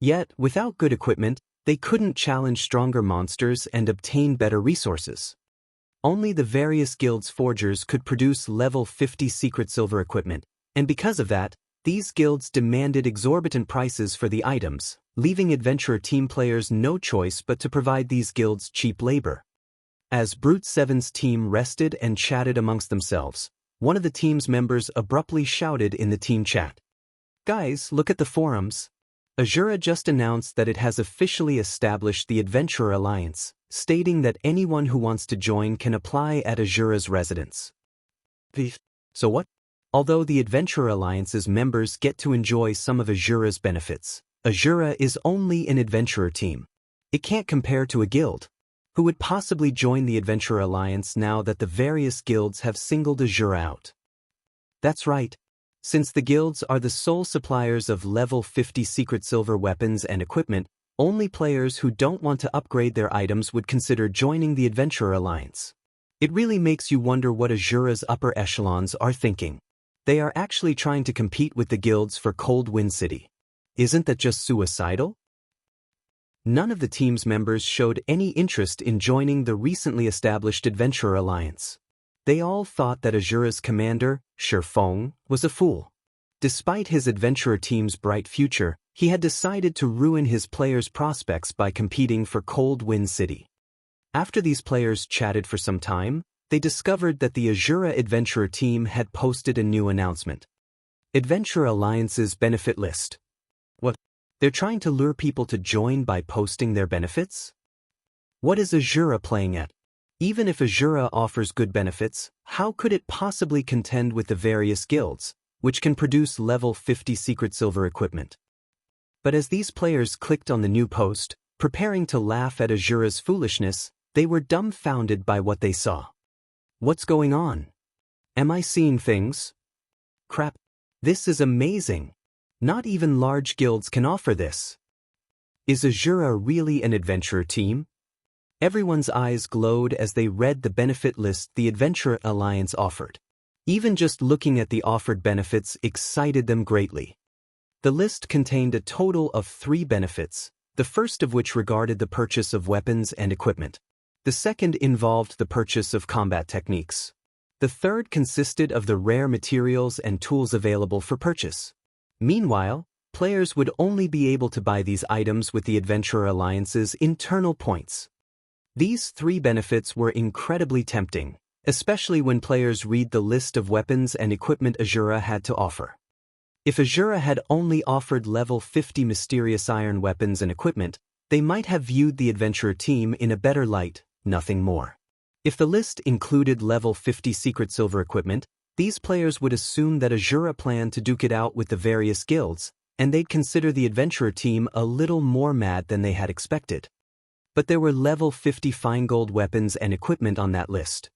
Yet, without good equipment, they couldn't challenge stronger monsters and obtain better resources. Only the various guilds' forgers could produce level 50 secret silver equipment, and because of that, These guilds demanded exorbitant prices for the items, leaving adventurer team players no choice but to provide these guilds cheap labor. As Brute 7's team rested and chatted amongst themselves, one of the team's members abruptly shouted in the team chat, "Guys, look at the forums. Azura just announced that it has officially established the Adventurer Alliance, stating that anyone who wants to join can apply at Azura's residence." So what? Although the Adventurer Alliance's members get to enjoy some of Azura's benefits, Azura is only an adventurer team. It can't compare to a guild. Who would possibly join the Adventurer Alliance now that the various guilds have singled Azura out? That's right. Since the guilds are the sole suppliers of level 50 secret silver weapons and equipment, only players who don't want to upgrade their items would consider joining the Adventurer Alliance. It really makes you wonder what Azura's upper echelons are thinking. They are actually trying to compete with the guilds for Cold Wind City. Isn't that just suicidal? None of the team's members showed any interest in joining the recently established Adventurer Alliance. They all thought that Azura's commander, Shifeng, was a fool. Despite his adventurer team's bright future, he had decided to ruin his players' prospects by competing for Cold Wind City. After these players chatted for some time, they discovered that the Azura Adventurer team had posted a new announcement. Adventurer Alliance's benefit list. What? They're trying to lure people to join by posting their benefits? What is Azura playing at? Even if Azura offers good benefits, how could it possibly contend with the various guilds, which can produce level 50 secret silver equipment? But as these players clicked on the new post, preparing to laugh at Azura's foolishness, they were dumbfounded by what they saw. What's going on? Am I seeing things? Crap. This is amazing. Not even large guilds can offer this. Is Azura really an adventurer team? Everyone's eyes glowed as they read the benefit list the Adventurer Alliance offered. Even just looking at the offered benefits excited them greatly. The list contained a total of 3 benefits, the first of which regarded the purchase of weapons and equipment. The second involved the purchase of combat techniques. The third consisted of the rare materials and tools available for purchase. Meanwhile, players would only be able to buy these items with the Adventurer Alliance's internal points. These 3 benefits were incredibly tempting, especially when players read the list of weapons and equipment Azura had to offer. If Azura had only offered level 50 mysterious iron weapons and equipment, they might have viewed the adventurer team in a better light, nothing more. If the list included level 50 secret silver equipment, these players would assume that Azura planned to duke it out with the various guilds, and they'd consider the adventurer team a little more mad than they had expected. But there were level 50 fine gold weapons and equipment on that list.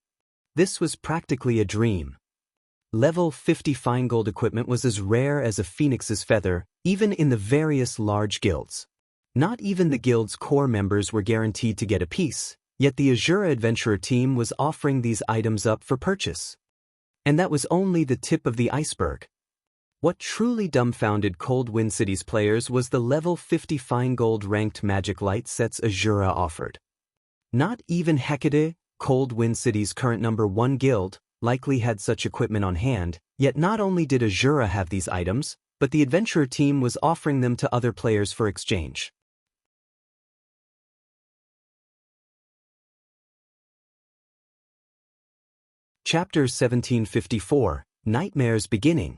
This was practically a dream. Level 50 fine gold equipment was as rare as a phoenix's feather, even in the various large guilds. Not even the guild's core members were guaranteed to get a piece, yet the Azura adventurer team was offering these items up for purchase. And that was only the tip of the iceberg. What truly dumbfounded Cold Wind City's players was the level 50 fine gold ranked magic light sets Azura offered. Not even Hecate, Cold Wind City's current #1 guild, likely had such equipment on hand, yet not only did Azura have these items, but the adventurer team was offering them to other players for exchange. Chapter 1754, Nightmares Beginning.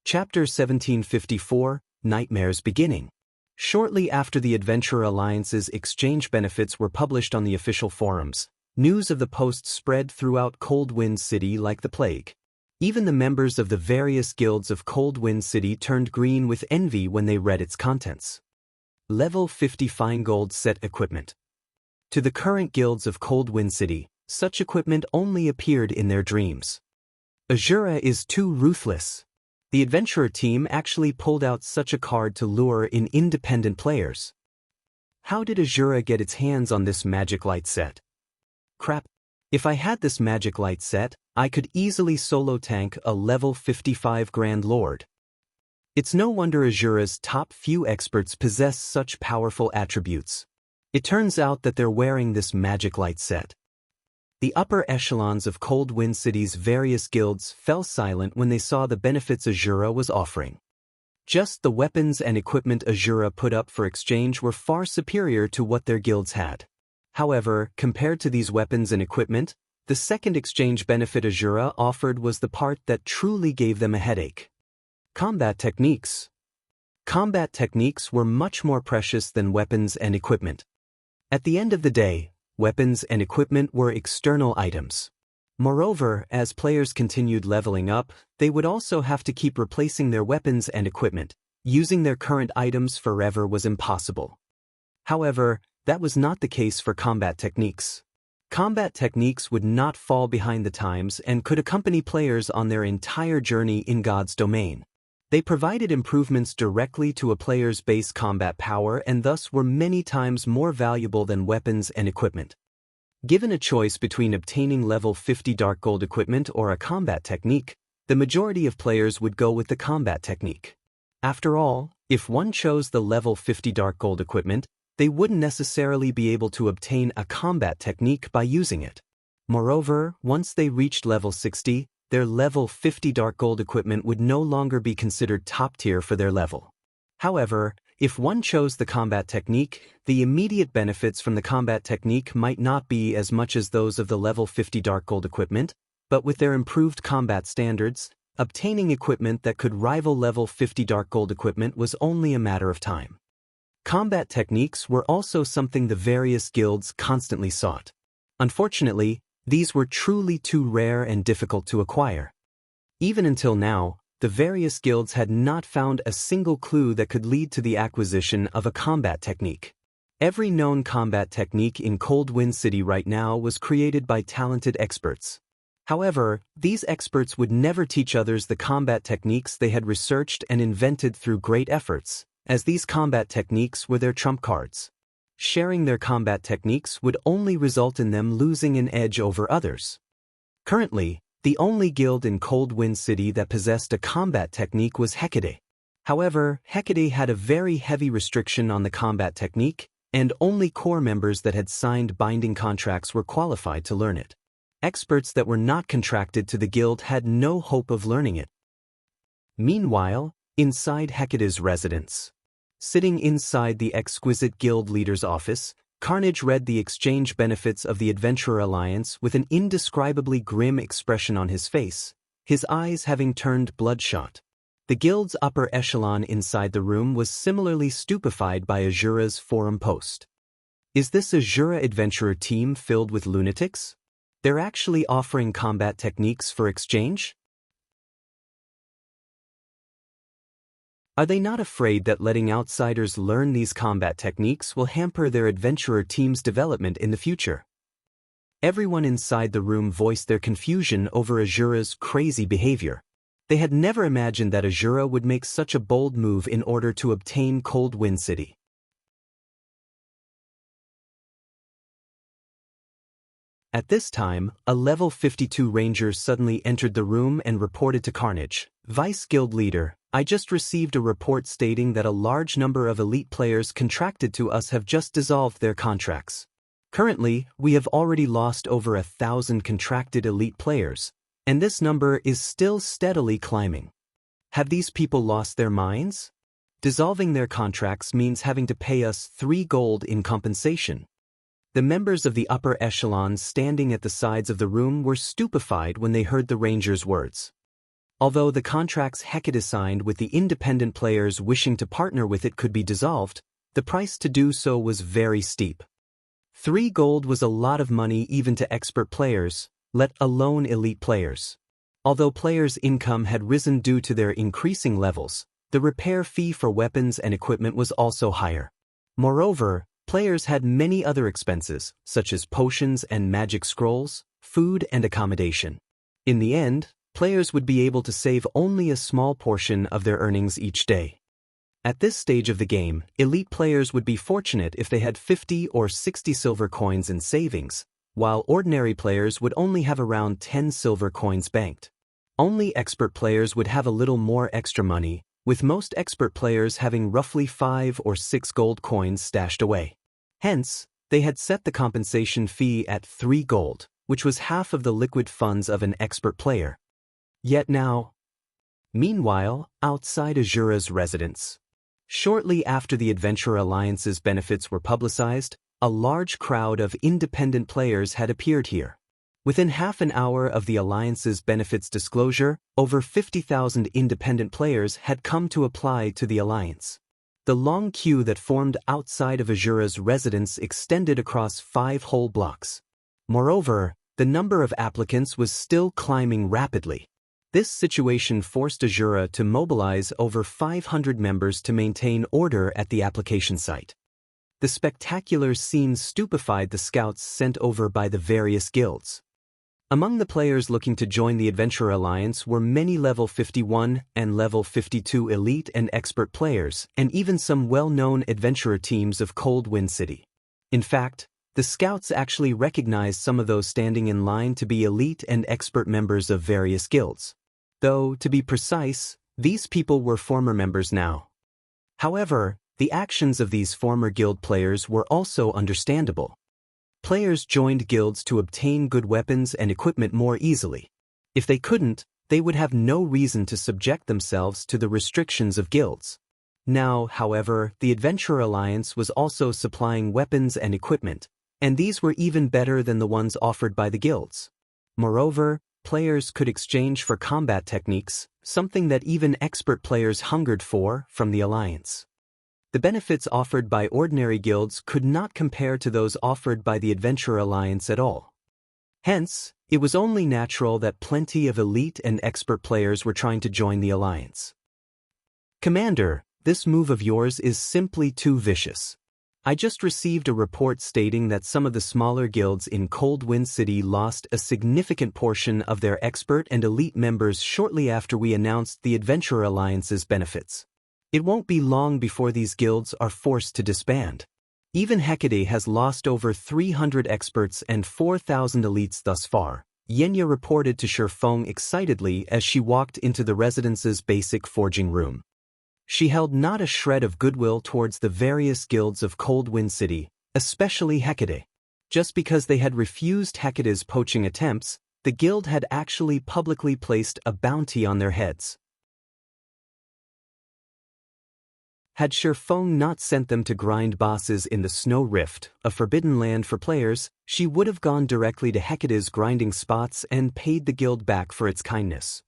Chapter 1754, Nightmares Beginning. Shortly after the Adventurer Alliance's exchange benefits were published on the official forums, news of the post spread throughout Cold Wind City like the plague. Even the members of the various guilds of Cold Wind City turned green with envy when they read its contents. Level 50 fine gold set equipment. To the current guilds of Cold Wind City, such equipment only appeared in their dreams. Azura is too ruthless. The adventurer team actually pulled out such a card to lure in independent players. How did Azura get its hands on this magic light set? Crap. If I had this magic light set, I could easily solo tank a level 55 Grand Lord. It's no wonder Azura's top few experts possess such powerful attributes. It turns out that they're wearing this magic light set. The upper echelons of Cold Wind City's various guilds fell silent when they saw the benefits Azura was offering. Just the weapons and equipment Azura put up for exchange were far superior to what their guilds had. However, compared to these weapons and equipment, the second exchange benefit Azura offered was the part that truly gave them a headache. Combat techniques. Combat techniques were much more precious than weapons and equipment. At the end of the day, weapons and equipment were external items. Moreover, as players continued leveling up, they would also have to keep replacing their weapons and equipment. Using their current items forever was impossible. However, that was not the case for combat techniques. Combat techniques would not fall behind the times and could accompany players on their entire journey in God's domain. They provided improvements directly to a player's base combat power and thus were many times more valuable than weapons and equipment. Given a choice between obtaining level 50 Dark Gold equipment or a combat technique, the majority of players would go with the combat technique. After all, if one chose the level 50 Dark Gold equipment, they wouldn't necessarily be able to obtain a combat technique by using it. Moreover, once they reached level 60, their level 50 Dark Gold equipment would no longer be considered top tier for their level. However, if one chose the combat technique, the immediate benefits from the combat technique might not be as much as those of the level 50 Dark Gold equipment, but with their improved combat standards, obtaining equipment that could rival level 50 Dark Gold equipment was only a matter of time. Combat techniques were also something the various guilds constantly sought. Unfortunately, these were truly too rare and difficult to acquire. Even until now, the various guilds had not found a single clue that could lead to the acquisition of a combat technique. Every known combat technique in Cold Wind City right now was created by talented experts. However, these experts would never teach others the combat techniques they had researched and invented through great efforts, as these combat techniques were their trump cards. Sharing their combat techniques would only result in them losing an edge over others. Currently, the only guild in Cold Wind City that possessed a combat technique was Hecate. However, Hecate had a very heavy restriction on the combat technique, and only core members that had signed binding contracts were qualified to learn it. Experts that were not contracted to the guild had no hope of learning it. Meanwhile, inside Hecate's residence, sitting inside the exquisite guild leader's office, Carnage read the exchange benefits of the Adventurer Alliance with an indescribably grim expression on his face, his eyes having turned bloodshot. The guild's upper echelon inside the room was similarly stupefied by Azura's forum post. Is this Azura adventurer team filled with lunatics? They're actually offering combat techniques for exchange? Are they not afraid that letting outsiders learn these combat techniques will hamper their adventurer team's development in the future? Everyone inside the room voiced their confusion over Azura's crazy behavior. They had never imagined that Azura would make such a bold move in order to obtain Cold Wind City. At this time, a level 52 ranger suddenly entered the room and reported to Carnage, "Vice Guild Leader, I just received a report stating that a large number of elite players contracted to us have just dissolved their contracts. Currently, we have already lost over 1,000 contracted elite players, and this number is still steadily climbing. Have these people lost their minds? Dissolving their contracts means having to pay us 3 gold in compensation." The members of the upper echelons standing at the sides of the room were stupefied when they heard the ranger's words. Although the contracts Hecate signed with the independent players wishing to partner with it could be dissolved, the price to do so was very steep. 3 gold was a lot of money even to expert players, let alone elite players. Although players' income had risen due to their increasing levels, the repair fee for weapons and equipment was also higher. Moreover, players had many other expenses, such as potions and magic scrolls, food and accommodation. In the end, players would be able to save only a small portion of their earnings each day. At this stage of the game, elite players would be fortunate if they had 50 or 60 silver coins in savings, while ordinary players would only have around 10 silver coins banked. Only expert players would have a little more extra money, with most expert players having roughly 5 or 6 gold coins stashed away. Hence, they had set the compensation fee at 3 gold, which was half of the liquid funds of an expert player. Yet now, Meanwhile, outside Azura's residence. Shortly after the Adventurer Alliance's benefits were publicized, a large crowd of independent players had appeared here. Within half an hour of the Alliance's benefits disclosure, over 50,000 independent players had come to apply to the Alliance. The long queue that formed outside of Azura's residence extended across 5 whole blocks. Moreover, the number of applicants was still climbing rapidly. This situation forced Azura to mobilize over 500 members to maintain order at the application site. The spectacular scene stupefied the scouts sent over by the various guilds. Among the players looking to join the Adventurer Alliance were many level 51 and level 52 elite and expert players, and even some well-known adventurer teams of Cold Wind City. In fact, the scouts actually recognized some of those standing in line to be elite and expert members of various guilds. Though, to be precise, these people were former members now. However, the actions of these former guild players were also understandable. Players joined guilds to obtain good weapons and equipment more easily. If they couldn't, they would have no reason to subject themselves to the restrictions of guilds. Now, however, the Adventurer Alliance was also supplying weapons and equipment, and these were even better than the ones offered by the guilds. Moreover, players could exchange for combat techniques, something that even expert players hungered for from the Alliance. The benefits offered by ordinary guilds could not compare to those offered by the Adventurer Alliance at all. Hence, it was only natural that plenty of elite and expert players were trying to join the Alliance. Commander, this move of yours is simply too vicious. I just received a report stating that some of the smaller guilds in Cold Wind City lost a significant portion of their expert and elite members shortly after we announced the Adventurer Alliance's benefits. It won't be long before these guilds are forced to disband. Even Hecate has lost over 300 experts and 4,000 elites thus far, Xianxia reported to Shifeng excitedly as she walked into the residence's basic forging room. She held not a shred of goodwill towards the various guilds of Cold Wind City, especially Hecate. Just because they had refused Hecate's poaching attempts, the guild had actually publicly placed a bounty on their heads. Had Shifeng not sent them to grind bosses in the Snow Rift, a forbidden land for players, she would have gone directly to Hecate's grinding spots and paid the guild back for its kindness.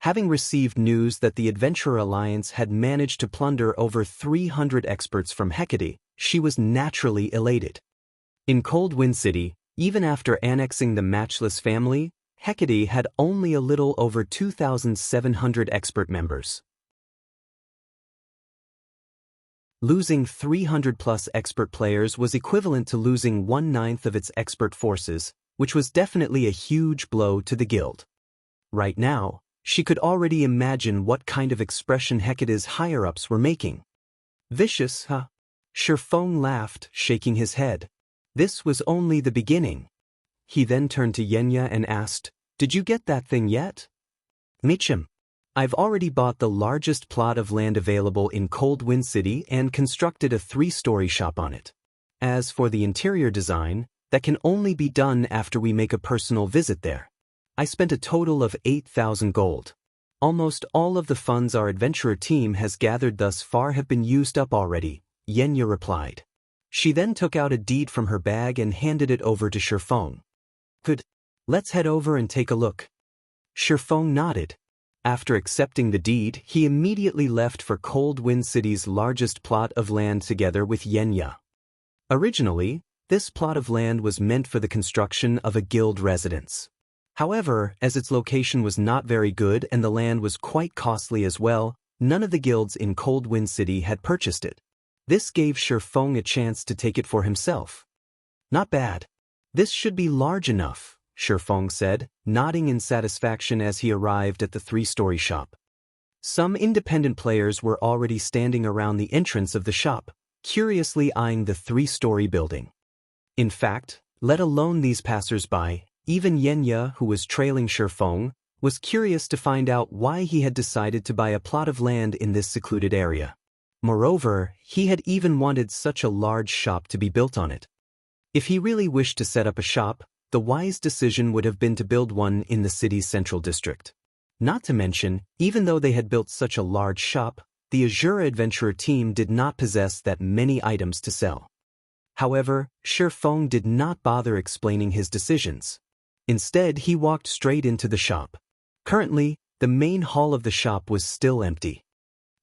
Having received news that the Adventurer Alliance had managed to plunder over 300 experts from Hecate, she was naturally elated. In Cold Wind City, even after annexing the Matchless family, Hecate had only a little over 2,700 expert members. Losing 300-plus expert players was equivalent to losing 1/9 of its expert forces, which was definitely a huge blow to the guild. Right now, she could already imagine what kind of expression Hecate's higher-ups were making. Vicious, huh? Shifeng laughed, shaking his head. This was only the beginning. He then turned to Xianxia and asked, "Did you get that thing yet?" "Michim. I've already bought the largest plot of land available in Cold Wind City and constructed a 3-story shop on it. As for the interior design, that can only be done after we make a personal visit there. I spent a total of 8,000 gold. Almost all of the funds our adventurer team has gathered thus far have been used up already," Xianxia replied. She then took out a deed from her bag and handed it over to Shifeng. "Good. Let's head over and take a look." Shifeng nodded. After accepting the deed, he immediately left for Cold Wind City's largest plot of land together with Xianxia. Originally, this plot of land was meant for the construction of a guild residence. However, as its location was not very good and the land was quite costly as well, none of the guilds in Cold Wind City had purchased it. This gave Shifeng a chance to take it for himself. "Not bad. This should be large enough," Shifeng said, nodding in satisfaction as he arrived at the 3-story shop. Some independent players were already standing around the entrance of the shop, curiously eyeing the 3-story building. In fact, let alone these passers-by, even Xianxia, who was trailing Shifeng, was curious to find out why he had decided to buy a plot of land in this secluded area. Moreover, he had even wanted such a large shop to be built on it. If he really wished to set up a shop, the wise decision would have been to build one in the city's central district. Not to mention, even though they had built such a large shop, the Azura Adventurer team did not possess that many items to sell. However, Shifeng did not bother explaining his decisions. Instead, he walked straight into the shop. Currently, the main hall of the shop was still empty.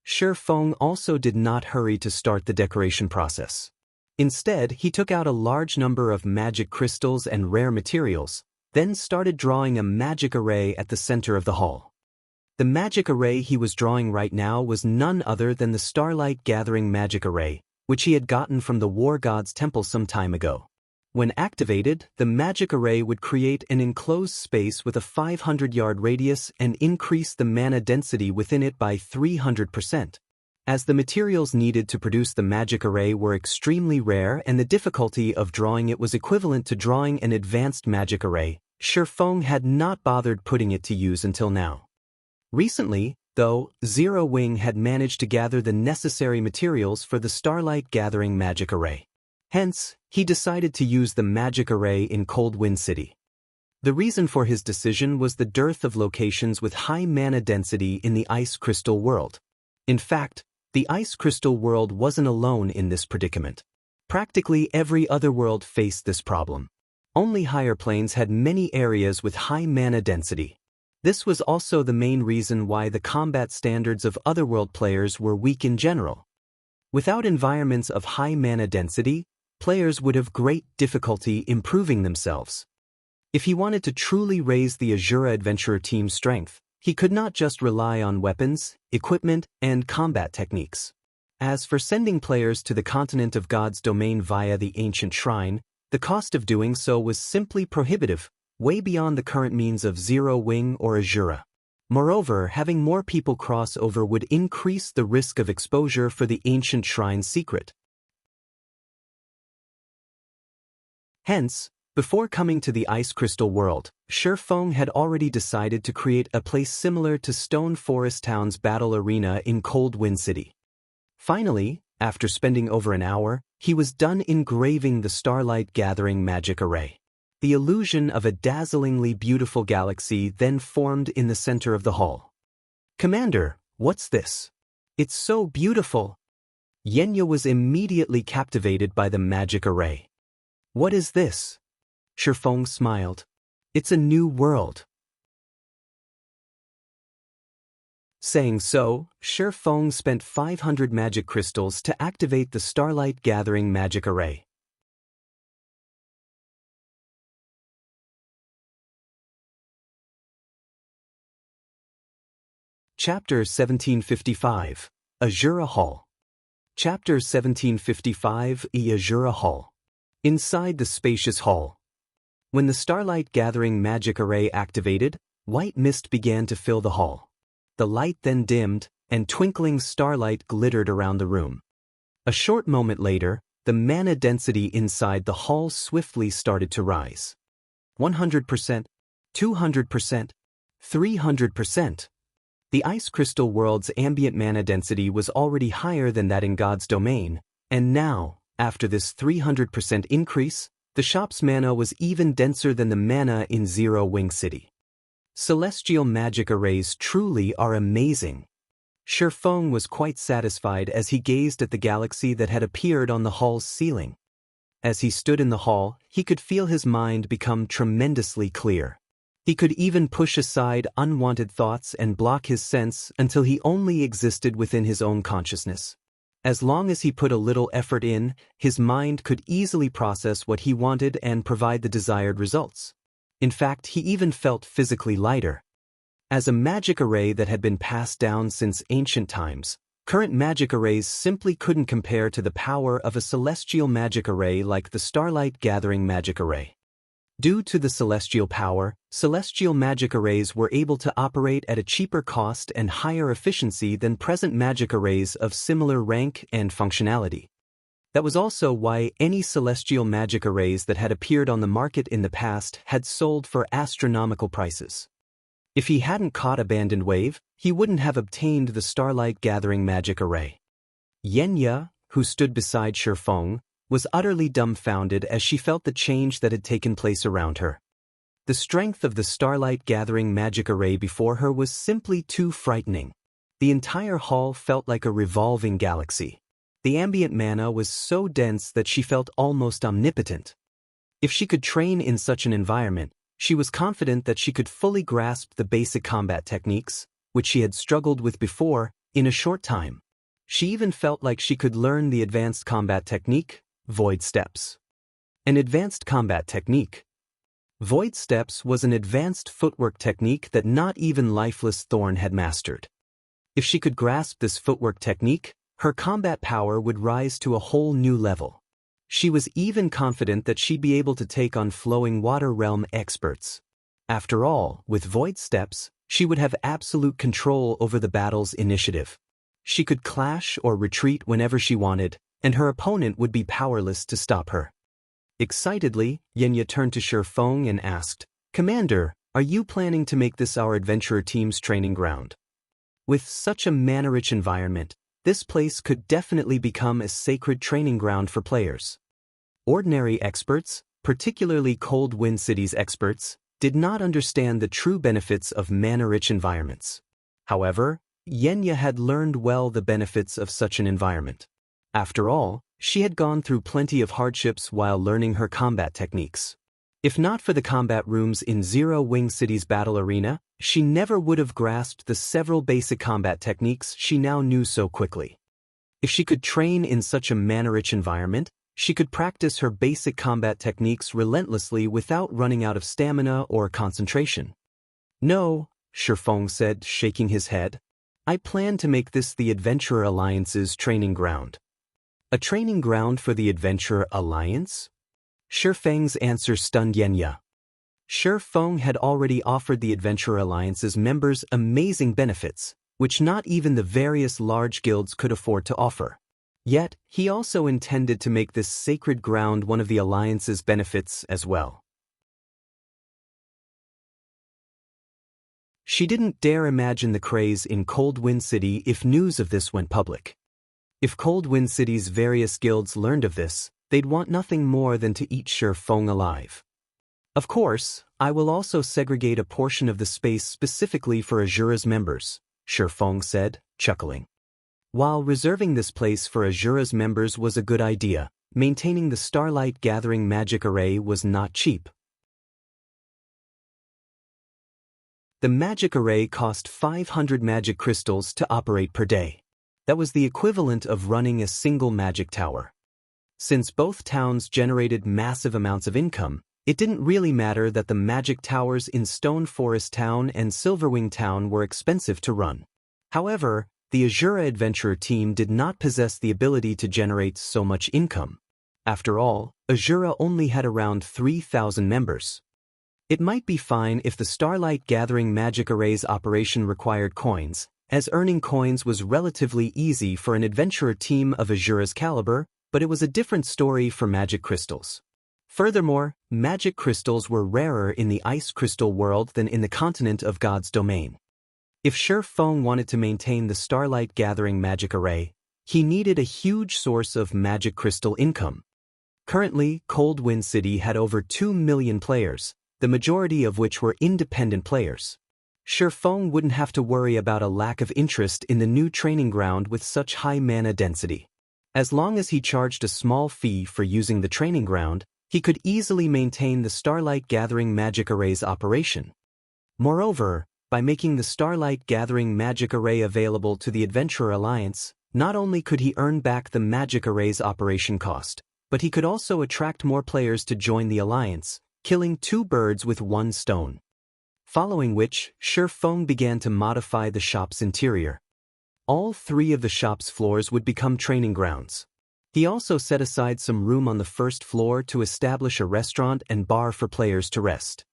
Shifeng also did not hurry to start the decoration process. Instead, he took out a large number of magic crystals and rare materials, then started drawing a magic array at the center of the hall. The magic array he was drawing right now was none other than the Starlight Gathering magic array, which he had gotten from the War God's temple some time ago. When activated, the magic array would create an enclosed space with a 500-yard radius and increase the mana density within it by 300%. As the materials needed to produce the magic array were extremely rare and the difficulty of drawing it was equivalent to drawing an advanced magic array, Shifeng had not bothered putting it to use until now. Recently, though, Zero Wing had managed to gather the necessary materials for the Starlight Gathering magic array. Hence, he decided to use the magic array in Cold Wind City. The reason for his decision was the dearth of locations with high mana density in the Ice Crystal world. In fact, the Ice Crystal world wasn't alone in this predicament. Practically every other world faced this problem. Only higher planes had many areas with high mana density. This was also the main reason why the combat standards of otherworld players were weak in general. Without environments of high mana density, players would have great difficulty improving themselves. If he wanted to truly raise the Azura Adventurer team's strength, he could not just rely on weapons, equipment, and combat techniques. As for sending players to the Continent of God's domain via the ancient shrine, the cost of doing so was simply prohibitive, way beyond the current means of Zero Wing or Azura. Moreover, having more people cross over would increase the risk of exposure for the ancient shrine's secret. Hence, before coming to the Ice Crystal world, Shifeng had already decided to create a place similar to Stone Forest Town's battle arena in Cold Wind City. Finally, after spending over an hour, he was done engraving the Starlight Gathering magic array. The illusion of a dazzlingly beautiful galaxy then formed in the center of the hall. "Commander, what's this? It's so beautiful!" Xianxia was immediately captivated by the magic array. "What is this?" Shifeng smiled. "It's a new world." Saying so, Shifeng spent 500 magic crystals to activate the Starlight Gathering magic array. Chapter 1755, Azura Hall. Chapter 1755, Azura Hall. Inside the spacious hall. When the Starlight Gathering magic array activated, white mist began to fill the hall. The light then dimmed, and twinkling starlight glittered around the room. A short moment later, the mana density inside the hall swiftly started to rise. 100%, 200%, 300%. The Ice Crystal world's ambient mana density was already higher than that in God's domain, and now, after this 300% increase, the shop's mana was even denser than the mana in Zero Wing City. Celestial magic arrays truly are amazing. Shifeng was quite satisfied as he gazed at the galaxy that had appeared on the hall's ceiling. As he stood in the hall, he could feel his mind become tremendously clear. He could even push aside unwanted thoughts and block his sense until he only existed within his own consciousness. As long as he put a little effort in, his mind could easily process what he wanted and provide the desired results. In fact, he even felt physically lighter. As a magic array that had been passed down since ancient times, current magic arrays simply couldn't compare to the power of a celestial magic array like the Starlight Gathering magic array. Due to the celestial power, celestial magic arrays were able to operate at a cheaper cost and higher efficiency than present magic arrays of similar rank and functionality. That was also why any celestial magic arrays that had appeared on the market in the past had sold for astronomical prices. If he hadn't caught Abandoned Wave, he wouldn't have obtained the Starlight Gathering magic array. Xianxia, who stood beside Shifeng, was utterly dumbfounded as she felt the change that had taken place around her. The strength of the starlight gathering magic array before her was simply too frightening. The entire hall felt like a revolving galaxy. The ambient mana was so dense that she felt almost omnipotent. If she could train in such an environment, she was confident that she could fully grasp the basic combat techniques, which she had struggled with before, in a short time. She even felt like she could learn the advanced combat technique, Void Steps. An advanced combat technique. Void Steps was an advanced footwork technique that not even Lifeless Thorn had mastered. If she could grasp this footwork technique, her combat power would rise to a whole new level. She was even confident that she'd be able to take on Flowing Water Realm experts. After all, with Void Steps, she would have absolute control over the battle's initiative. She could clash or retreat whenever she wanted, and her opponent would be powerless to stop her. Excitedly, Xianxia turned to Shifeng and asked, "Commander, are you planning to make this our adventurer team's training ground?" With such a mana-rich environment, this place could definitely become a sacred training ground for players. Ordinary experts, particularly Cold Wind City's experts, did not understand the true benefits of mana-rich environments. However, Xianxia had learned well the benefits of such an environment. After all, she had gone through plenty of hardships while learning her combat techniques. If not for the combat rooms in Zero Wing City's battle arena, she never would have grasped the several basic combat techniques she now knew so quickly. If she could train in such a mana-rich environment, she could practice her basic combat techniques relentlessly without running out of stamina or concentration. "No," Shifeng said, shaking his head. "I plan to make this the Adventurer Alliance's training ground." A training ground for the Adventurer Alliance? Shifeng's answer stunned Xianxia. Shifeng had already offered the Adventurer Alliance's members amazing benefits, which not even the various large guilds could afford to offer. Yet, he also intended to make this sacred ground one of the Alliance's benefits as well. She didn't dare imagine the craze in Cold Wind City if news of this went public. If Cold Wind City's various guilds learned of this, they'd want nothing more than to eat Shifeng alive. "Of course, I will also segregate a portion of the space specifically for Azura's members," Shifeng said, chuckling. While reserving this place for Azura's members was a good idea, maintaining the Starlight Gathering magic array was not cheap. The magic array cost 500 magic crystals to operate per day. That was the equivalent of running a single magic tower. Since both towns generated massive amounts of income, it didn't really matter that the magic towers in Stone Forest Town and Silverwing Town were expensive to run. However, the Azura Adventurer team did not possess the ability to generate so much income. After all, Azura only had around 3,000 members. It might be fine if the Starlight Gathering magic array's operation required coins, as earning coins was relatively easy for an adventurer team of Azura's caliber, but it was a different story for magic crystals. Furthermore, magic crystals were rarer in the ice crystal world than in the continent of God's domain. If Shifeng wanted to maintain the Starlight Gathering magic array, he needed a huge source of magic crystal income. Currently, Cold Wind City had over 2 million players, the majority of which were independent players. Shifeng wouldn't have to worry about a lack of interest in the new training ground with such high mana density. As long as he charged a small fee for using the training ground, he could easily maintain the Starlight Gathering magic array's operation. Moreover, by making the Starlight Gathering magic array available to the Adventurer Alliance, not only could he earn back the magic array's operation cost, but he could also attract more players to join the Alliance, killing 2 birds with 1 stone. Following which, Shifeng began to modify the shop's interior. All 3 of the shop's floors would become training grounds. He also set aside some room on the first floor to establish a restaurant and bar for players to rest.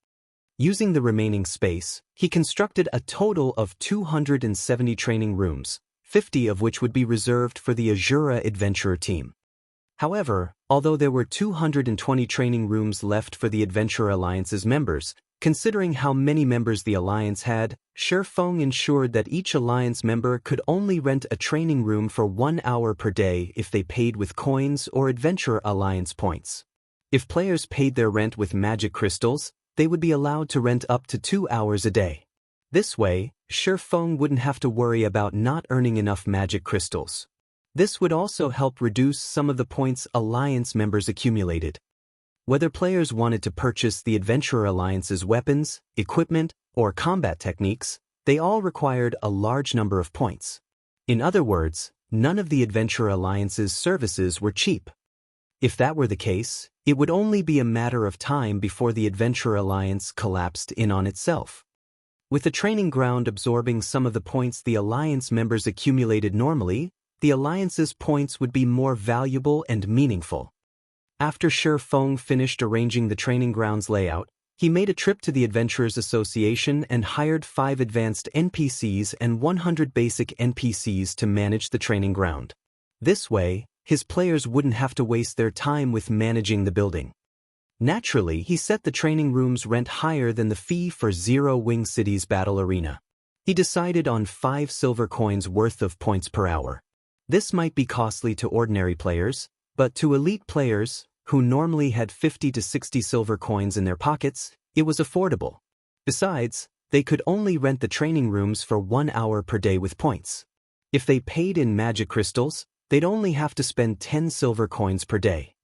Using the remaining space, he constructed a total of 270 training rooms, 50 of which would be reserved for the Azura Adventurer team. However, although there were 220 training rooms left for the Adventurer Alliance's members, considering how many members the Alliance had, Shifeng ensured that each Alliance member could only rent a training room for 1 hour per day if they paid with coins or Adventurer Alliance points. If players paid their rent with magic crystals, they would be allowed to rent up to 2 hours a day. This way, Shifeng wouldn't have to worry about not earning enough magic crystals. This would also help reduce some of the points Alliance members accumulated. Whether players wanted to purchase the Adventurer Alliance's weapons, equipment, or combat techniques, they all required a large number of points. In other words, none of the Adventurer Alliance's services were cheap. If that were the case, it would only be a matter of time before the Adventurer Alliance collapsed in on itself. With the training ground absorbing some of the points the Alliance members accumulated normally, the Alliance's points would be more valuable and meaningful. After Shifeng finished arranging the training ground's layout, he made a trip to the Adventurers Association and hired 5 advanced NPCs and 100 basic NPCs to manage the training ground. This way, his players wouldn't have to waste their time with managing the building. Naturally, he set the training room's rent higher than the fee for Zero Wing City's battle arena. He decided on 5 silver coins worth of points per hour. This might be costly to ordinary players, but to elite players, who normally had 50 to 60 silver coins in their pockets, it was affordable. Besides, they could only rent the training rooms for 1 hour per day with points. If they paid in magic crystals, they'd only have to spend 10 silver coins per day.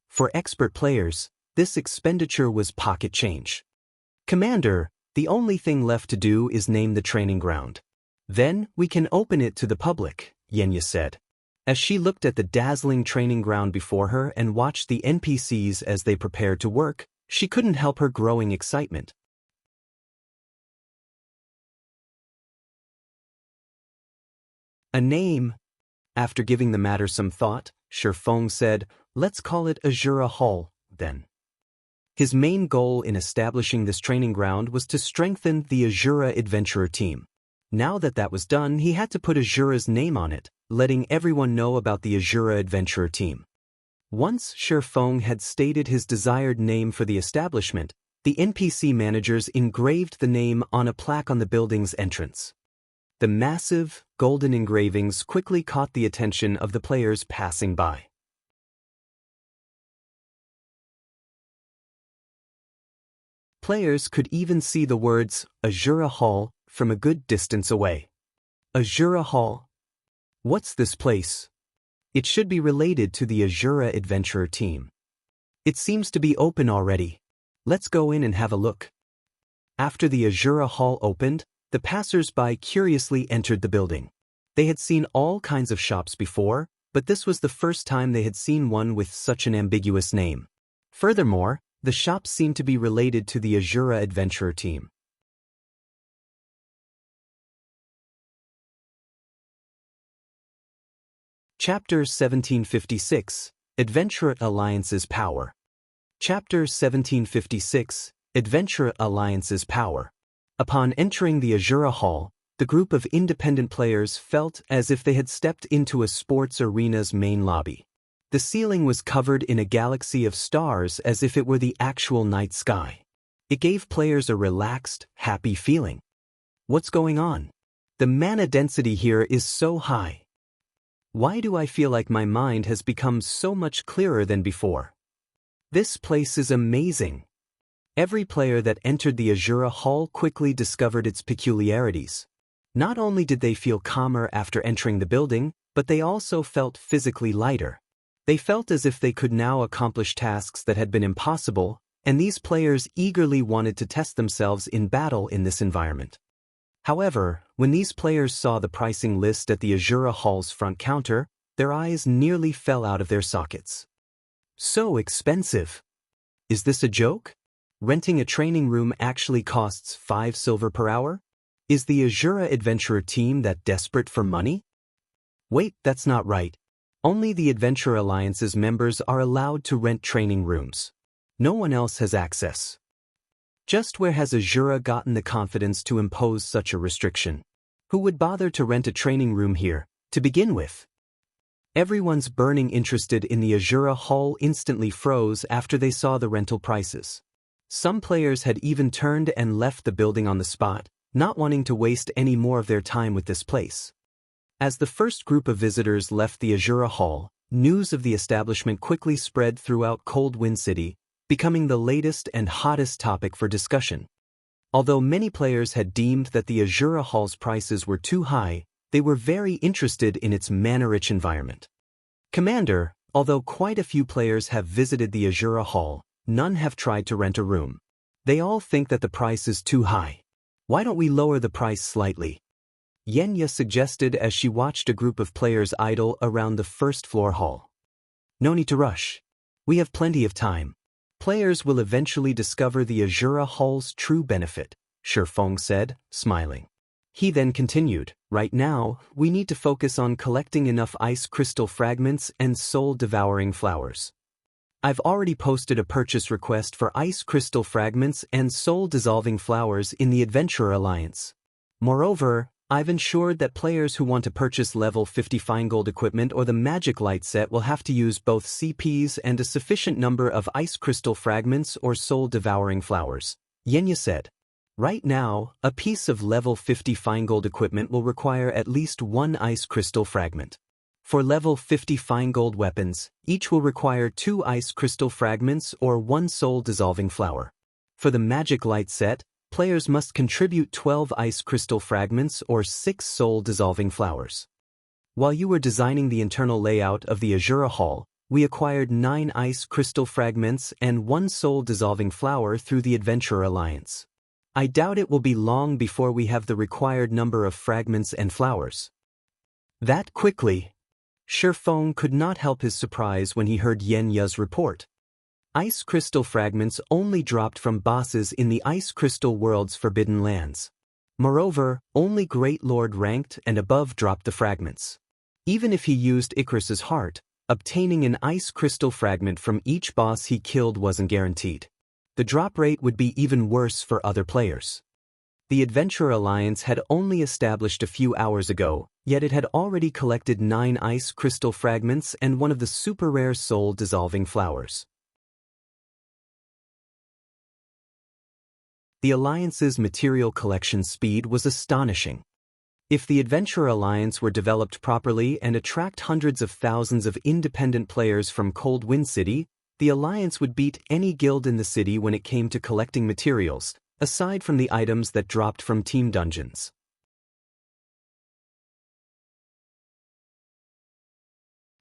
For expert players, this expenditure was pocket change. Commander, the only thing left to do is name the training ground. Then we can open it to the public, Xianxia said. As she looked at the dazzling training ground before her and watched the NPCs as they prepared to work, she couldn't help her growing excitement. A name. After giving the matter some thought, Shifeng said, "Let's call it Azura Hall, then." His main goal in establishing this training ground was to strengthen the Azura Adventurer team. Now that was done, he had to put Azura's name on it, letting everyone know about the Azura Adventurer team. Once Shifeng had stated his desired name for the establishment, the NPC managers engraved the name on a plaque on the building's entrance. The massive, golden engravings quickly caught the attention of the players passing by. Players could even see the words Azura Hall from a good distance away. Azura Hall? What's this place? It should be related to the Azura Adventurer team. It seems to be open already. Let's go in and have a look. After the Azura Hall opened, the passers-by curiously entered the building. They had seen all kinds of shops before, but this was the first time they had seen one with such an ambiguous name. Furthermore, the shops seemed to be related to the Azura Adventurer team. Chapter 1756, Adventurer Alliance's Power. Chapter 1756, Adventurer Alliance's Power. Upon entering the Azura Hall, the group of independent players felt as if they had stepped into a sports arena's main lobby. The ceiling was covered in a galaxy of stars as if it were the actual night sky. It gave players a relaxed, happy feeling. What's going on? The mana density here is so high. Why do I feel like my mind has become so much clearer than before? This place is amazing. Every player that entered the Azura Hall quickly discovered its peculiarities. Not only did they feel calmer after entering the building, but they also felt physically lighter. They felt as if they could now accomplish tasks that had been impossible, and these players eagerly wanted to test themselves in battle in this environment. However, when these players saw the pricing list at the Azura Hall's front counter, their eyes nearly fell out of their sockets. So expensive. Is this a joke? Renting a training room actually costs 5 silver per hour? Is the Azura Adventurer team that desperate for money? Wait, that's not right. Only the Adventurer Alliance's members are allowed to rent training rooms. No one else has access. Just where has Azura gotten the confidence to impose such a restriction? Who would bother to rent a training room here, to begin with? Everyone's burning interest in the Azura Hall instantly froze after they saw the rental prices. Some players had even turned and left the building on the spot, not wanting to waste any more of their time with this place. As the first group of visitors left the Azura Hall, news of the establishment quickly spread throughout Cold Wind City. becoming the latest and hottest topic for discussion. Although many players had deemed that the Azura Hall's prices were too high, they were very interested in its mana-rich environment. Commander, although quite a few players have visited the Azura Hall, none have tried to rent a room. They all think that the price is too high. Why don't we lower the price slightly? Xianxia suggested as she watched a group of players idle around the first-floor hall. No need to rush. We have plenty of time. Players will eventually discover the Azura Hall's true benefit, Shifeng said, smiling. He then continued, right now, we need to focus on collecting enough ice crystal fragments and soul-devouring flowers. I've already posted a purchase request for ice crystal fragments and soul-dissolving flowers in the Adventurer Alliance. Moreover, I've ensured that players who want to purchase level 50 fine gold equipment or the magic light set will have to use both CPs and a sufficient number of ice crystal fragments or soul-devouring flowers, Xianxia said. Right now, a piece of level 50 fine gold equipment will require at least one ice crystal fragment. For level 50 fine gold weapons, each will require 2 ice crystal fragments or 1 soul-dissolving flower. For the magic light set, players must contribute 12 ice crystal fragments or 6 soul-dissolving flowers. While you were designing the internal layout of the Azura Hall, we acquired 9 ice crystal fragments and 1 soul-dissolving flower through the Adventurer Alliance. I doubt it will be long before we have the required number of fragments and flowers. That quickly? Shifeng could not help his surprise when he heard Xianxia's report. Ice crystal fragments only dropped from bosses in the Ice Crystal World's Forbidden Lands. Moreover, only Great Lord ranked and above dropped the fragments. Even if he used Icarus's heart, obtaining an ice crystal fragment from each boss he killed wasn't guaranteed. The drop rate would be even worse for other players. The Adventurer Alliance had only established a few hours ago, yet it had already collected 9 ice crystal fragments and one of the super rare soul-dissolving flowers. The Alliance's material collection speed was astonishing. If the Adventurer Alliance were developed properly and attract hundreds of thousands of independent players from Cold Wind City, the Alliance would beat any guild in the city when it came to collecting materials, aside from the items that dropped from team dungeons.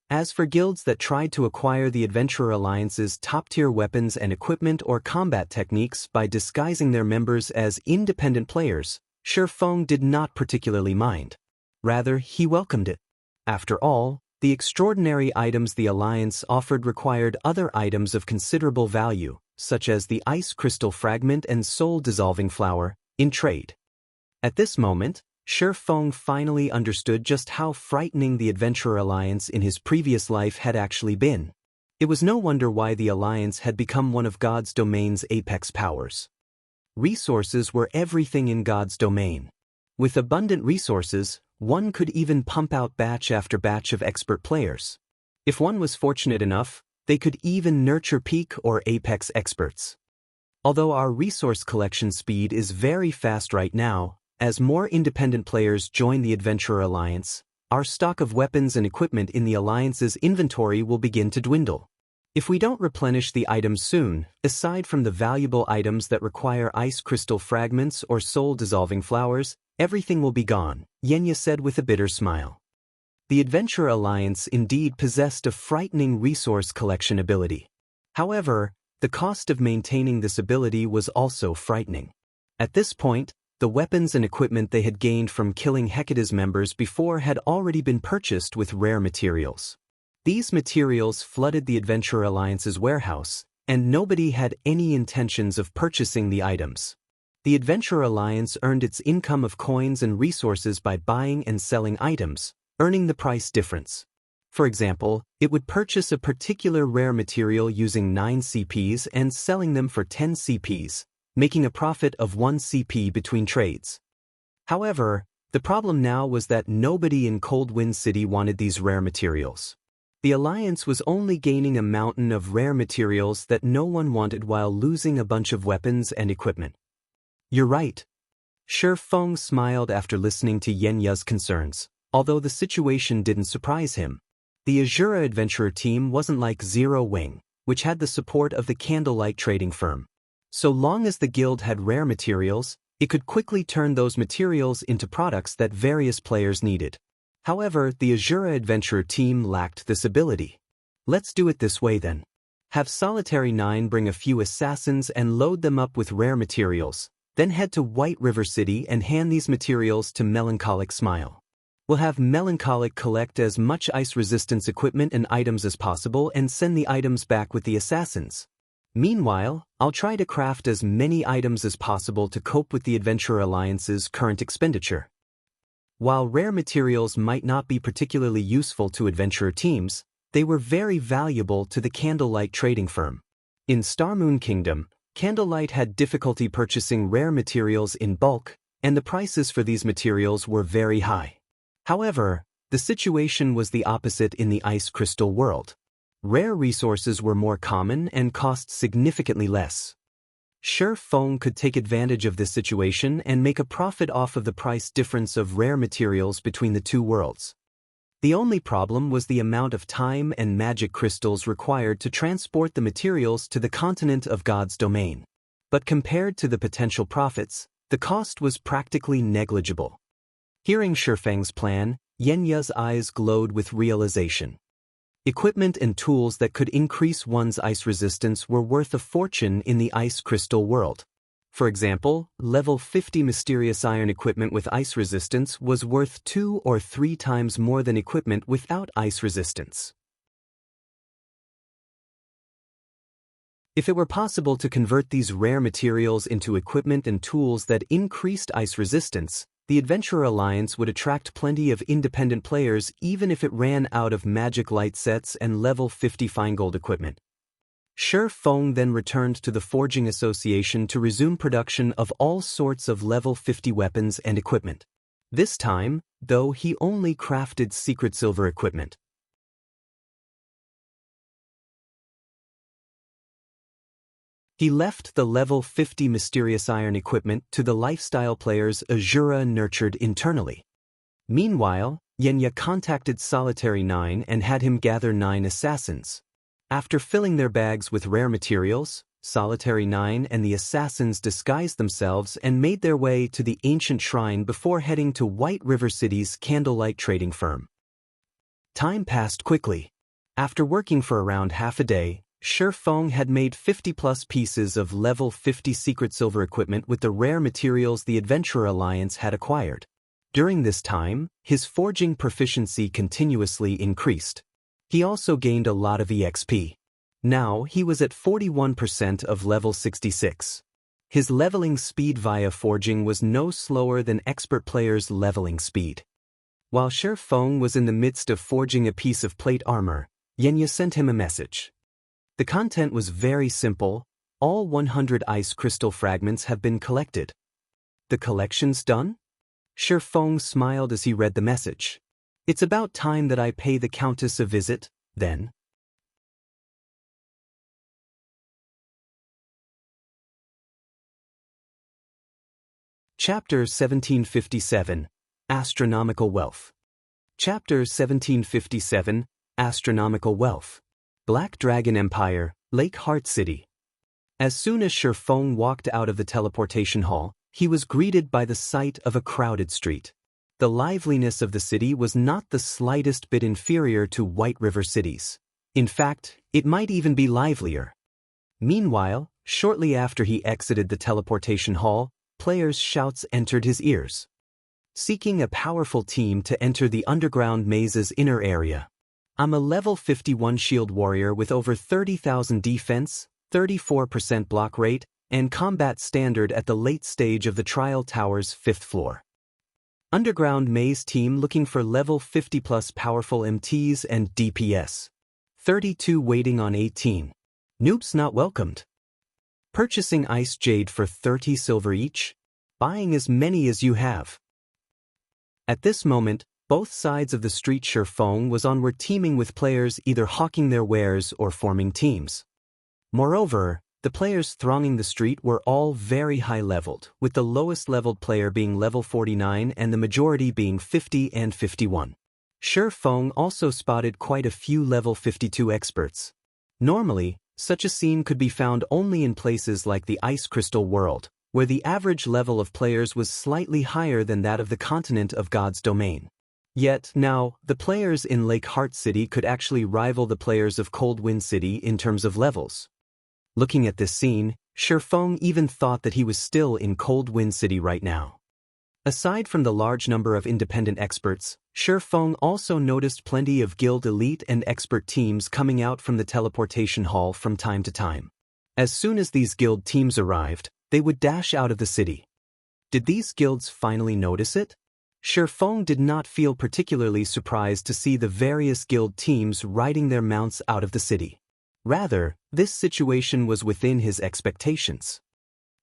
As for guilds that tried to acquire the Adventurer Alliance's top-tier weapons and equipment or combat techniques by disguising their members as independent players, Shifeng did not particularly mind. Rather, he welcomed it. After all, the extraordinary items the Alliance offered required other items of considerable value, such as the ice crystal fragment and soul-dissolving flower, in trade. At this moment, Shifeng finally understood just how frightening the Adventurer Alliance in his previous life had actually been. It was no wonder why the Alliance had become one of God's domain's apex powers. Resources were everything in God's domain. With abundant resources, one could even pump out batch after batch of expert players. If one was fortunate enough, they could even nurture peak or apex experts. Although our resource collection speed is very fast right now, as more independent players join the Adventurer Alliance, our stock of weapons and equipment in the Alliance's inventory will begin to dwindle. If we don't replenish the items soon, aside from the valuable items that require ice crystal fragments or soul-dissolving flowers, everything will be gone, Xianxia said with a bitter smile. The Adventurer Alliance indeed possessed a frightening resource collection ability. However, the cost of maintaining this ability was also frightening. At this point, the weapons and equipment they had gained from killing Hecate's members before had already been purchased with rare materials. These materials flooded the Adventurer Alliance's warehouse, and nobody had any intentions of purchasing the items. The Adventurer Alliance earned its income of coins and resources by buying and selling items, earning the price difference. For example, it would purchase a particular rare material using 9 CPs and selling them for 10 CPs, making a profit of 1 CP between trades. However, the problem now was that nobody in Cold Wind City wanted these rare materials. The Alliance was only gaining a mountain of rare materials that no one wanted while losing a bunch of weapons and equipment. You're right. Shifeng smiled after listening to Xianxia's concerns, although the situation didn't surprise him. The Azura Adventurer team wasn't like Zero Wing. which had the support of the candlelight trading firm. So long as the guild had rare materials, it could quickly turn those materials into products that various players needed. However, the Azura Adventurer team lacked this ability. Let's do it this way then. Have Solitary 9 bring a few assassins and load them up with rare materials, then head to White River City and hand these materials to Melancholic Smile. We'll have Melancholic collect as much ice resistance equipment and items as possible and send the items back with the assassins. Meanwhile, I'll try to craft as many items as possible to cope with the Adventurer Alliance's current expenditure. While rare materials might not be particularly useful to adventurer teams, they were very valuable to the Candlelight trading firm. In Starmoon Kingdom, Candlelight had difficulty purchasing rare materials in bulk, and the prices for these materials were very high. However, the situation was the opposite in the Ice Crystal world. Rare resources were more common and cost significantly less. Shi Feng could take advantage of this situation and make a profit off of the price difference of rare materials between the two worlds. The only problem was the amount of time and magic crystals required to transport the materials to the continent of God's domain. But compared to the potential profits, the cost was practically negligible. Hearing Shi Feng's plan, Yanya's eyes glowed with realization. Equipment and tools that could increase one's ice resistance were worth a fortune in the Ice Crystal world. For example, level 50 mysterious iron equipment with ice resistance was worth 2 or 3 times more than equipment without ice resistance. If it were possible to convert these rare materials into equipment and tools that increased ice resistance, the Adventurer Alliance would attract plenty of independent players even if it ran out of magic light sets and level 50 fine-gold equipment. Shi Feng then returned to the Forging Association to resume production of all sorts of level 50 weapons and equipment. This time, though, he only crafted secret silver equipment. He left the level 50 mysterious iron equipment to the lifestyle players Azura nurtured internally. Meanwhile, Yenya contacted Solitary 9 and had him gather 9 assassins. After filling their bags with rare materials, Solitary 9 and the assassins disguised themselves and made their way to the ancient shrine before heading to White River City's candlelight trading firm. Time passed quickly. After working for around half a day, Shi Feng had made 50-plus pieces of level 50 secret silver equipment with the rare materials the Adventurer Alliance had acquired. During this time, his forging proficiency continuously increased. He also gained a lot of EXP. Now he was at 41% of level 66. His leveling speed via forging was no slower than expert players' leveling speed. While Shi Feng was in the midst of forging a piece of plate armor, Yenya sent him a message. The content was very simple. All 100 ice crystal fragments have been collected. The collection's done? Shi Feng smiled as he read the message. It's about time that I pay the Countess a visit, then. Chapter 1757, Astronomical Wealth. Chapter 1757, Astronomical Wealth. Black Dragon Empire, Lake Heart City. As soon as Shi Feng walked out of the teleportation hall, he was greeted by the sight of a crowded street. The liveliness of the city was not the slightest bit inferior to White River City's. In fact, it might even be livelier. Meanwhile, shortly after he exited the teleportation hall, players' shouts entered his ears. Seeking a powerful team to enter the underground maze's inner area. I'm a level 51 shield warrior with over 30,000 defense, 34% block rate, and combat standard at the late stage of the Trial Tower's 5th floor. Underground maze team looking for level 50 plus powerful MTs and DPS. 32 waiting on 18. Noobs not welcomed. Purchasing Ice Jade for 30 silver each. Buying as many as you have. At this moment, both sides of the street Shi Feng was on were teaming with players either hawking their wares or forming teams. Moreover, the players thronging the street were all very high-leveled, with the lowest-leveled player being level 49 and the majority being 50 and 51. Shi Feng also spotted quite a few level 52 experts. Normally, Such a scene could be found only in places like the Ice Crystal world, where the average level of players was slightly higher than that of the continent of God's domain. Yet, now, the players in Lake Heart City could actually rival the players of Cold Wind City in terms of levels. Looking at this scene, Shifeng even thought that he was still in Cold Wind City right now. Aside from the large number of independent experts, Shifeng also noticed plenty of guild elite and expert teams coming out from the teleportation hall from time to time. As soon as these guild teams arrived, they would dash out of the city. Did these guilds finally notice it? Shifeng did not feel particularly surprised to see the various guild teams riding their mounts out of the city. Rather, this situation was within his expectations.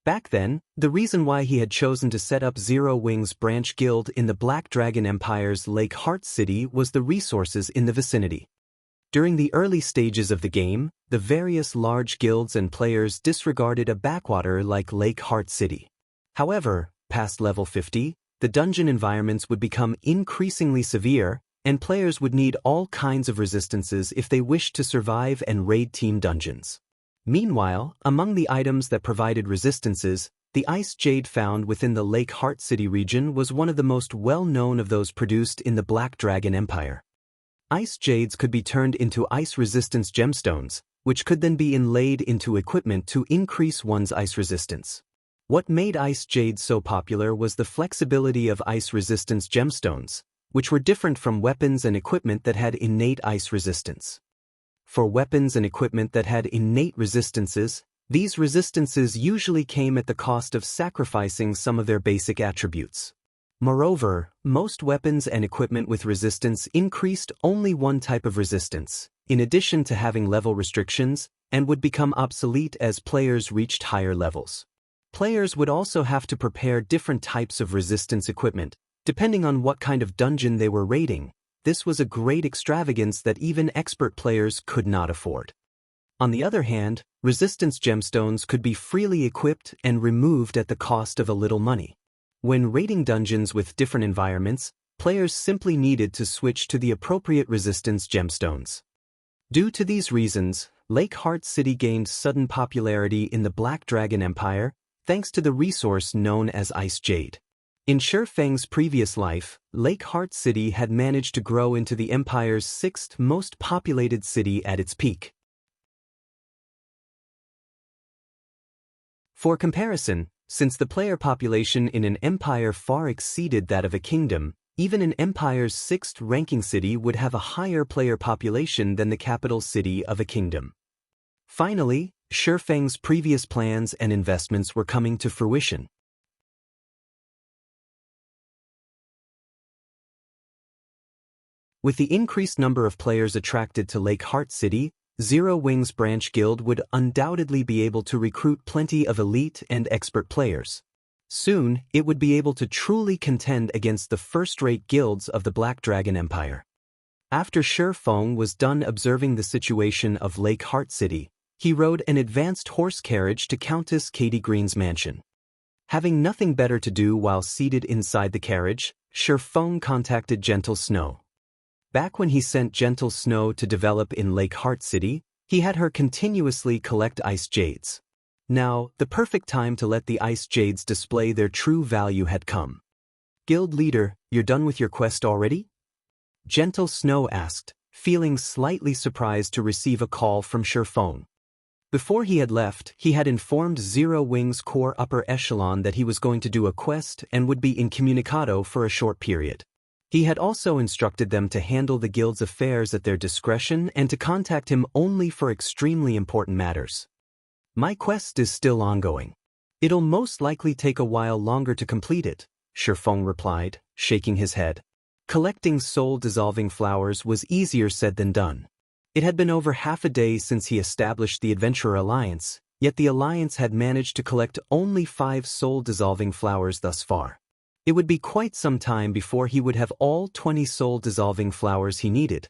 Back then, the reason why he had chosen to set up Zero Wings Branch Guild in the Black Dragon Empire's Lake Heart City was the resources in the vicinity. During the early stages of the game, the various large guilds and players disregarded a backwater like Lake Heart City. However, past level 50, the dungeon environments would become increasingly severe, and players would need all kinds of resistances if they wished to survive and raid team dungeons. Meanwhile, among the items that provided resistances, the ice jade found within the Lake Heart City region was one of the most well-known of those produced in the Black Dragon Empire. Ice jades could be turned into ice resistance gemstones, which could then be inlaid into equipment to increase one's ice resistance. What made ice jades so popular was the flexibility of ice resistance gemstones, which were different from weapons and equipment that had innate ice resistance. For weapons and equipment that had innate resistances, these resistances usually came at the cost of sacrificing some of their basic attributes. Moreover, most weapons and equipment with resistance increased only one type of resistance, in addition to having level restrictions, and would become obsolete as players reached higher levels. Players would also have to prepare different types of resistance equipment, depending on what kind of dungeon they were raiding. This was a great extravagance that even expert players could not afford. On the other hand, resistance gemstones could be freely equipped and removed at the cost of a little money. When raiding dungeons with different environments, players simply needed to switch to the appropriate resistance gemstones. Due to these reasons, Lake Heart City gained sudden popularity in the Black Dragon Empire, thanks to the resource known as Ice Jade. In Shifeng's previous life, Lake Heart City had managed to grow into the Empire's sixth most populated city at its peak. For comparison, since the player population in an empire far exceeded that of a kingdom, even an empire's sixth-ranking city would have a higher player population than the capital city of a kingdom. Finally, Shifeng's previous plans and investments were coming to fruition. With the increased number of players attracted to Lake Heart City, Zero Wings Branch Guild would undoubtedly be able to recruit plenty of elite and expert players. Soon, it would be able to truly contend against the first-rate guilds of the Black Dragon Empire. After Shifeng was done observing the situation of Lake Heart City, he rode an advanced horse carriage to Countess Katie Green's mansion. Having nothing better to do while seated inside the carriage, Shifeng contacted Gentle Snow. Back when he sent Gentle Snow to develop in Lake Heart City, he had her continuously collect ice jades. Now, the perfect time to let the ice jades display their true value had come. "Guild leader, you're done with your quest already?" Gentle Snow asked, feeling slightly surprised to receive a call from Shifeng. Before he had left, he had informed Zero Wings Core Upper Echelon that he was going to do a quest and would be incommunicado for a short period. He had also instructed them to handle the guild's affairs at their discretion and to contact him only for extremely important matters. "My quest is still ongoing. It'll most likely take a while longer to complete it," Shifeng replied, shaking his head. Collecting soul-dissolving flowers was easier said than done. It had been over half a day since he established the Adventurer Alliance, yet the Alliance had managed to collect only 5 soul-dissolving flowers thus far. It would be quite some time before he would have all 20 soul-dissolving flowers he needed.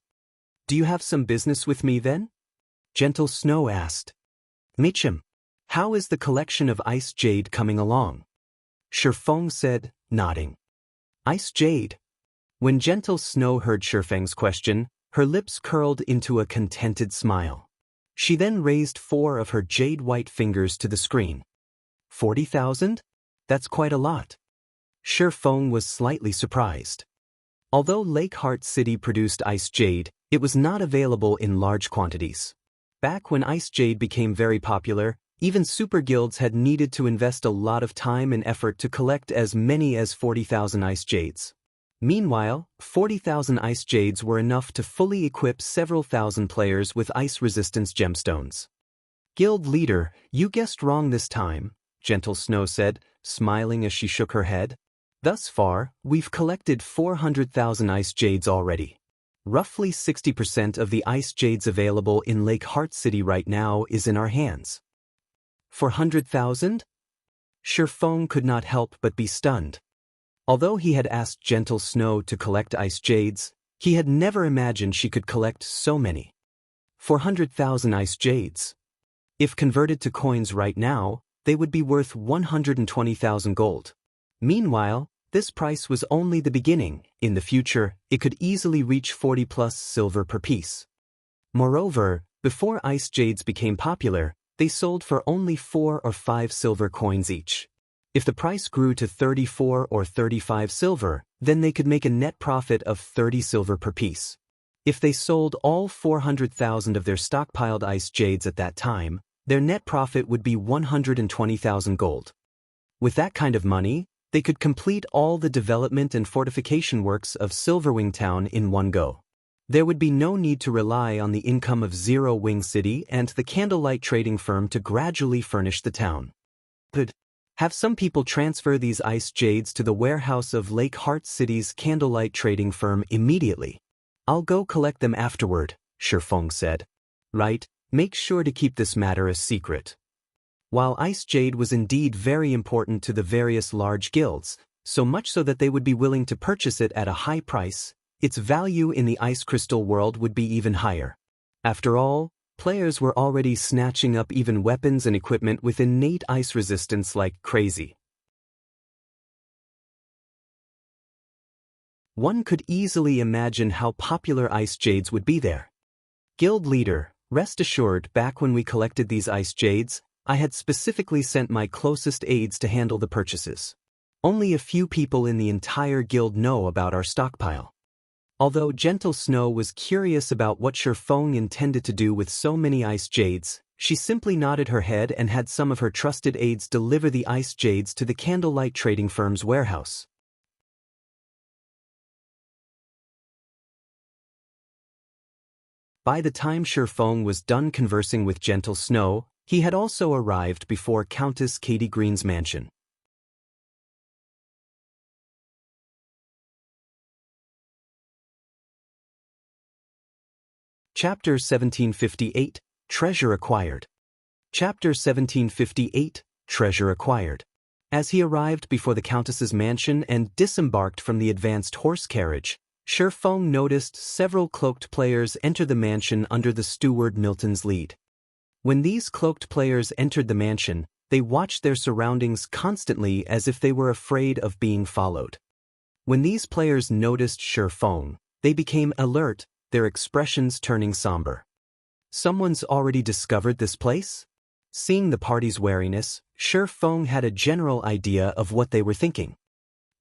"Do you have some business with me then?" Gentle Snow asked. "Michim, how is the collection of Ice Jade coming along?" Shifeng said, nodding. "Ice Jade?" When Gentle Snow heard Shifeng's question, her lips curled into a contented smile. She then raised 4 of her jade-white fingers to the screen. 40,000? That's quite a lot. Shi Feng was slightly surprised. Although Lake Heart City produced ice jade, it was not available in large quantities. Back when ice jade became very popular, even super guilds had needed to invest a lot of time and effort to collect as many as 40,000 ice jades. Meanwhile, 40,000 ice jades were enough to fully equip several thousand players with ice resistance gemstones. Guild leader, you guessed wrong this time, Gentle Snow said, smiling as she shook her head. Thus far, we've collected 400,000 ice jades already. Roughly 60% of the ice jades available in Lake Heart City right now is in our hands. 400,000? Shi Feng could not help but be stunned. Although he had asked Gentle Snow to collect ice jades, he had never imagined she could collect so many. 400,000 ice jades. If converted to coins right now, they would be worth 120,000 gold. Meanwhile, this price was only the beginning. In the future, it could easily reach 40+ silver per piece. Moreover, before ice jades became popular, they sold for only 4 or 5 silver coins each. If the price grew to 34 or 35 silver, then they could make a net profit of 30 silver per piece. If they sold all 400,000 of their stockpiled ice jades at that time, their net profit would be 120,000 gold. With that kind of money, they could complete all the development and fortification works of Silverwing Town in one go. There would be no need to rely on the income of Zero Wing City and the candlelight trading firm to gradually furnish the town. But have some people transfer these ice jades to the warehouse of Lake Heart City's candlelight trading firm immediately. I'll go collect them afterward, Shi Feng said. Right, make sure to keep this matter a secret. While ice jade was indeed very important to the various large guilds, so much so that they would be willing to purchase it at a high price, its value in the ice crystal world would be even higher. After all, players were already snatching up even weapons and equipment with innate ice resistance like crazy. One could easily imagine how popular ice jades would be there. Guild leader, rest assured, back when we collected these ice jades, I had specifically sent my closest aides to handle the purchases. Only a few people in the entire guild know about our stockpile. Although Gentle Snow was curious about what Shi Feng intended to do with so many ice jades, she simply nodded her head and had some of her trusted aides deliver the ice jades to the candlelight trading firm's warehouse. By the time Shi Feng was done conversing with Gentle Snow, he had also arrived before Countess Katie Green's mansion. Chapter 1758, Treasure Acquired. Chapter 1758, Treasure Acquired. As he arrived before the Countess's mansion and disembarked from the advanced horse carriage, Shi Feng noticed several cloaked players enter the mansion under the steward Milton's lead. When these cloaked players entered the mansion, they watched their surroundings constantly as if they were afraid of being followed. When these players noticed Shi Feng, they became alert, their expressions turning somber. Someone's already discovered this place? Seeing the party's wariness, Shi Feng had a general idea of what they were thinking.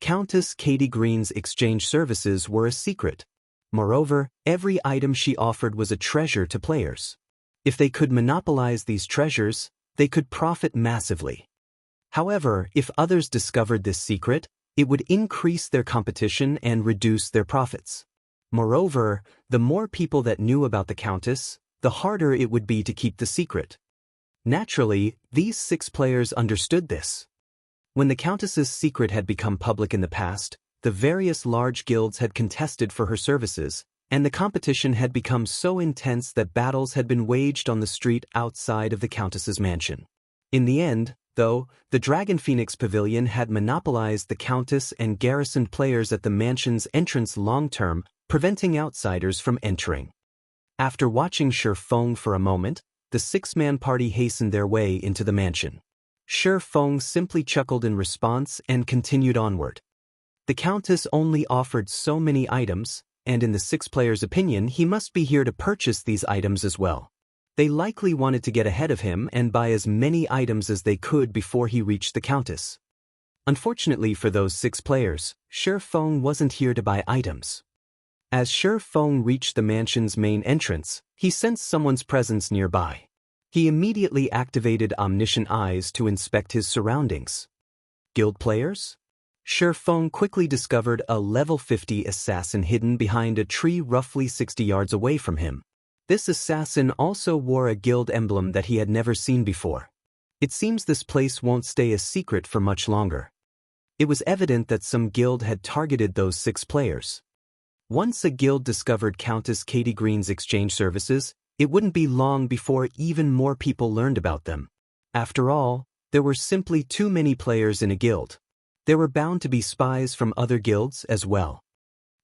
Countess Katie Green's exchange services were a secret. Moreover, every item she offered was a treasure to players. If they could monopolize these treasures, they could profit massively. However, if others discovered this secret, it would increase their competition and reduce their profits. Moreover, the more people that knew about the Countess, the harder it would be to keep the secret. Naturally, these 6 players understood this. When the Countess's secret had become public in the past, the various large guilds had contested for her services, and the competition had become so intense that battles had been waged on the street outside of the Countess's mansion. In the end, though, the Dragon Phoenix Pavilion had monopolized the Countess and garrisoned players at the mansion's entrance long-term, preventing outsiders from entering. After watching Shi Feng for a moment, the 6-man party hastened their way into the mansion. Shi Feng simply chuckled in response and continued onward. The Countess only offered so many items, and in the 6 players' opinion he must be here to purchase these items as well. They likely wanted to get ahead of him and buy as many items as they could before he reached the Countess. Unfortunately for those 6 players, Shi Feng wasn't here to buy items. As Shi Feng reached the mansion's main entrance, he sensed someone's presence nearby. He immediately activated omniscient eyes to inspect his surroundings. Guild players? Shi Feng quickly discovered a level 50 assassin hidden behind a tree roughly 60 yards away from him. This assassin also wore a guild emblem that he had never seen before. It seems this place won't stay a secret for much longer. It was evident that some guild had targeted those 6 players. Once a guild discovered Countess Katie Green's exchange services, it wouldn't be long before even more people learned about them. After all, there were simply too many players in a guild. There were bound to be spies from other guilds as well.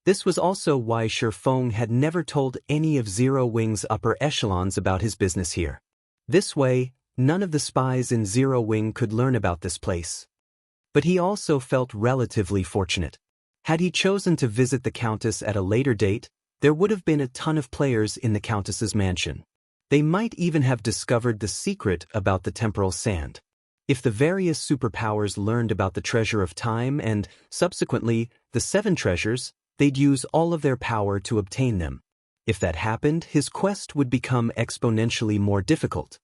This was also why Shi Feng had never told any of Zero Wing's upper echelons about his business here. This way, none of the spies in Zero Wing could learn about this place. But he also felt relatively fortunate. Had he chosen to visit the Countess at a later date, there would have been a ton of players in the Countess's mansion. They might even have discovered the secret about the temporal sand. If the various superpowers learned about the treasure of time and, subsequently, the 7 treasures, they'd use all of their power to obtain them. If that happened, his quest would become exponentially more difficult.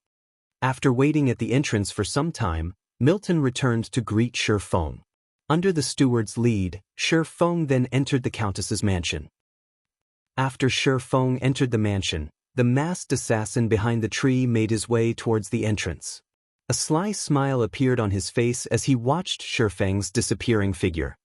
After waiting at the entrance for some time, Milton returned to greet Shi Feng. Under the steward's lead, Shi Feng then entered the Countess's mansion. After Shi Feng entered the mansion, the masked assassin behind the tree made his way towards the entrance. A sly smile appeared on his face as he watched Shi Feng's disappearing figure.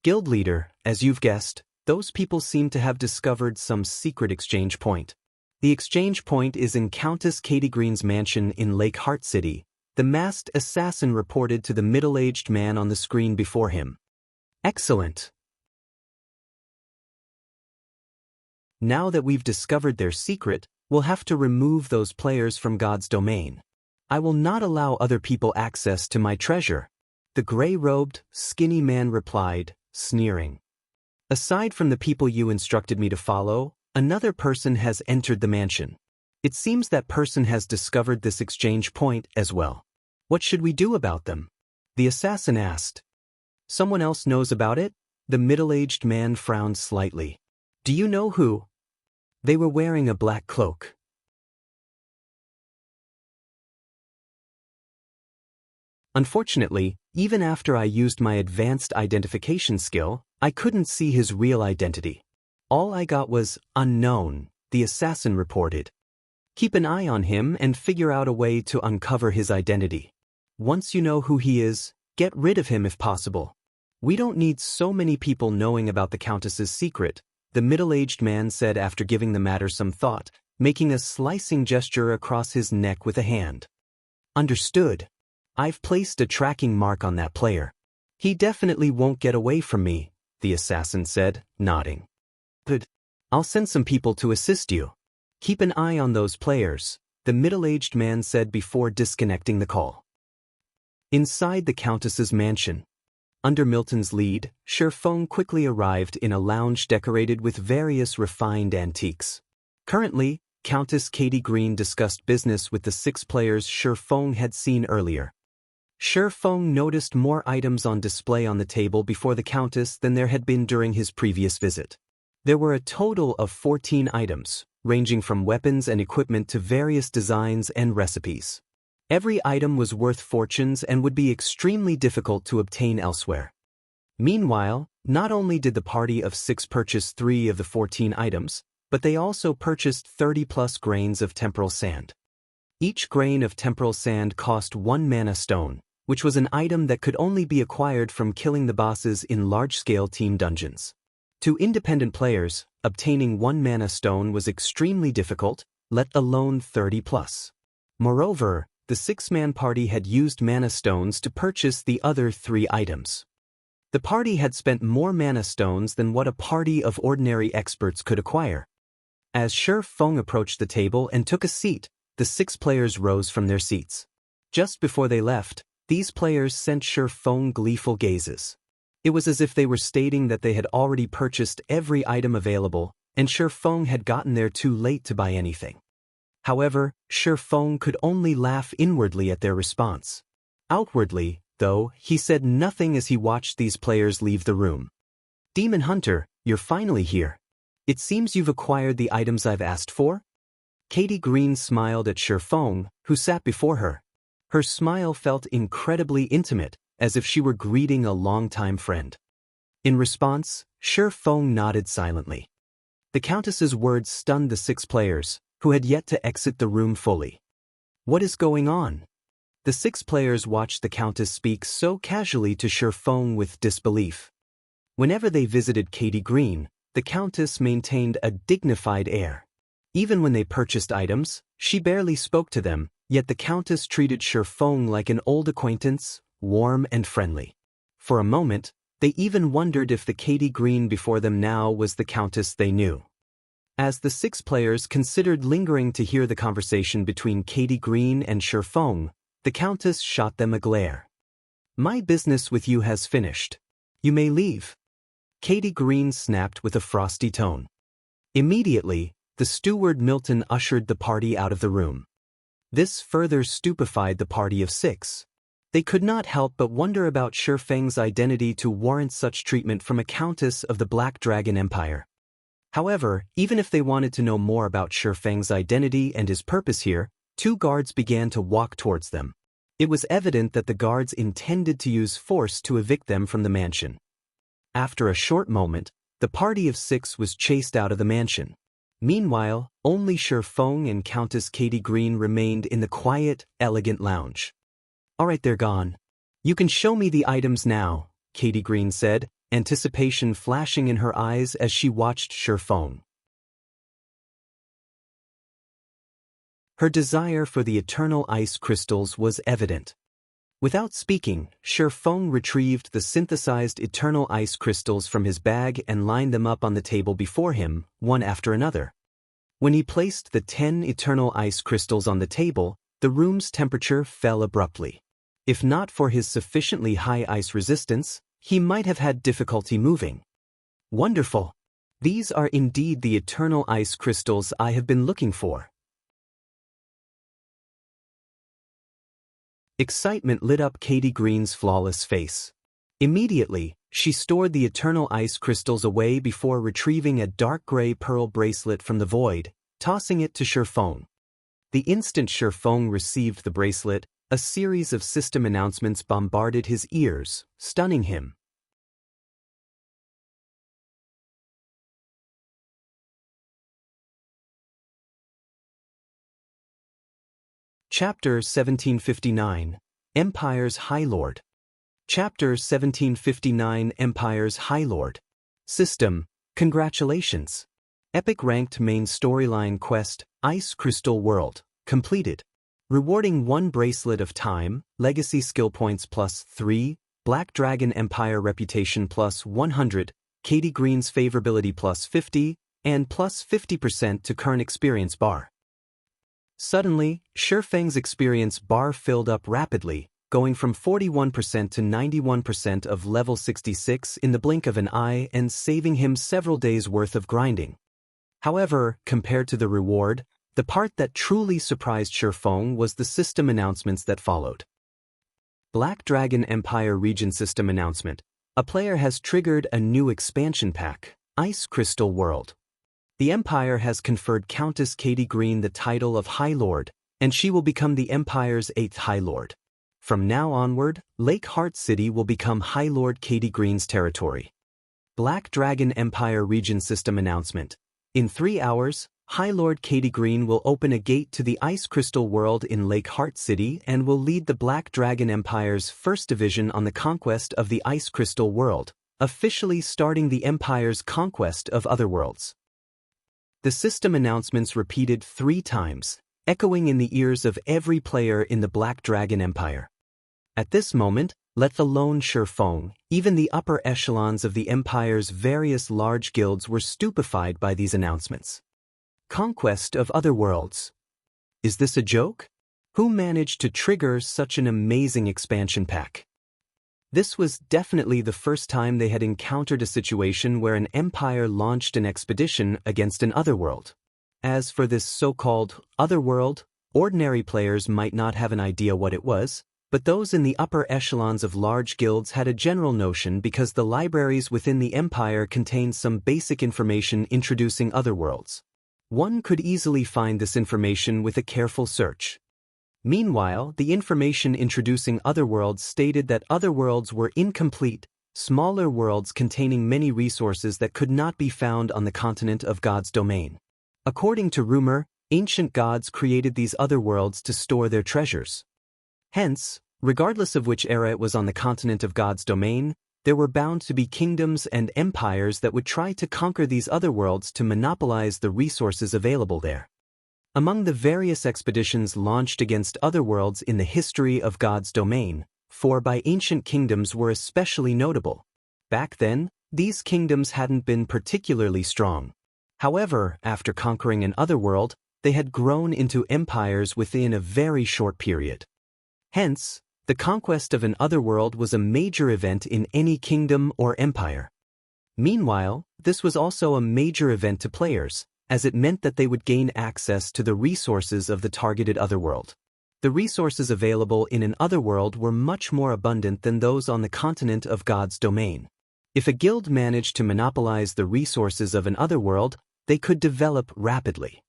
Guild leader, as you've guessed, those people seem to have discovered some secret exchange point. The exchange point is in Countess Katie Green's mansion in Lake Heart City, the masked assassin reported to the middle-aged man on the screen before him. Excellent. Now that we've discovered their secret, we'll have to remove those players from God's domain. I will not allow other people access to my treasure. The gray-robed, skinny man replied, sneering. Aside from the people you instructed me to follow, another person has entered the mansion. It seems that person has discovered this exchange point as well. What should we do about them? The assassin asked. Someone else knows about it? The middle-aged man frowned slightly. Do you know who? They were wearing a black cloak. Unfortunately, even after I used my advanced identification skill, I couldn't see his real identity. All I got was unknown, the assassin reported. Keep an eye on him and figure out a way to uncover his identity. Once you know who he is, get rid of him if possible. We don't need so many people knowing about the Countess's secret, the middle-aged man said after giving the matter some thought, making a slicing gesture across his neck with a hand. Understood. I've placed a tracking mark on that player. He definitely won't get away from me, the assassin said, nodding. Good. I'll send some people to assist you. Keep an eye on those players, the middle-aged man said before disconnecting the call. Inside the Countess's mansion. Under Milton's lead, Shi Feng quickly arrived in a lounge decorated with various refined antiques. Currently, Countess Katie Green discussed business with the 6 players Shi Feng had seen earlier. Shi Feng noticed more items on display on the table before the Countess than there had been during his previous visit. There were a total of 14 items, ranging from weapons and equipment to various designs and recipes. Every item was worth fortunes and would be extremely difficult to obtain elsewhere. Meanwhile, not only did the party of 6 purchase 3 of the 14 items, but they also purchased 30-plus grains of temporal sand. Each grain of temporal sand cost 1 mana stone, which was an item that could only be acquired from killing the bosses in large-scale team dungeons. To independent players, obtaining 1 mana stone was extremely difficult, let alone 30-plus. Moreover, the 6-man party had used mana stones to purchase the other 3 items. The party had spent more mana stones than what a party of ordinary experts could acquire. As Shi Feng approached the table and took a seat, the 6 players rose from their seats. Just before they left, these players sent Shi Feng gleeful gazes. It was as if they were stating that they had already purchased every item available, and Shi Feng had gotten there too late to buy anything. However, Shi Feng could only laugh inwardly at their response. Outwardly, though, he said nothing as he watched these players leave the room. "Demon Hunter, you're finally here. It seems you've acquired the items I've asked for?" Katie Green smiled at Shi Feng, who sat before her. Her smile felt incredibly intimate, as if she were greeting a longtime friend. In response, Shi Feng nodded silently. The Countess's words stunned the 6 players, who had yet to exit the room fully. What is going on? The 6 players watched the Countess speak so casually to Shi Feng with disbelief. Whenever they visited Katie Green, the Countess maintained a dignified air. Even when they purchased items, she barely spoke to them, yet the Countess treated Shi Feng like an old acquaintance, warm and friendly. For a moment, they even wondered if the Katie Green before them now was the Countess they knew. As the 6 players considered lingering to hear the conversation between Katie Green and Shi Feng, the Countess shot them a glare. "My business with you has finished. You may leave." Katie Green snapped with a frosty tone. Immediately, the steward Milton ushered the party out of the room. This further stupefied the party of 6. They could not help but wonder about Shi Feng's identity to warrant such treatment from a countess of the Black Dragon Empire. However, even if they wanted to know more about Shi Feng's identity and his purpose here, 2 guards began to walk towards them. It was evident that the guards intended to use force to evict them from the mansion. After a short moment, the party of 6 was chased out of the mansion. Meanwhile, only Shi Feng and Countess Katie Green remained in the quiet, elegant lounge. "All right, they're gone. You can show me the items now," Katie Green said, anticipation flashing in her eyes as she watched Shi Feng. Her desire for the eternal ice crystals was evident. Without speaking, Shi Feng retrieved the synthesized eternal ice crystals from his bag and lined them up on the table before him, one after another. When he placed the 10 eternal ice crystals on the table, the room's temperature fell abruptly. If not for his sufficiently high ice resistance, he might have had difficulty moving. "Wonderful! These are indeed the eternal ice crystals I have been looking for." Excitement lit up Katie Green's flawless face. Immediately, she stored the eternal ice crystals away before retrieving a dark gray pearl bracelet from the void, tossing it to Shi Feng. The instant Shi Feng received the bracelet, a series of system announcements bombarded his ears, stunning him. Chapter 1759, Empire's High Lord. Chapter 1759, Empire's High Lord. System, congratulations. Epic ranked main storyline quest, Ice Crystal World, completed. Rewarding 1 bracelet of time, legacy skill points +3, Black Dragon Empire reputation +100, Katie Green's favorability +50, and +50% to current experience bar. Suddenly, Shi Feng's experience bar filled up rapidly, going from 41% to 91% of level 66 in the blink of an eye and saving him several days' worth of grinding. However, compared to the reward, the part that truly surprised Shi Feng was the system announcements that followed. Black Dragon Empire Region System Announcement. A player has triggered a new expansion pack, Ice Crystal World. The Empire has conferred Countess Katie Green the title of High Lord, and she will become the Empire's 8th High Lord. From now onward, Lake Heart City will become High Lord Katie Green's territory. Black Dragon Empire Region System Announcement. In 3 hours, High Lord Katie Green will open a gate to the Ice Crystal World in Lake Heart City and will lead the Black Dragon Empire's 1st Division on the conquest of the Ice Crystal World, officially starting the Empire's conquest of other worlds. The system announcements repeated 3 times, echoing in the ears of every player in the Black Dragon Empire. At this moment, let alone Shi Feng, even the upper echelons of the Empire's various large guilds were stupefied by these announcements. Conquest of other worlds. Is this a joke? Who managed to trigger such an amazing expansion pack? This was definitely the first time they had encountered a situation where an empire launched an expedition against an otherworld. As for this so-called otherworld, ordinary players might not have an idea what it was, but those in the upper echelons of large guilds had a general notion because the libraries within the empire contained some basic information introducing otherworlds. One could easily find this information with a careful search. Meanwhile, the information introducing otherworlds stated that otherworlds were incomplete, smaller worlds containing many resources that could not be found on the continent of God's domain. According to rumor, ancient gods created these otherworlds to store their treasures. Hence, regardless of which era it was on the continent of God's domain, there were bound to be kingdoms and empires that would try to conquer these otherworlds to monopolize the resources available there. Among the various expeditions launched against otherworlds in the history of God's domain, 4 by ancient kingdoms were especially notable. Back then, these kingdoms hadn't been particularly strong. However, after conquering an otherworld, they had grown into empires within a very short period. Hence, the conquest of an otherworld was a major event in any kingdom or empire. Meanwhile, this was also a major event to players, as it meant that they would gain access to the resources of the targeted otherworld. The resources available in an otherworld were much more abundant than those on the continent of God's domain. If a guild managed to monopolize the resources of an otherworld, they could develop rapidly.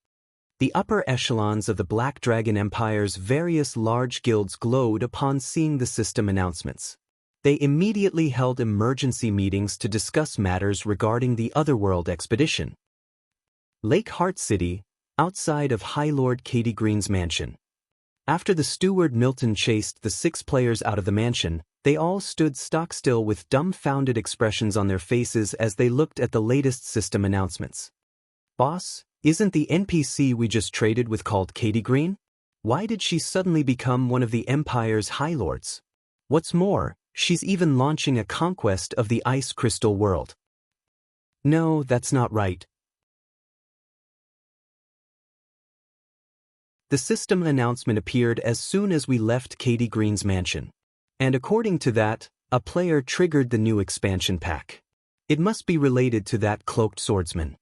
The upper echelons of the Black Dragon Empire's various large guilds glowed upon seeing the system announcements. They immediately held emergency meetings to discuss matters regarding the Otherworld expedition. Lake Heart City, outside of High Lord Katie Green's mansion. After the steward Milton chased the 6 players out of the mansion, they all stood stock still with dumbfounded expressions on their faces as they looked at the latest system announcements. "Boss, isn't the NPC we just traded with called Katie Green? Why did she suddenly become one of the Empire's High Lords? What's more, she's even launching a conquest of the Ice Crystal world." "No, that's not right." The system announcement appeared as soon as we left Katie Green's mansion. And according to that, a player triggered the new expansion pack. It must be related to that cloaked swordsman.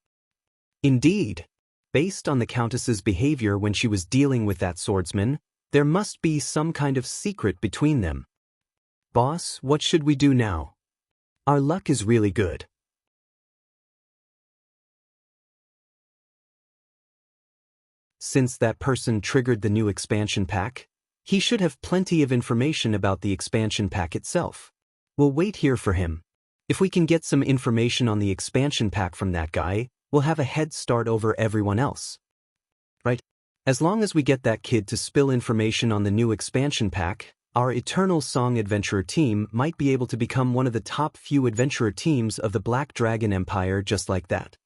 Indeed. Based on the Countess's behavior when she was dealing with that swordsman, there must be some kind of secret between them. "Boss, what should we do now? Our luck is really good." Since that person triggered the new expansion pack, he should have plenty of information about the expansion pack itself. We'll wait here for him. If we can get some information on the expansion pack from that guy, we'll have a head start over everyone else. Right? As long as we get that kid to spill information on the new expansion pack, our Eternal Song Adventurer team might be able to become one of the top few adventurer teams of the Black Dragon Empire just like that.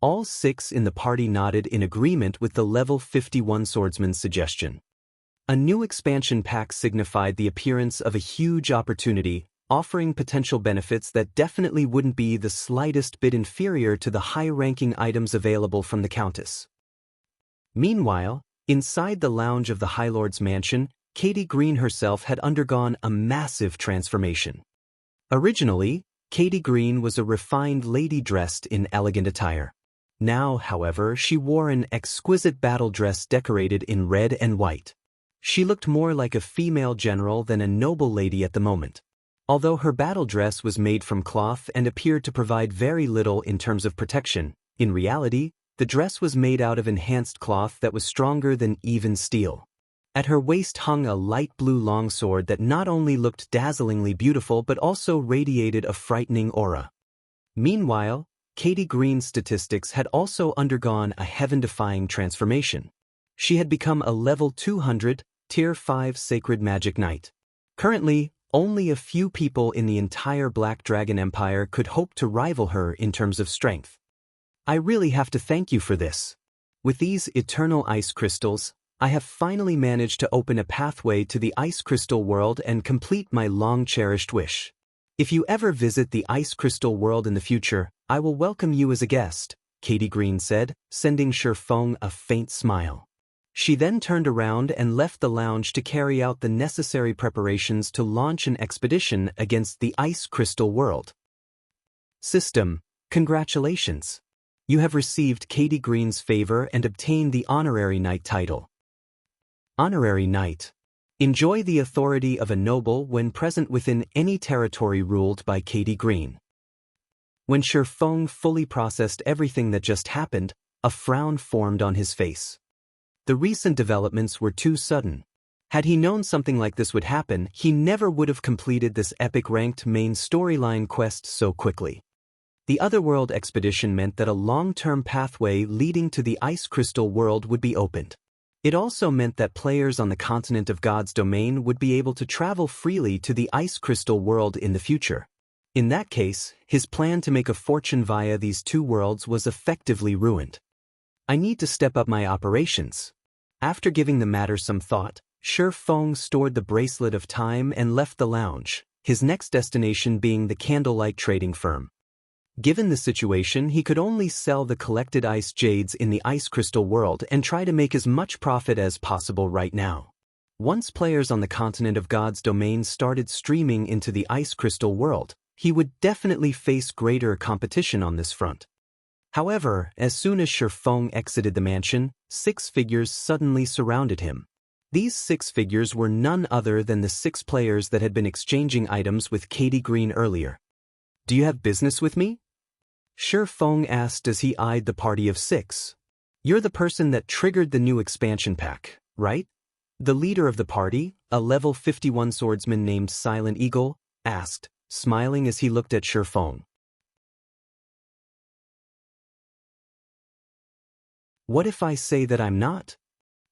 All 6 in the party nodded in agreement with the level 51 swordsman's suggestion. A new expansion pack signified the appearance of a huge opportunity, offering potential benefits that definitely wouldn't be the slightest bit inferior to the high-ranking items available from the Countess. Meanwhile, inside the lounge of the High Lord's mansion, Katie Green herself had undergone a massive transformation. Originally, Katie Green was a refined lady dressed in elegant attire. Now, however, she wore an exquisite battle dress decorated in red and white. She looked more like a female general than a noble lady at the moment. Although her battle dress was made from cloth and appeared to provide very little in terms of protection, in reality, the dress was made out of enhanced cloth that was stronger than even steel. At her waist hung a light blue longsword that not only looked dazzlingly beautiful but also radiated a frightening aura. Meanwhile, Katie Green's statistics had also undergone a heaven-defying transformation. She had become a level 200, Tier 5 Sacred Magic Knight. Currently, only a few people in the entire Black Dragon Empire could hope to rival her in terms of strength. I really have to thank you for this. With these eternal ice crystals, I have finally managed to open a pathway to the Ice Crystal world and complete my long-cherished wish. If you ever visit the Ice Crystal world in the future, I will welcome you as a guest, Katie Green said, sending Shifeng a faint smile. She then turned around and left the lounge to carry out the necessary preparations to launch an expedition against the Ice Crystal world. System, congratulations. You have received Katie Green's favor and obtained the Honorary Knight title. Honorary Knight. Enjoy the authority of a noble when present within any territory ruled by Katie Green. When Shifeng fully processed everything that just happened, a frown formed on his face. The recent developments were too sudden. Had he known something like this would happen, he never would have completed this epic ranked main storyline quest so quickly. The Otherworld expedition meant that a long-term pathway leading to the Ice Crystal world would be opened. It also meant that players on the continent of God's domain would be able to travel freely to the Ice Crystal world in the future. In that case, his plan to make a fortune via these two worlds was effectively ruined. I need to step up my operations. After giving the matter some thought, Shifeng stored the bracelet of time and left the lounge, his next destination being the candlelight trading firm. Given the situation, he could only sell the collected ice jades in the Ice Crystal world and try to make as much profit as possible right now. Once players on the continent of God's domain started streaming into the Ice Crystal world, he would definitely face greater competition on this front. However, as soon as Shifeng exited the mansion, 6 figures suddenly surrounded him. These 6 figures were none other than the 6 players that had been exchanging items with Katie Green earlier. "Do you have business with me?" Shifeng asked as he eyed the party of 6. "You're the person that triggered the new expansion pack, right?" The leader of the party, a level 51 swordsman named Silent Eagle, asked, smiling as he looked at Shifeng. "What if I say that I'm not?"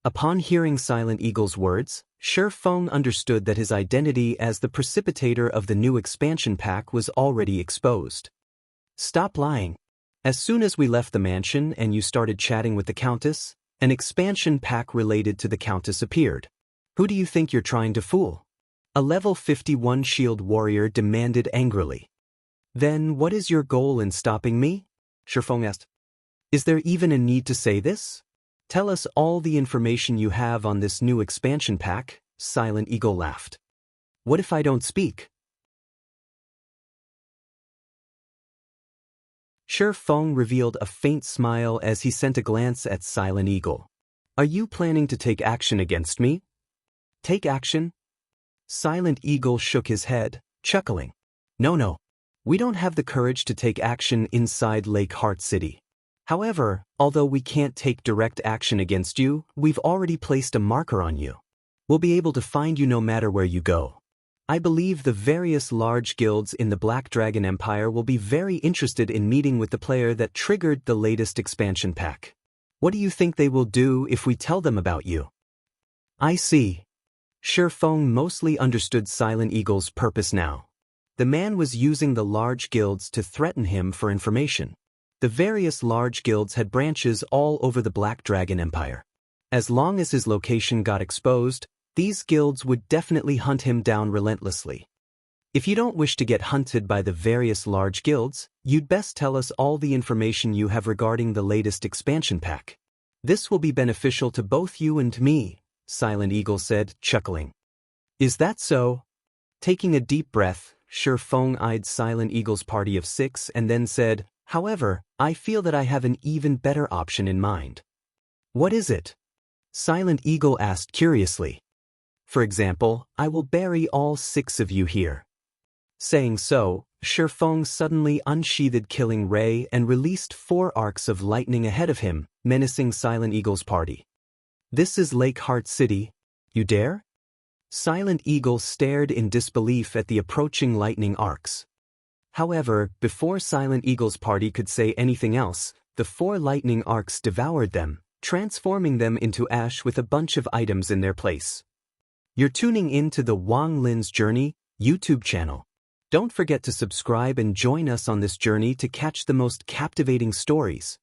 Upon hearing Silent Eagle's words, Shifeng understood that his identity as the precipitator of the new expansion pack was already exposed. "Stop lying. As soon as we left the mansion and you started chatting with the Countess, an expansion pack related to the Countess appeared. Who do you think you're trying to fool?" A level 51 shield warrior demanded angrily. "Then what is your goal in stopping me?" Shifeng asked. "Is there even a need to say this? Tell us all the information you have on this new expansion pack," Silent Eagle laughed. "What if I don't speak?" Shifeng revealed a faint smile as he sent a glance at Silent Eagle. "Are you planning to take action against me?" "Take action?" Silent Eagle shook his head, chuckling. No. We don't have the courage to take action inside Lake Heart City. However, although we can't take direct action against you, we've already placed a marker on you. We'll be able to find you no matter where you go. I believe the various large guilds in the Black Dragon Empire will be very interested in meeting with the player that triggered the latest expansion pack. What do you think they will do if we tell them about you?" "I see." Shifeng mostly understood Silent Eagle's purpose now. The man was using the large guilds to threaten him for information. The various large guilds had branches all over the Black Dragon Empire. As long as his location got exposed, these guilds would definitely hunt him down relentlessly. If you don't wish to get hunted by the various large guilds, you'd best tell us all the information you have regarding the latest expansion pack. This will be beneficial to both you and me, Silent Eagle said, chuckling. "Is that so?" Taking a deep breath, Shifeng eyed Silent Eagle's party of 6 and then said, "However, I feel that I have an even better option in mind." "What is it?" Silent Eagle asked curiously. "For example, I will bury all 6 of you here." Saying so, Shifeng suddenly unsheathed Killing Ray and released 4 arcs of lightning ahead of him, menacing Silent Eagle's party. "This is Lake Heart City. You dare?" Silent Eagle stared in disbelief at the approaching lightning arcs. However, before Silent Eagle's party could say anything else, the 4 lightning arcs devoured them, transforming them into ash with a bunch of items in their place. You're tuning in to the Wang Lin's Journey YouTube channel. Don't forget to subscribe and join us on this journey to catch the most captivating stories.